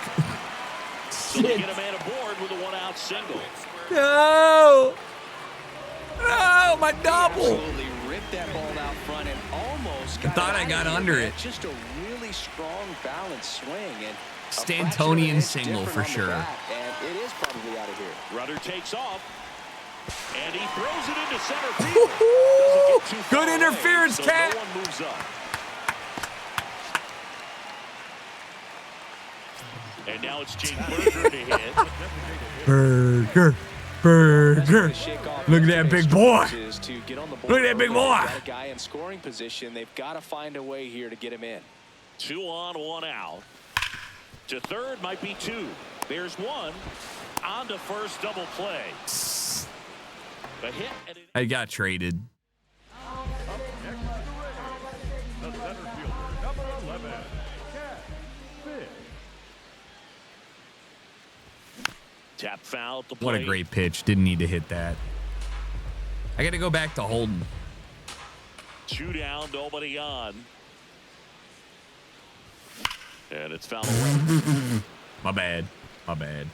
So they get a man aboard with a one-out single. No! No, my double! Absolutely ripped that ball out front and almost got thought I got under it. Just a really strong balanced swing. And Stantonian single for sure. And it is probably out of here. Rudder takes off. And he throws it into center field. Doesn't get too far Good interference, away, so Cat. no one moves up. And now it's Jake Burger to hit. Burger. Look at that big boy. Look at that big boy. Got a guy in scoring position. They've got to find a way here to get him in. 2 on, 1 out. To third might be 2. There's 1. On to first, double play. A hit. I got traded. The center fielder, number 11, Fish. Tap foul at the plate. What a great pitch. Didn't need to hit that. I got to go back to Holden. 2 down, nobody on. And it's foul away. My bad. My bad.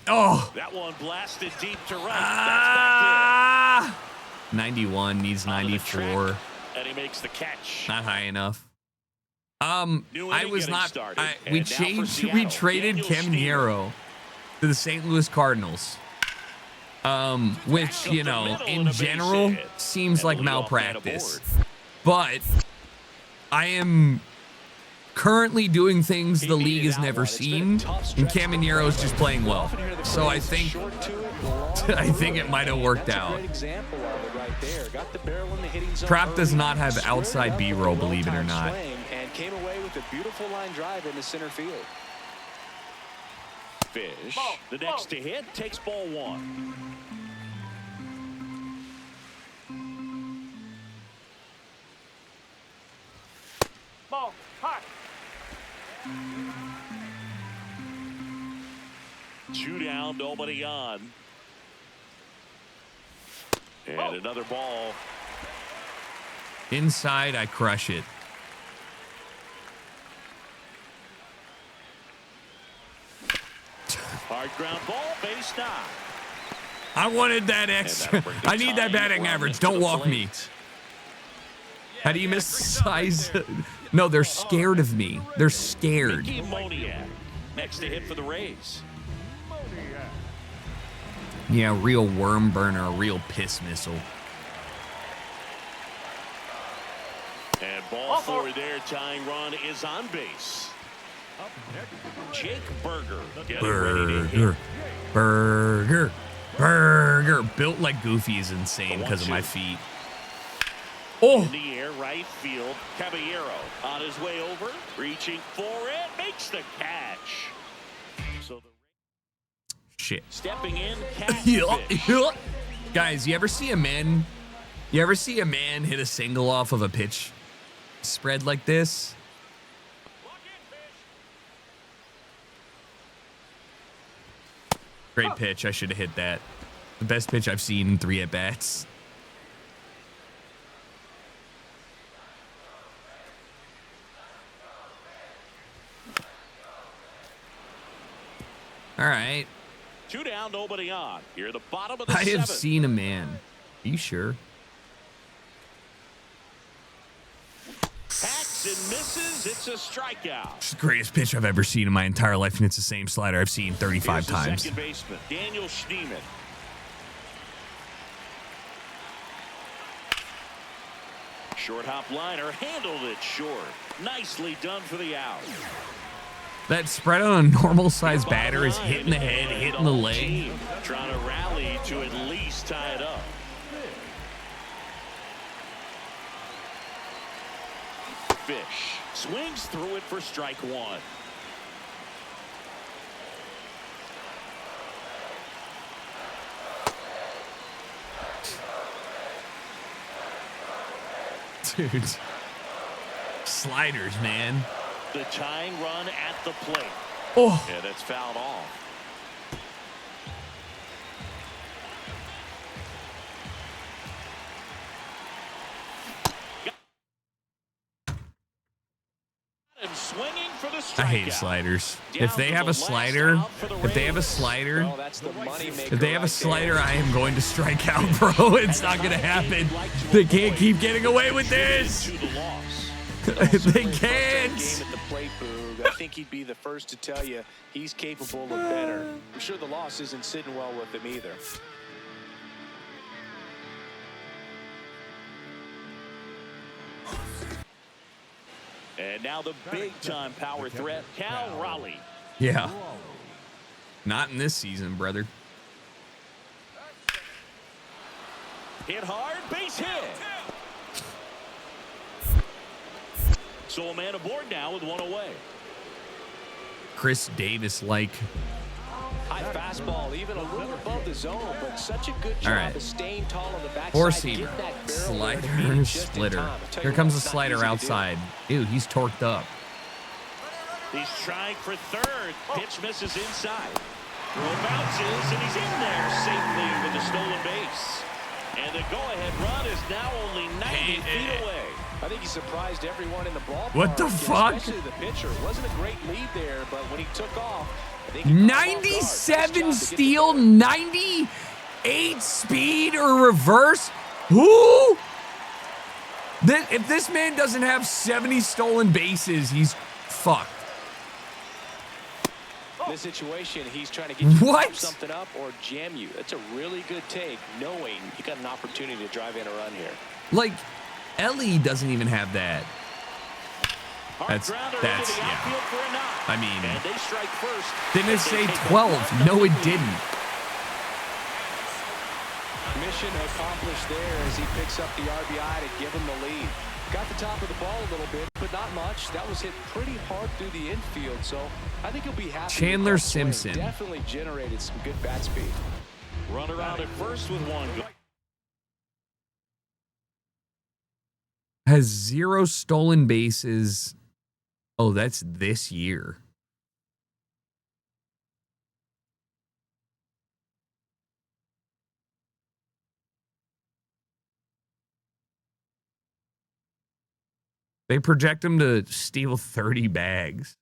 Oh. That one blasted deep to right. Ah. That's back there. 91 needs 94. And he makes the catch. Not high enough. I was not. We Seattle, traded Caminero to the St. Louis Cardinals. Which, you know, in general seems like malpractice. But I am currently doing things the league has never seen, and Caminero's just playing well. So I think it might have worked out. Prop does not have outside B-roll, believe it or not. And came away with a beautiful line drive in the center field. Fish, the next to hit, takes ball 1. Ball, hot. 2 down, nobody on. And another ball. Inside, I crush it. Hard ground ball, base knock. I wanted that extra. I need that batting average. Don't walk me. How do you miss size? No, they're scared of me. They're scared. Moniak, next to hit for the Rays. Yeah, real worm burner, a real piss missile. And ball 4 there, tying run is on base. Jake Burger. Burger. Built like Goofy is insane because of my feet. Oh! In the air, right field. Caballero on his way over, reaching for it, makes the catch. So the shit. Stepping in, catch. Guys, you ever see a man hit a single off of a pitch spread like this? Great pitch. I should have hit that. The best pitch I've seen in 3 at-bats. All right. 2 down, nobody on. You're at the bottom of the I have 7th. seen a man. Are you sure? Hacks and misses. It's a strikeout. It's the greatest pitch I've ever seen in my entire life, and it's the same slider I've seen 35 Here's the times. second baseman, Daniel Schneemann. Short hop liner, handled it short. Nicely done for the out. That spread on a normal size batter is hitting the head, hitting the leg. Team trying to rally to at least tie it up. Fish swings through it for strike 1. Dude. Sliders, man. The tying run at the plate. Oh. And it's fouled off. And swinging for the strikeout. I hate sliders. If they have a slider, I am going to strike out, bro. It's not going to happen. They can't keep getting away with this. They can't. Game at the plate, Boog. I think he'd be the first to tell you he's capable of better. I'm sure the loss isn't sitting well with him either. And now the big-time power threat, Cal Raleigh. Yeah. Not in this season, brother. Hit hard, base hit. So a man aboard now with one away. Chris Davis-like. High fastball, even a little above the zone, but such a good job of staying tall on the backside. Four-seamer. Slider, splitter. Here comes the slider outside. Ew, he's torqued up. He's trying for third. Pitch misses inside. Throw bounces, and he's in there safely with the stolen base. And the go-ahead run is now only 90 feet away. I think he surprised everyone in the ballpark. What the fuck? Especially the pitcher. It wasn't a great lead there, but when he took off, I think 97 steal, 98 speed or reverse. Who? If this man doesn't have 70 stolen bases, he's fucked. This situation, he's trying to get you to pop something up or jam you. That's a really good take, knowing you got an opportunity to drive in a run here. Like, Ellie doesn't even have that. That's yeah. I mean, didn't it say 12? No, it didn't. Mission accomplished there as he picks up the RBI to give him the lead. Got the top of the ball a little bit, but not much. That was hit pretty hard through the infield, so I think he'll be happy. Chandler Simpson definitely generated some good bat speed. Run around at first with one. Has 0 stolen bases. Oh, that's this year. They project him to steal 30 bags.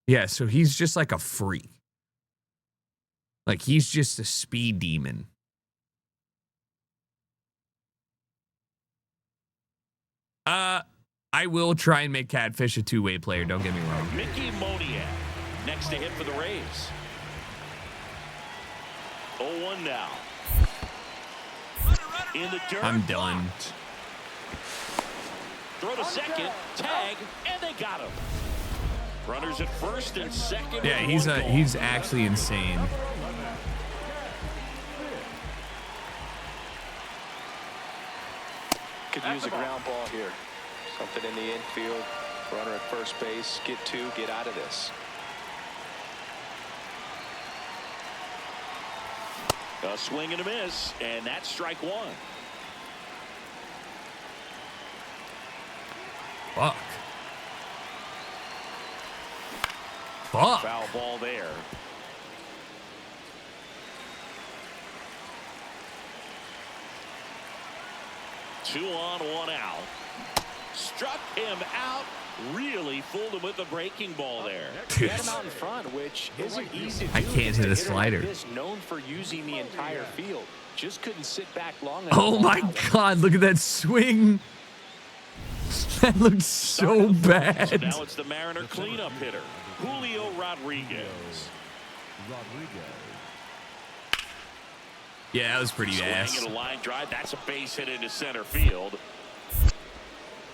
Yeah, so he's just like a freak. Like, he's just a speed demon. I will try and make Catfish a two-way player, don't get me wrong. Mickey Moniak next to hit for the Rays. 0-1 now. In the dirt. I'm done. Throw to second, tag, and they got him. Runners at first and second. Yeah, he's actually insane. Could use a ground ball here. Something in the infield. Runner at first base. Get 2. Get out of this. A swing and a miss, and that's strike 1. Fuck. Fuck. Foul ball there. Two on, one out. Struck him out. Really fooled him with the breaking ball there. Get him out in front, which isn't easy to do. I can't hit a slider. Is known for using the entire field. Just couldn't sit back long enough. Oh my God! Look at that swing. That looks so bad. So now it's the Mariner cleanup hitter, Julio Rodriguez. Yeah, that was pretty ass. Swinging a line drive. That's a base hit into center field.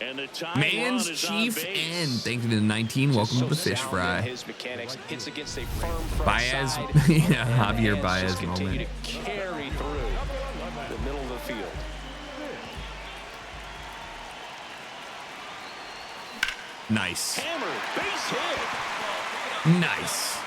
And the time Man's Chief N. Thank you to the 19. Welcome to the fish fry. His mechanics hits against a firm Baez, yeah, Javier Baez moment. To carry through the middle of the field. Nice. Hammer, base hit. Nice.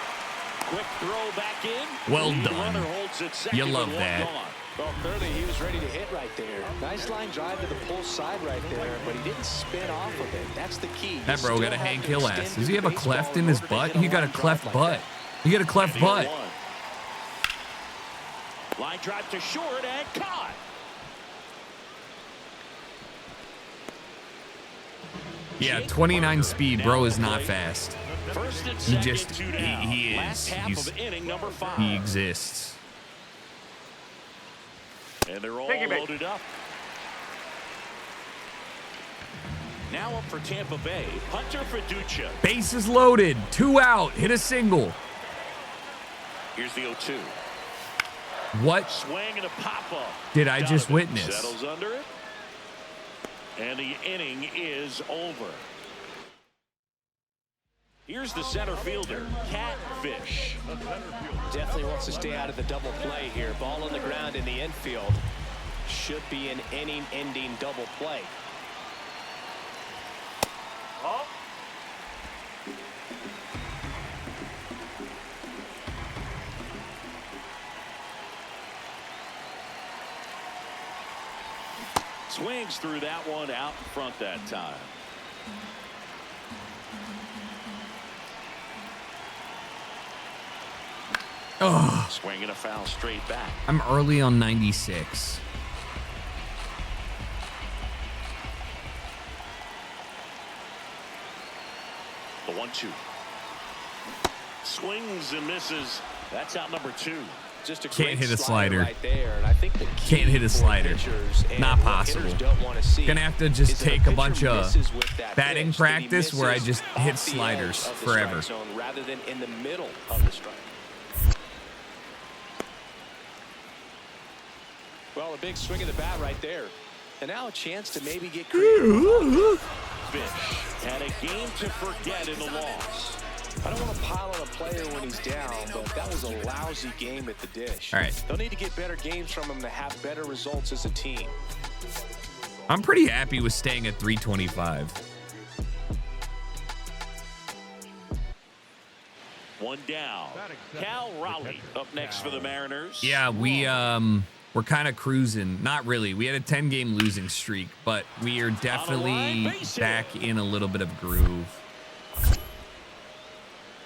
Quick throw back in. Well Lead done. runner holds it second You love with one that. gone. Well, clearly he was ready to hit right there. Nice line drive to the pull side right there, but he didn't spin off of it. That's the key. That bro got a Hank Hill ass. Does he have a cleft in his butt? He got a cleft butt. He got a cleft butt. Line drive to short and caught. Yeah, 29 speed, bro is not fast. First and He second, just, two down. he Last is. half of inning number 5. He exists. And they're all loaded up. Now up for Tampa Bay, Hunter Fiducia. Bases loaded, 2 out, hit a single. Here's the 0-2. What Swing and a pop-up. did I just Donovan witness? Settles under it. And the inning is over. Here's the center fielder, Catfish. Definitely wants to stay out of the double play here. Ball on the ground in the infield. Should be an inning-ending double play. Swings through that one out in front that time. Oh, Swinging a foul straight back. I'm early on 96. The 1-2. Swings and misses. That's out number 2. Just a Can't great hit a slider slider. right there. And I think the key Can't hit a for slider. pitchers and Not what possible. hitters don't want to see Gonna have to just is if take a pitcher bunch of misses with that batting pitch, that he practice where I misses just off hit the sliders edge of the forever. strike zone rather than in the middle of the strike. Well, a big swing of the bat right there. And now a chance to maybe get creative. Fish had a game to forget in the loss. I don't want to pile on a player when he's down, but that was a lousy game at the dish. All right. They'll need to get better games from him to have better results as a team. I'm pretty happy with staying at 325. One down. Cal Raleigh up next for the Mariners. Yeah, we're kind of cruising. Not really. We had a 10-game losing streak, but we are definitely back in a little bit of groove.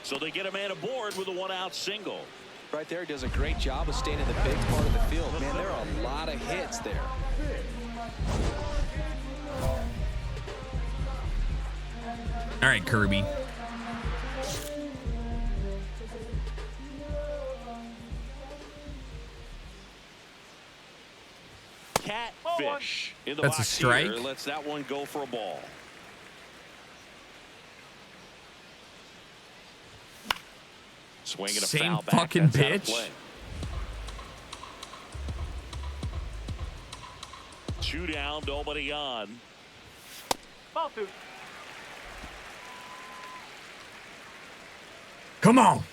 So they get a man aboard with a 1-out single. Right there, does a great job of staying in the big part of the field. Man, there are a lot of hits there. All right, Kirby. Catfish in the That's a box strike. here. Lets that one go for a ball. Swinging a Same foul back. fucking That's out of pitch. play. 2 down, nobody on. Come on.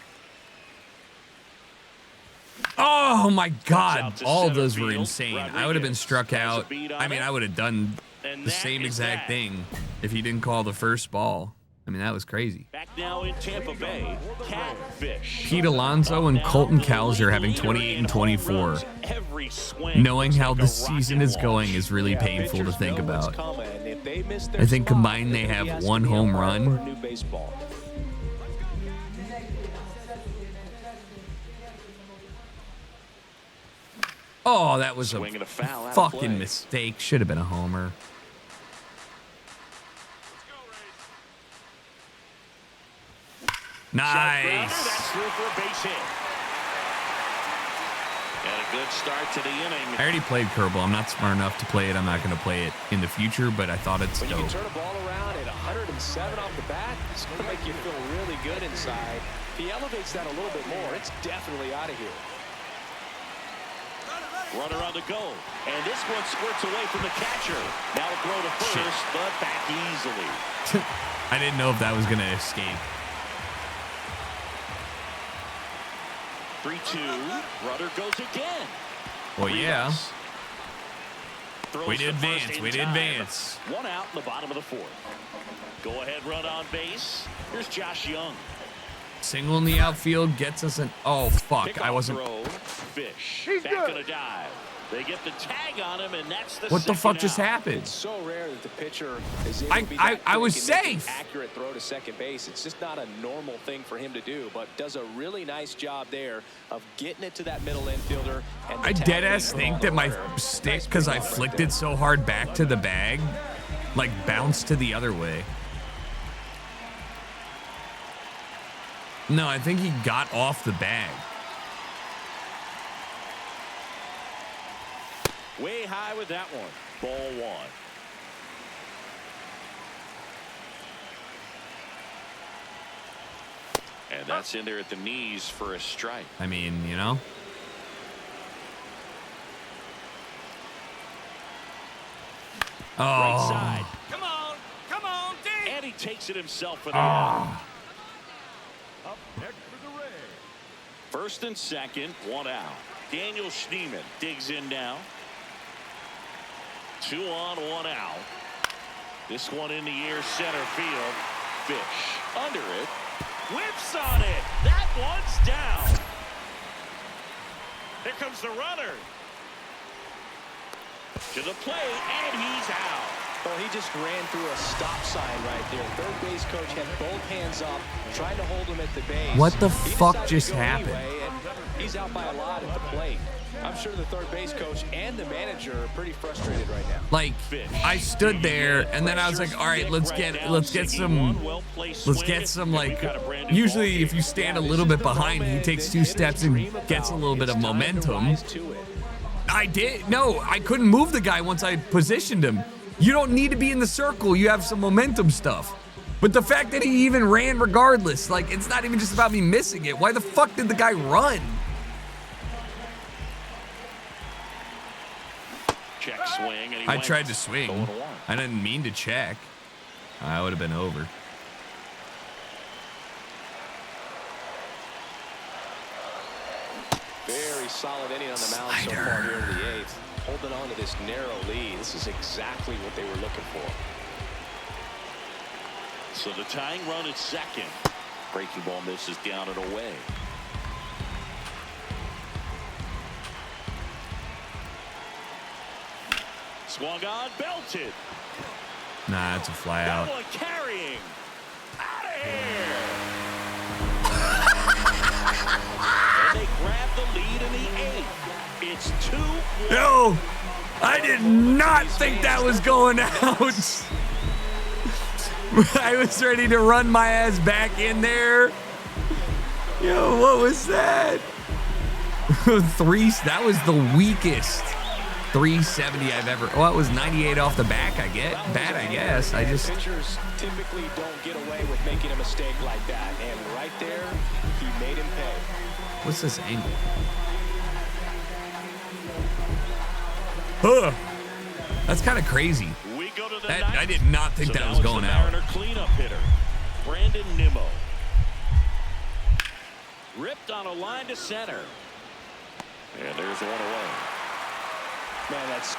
Oh my God. out to All of center those were field. insane. I would have been struck Rodriguez has a out. beat on I mean, it. I would have done And the that same is exact that. thing if he didn't call the first ball. I mean, that was crazy. Back now in Tampa Bay, Catfish. Pete Alonso and Up now, Colton the Cowser league having leader 28 in and home 24. runs. Every swing Knowing looks how like the a season rocket is going launch. is really painful to Pitchers think know what's about. coming, and if they miss their I think spot, combined they then have he has to one be home on run. for a new baseball. Oh, that was a Swinging a foul out of fucking play. mistake. Should have been a homer. Nice. That's through for a base hit. And a good start to the inning. I already played curveball. I'm not smart enough to play it. I'm not going to play it in the future, but I thought it's When you can dope. turn a ball around at 107 off the bat, it's going to make you feel really good inside. If he elevates that a little bit more, it's definitely out of here. Runner on the go. And this one squirts away from the catcher. Now a throw to first, but back easily. I didn't know if that was going to escape. 3-2. Runner goes again. Well, yeah. Throws Way to to first advance. in Way to time. advance. 1 out in the bottom of the 4th. Go ahead run on base. Here's Josh Young. Single in the outfield gets us an... Oh, fuck. Pickoff I wasn't... throw. Fish. Back on a dive. They get the tag on him, and that's the What the fuck second just out. happened? It's so rare that the pitcher is able to be I that was quick and make an safe. accurate throw to second base. It's just not a normal thing for him to do, but does a really nice job there of getting it to that middle infielder. And the I tag deadass being think thrown that my on runner. stick, Nice because I pickoff right flicked there. it so hard back to the bag, like bounced to the other way. No, I think he got off the bag. Way high with that one. Ball 1. And that's in there at the knees for a strike. I mean, you know. Right Oh, side. Come on, D. And he takes it himself for the out. First and second, one out. Daniel Schneemann digs in now. 2 on, 1 out. This one in the air, center field. Fish under it. Whips on it. That one's down. Here comes the runner. To the plate, and he's out. Well, he just ran through a stop sign right there. Third base coach had both hands up, trying to hold him at the base. What the fuck just happened? Anyway, and he's out by a lot at the plate. I'm sure the third base coach and the manager are pretty frustrated right now. Like, I stood there and then I was like, all right, let's get some like, usually if you stand a little bit behind, he takes 2 steps and gets a little bit of momentum. I did. No, I couldn't move the guy once I positioned him. You don't need to be in the circle. You have some momentum stuff. But the fact that he even ran regardless, like, it's not even just about me missing it. Why the fuck did the guy run? Check swing. And I tried to swing. I didn't mean to check. I would have been over. Very solid inning on the mound so far here in the 8th. Holding on to this narrow lead. This is exactly what they were looking for. So the tying run at second. Breaking ball misses down and away. Swung on, belted. Nah, it's a fly out. That one carrying. Out of here. And they grab the lead in the 8th. It's 2-1. No, I did not think that was going out. I was ready to run my ass back in there. Yo, what was that? That was the weakest 370 I've ever. Well, it was 98 off the back. I guess. I just. Pitchers typically don't get away with making a mistake like that, and right there, he made him pay. What's this angle? Huh. That's kind of crazy. We go to the That, ninth. I did not think that was going out. Mariner cleanup hitter, Brandon Nimmo. Ripped on a line to center. And there's one away. Man, that's.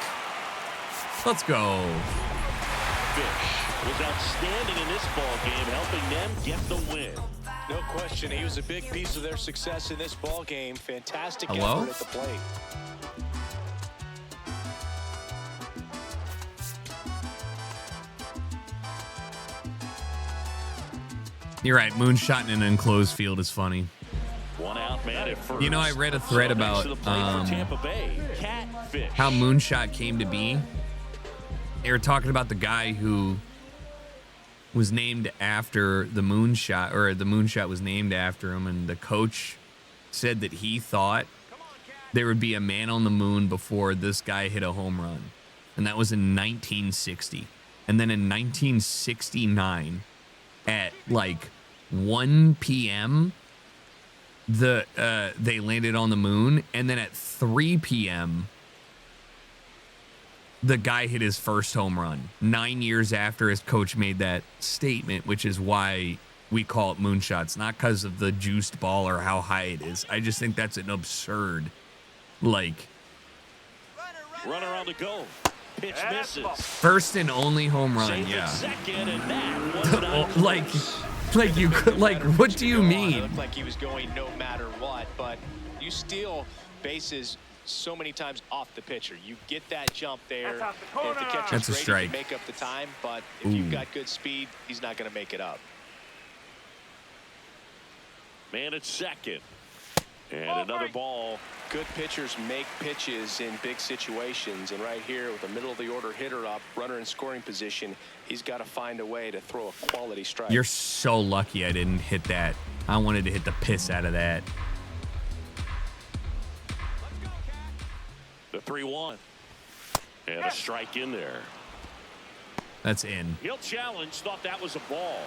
Let's go. Fish was outstanding in this ball game, helping them get the win. No question, he was a big piece of their success in this ball game. Fantastic Hello? effort at the plate. You're right. Moonshot in an enclosed field is funny. One out man at first. You know, I read a thread about Tampa Bay. Catfish. how Moonshot came to be. They were talking about the guy who was named after the Moonshot, or the Moonshot was named after him, and the coach said that he thought there would be a man on the moon before this guy hit a home run. And that was in 1960. And then in 1969, at like 1 p.m., they landed on the moon, and then at 3 p.m., the guy hit his first home run 9 years after his coach made that statement, which is why we call it moonshots, not because of the juiced ball or how high it is. I just think that's an absurd, like, Runner on the go. Pitch misses. first and only home run. Save Yeah. it second, and that was not like you could, like, what do you It mean? looked like he was going no matter what, but you steal bases so many times off the pitcher. You get that jump there. If the catcher's That's a ready, strike. you make up the time, but if you've got good speed, he's not going to make it up. man at second. And another ball. Good pitchers make pitches in big situations, and right here with a middle of the order hitter up, runner in scoring position, he's got to find a way to throw a quality strike. You're so lucky I didn't hit that. I wanted to hit the piss out of that. The 3-1. And a strike in there. That's in. He'll challenge. Thought that was a ball.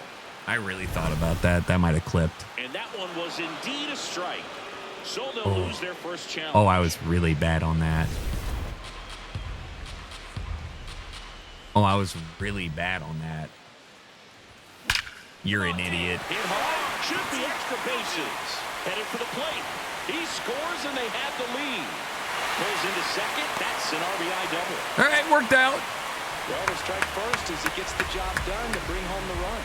I really thought about that. That might have clipped. And that one was indeed a strike. So they'll lose their first challenge. Oh, I was really bad on that. You're an idiot. Hit hard. Should be extra bases. Headed for the plate. He scores, and they have the lead. Pulls into second. That's an RBI double. All right, worked out. Well, the strike first as he gets the job done to bring home the run.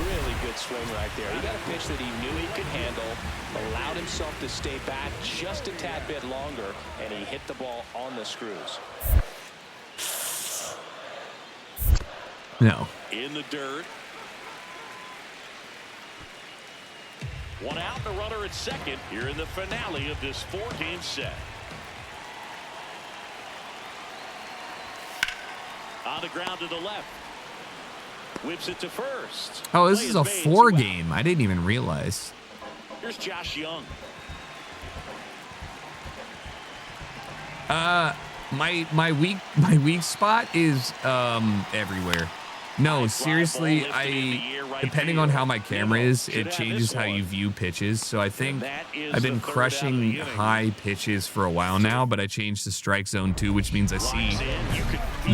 Really good swing right there. He got a pitch that he knew he could handle, allowed himself to stay back just a tad bit longer, and he hit the ball on the screws. No. In the dirt. One out and a runner at second here in the finale of this 4-game set. On the ground to the left. Whips it to first. Oh, this is a 4-game. I didn't even realize. Here's Josh Young. My weak spot is everywhere. No, seriously, depending on how my camera is, it changes how you view pitches. So I think I've been crushing high pitches for a while now, but I changed to strike zone 2, which means I see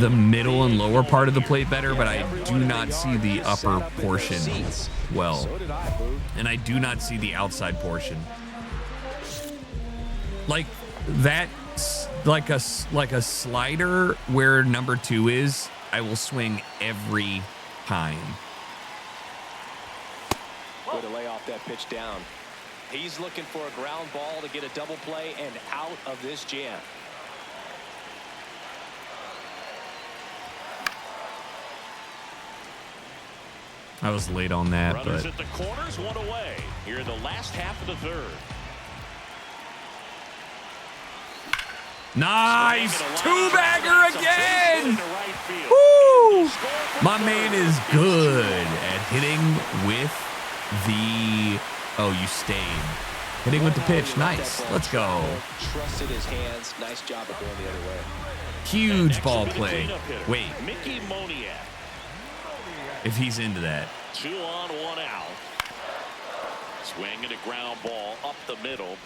the middle and lower part of the plate better, but I do not see the upper portion well. And I do not see the outside portion. Like that's like a slider where number 2 is. I will swing every time. Way to lay off that pitch down. He's looking for a ground ball to get a double play and out of this jam. I was late on that, Runners but at the corners, one away. Here in the last half of the third. nice 2-bagger again. Woo! My man is good at hitting with the. Oh, you stayed. Hitting with the pitch. Nice. Let's go. Trusted his hands. Nice job of going the other way. Huge ball play. Wait, Mickey Moniak. if he's into that. 2 on, 1 out. Swing and a ground ball up the middle.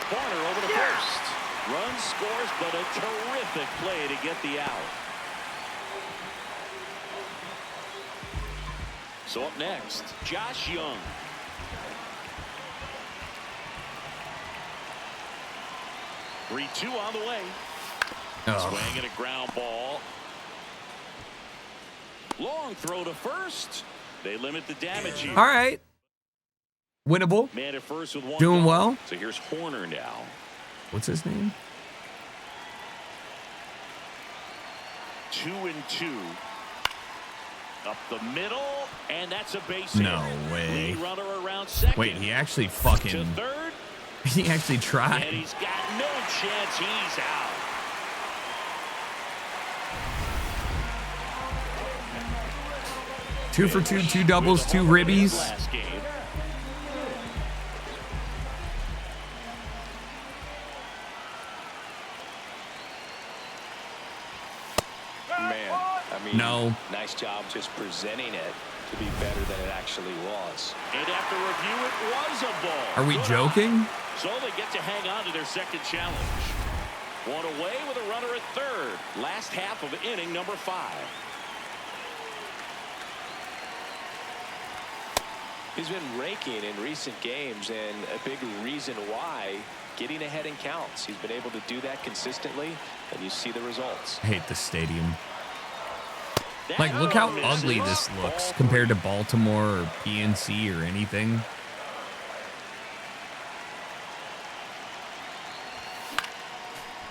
Corner over to first. Run scores, but a terrific play to get the out. So up next, Josh Young. (3-2) on the way. Swing and a ground ball. Long throw to first. They limit the damage here. All right. Winnable. Man at first with 1 Doing gone. well. So here's Horner now. What's his name? 2-2. Up the middle, and that's a base hit. No way. Lead runner around second. Wait, he actually To fucking. third, He actually and tried. he's got no chance. He's out. Two for two, 2 doubles, 2 ribbies. Last game. Man, I mean, No. nice job just presenting it to be better than it actually was. And after review, it was a ball. Are we Good joking? eye. So they get to hang on to their second challenge. One away with a runner at third. Last half of inning number 5. He's been raking in recent games, and a big reason why, getting ahead in counts. He's been able to do that consistently, and you see the results. I hate this stadium. Like, look how ugly this looks compared to Baltimore or PNC or anything.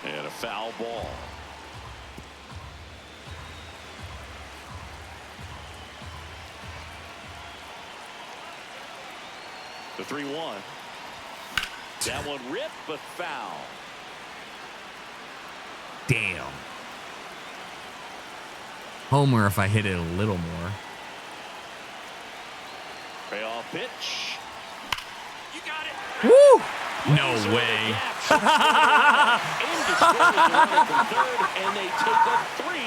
And a foul ball. The 3-1. That one ripped, but foul. Damn. Homer if I hit it a little more. Payoff pitch. You got it. Woo! No way.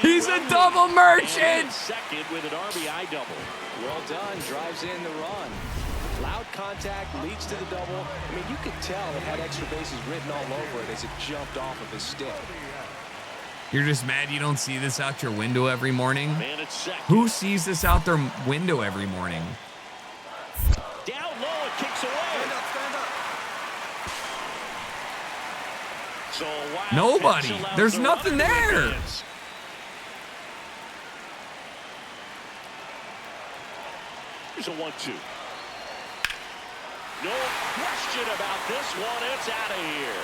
He's a double merchant. Second with an RBI double. Well done. Drives in the run. Loud contact leads to the double. I mean, you could tell it had extra bases written all over it as it jumped off of his stick. You're just mad you don't see this out your window every morning? Man at second. Who sees this out their window every morning? Down low, So a wild Nobody. pitch allows There's the nothing runner to there. advance. Here's a 1-2. No question about this one. It's out of here.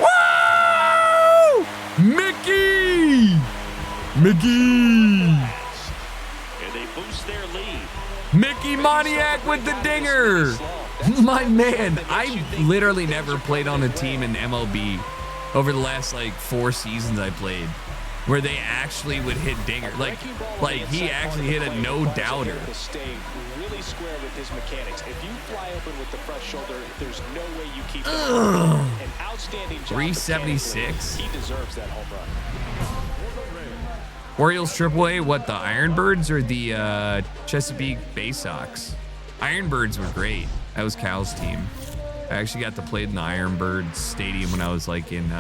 Woo! Mickey! Mickey! And they boost their lead. Mickey Moniak with the dinger. My man, I literally never played on a team in MLB over the last like 4 seasons I played where they actually would hit dinger. Like he actually hit a no-doubter. Stay really square with his mechanics. If you fly open with the front shoulder, there's no way you keep an outstanding job. 376. He deserves that home run. Orioles AAA, what, the Ironbirds or the Chesapeake Bay Sox? Ironbirds were great. That was Cal's team. I actually got to play in the Ironbirds Stadium when I was like in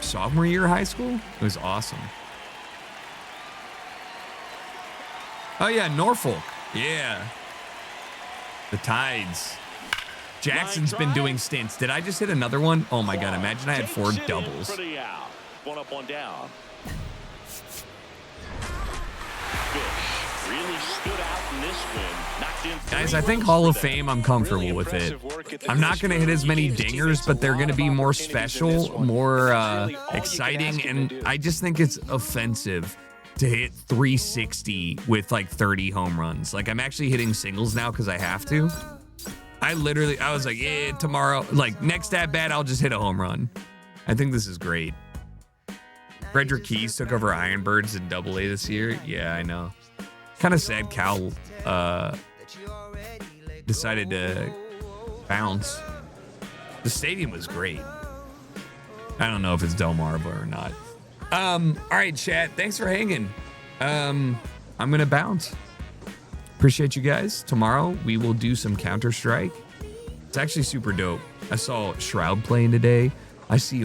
sophomore year of high school. It was awesome. Oh yeah, Norfolk. Yeah. The Tides. Jackson's been doing stints. Did I just hit another one? Oh my God, imagine I had 4 doubles. One up, one down. Fish really stood out in this win. Knocked in Guys, I think Hall of Fame, I'm comfortable with it. I'm not going to hit as many dingers, but they're going to be more special, more exciting, and I just think it's offensive to hit 360 with like 30 home runs. Like, I'm actually hitting singles now because I have to. I was like, yeah, tomorrow, like next at bat, I'll just hit a home run. I think this is great. Frederick Keys took over Ironbirds in AA this year. Yeah, I know. Kind of sad Cal decided to bounce. The stadium was great. I don't know if it's Delmarva or not. All right, chat. Thanks for hanging. I'm going to bounce. Appreciate you guys. Tomorrow, we will do some Counter-Strike. It's actually super dope. I saw Shroud playing today. I see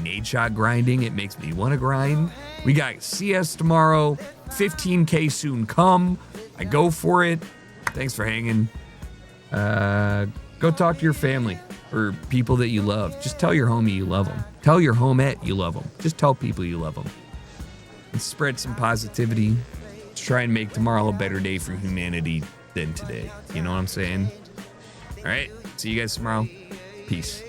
nade shot grinding. It makes me want to grind. We got CS tomorrow. 15K soon come. I go for it. Thanks for hanging. Go talk to your family or people that you love. Just tell your homie you love them. Tell your homette you love them. Just tell people you love them. And spread some positivity. Let's try and make tomorrow a better day for humanity than today. You know what I'm saying? All right. See you guys tomorrow. Peace.